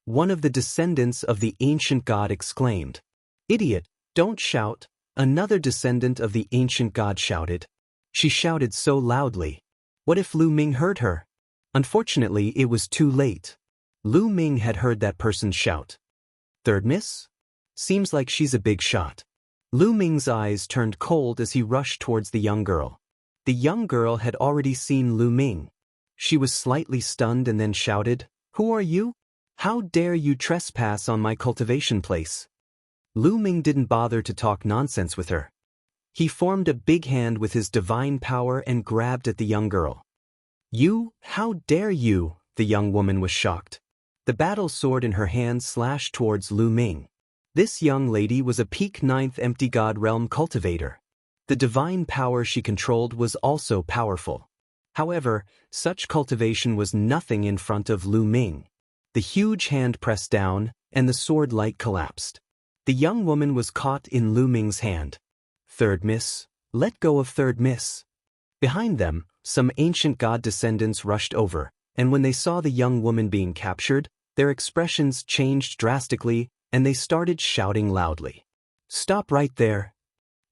One of the descendants of the ancient god exclaimed. "Idiot, don't shout," another descendant of the ancient god shouted. She shouted so loudly. What if Lu Ming heard her? Unfortunately, it was too late. Lu Ming had heard that person shout. "Third miss? Seems like she's a big shot." Lu Ming's eyes turned cold as he rushed towards the young girl. The young girl had already seen Lu Ming. She was slightly stunned and then shouted, "Who are you? How dare you trespass on my cultivation place?" Lu Ming didn't bother to talk nonsense with her. He formed a big hand with his divine power and grabbed at the young girl. "You, how dare you?" The young woman was shocked. The battle sword in her hand slashed towards Lu Ming. This young lady was a peak 9th empty god realm cultivator. The divine power she controlled was also powerful. However, such cultivation was nothing in front of Lu Ming. The huge hand pressed down, and the sword light collapsed. The young woman was caught in Lu Ming's hand. "Third miss, let go of third miss." Behind them, some ancient god descendants rushed over, and when they saw the young woman being captured, their expressions changed drastically, and they started shouting loudly. "Stop right there."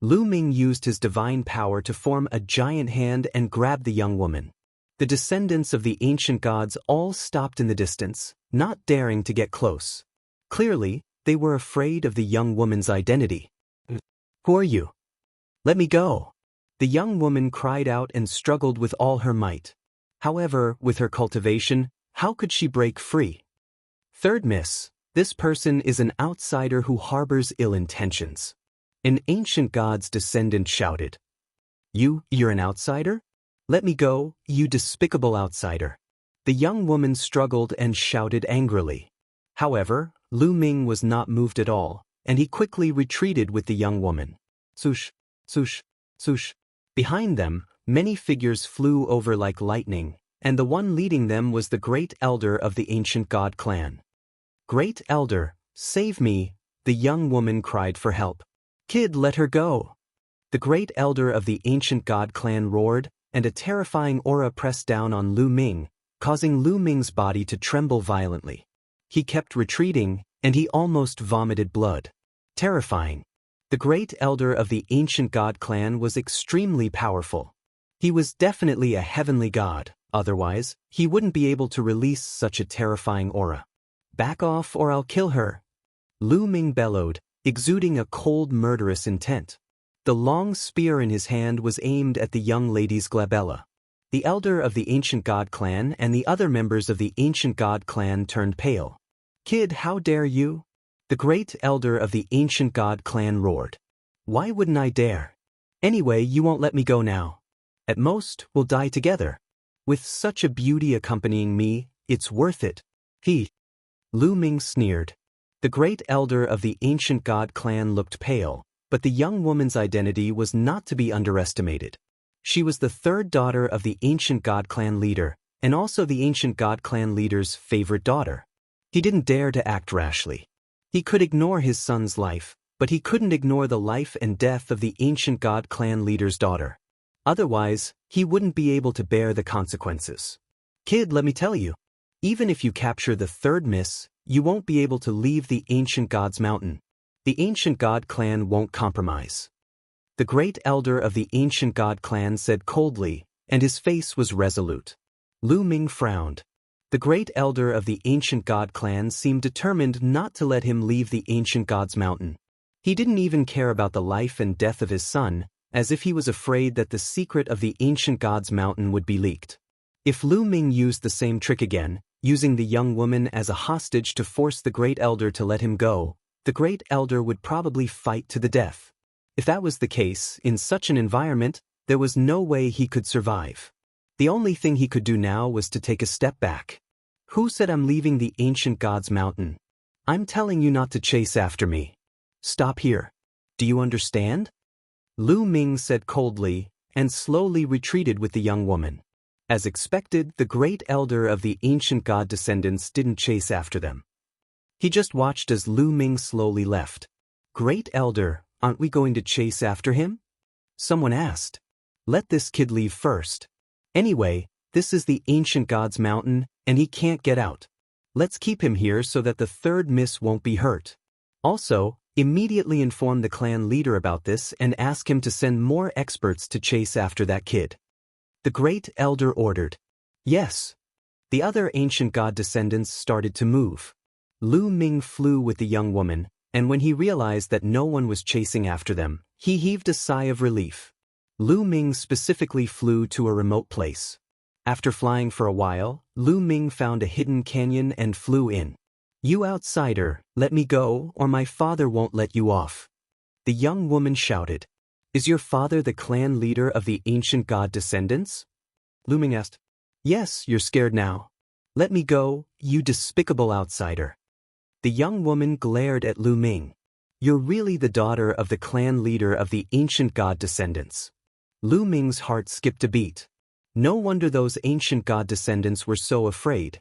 Lu Ming used his divine power to form a giant hand and grab the young woman. The descendants of the ancient gods all stopped in the distance, not daring to get close. Clearly, they were afraid of the young woman's identity. "Who are you? Let me go." The young woman cried out and struggled with all her might. However, with her cultivation, how could she break free? "Third miss, this person is an outsider who harbors ill intentions." An ancient god's descendant shouted. You're an outsider? Let me go, you despicable outsider." The young woman struggled and shouted angrily. However, Lu Ming was not moved at all, and he quickly retreated with the young woman. Swoosh, swoosh, swoosh. Behind them, many figures flew over like lightning, and the one leading them was the great elder of the ancient god clan. "Great elder, save me," the young woman cried for help. "Kid, let her go." The great elder of the ancient god clan roared, and a terrifying aura pressed down on Lu Ming, causing Lu Ming's body to tremble violently. He kept retreating, and he almost vomited blood. Terrifying. The great elder of the ancient god clan was extremely powerful. He was definitely a heavenly god, otherwise, he wouldn't be able to release such a terrifying aura. "Back off or I'll kill her," Lu Ming bellowed, exuding a cold, murderous intent. The long spear in his hand was aimed at the young lady's glabella. The elder of the ancient god clan and the other members of the ancient god clan turned pale. "Kid, how dare you?" The great elder of the ancient god clan roared. "Why wouldn't I dare? Anyway, you won't let me go now. At most, we'll die together. With such a beauty accompanying me, it's worth it." Lu Ming sneered. The great elder of the ancient god clan looked pale, but the young woman's identity was not to be underestimated. She was the third daughter of the ancient god clan leader, and also the ancient god clan leader's favorite daughter. He didn't dare to act rashly. He could ignore his son's life, but he couldn't ignore the life and death of the ancient god clan leader's daughter. Otherwise, he wouldn't be able to bear the consequences. "Kid, let me tell you, even if you capture the third miss, you won't be able to leave the ancient god's mountain. The ancient god clan won't compromise." The great elder of the ancient god clan said coldly, and his face was resolute. Lu Ming frowned. The great elder of the ancient god clan seemed determined not to let him leave the ancient god's mountain. He didn't even care about the life and death of his son, as if he was afraid that the secret of the ancient god's mountain would be leaked. If Lu Ming used the same trick again, using the young woman as a hostage to force the great elder to let him go, the great elder would probably fight to the death. If that was the case, in such an environment, there was no way he could survive. The only thing he could do now was to take a step back. Who said I'm leaving the ancient god's mountain? I'm telling you not to chase after me. Stop here. Do you understand? Lu Ming said coldly, and slowly retreated with the young woman. As expected, the great elder of the ancient god descendants didn't chase after them. He just watched as Lu Ming slowly left. Great elder, aren't we going to chase after him? Someone asked. Let this kid leave first. Anyway, this is the ancient god's mountain, and he can't get out. Let's keep him here so that the third miss won't be hurt. Also, immediately inform the clan leader about this and ask him to send more experts to chase after that kid. The great elder ordered. Yes. The other ancient god descendants started to move. Lu Ming flew with the young woman, and when he realized that no one was chasing after them, he heaved a sigh of relief. Lu Ming specifically flew to a remote place. After flying for a while, Lu Ming found a hidden canyon and flew in. You outsider, let me go, or my father won't let you off. The young woman shouted. Is your father the clan leader of the ancient god descendants? Lu Ming asked. Yes, you're scared now. Let me go, you despicable outsider. The young woman glared at Lu Ming. You're really the daughter of the clan leader of the ancient god descendants. Lu Ming's heart skipped a beat. No wonder those ancient god descendants were so afraid.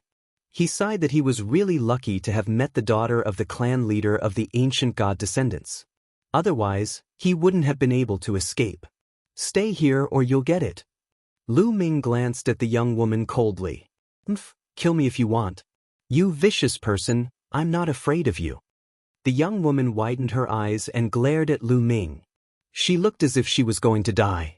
He sighed that he was really lucky to have met the daughter of the clan leader of the ancient god descendants. Otherwise, he wouldn't have been able to escape. Stay here or you'll get it. Lu Ming glanced at the young woman coldly. Kill me if you want. You vicious person, I'm not afraid of you. The young woman widened her eyes and glared at Lu Ming. She looked as if she was going to die.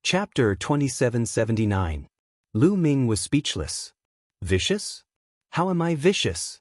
Chapter 2779. Lu Ming was speechless. Vicious? How am I vicious?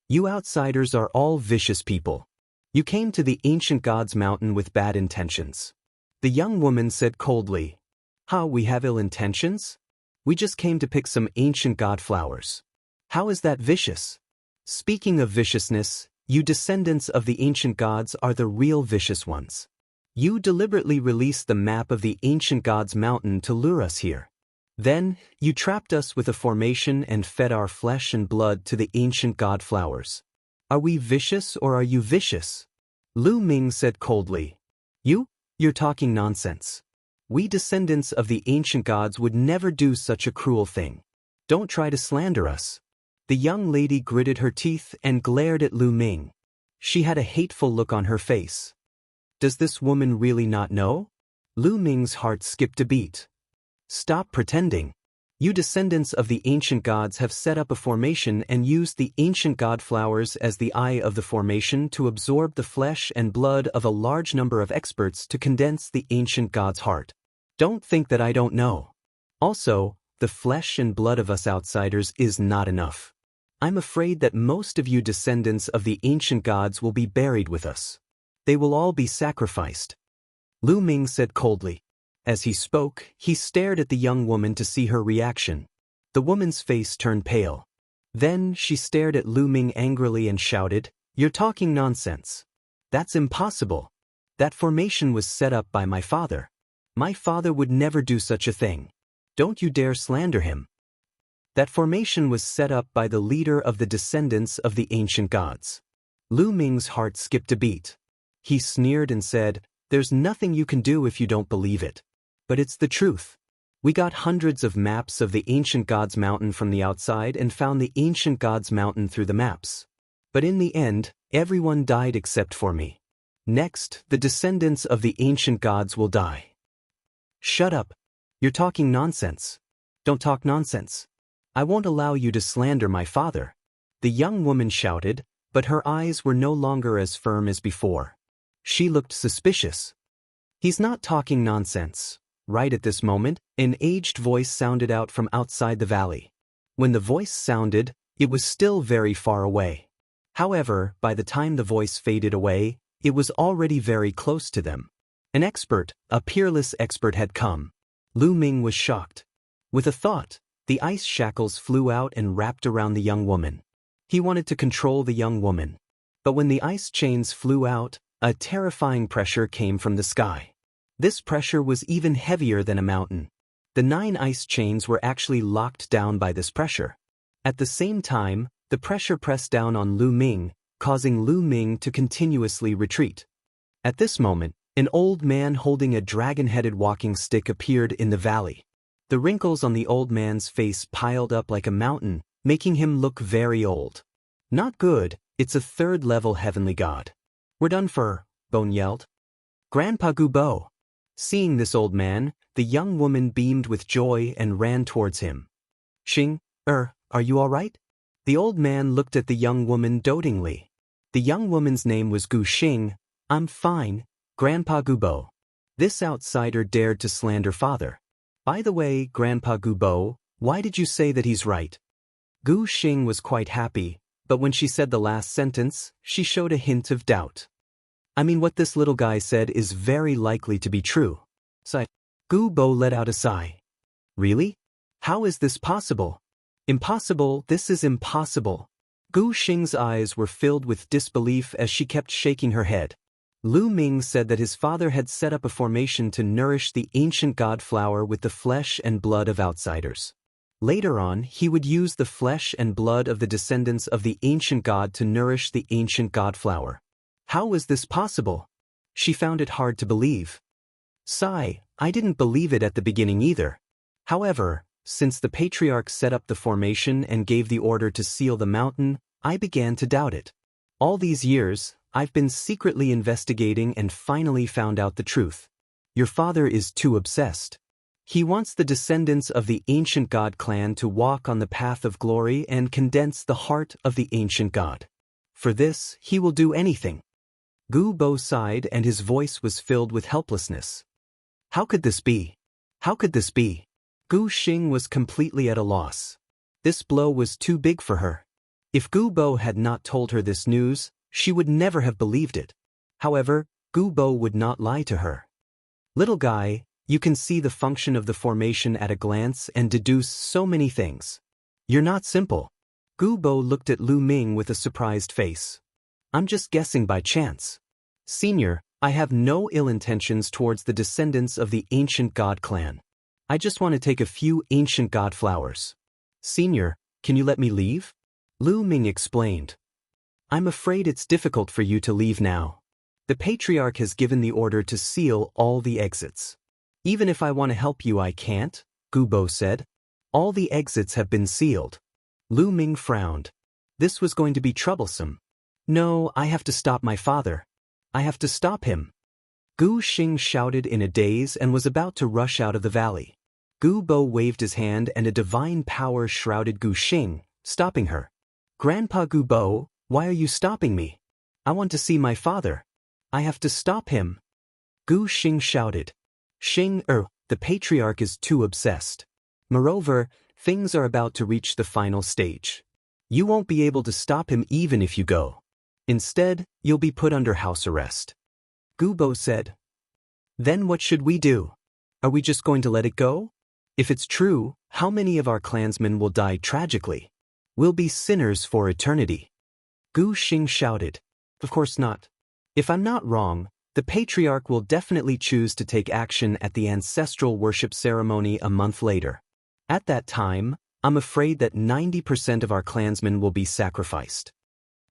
You outsiders are all vicious people. You came to the ancient god's mountain with bad intentions. The young woman said coldly. How, we have ill intentions? We just came to pick some ancient god flowers. How is that vicious? Speaking of viciousness, you descendants of the ancient gods are the real vicious ones. You deliberately released the map of the ancient god's mountain to lure us here. Then, you trapped us with a formation and fed our flesh and blood to the ancient god flowers. Are we vicious or are you vicious? Lu Ming said coldly. You're talking nonsense. We descendants of the ancient gods would never do such a cruel thing. Don't try to slander us. The young lady gritted her teeth and glared at Lu Ming. She had a hateful look on her face. Does this woman really not know? Lu Ming's heart skipped a beat. Stop pretending. You descendants of the ancient gods have set up a formation and used the ancient god flowers as the eye of the formation to absorb the flesh and blood of a large number of experts to condense the ancient god's heart. Don't think that I don't know. Also, the flesh and blood of us outsiders is not enough. I'm afraid that most of you descendants of the ancient gods will be buried with us. They will all be sacrificed. Lu Ming said coldly. As he spoke, he stared at the young woman to see her reaction. The woman's face turned pale. Then she stared at Lu Ming angrily and shouted, You're talking nonsense. That's impossible. That formation was set up by my father. My father would never do such a thing. Don't you dare slander him. That formation was set up by the leader of the descendants of the ancient gods. Lu Ming's heart skipped a beat. He sneered and said, There's nothing you can do if you don't believe it. But it's the truth. We got hundreds of maps of the ancient gods mountain from the outside and found the ancient gods mountain through the maps. But in the end, everyone died except for me. Next, the descendants of the ancient gods will die. Shut up. You're talking nonsense. Don't talk nonsense. I won't allow you to slander my father. The young woman shouted, but her eyes were no longer as firm as before. She looked suspicious. He's not talking nonsense. Right at this moment, an aged voice sounded out from outside the valley. When the voice sounded, it was still very far away. However, by the time the voice faded away, it was already very close to them. An expert, a peerless expert had come. Lu Ming was shocked. With a thought, the ice shackles flew out and wrapped around the young woman. He wanted to control the young woman. But when the ice chains flew out, a terrifying pressure came from the sky. This pressure was even heavier than a mountain. The 9 ice chains were actually locked down by this pressure. At the same time, the pressure pressed down on Lu Ming, causing Lu Ming to continuously retreat. At this moment, an old man holding a dragon-headed walking stick appeared in the valley. The wrinkles on the old man's face piled up like a mountain, making him look very old. Not good, it's a 3rd-level heavenly god. We're done for, Bone yelled. Grandpa Gubo. Seeing this old man, the young woman beamed with joy and ran towards him. Xing, are you all right? The old man looked at the young woman dotingly. The young woman's name was Gu Xing. I'm fine, Grandpa Gubo. This outsider dared to slander father. By the way, Grandpa Gubo, why did you say that he's right? Gu Xing was quite happy, but when she said the last sentence, she showed a hint of doubt. I mean, what this little guy said is very likely to be true. Sigh. Gu Bo let out a sigh. Really? How is this possible? Impossible, this is impossible. Gu Xing's eyes were filled with disbelief as she kept shaking her head. Lu Ming said that his father had set up a formation to nourish the ancient god flower with the flesh and blood of outsiders. Later on, he would use the flesh and blood of the descendants of the ancient god to nourish the ancient god flower. How was this possible? She found it hard to believe. Sigh, I didn't believe it at the beginning either. However, since the patriarch set up the formation and gave the order to seal the mountain, I began to doubt it. All these years, I've been secretly investigating and finally found out the truth. Your father is too obsessed. He wants the descendants of the ancient god clan to walk on the path of glory and condense the heart of the ancient god. For this, he will do anything. Gu Bo sighed and his voice was filled with helplessness. How could this be? How could this be? Gu Xing was completely at a loss. This blow was too big for her. If Gu Bo had not told her this news, she would never have believed it. However, Gu Bo would not lie to her. Little guy, you can see the function of the formation at a glance and deduce so many things. You're not simple. Gu Bo looked at Lu Ming with a surprised face. I'm just guessing by chance. Senior, I have no ill intentions towards the descendants of the ancient god clan. I just want to take a few ancient god flowers. Senior, can you let me leave? Lu Ming explained. I'm afraid it's difficult for you to leave now. The patriarch has given the order to seal all the exits. Even if I want to help you, I can't, Gu Bo said. All the exits have been sealed. Lu Ming frowned. This was going to be troublesome. No, I have to stop my father. I have to stop him. Gu Xing shouted in a daze and was about to rush out of the valley. Gu Bo waved his hand and a divine power shrouded Gu Xing, stopping her. Grandpa Gu Bo, why are you stopping me? I want to see my father. I have to stop him. Gu Xing shouted. Xing, the patriarch is too obsessed. Moreover, things are about to reach the final stage. You won't be able to stop him even if you go. Instead, you'll be put under house arrest. Gu Bo said. Then what should we do? Are we just going to let it go? If it's true, how many of our clansmen will die tragically? We'll be sinners for eternity. Gu Xing shouted. Of course not. If I'm not wrong, the patriarch will definitely choose to take action at the ancestral worship ceremony a month later. At that time, I'm afraid that 90% of our clansmen will be sacrificed.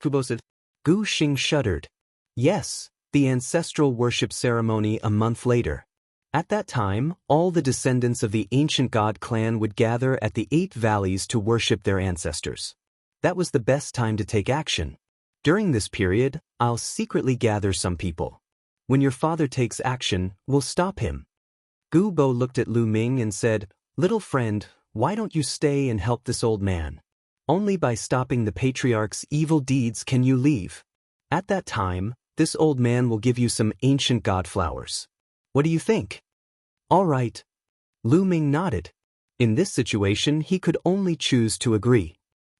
Kubo said. Gu Xing shuddered. Yes, the ancestral worship ceremony a month later. At that time, all the descendants of the ancient god clan would gather at the 8 valleys to worship their ancestors. That was the best time to take action. During this period, I'll secretly gather some people. When your father takes action, we'll stop him. Gu Bo looked at Lu Ming and said, Little friend, why don't you stay and help this old man? Only by stopping the patriarch's evil deeds can you leave. At that time, this old man will give you some ancient god flowers. What do you think? All right. Lu Ming nodded. In this situation, he could only choose to agree.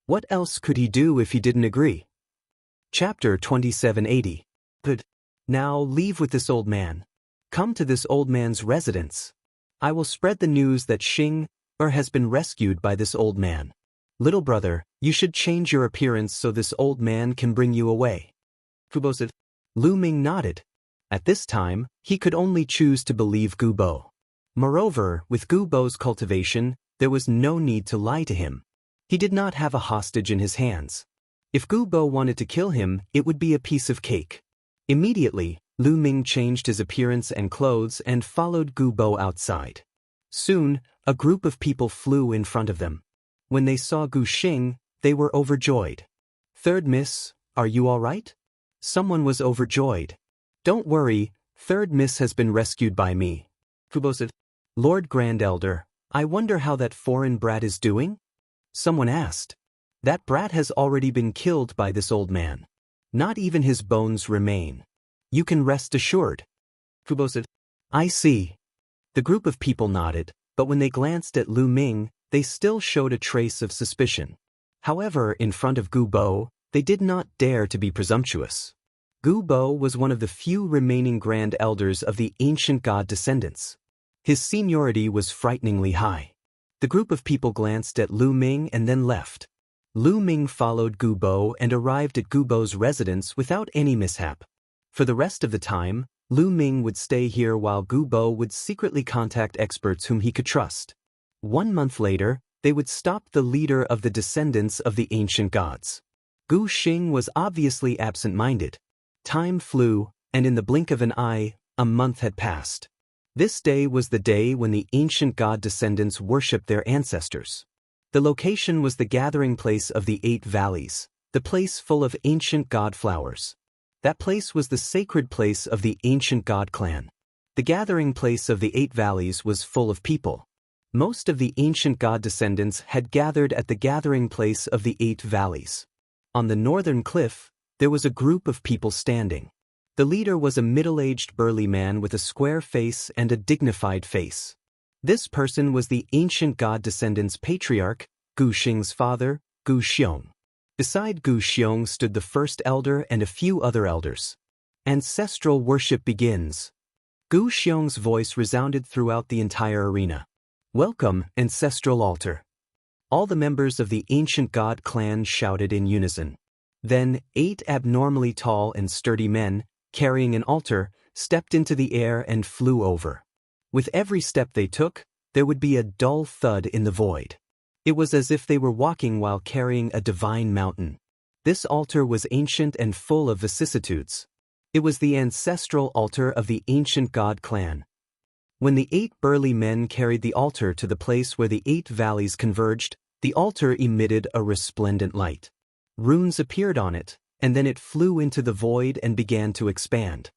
What else could he do if he didn't agree? Chapter 2780. Good. Now leave with this old man. Come to this old man's residence. I will spread the news that Xing has been rescued by this old man. Little brother, you should change your appearance so this old man can bring you away. Kubo said. Lu Ming nodded. At this time, he could only choose to believe Gu Bo. Moreover, with Gu Bo's cultivation, there was no need to lie to him. He did not have a hostage in his hands. If Gu Bo wanted to kill him, it would be a piece of cake. Immediately, Lu Ming changed his appearance and clothes and followed Gu Bo outside. Soon, a group of people flew in front of them. When they saw Gu Xing, they were overjoyed. "Third Miss, are you all right?" Someone was overjoyed. "Don't worry, Third Miss has been rescued by me." Gu Bo said, "Lord Grand Elder, I wonder how that foreign brat is doing?" Someone asked. "That brat has already been killed by this old man. Not even his bones remain. You can rest assured." Gu Bo said, "I see." The group of people nodded, but when they glanced at Lu Ming, they still showed a trace of suspicion. However, in front of Gu Bo, they did not dare to be presumptuous. Gu Bo was one of the few remaining grand elders of the ancient god descendants. His seniority was frighteningly high. The group of people glanced at Lu Ming and then left. Lu Ming followed Gu Bo and arrived at Gu Bo's residence without any mishap. For the rest of the time, Lu Ming would stay here while Gu Bo would secretly contact experts whom he could trust. 1 month later, they would stop the leader of the descendants of the ancient gods. Gu Xing was obviously absent-minded. Time flew, and in the blink of an eye, a month had passed. This day was the day when the ancient god descendants worshipped their ancestors. The location was the gathering place of the 8 valleys, the place full of ancient god flowers. That place was the sacred place of the ancient god clan. The gathering place of the 8 valleys was full of people. Most of the ancient god descendants had gathered at the gathering place of the 8 valleys. On the northern cliff, there was a group of people standing. The leader was a middle-aged burly man with a square face and a dignified face. This person was the ancient god descendants' patriarch, Gu Xing's father, Gu Xiong. Beside Gu Xiong stood the first elder and a few other elders. Ancestral worship begins. Gu Xiong's voice resounded throughout the entire arena. "Welcome, ancestral altar." All the members of the ancient god clan shouted in unison. Then 8 abnormally tall and sturdy men, carrying an altar, stepped into the air and flew over. With every step they took, there would be a dull thud in the void. It was as if they were walking while carrying a divine mountain. This altar was ancient and full of vicissitudes. It was the ancestral altar of the ancient god clan. When the 8 burly men carried the altar to the place where the 8 valleys converged, the altar emitted a resplendent light. Runes appeared on it, and then it flew into the void and began to expand.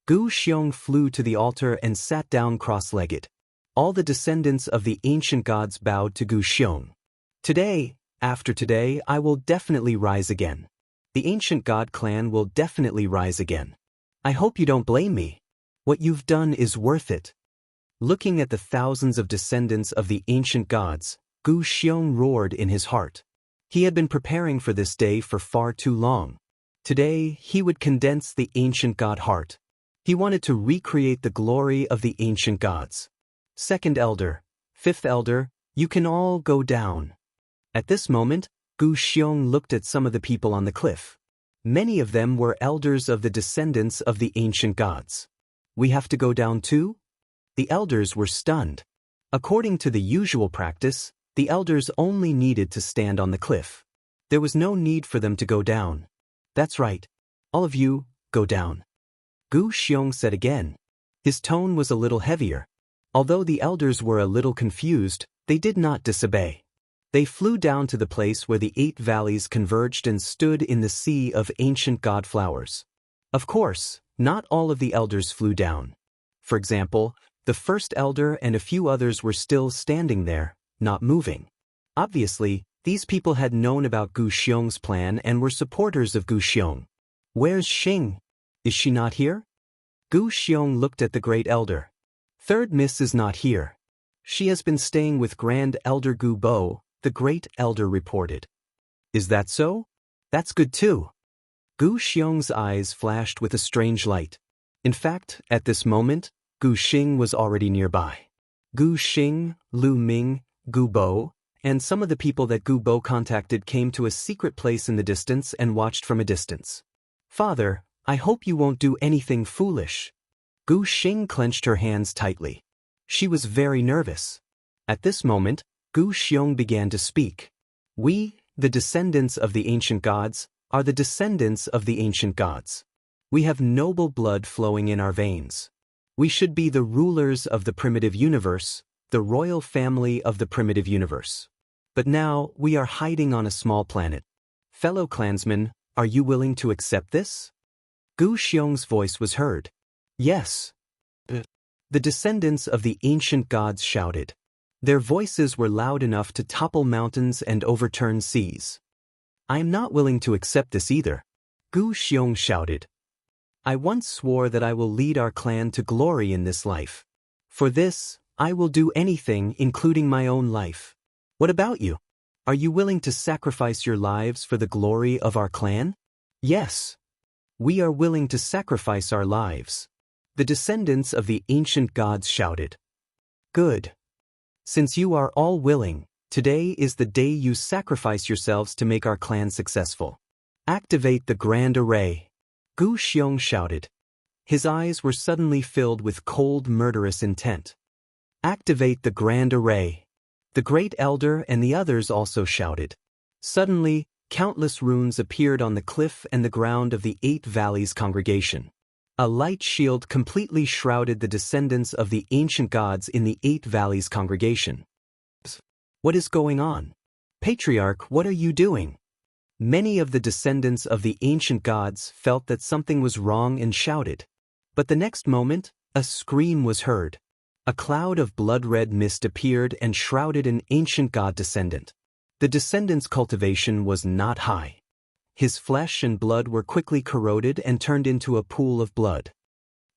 Gu Xiong flew to the altar and sat down cross-legged. All the descendants of the ancient gods bowed to Gu Xiong. "Today, after today, I will definitely rise again. The ancient god clan will definitely rise again. I hope you don't blame me. What you've done is worth it." Looking at the thousands of descendants of the ancient gods, Gu Xiong roared in his heart. He had been preparing for this day for far too long. Today, he would condense the ancient god heart. He wanted to recreate the glory of the ancient gods. "Second elder, 5th elder, you can all go down." At this moment, Gu Xiong looked at some of the people on the cliff. Many of them were elders of the descendants of the ancient gods. "We have to go down too?" The elders were stunned. According to the usual practice, the elders only needed to stand on the cliff. There was no need for them to go down. "That's right. All of you, go down," Gu Xiong said again. His tone was a little heavier. Although the elders were a little confused, they did not disobey. They flew down to the place where the 8 valleys converged and stood in the sea of ancient god flowers. Of course, not all of the elders flew down. For example, the first elder and a few others were still standing there, not moving. Obviously, these people had known about Gu Xiong's plan and were supporters of Gu Xiong. "Where's Xing? Is she not here?" Gu Xiong looked at the great elder. "Third Miss is not here. She has been staying with Grand Elder Gu Bo," the great elder reported. "Is that so? That's good too." Gu Xiong's eyes flashed with a strange light. In fact, at this moment, Gu Xing was already nearby. Gu Xing, Lu Ming, Gu Bo, and some of the people that Gu Bo contacted came to a secret place in the distance and watched from a distance. "Father, I hope you won't do anything foolish." Gu Xing clenched her hands tightly. She was very nervous. At this moment, Gu Xiong began to speak. We, the descendants of the ancient gods, are the descendants of the ancient gods. We have noble blood flowing in our veins. We should be the rulers of the primitive universe, the royal family of the primitive universe. But now, we are hiding on a small planet. Fellow clansmen, are you willing to accept this? Gu Xiong's voice was heard. Yes. The descendants of the ancient gods shouted. Their voices were loud enough to topple mountains and overturn seas. I am not willing to accept this either. Gu Xiong shouted. I once swore that I will lead our clan to glory in this life. For this, I will do anything, including my own life. What about you? Are you willing to sacrifice your lives for the glory of our clan? Yes. We are willing to sacrifice our lives. The descendants of the ancient gods shouted. Good. Since you are all willing, today is the day you sacrifice yourselves to make our clan successful. Activate the grand array. Gu Xiong shouted. His eyes were suddenly filled with cold, murderous intent. Activate the grand array. The great elder and the others also shouted. Suddenly, countless runes appeared on the cliff and the ground of the Eight Valleys congregation. A light shield completely shrouded the descendants of the ancient gods in the Eight Valleys congregation. What is going on? Patriarch, what are you doing? Many of the descendants of the ancient gods felt that something was wrong and shouted. But the next moment, a scream was heard. A cloud of blood-red mist appeared and shrouded an ancient god descendant. The descendant's cultivation was not high. His flesh and blood were quickly corroded and turned into a pool of blood.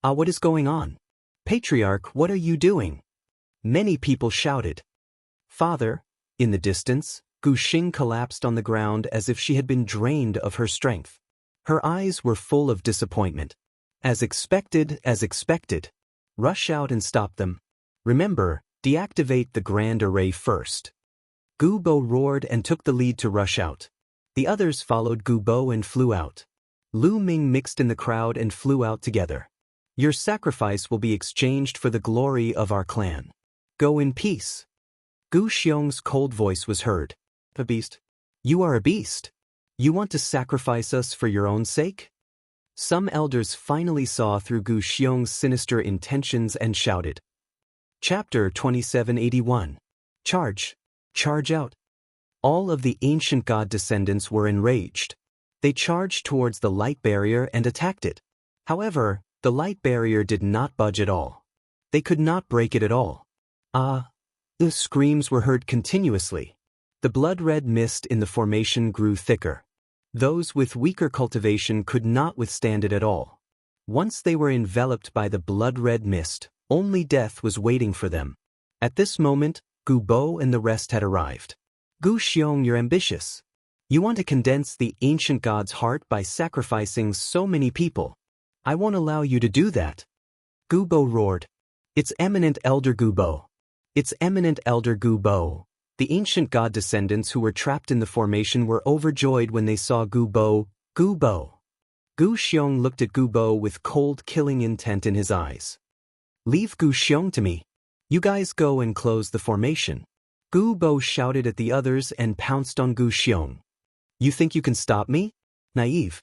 What is going on? Patriarch, what are you doing? Many people shouted. Father, in the distance, Gu Xing collapsed on the ground as if she had been drained of her strength. Her eyes were full of disappointment. As expected. Rush out and stop them. Remember, deactivate the grand array first. Gu Bo roared and took the lead to rush out. The others followed Gu Bo and flew out. Lu Ming mixed in the crowd and flew out together. Your sacrifice will be exchanged for the glory of our clan. Go in peace. Gu Xiong's cold voice was heard. A beast? You are a beast. You want to sacrifice us for your own sake? Some elders finally saw through Gu Xiong's sinister intentions and shouted. Chapter 2781. Charge. Charge out. All of the ancient god descendants were enraged. They charged towards the light barrier and attacked it. However, the light barrier did not budge at all. They could not break it at all. The screams were heard continuously. The blood-red mist in the formation grew thicker. Those with weaker cultivation could not withstand it at all. Once they were enveloped by the blood-red mist, only death was waiting for them. At this moment, Gu Bo and the rest had arrived. Gu Xiong, you're ambitious. You want to condense the ancient god's heart by sacrificing so many people. I won't allow you to do that. Gu Bo roared. It's eminent elder Gu Bo. It's eminent elder Gu Bo. The ancient god descendants who were trapped in the formation were overjoyed when they saw Gu Bo. Gu Bo. Gu Xiong looked at Gu Bo with cold, killing intent in his eyes. Leave Gu Xiong to me. You guys go and close the formation. Gu Bo shouted at the others and pounced on Gu Xiong. You think you can stop me? Naive.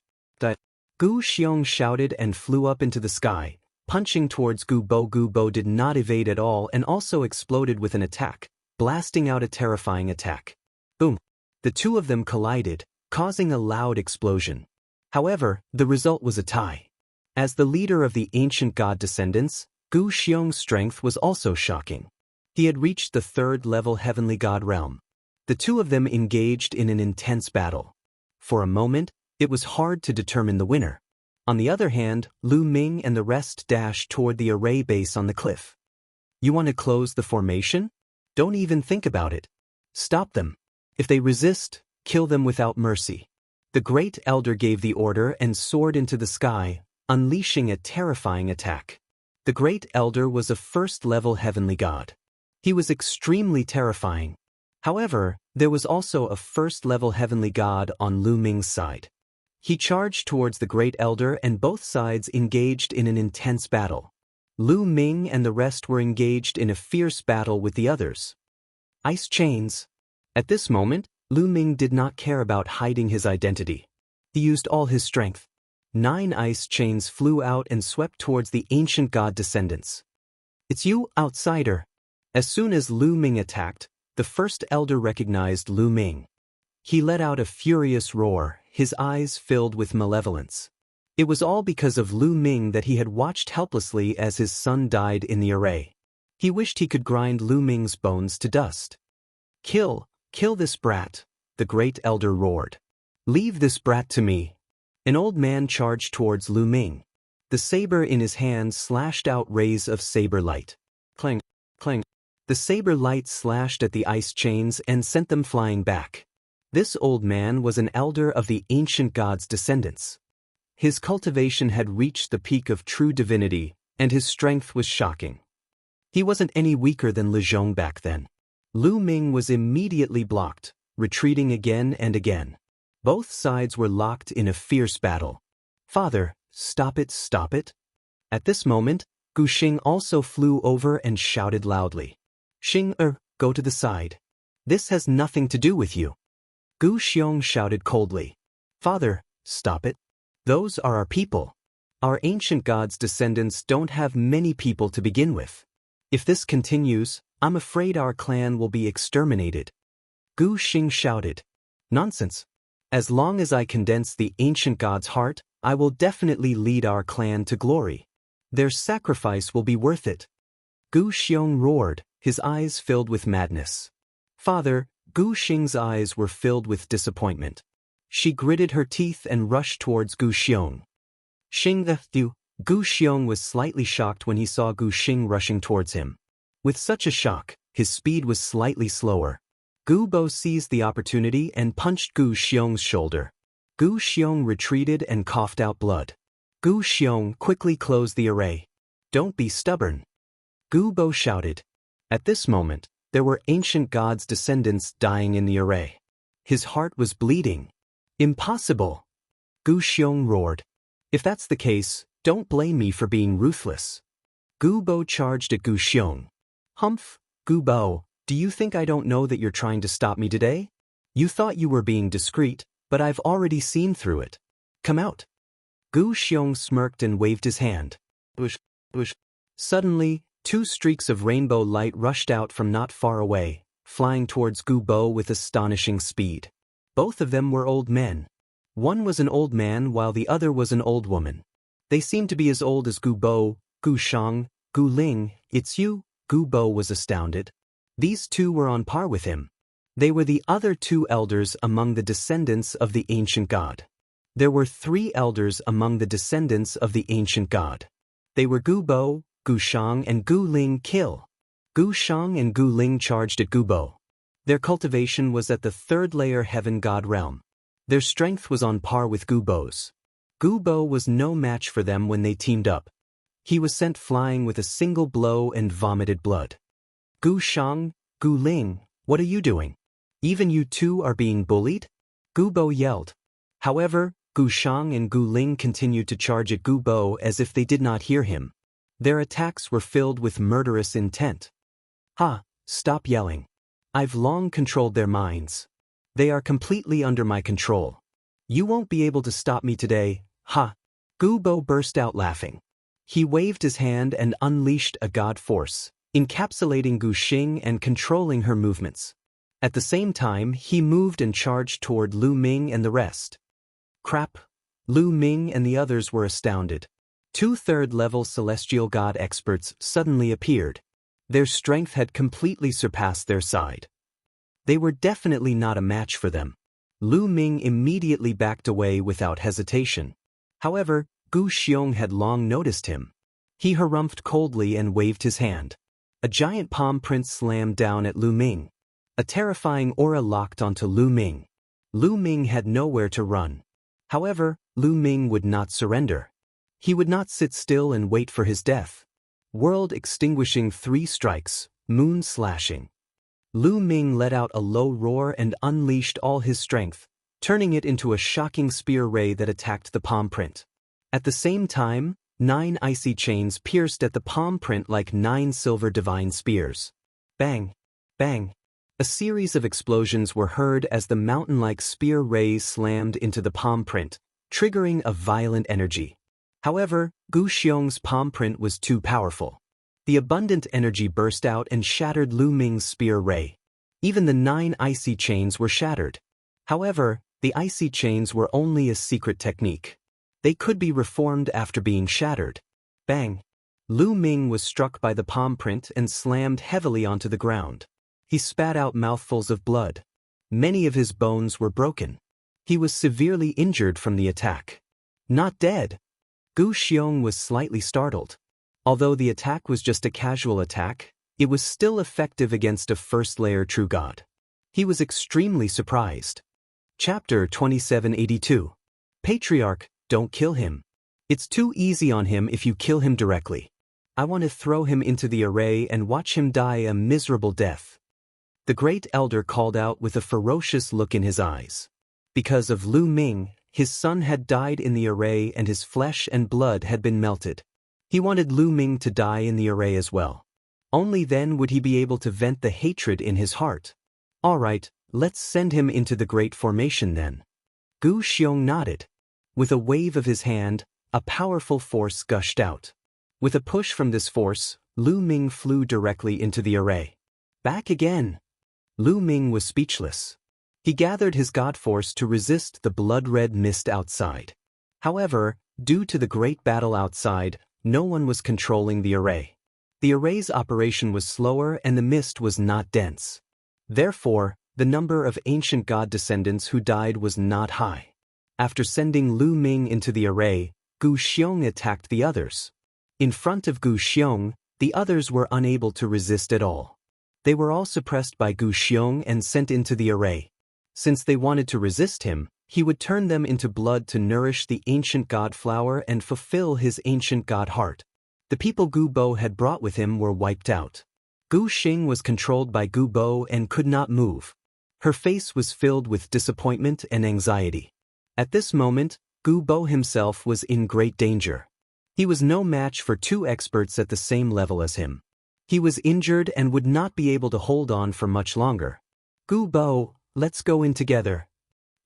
Gu Xiong shouted and flew up into the sky, punching towards Gu Bo. Gu Bo did not evade at all and also exploded with an attack, blasting out a terrifying attack. Boom! The two of them collided, causing a loud explosion. However, the result was a tie. As the leader of the ancient god descendants, Gu Xiong's strength was also shocking. He had reached the third-level heavenly god realm. The two of them engaged in an intense battle. For a moment, it was hard to determine the winner. On the other hand, Lu Ming and the rest dashed toward the array base on the cliff. You want to close the formation? Don't even think about it. Stop them. If they resist, kill them without mercy. The great elder gave the order and soared into the sky, unleashing a terrifying attack. The great elder was a first-level heavenly god. He was extremely terrifying. However, there was also a first-level heavenly god on Lu Ming's side. He charged towards the great elder and both sides engaged in an intense battle. Lu Ming and the rest were engaged in a fierce battle with the others. Ice chains. At this moment, Lu Ming did not care about hiding his identity. He used all his strength. 9 ice chains flew out and swept towards the ancient god descendants. "It's you, outsider." As soon as Lu Ming attacked, the first elder recognized Lu Ming. He let out a furious roar, his eyes filled with malevolence. It was all because of Lu Ming that he had watched helplessly as his son died in the array. He wished he could grind Lu Ming's bones to dust. Kill this brat," the great elder roared. "Leave this brat to me." An old man charged towards Lu Ming. The saber in his hand slashed out rays of saber light. Clang, clang. The saber light slashed at the ice chains and sent them flying back. This old man was an elder of the ancient god's descendants. His cultivation had reached the peak of true divinity, and his strength was shocking. He wasn't any weaker than Li Zhong back then. Lu Ming was immediately blocked, retreating again and again. Both sides were locked in a fierce battle. "Father, stop it, stop it." At this moment, Gu Xing also flew over and shouted loudly. "Xing, go to the side. This has nothing to do with you." Gu Xiong shouted coldly. "Father, stop it. Those are our people. Our ancient god's descendants don't have many people to begin with. If this continues, I'm afraid our clan will be exterminated." Gu Xing shouted. "Nonsense. As long as I condense the ancient god's heart, I will definitely lead our clan to glory. Their sacrifice will be worth it." Gu Xiong roared, his eyes filled with madness. "Father," Gu Xing's eyes were filled with disappointment. She gritted her teeth and rushed towards Gu Xiong. "Xing you." Gu Xiong was slightly shocked when he saw Gu Xing rushing towards him. With such a shock, his speed was slightly slower. Gu Bo seized the opportunity and punched Gu Xiong's shoulder. Gu Xiong retreated and coughed out blood. Gu Xiong quickly closed the array. "Don't be stubborn." Gu Bo shouted. At this moment, there were ancient gods' descendants dying in the array. His heart was bleeding. "Impossible!" Gu Xiong roared. "If that's the case, don't blame me for being ruthless." Gu Bo charged at Gu Xiong. "Humph, Gu Bo, do you think I don't know that you're trying to stop me today? You thought you were being discreet, but I've already seen through it. Come out." Gu Xiong smirked and waved his hand. Bush, bush. Suddenly, 2 streaks of rainbow light rushed out from not far away, flying towards Gu Bo with astonishing speed. Both of them were old men. One was an old man while the other was an old woman. They seemed to be as old as Gu Bo, Gu Shang, Gu Ling. "It's you?" Gu Bo was astounded. These 2 were on par with him. They were the other 2 elders among the descendants of the ancient god. There were 3 elders among the descendants of the ancient god. They were Gu Bo, Gu Shang and Gu Ling. Kill. Gu Shang and Gu Ling charged at Gu Bo. Their cultivation was at the 3rd layer heaven god realm. Their strength was on par with Gu Bo's. Gu Bo was no match for them when they teamed up. He was sent flying with a single blow and vomited blood. "Gu Shang, Gu Ling, what are you doing? Even you 2 are being bullied?" Gu Bo yelled. However, Gu Shang and Gu Ling continued to charge at Gu Bo as if they did not hear him. Their attacks were filled with murderous intent. "Ha, stop yelling. I've long controlled their minds. They are completely under my control. You won't be able to stop me today, ha." Gu Bo burst out laughing. He waved his hand and unleashed a god force, encapsulating Gu Xing and controlling her movements. At the same time, he moved and charged toward Lu Ming and the rest. Crap! Lu Ming and the others were astounded. 2 3rd-level celestial god experts suddenly appeared. Their strength had completely surpassed their side. They were definitely not a match for them. Lu Ming immediately backed away without hesitation. However, Gu Xiong had long noticed him. He harumphed coldly and waved his hand. A giant palm print slammed down at Lu Ming. A terrifying aura locked onto Lu Ming. Lu Ming had nowhere to run. However, Lu Ming would not surrender. He would not sit still and wait for his death. World extinguishing 3 strikes, moon slashing. Lu Ming let out a low roar and unleashed all his strength, turning it into a shocking spear ray that attacked the palm print. At the same time, 9 icy chains pierced at the palm print like 9 silver divine spears. Bang! Bang! A series of explosions were heard as the mountain-like spear rays slammed into the palm print, triggering a violent energy. However, Gu Xiong's palm print was too powerful. The abundant energy burst out and shattered Lu Ming's spear ray. Even the 9 icy chains were shattered. However, the icy chains were only a secret technique. They could be reformed after being shattered. Bang! Lu Ming was struck by the palm print and slammed heavily onto the ground. He spat out mouthfuls of blood. Many of his bones were broken. He was severely injured from the attack. Not dead. Gu Xiong was slightly startled. Although the attack was just a casual attack, it was still effective against a first-layer true god. He was extremely surprised. Chapter 2782. Patriarch, don't kill him. It's too easy on him if you kill him directly. I want to throw him into the array and watch him die a miserable death. The great elder called out with a ferocious look in his eyes. Because of Lu Ming, his son had died in the array and his flesh and blood had been melted. He wanted Lu Ming to die in the array as well. Only then would he be able to vent the hatred in his heart. All right, let's send him into the Great Formation then. Gu Xiong nodded. With a wave of his hand, a powerful force gushed out. With a push from this force, Lu Ming flew directly into the array. Back again. Lu Ming was speechless. He gathered his god force to resist the blood-red mist outside. However, due to the great battle outside, no one was controlling the array. The array's operation was slower and the mist was not dense. Therefore, the number of ancient god descendants who died was not high. After sending Lu Ming into the array, Gu Xiong attacked the others. In front of Gu Xiong, the others were unable to resist at all. They were all suppressed by Gu Xiong and sent into the array. Since they wanted to resist him, he would turn them into blood to nourish the ancient god flower and fulfill his ancient god heart. The people Gu Bo had brought with him were wiped out. Gu Xing was controlled by Gu Bo and could not move. Her face was filled with disappointment and anxiety. At this moment, Gu Bo himself was in great danger. He was no match for 2 experts at the same level as him. He was injured and would not be able to hold on for much longer. Gu Bo, let's go in together.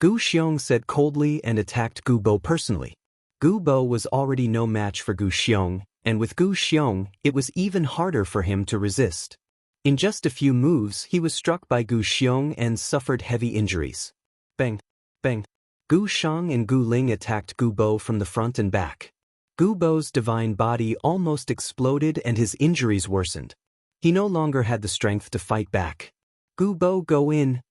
Gu Xiong said coldly and attacked Gu Bo personally. Gu Bo was already no match for Gu Xiong, and with Gu Xiong, it was even harder for him to resist. In just a few moves, he was struck by Gu Xiong and suffered heavy injuries. Bang! Bang! Gu Shang and Gu Ling attacked Gu Bo from the front and back. Gu Bo's divine body almost exploded and his injuries worsened. He no longer had the strength to fight back. Gu Bo, go in.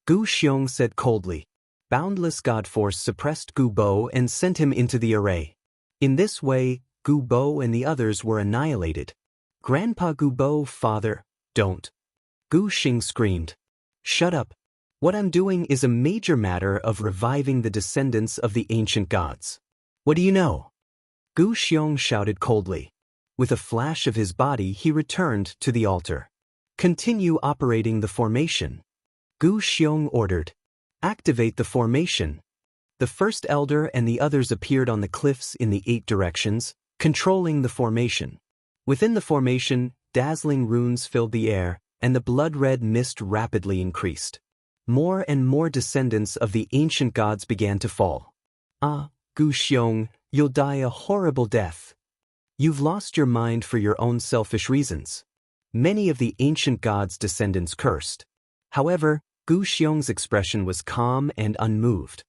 Gu Xiong said coldly. Boundless god force suppressed Gu Bo and sent him into the array. In this way, Gu Bo and the others were annihilated. Grandpa Gu Bo, father, don't. Gu Xing screamed. Shut up. What I'm doing is a major matter of reviving the descendants of the ancient gods. What do you know? Gu Xiong shouted coldly. With a flash of his body, he returned to the altar. Continue operating the formation. Gu Xiong ordered. Activate the formation. The first elder and the others appeared on the cliffs in the 8 directions, controlling the formation. Within the formation, dazzling runes filled the air, and the blood-red mist rapidly increased. More and more descendants of the ancient gods began to fall. Ah, Gu Xiong, you'll die a horrible death. You've lost your mind for your own selfish reasons. Many of the ancient gods' descendants cursed. However, Gu Xiong's expression was calm and unmoved.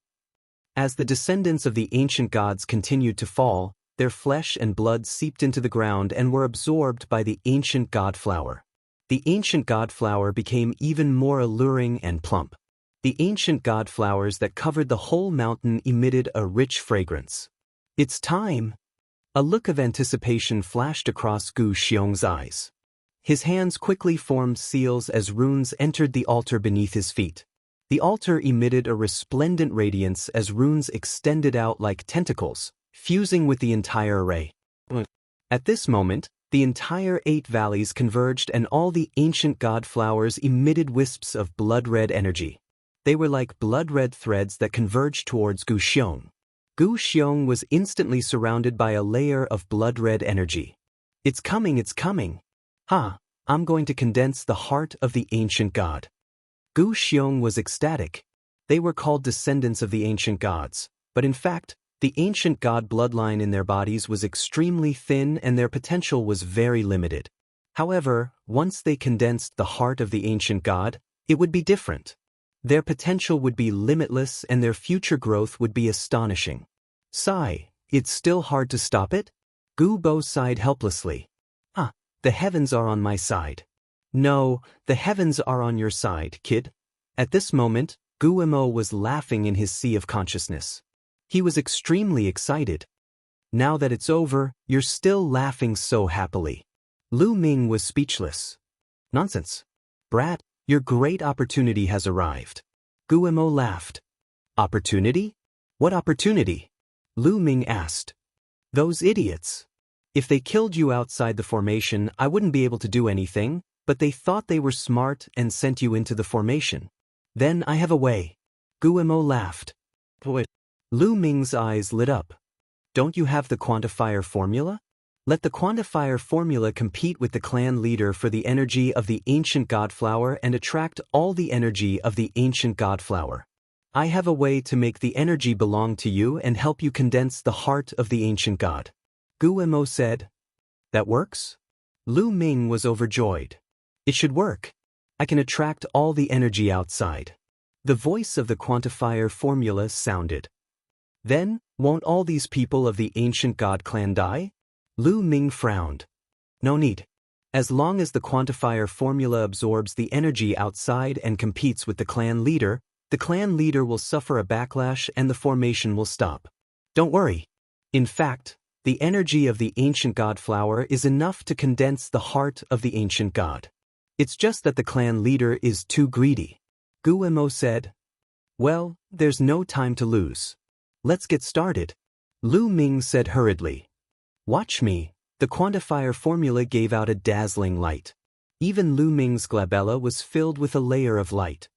As the descendants of the ancient gods continued to fall, their flesh and blood seeped into the ground and were absorbed by the ancient god flower. The ancient god flower became even more alluring and plump. The ancient god flowers that covered the whole mountain emitted a rich fragrance. It's time! A look of anticipation flashed across Gu Xiong's eyes. His hands quickly formed seals as runes entered the altar beneath his feet. The altar emitted a resplendent radiance as runes extended out like tentacles, fusing with the entire array. At this moment, the entire 8 valleys converged and all the ancient god flowers emitted wisps of blood-red energy. They were like blood-red threads that converged towards Gu Xiong. Gu Xiong was instantly surrounded by a layer of blood-red energy. It's coming, it's coming. I'm going to condense the heart of the ancient god. Gu Xiong was ecstatic. They were called descendants of the ancient gods, but in fact, the ancient god bloodline in their bodies was extremely thin and their potential was very limited. However, once they condensed the heart of the ancient god, it would be different. Their potential would be limitless and their future growth would be astonishing. Sigh, it's still hard to stop it? Gu Bo sighed helplessly. The heavens are on my side. No, the heavens are on your side, kid. At this moment, Gu Mo was laughing in his sea of consciousness. He was extremely excited. Now that it's over, you're still laughing so happily. Lu Ming was speechless. Nonsense. Brat, your great opportunity has arrived. Gu Mo laughed. Opportunity? What opportunity? Lu Ming asked. Those idiots. If they killed you outside the formation, I wouldn't be able to do anything, but they thought they were smart and sent you into the formation. Then I have a way. Gu Mo laughed. What? Lu Ming's eyes lit up. Don't you have the quantifier formula? Let the quantifier formula compete with the clan leader for the energy of the ancient god flower and attract all the energy of the ancient god flower. I have a way to make the energy belong to you and help you condense the heart of the ancient god. Gu Mo said. That works? Lu Ming was overjoyed. It should work. I can attract all the energy outside. The voice of the quantifier formula sounded. Then, won't all these people of the ancient god clan die? Lu Ming frowned. No need. As long as the quantifier formula absorbs the energy outside and competes with the clan leader will suffer a backlash and the formation will stop. Don't worry. In fact, the energy of the ancient god flower is enough to condense the heart of the ancient god. It's just that the clan leader is too greedy. Gu Mo said. Well, there's no time to lose. Let's get started. Lu Ming said hurriedly. Watch me. The quantifier formula gave out a dazzling light. Even Lu Ming's glabella was filled with a layer of light.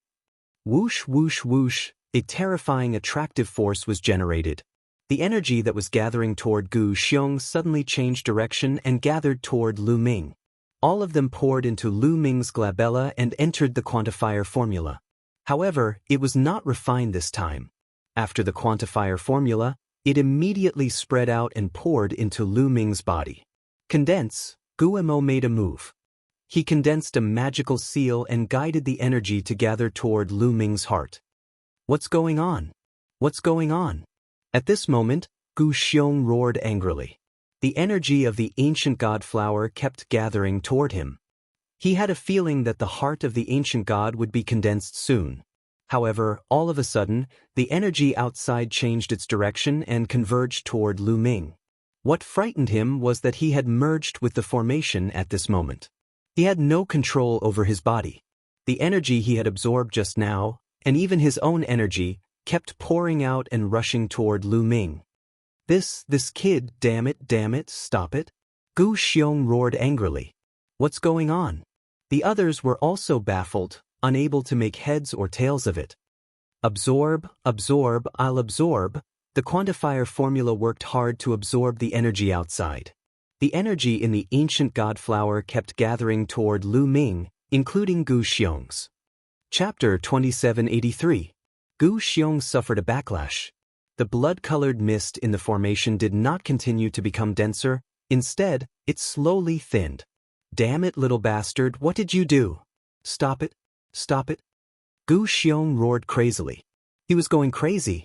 Whoosh, whoosh, whoosh, a terrifying attractive force was generated. The energy that was gathering toward Gu Xiong suddenly changed direction and gathered toward Lu Ming. All of them poured into Lu Ming's glabella and entered the quantifier formula. However, it was not refined this time. After the quantifier formula, it immediately spread out and poured into Lu Ming's body. Condense, Gu Mo made a move. He condensed a magical seal and guided the energy to gather toward Lu Ming's heart. What's going on? What's going on? At this moment, Gu Xiong roared angrily. The energy of the ancient god flower kept gathering toward him. He had a feeling that the heart of the ancient god would be condensed soon. However, all of a sudden, the energy outside changed its direction and converged toward Lu Ming. What frightened him was that he had merged with the formation at this moment. He had no control over his body. The energy he had absorbed just now, and even his own energy, kept pouring out and rushing toward Lu Ming. This kid, damn it, stop it. Gu Xiong roared angrily. What's going on? The others were also baffled, unable to make heads or tails of it. Absorb, I'll absorb. The quantifier formula worked hard to absorb the energy outside. The energy in the ancient god flower kept gathering toward Lu Ming, including Gu Xiong's. Chapter 2783. Gu Xiong suffered a backlash. The blood-colored mist in the formation did not continue to become denser, instead, it slowly thinned. Damn it, little bastard, what did you do? Stop it, stop it. Gu Xiong roared crazily. He was going crazy.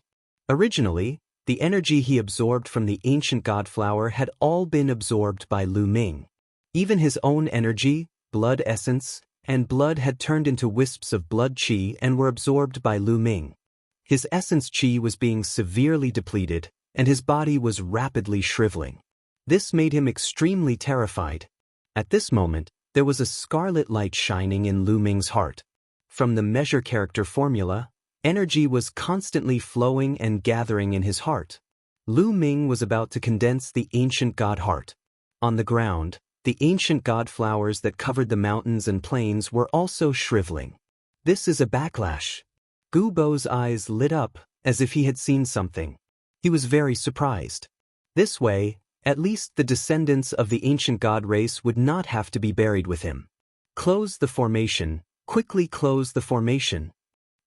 Originally, the energy he absorbed from the ancient god flower had all been absorbed by Lu Ming. Even his own energy, blood essence, and blood had turned into wisps of blood qi and were absorbed by Lu Ming. His essence qi was being severely depleted, and his body was rapidly shriveling. This made him extremely terrified. At this moment, there was a scarlet light shining in Lu Ming's heart. From the measure character formula, energy was constantly flowing and gathering in his heart. Lu Ming was about to condense the ancient god heart. On the ground, the ancient god flowers that covered the mountains and plains were also shriveling. This is a backlash. Gu Bo's eyes lit up, as if he had seen something. He was very surprised. This way, at least the descendants of the ancient god race would not have to be buried with him. Close the formation, quickly close the formation.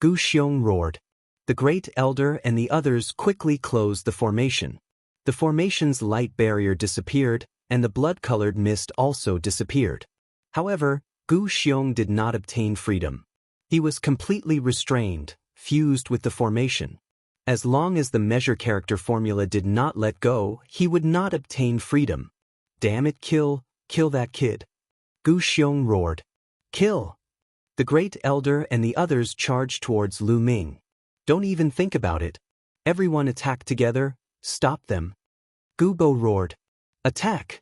Gu Xiong roared. The great elder and the others quickly closed the formation. The formation's light barrier disappeared, and the blood-colored mist also disappeared. However, Gu Xiong did not obtain freedom. He was completely restrained, fused with the formation. As long as the measure character formula did not let go, he would not obtain freedom. Damn it, kill that kid. Gu Xiong roared. Kill! The great elder and the others charged towards Lu Ming. Don't even think about it. Everyone attack together, stop them. Gu Bo roared. Attack!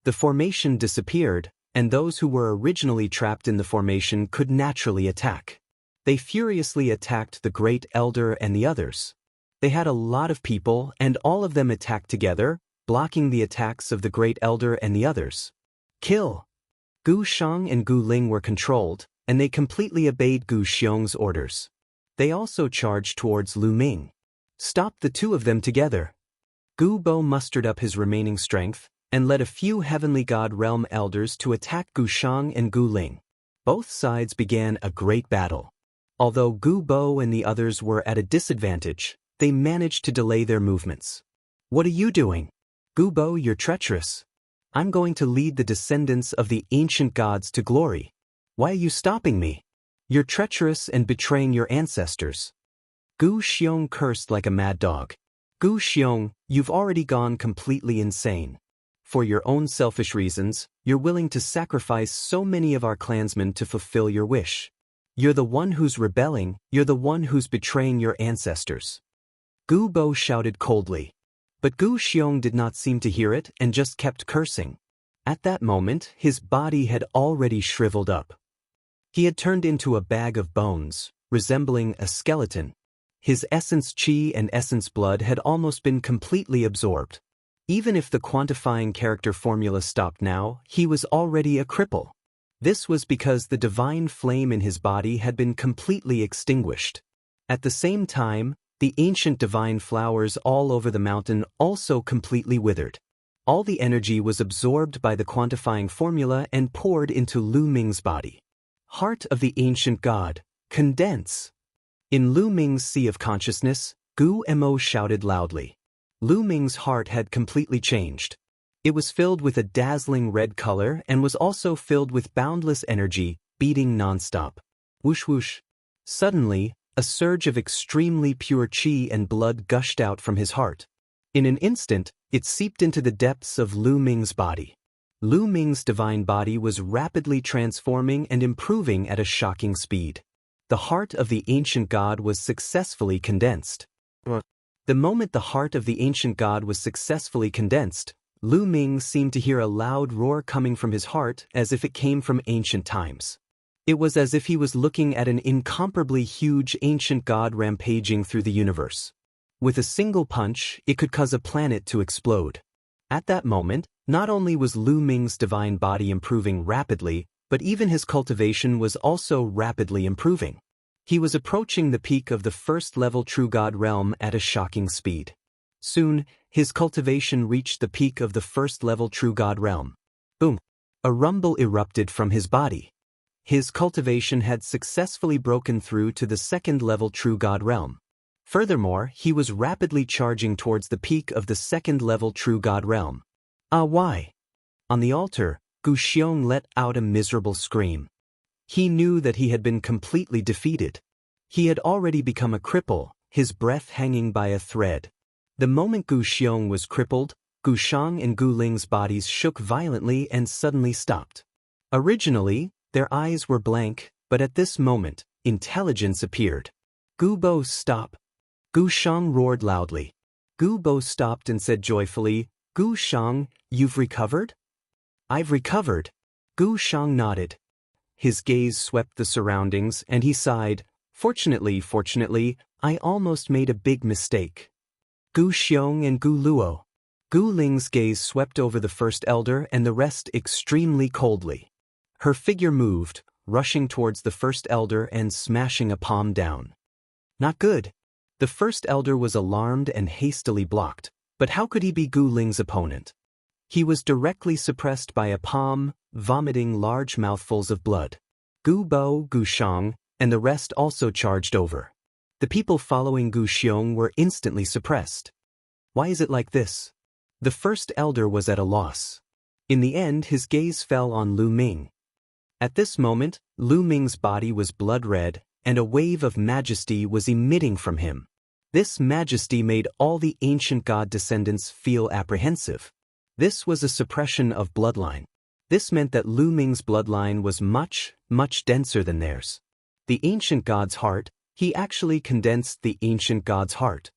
The formation disappeared, and those who were originally trapped in the formation could naturally attack. They furiously attacked the great elder and the others. They had a lot of people, and all of them attacked together, blocking the attacks of the great elder and the others. Kill! Gu Shang and Gu Ling were controlled, and they completely obeyed Gu Xiong's orders. They also charged towards Lu Ming. Stop the two of them together. Gu Bo mustered up his remaining strength, and led a few heavenly god realm elders to attack Gu Shang and Gu Ling. Both sides began a great battle. Although Gu Bo and the others were at a disadvantage, they managed to delay their movements. What are you doing? Gu Bo, you're treacherous. I'm going to lead the descendants of the ancient gods to glory. Why are you stopping me? You're treacherous and betraying your ancestors. Gu Xiong cursed like a mad dog. Gu Xiong, you've already gone completely insane. For your own selfish reasons, you're willing to sacrifice so many of our clansmen to fulfill your wish. You're the one who's rebelling, you're the one who's betraying your ancestors. Gu Bo shouted coldly. But Gu Xiong did not seem to hear it and just kept cursing. At that moment, his body had already shriveled up. He had turned into a bag of bones, resembling a skeleton. His essence chi and essence blood had almost been completely absorbed. Even if the quantifying character formula stopped now, he was already a cripple. This was because the divine flame in his body had been completely extinguished. At the same time, the ancient divine flowers all over the mountain also completely withered. All the energy was absorbed by the quantifying formula and poured into Lu Ming's body. Heart of the ancient god, condense! In Lu Ming's sea of consciousness, Gu Mo shouted loudly. Lu Ming's heart had completely changed. It was filled with a dazzling red color and was also filled with boundless energy, beating nonstop. Whoosh whoosh. Suddenly, a surge of extremely pure chi and blood gushed out from his heart. In an instant, it seeped into the depths of Lu Ming's body. Lu Ming's divine body was rapidly transforming and improving at a shocking speed. The heart of the ancient god was successfully condensed. The moment the heart of the ancient god was successfully condensed, Lu Ming seemed to hear a loud roar coming from his heart as if it came from ancient times. It was as if he was looking at an incomparably huge ancient god rampaging through the universe. With a single punch, it could cause a planet to explode. At that moment, not only was Lu Ming's divine body improving rapidly, but even his cultivation was also rapidly improving. He was approaching the peak of the first-level true god realm at a shocking speed. Soon, his cultivation reached the peak of the first-level true god realm. Boom! A rumble erupted from his body. His cultivation had successfully broken through to the second-level true god realm. Furthermore, he was rapidly charging towards the peak of the second-level true god realm. Why? On the altar, Gu Xiong let out a miserable scream. He knew that he had been completely defeated. He had already become a cripple, his breath hanging by a thread. The moment Gu Xiong was crippled, Gu Shang and Gu Ling's bodies shook violently and suddenly stopped. Originally, their eyes were blank, but at this moment, intelligence appeared. Gu Bo, stop! Gu Shang roared loudly. Gu Bo stopped and said joyfully, Gu Shang, you've recovered? I've recovered. Gu Shang nodded. His gaze swept the surroundings and he sighed, Fortunately, I almost made a big mistake. Gu Xiong and Gu Luo. Gu Ling's gaze swept over the first elder and the rest extremely coldly. Her figure moved, rushing towards the first elder and smashing a palm down. Not good. The first elder was alarmed and hastily blocked, but how could he be Gu Ling's opponent? He was directly suppressed by a palm, vomiting large mouthfuls of blood. Gu Bo, Gu Shang, and the rest also charged over. The people following Gu Xiong were instantly suppressed. Why is it like this? The first elder was at a loss. In the end, his gaze fell on Lu Ming. At this moment, Lu Ming's body was blood red, and a wave of majesty was emitting from him. This majesty made all the ancient god descendants feel apprehensive. This was a suppression of bloodline. This meant that Lu Ming's bloodline was much, much denser than theirs. The ancient god's heart, he actually condensed the ancient god's heart.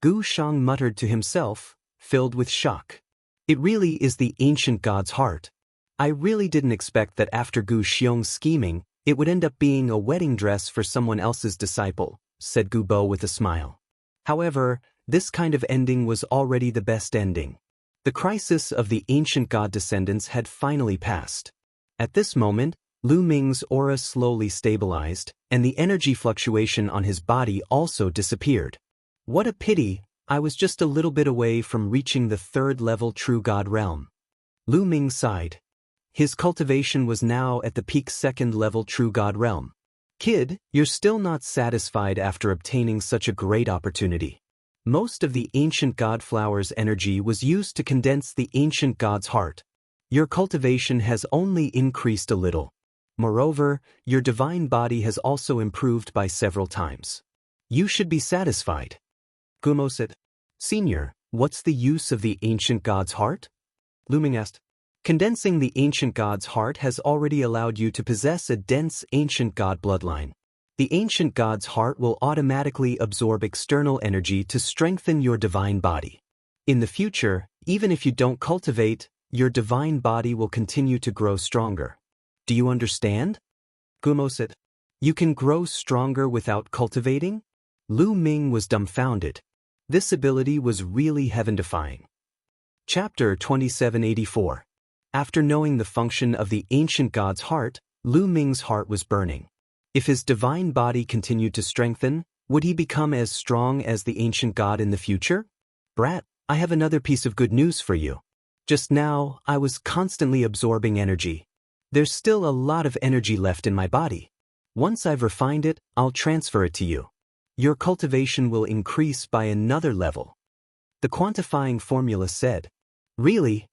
Gu Shang muttered to himself, filled with shock. It really is the ancient god's heart. I really didn't expect that after Gu Xiong's scheming, it would end up being a wedding dress for someone else's disciple, said Gu Bo with a smile. However, this kind of ending was already the best ending. The crisis of the ancient god descendants had finally passed. At this moment, Lu Ming's aura slowly stabilized, and the energy fluctuation on his body also disappeared. What a pity, I was just a little bit away from reaching the third-level true god realm. Lu Ming sighed. His cultivation was now at the peak second-level true god realm. Kid, you're still not satisfied after obtaining such a great opportunity. Most of the ancient god flower's energy was used to condense the ancient god's heart. Your cultivation has only increased a little. Moreover, your divine body has also improved by several times. You should be satisfied. Gumo said, Senior, what's the use of the ancient god's heart? Lu Ming asked. Condensing the ancient god's heart has already allowed you to possess a dense ancient god bloodline. The ancient god's heart will automatically absorb external energy to strengthen your divine body. In the future, even if you don't cultivate, your divine body will continue to grow stronger. Do you understand? Gumo said. You can grow stronger without cultivating? Lu Ming was dumbfounded. This ability was really heaven-defying. Chapter 2784. After knowing the function of the ancient god's heart, Lu Ming's heart was burning. If his divine body continued to strengthen, would he become as strong as the ancient god in the future? Brat, I have another piece of good news for you. Just now, I was constantly absorbing energy. There's still a lot of energy left in my body. Once I've refined it, I'll transfer it to you. Your cultivation will increase by another level. The quantifying formula said. Really?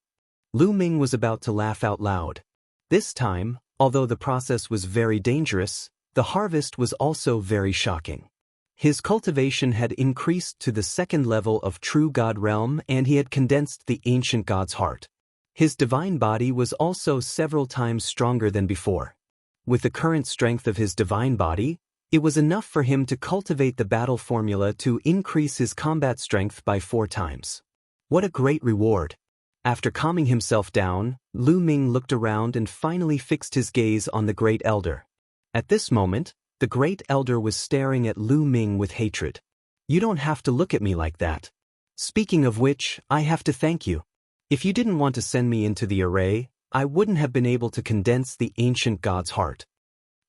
Lu Ming was about to laugh out loud. This time, although the process was very dangerous, the harvest was also very shocking. His cultivation had increased to the second level of true god realm, and he had condensed the ancient god's heart. His divine body was also several times stronger than before. With the current strength of his divine body, it was enough for him to cultivate the battle formula to increase his combat strength by 4 times. What a great reward! After calming himself down, Lu Ming looked around and finally fixed his gaze on the Great Elder. At this moment, the Great Elder was staring at Lu Ming with hatred. You don't have to look at me like that. Speaking of which, I have to thank you. If you didn't want to send me into the array, I wouldn't have been able to condense the ancient god's heart.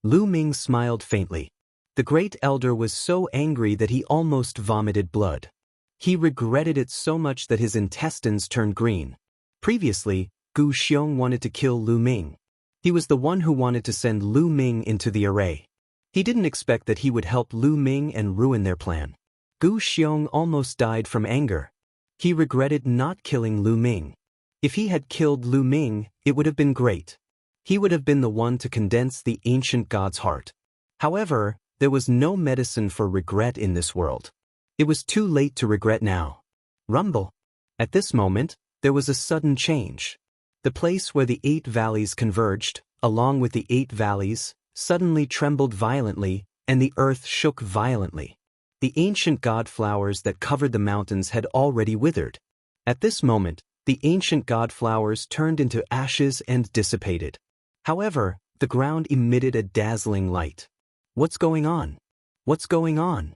Lu Ming smiled faintly. The Great Elder was so angry that he almost vomited blood. He regretted it so much that his intestines turned green. Previously, Gu Xiong wanted to kill Lu Ming. He was the one who wanted to send Lu Ming into the array. He didn't expect that he would help Lu Ming and ruin their plan. Gu Xiong almost died from anger. He regretted not killing Lu Ming. If he had killed Lu Ming, it would have been great. He would have been the one to condense the ancient god's heart. However, there was no medicine for regret in this world. It was too late to regret now. Rumble. At this moment, there was a sudden change. The place where the 8 valleys converged, along with the 8 valleys, suddenly trembled violently, and the earth shook violently. The ancient god flowers that covered the mountains had already withered. At this moment, the ancient god flowers turned into ashes and dissipated. However, the ground emitted a dazzling light. What's going on? What's going on?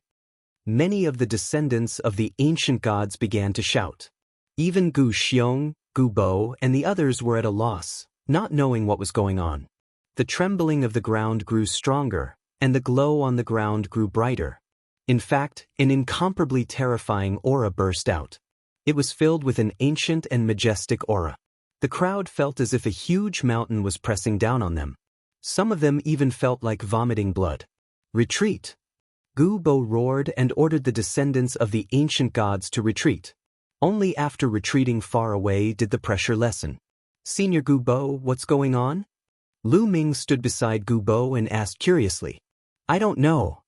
Many of the descendants of the ancient gods began to shout. Even Gu Xiong, Gu Bo, and the others were at a loss, not knowing what was going on. The trembling of the ground grew stronger, and the glow on the ground grew brighter. In fact, an incomparably terrifying aura burst out. It was filled with an ancient and majestic aura. The crowd felt as if a huge mountain was pressing down on them. Some of them even felt like vomiting blood. Retreat! Gu Bo roared and ordered the descendants of the ancient gods to retreat. Only after retreating far away did the pressure lessen. Senior Gu Bo, what's going on? Lu Ming stood beside Gu Bo and asked curiously. I don't know.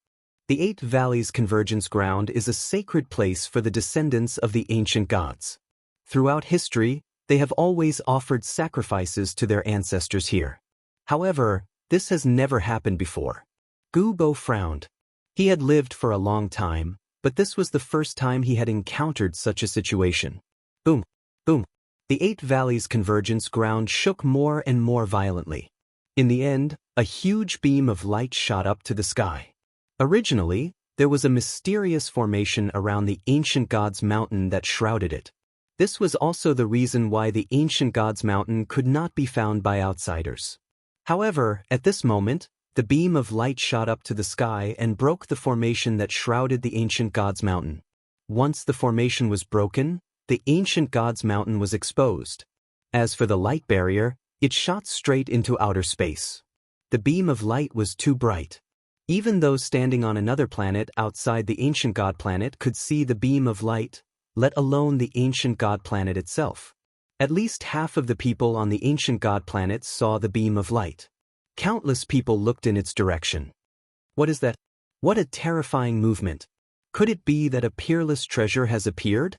The Eight Valleys Convergence Ground is a sacred place for the descendants of the ancient gods. Throughout history, they have always offered sacrifices to their ancestors here. However, this has never happened before. Gu Bo frowned. He had lived for a long time, but this was the first time he had encountered such a situation. Boom, boom. The Eight Valleys Convergence Ground shook more and more violently. In the end, a huge beam of light shot up to the sky. Originally, there was a mysterious formation around the Ancient Gods Mountain that shrouded it. This was also the reason why the Ancient Gods Mountain could not be found by outsiders. However, at this moment, the beam of light shot up to the sky and broke the formation that shrouded the Ancient Gods Mountain. Once the formation was broken, the Ancient Gods Mountain was exposed. As for the light barrier, it shot straight into outer space. The beam of light was too bright. Even those standing on another planet outside the Ancient God Planet could see the beam of light, let alone the Ancient God Planet itself. At least half of the people on the Ancient God Planet saw the beam of light. Countless people looked in its direction. What is that? What a terrifying movement. Could it be that a peerless treasure has appeared?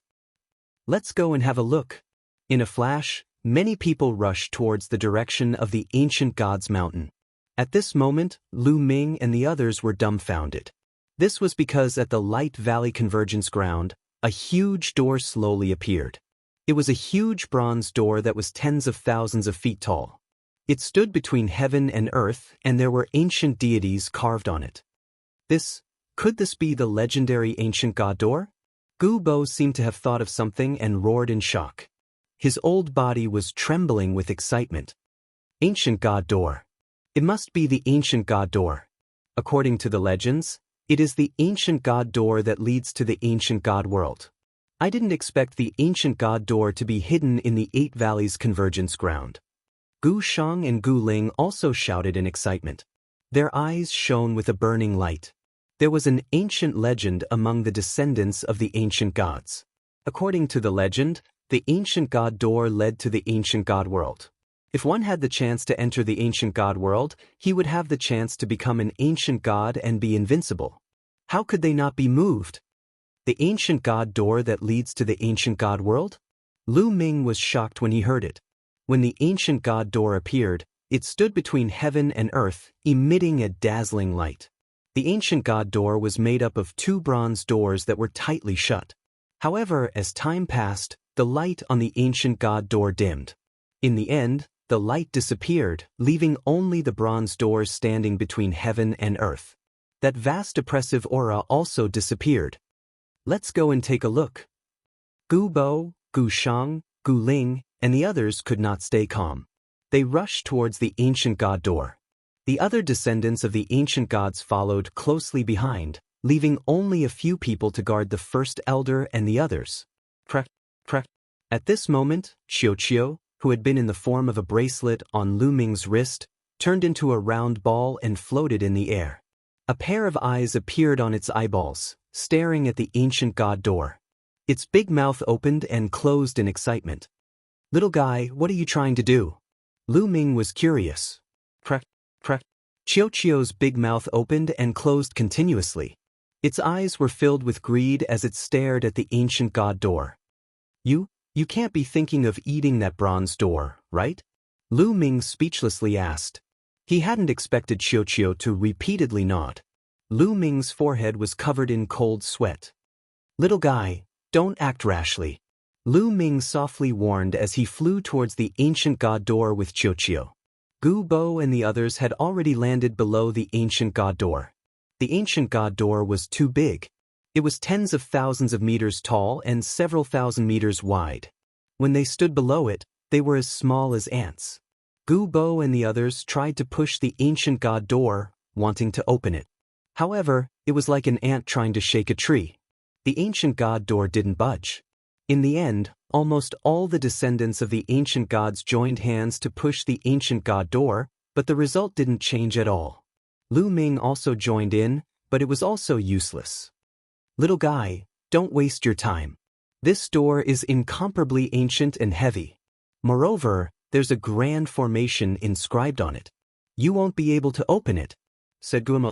Let's go and have a look. In a flash, many people rushed towards the direction of the Ancient Gods Mountain. At this moment, Lu Ming and the others were dumbfounded. This was because at the Light Valley Convergence Ground, a huge door slowly appeared. It was a huge bronze door that was tens of thousands of feet tall. It stood between heaven and earth, and there were ancient deities carved on it. Could this be the legendary Ancient God Door? Gu Bo seemed to have thought of something and roared in shock. His old body was trembling with excitement. Ancient God Door. It must be the Ancient God Door. According to the legends, it is the Ancient God Door that leads to the Ancient God World. I didn't expect the Ancient God Door to be hidden in the Eight Valleys Convergence Ground. Gu Shang and Gu Ling also shouted in excitement. Their eyes shone with a burning light. There was an ancient legend among the descendants of the ancient gods. According to the legend, the Ancient God Door led to the Ancient God World. If one had the chance to enter the Ancient God World, he would have the chance to become an ancient god and be invincible. How could they not be moved? The Ancient God Door that leads to the Ancient God World? Lu Ming was shocked when he heard it. When the Ancient God Door appeared, it stood between heaven and earth, emitting a dazzling light. The Ancient God Door was made up of two bronze doors that were tightly shut. However, as time passed, the light on the Ancient God Door dimmed. In the end, the light disappeared, leaving only the bronze doors standing between heaven and earth. That vast oppressive aura also disappeared. Let's go and take a look. Gu Bo, Gu Shang, Gu Ling, and the others could not stay calm. They rushed towards the Ancient God Door. The other descendants of the ancient gods followed closely behind, leaving only a few people to guard the first elder and the others. Crack, crack. At this moment, Qiu, who had been in the form of a bracelet on Lu Ming's wrist, turned into a round ball and floated in the air. A pair of eyes appeared on its eyeballs, staring at the Ancient God Door. Its big mouth opened and closed in excitement. Little guy, what are you trying to do? Lu Ming was curious. Crack, crack. Qiu's big mouth opened and closed continuously. Its eyes were filled with greed as it stared at the Ancient God Door. You can't be thinking of eating that bronze door, right? Lu Ming speechlessly asked. He hadn't expected Qiu to repeatedly nod. Lu Ming's forehead was covered in cold sweat. Little guy, don't act rashly. Lu Ming softly warned as he flew towards the Ancient God Door with Qiu. Gu Bo and the others had already landed below the Ancient God Door. The Ancient God Door was too big. It was tens of thousands of meters tall and several thousand meters wide. When they stood below it, they were as small as ants. Gu Bo and the others tried to push the Ancient God Door, wanting to open it. However, It was like an ant trying to shake a tree. The ancient god door didn't budge. In the end, almost all the descendants of the ancient gods joined hands to push the ancient god door, but the result didn't change at all. Lu Ming also joined in, but it was also useless. Little guy, don't waste your time. This door is incomparably ancient and heavy. Moreover, there's a grand formation inscribed on it. You won't be able to open it, said Gumo.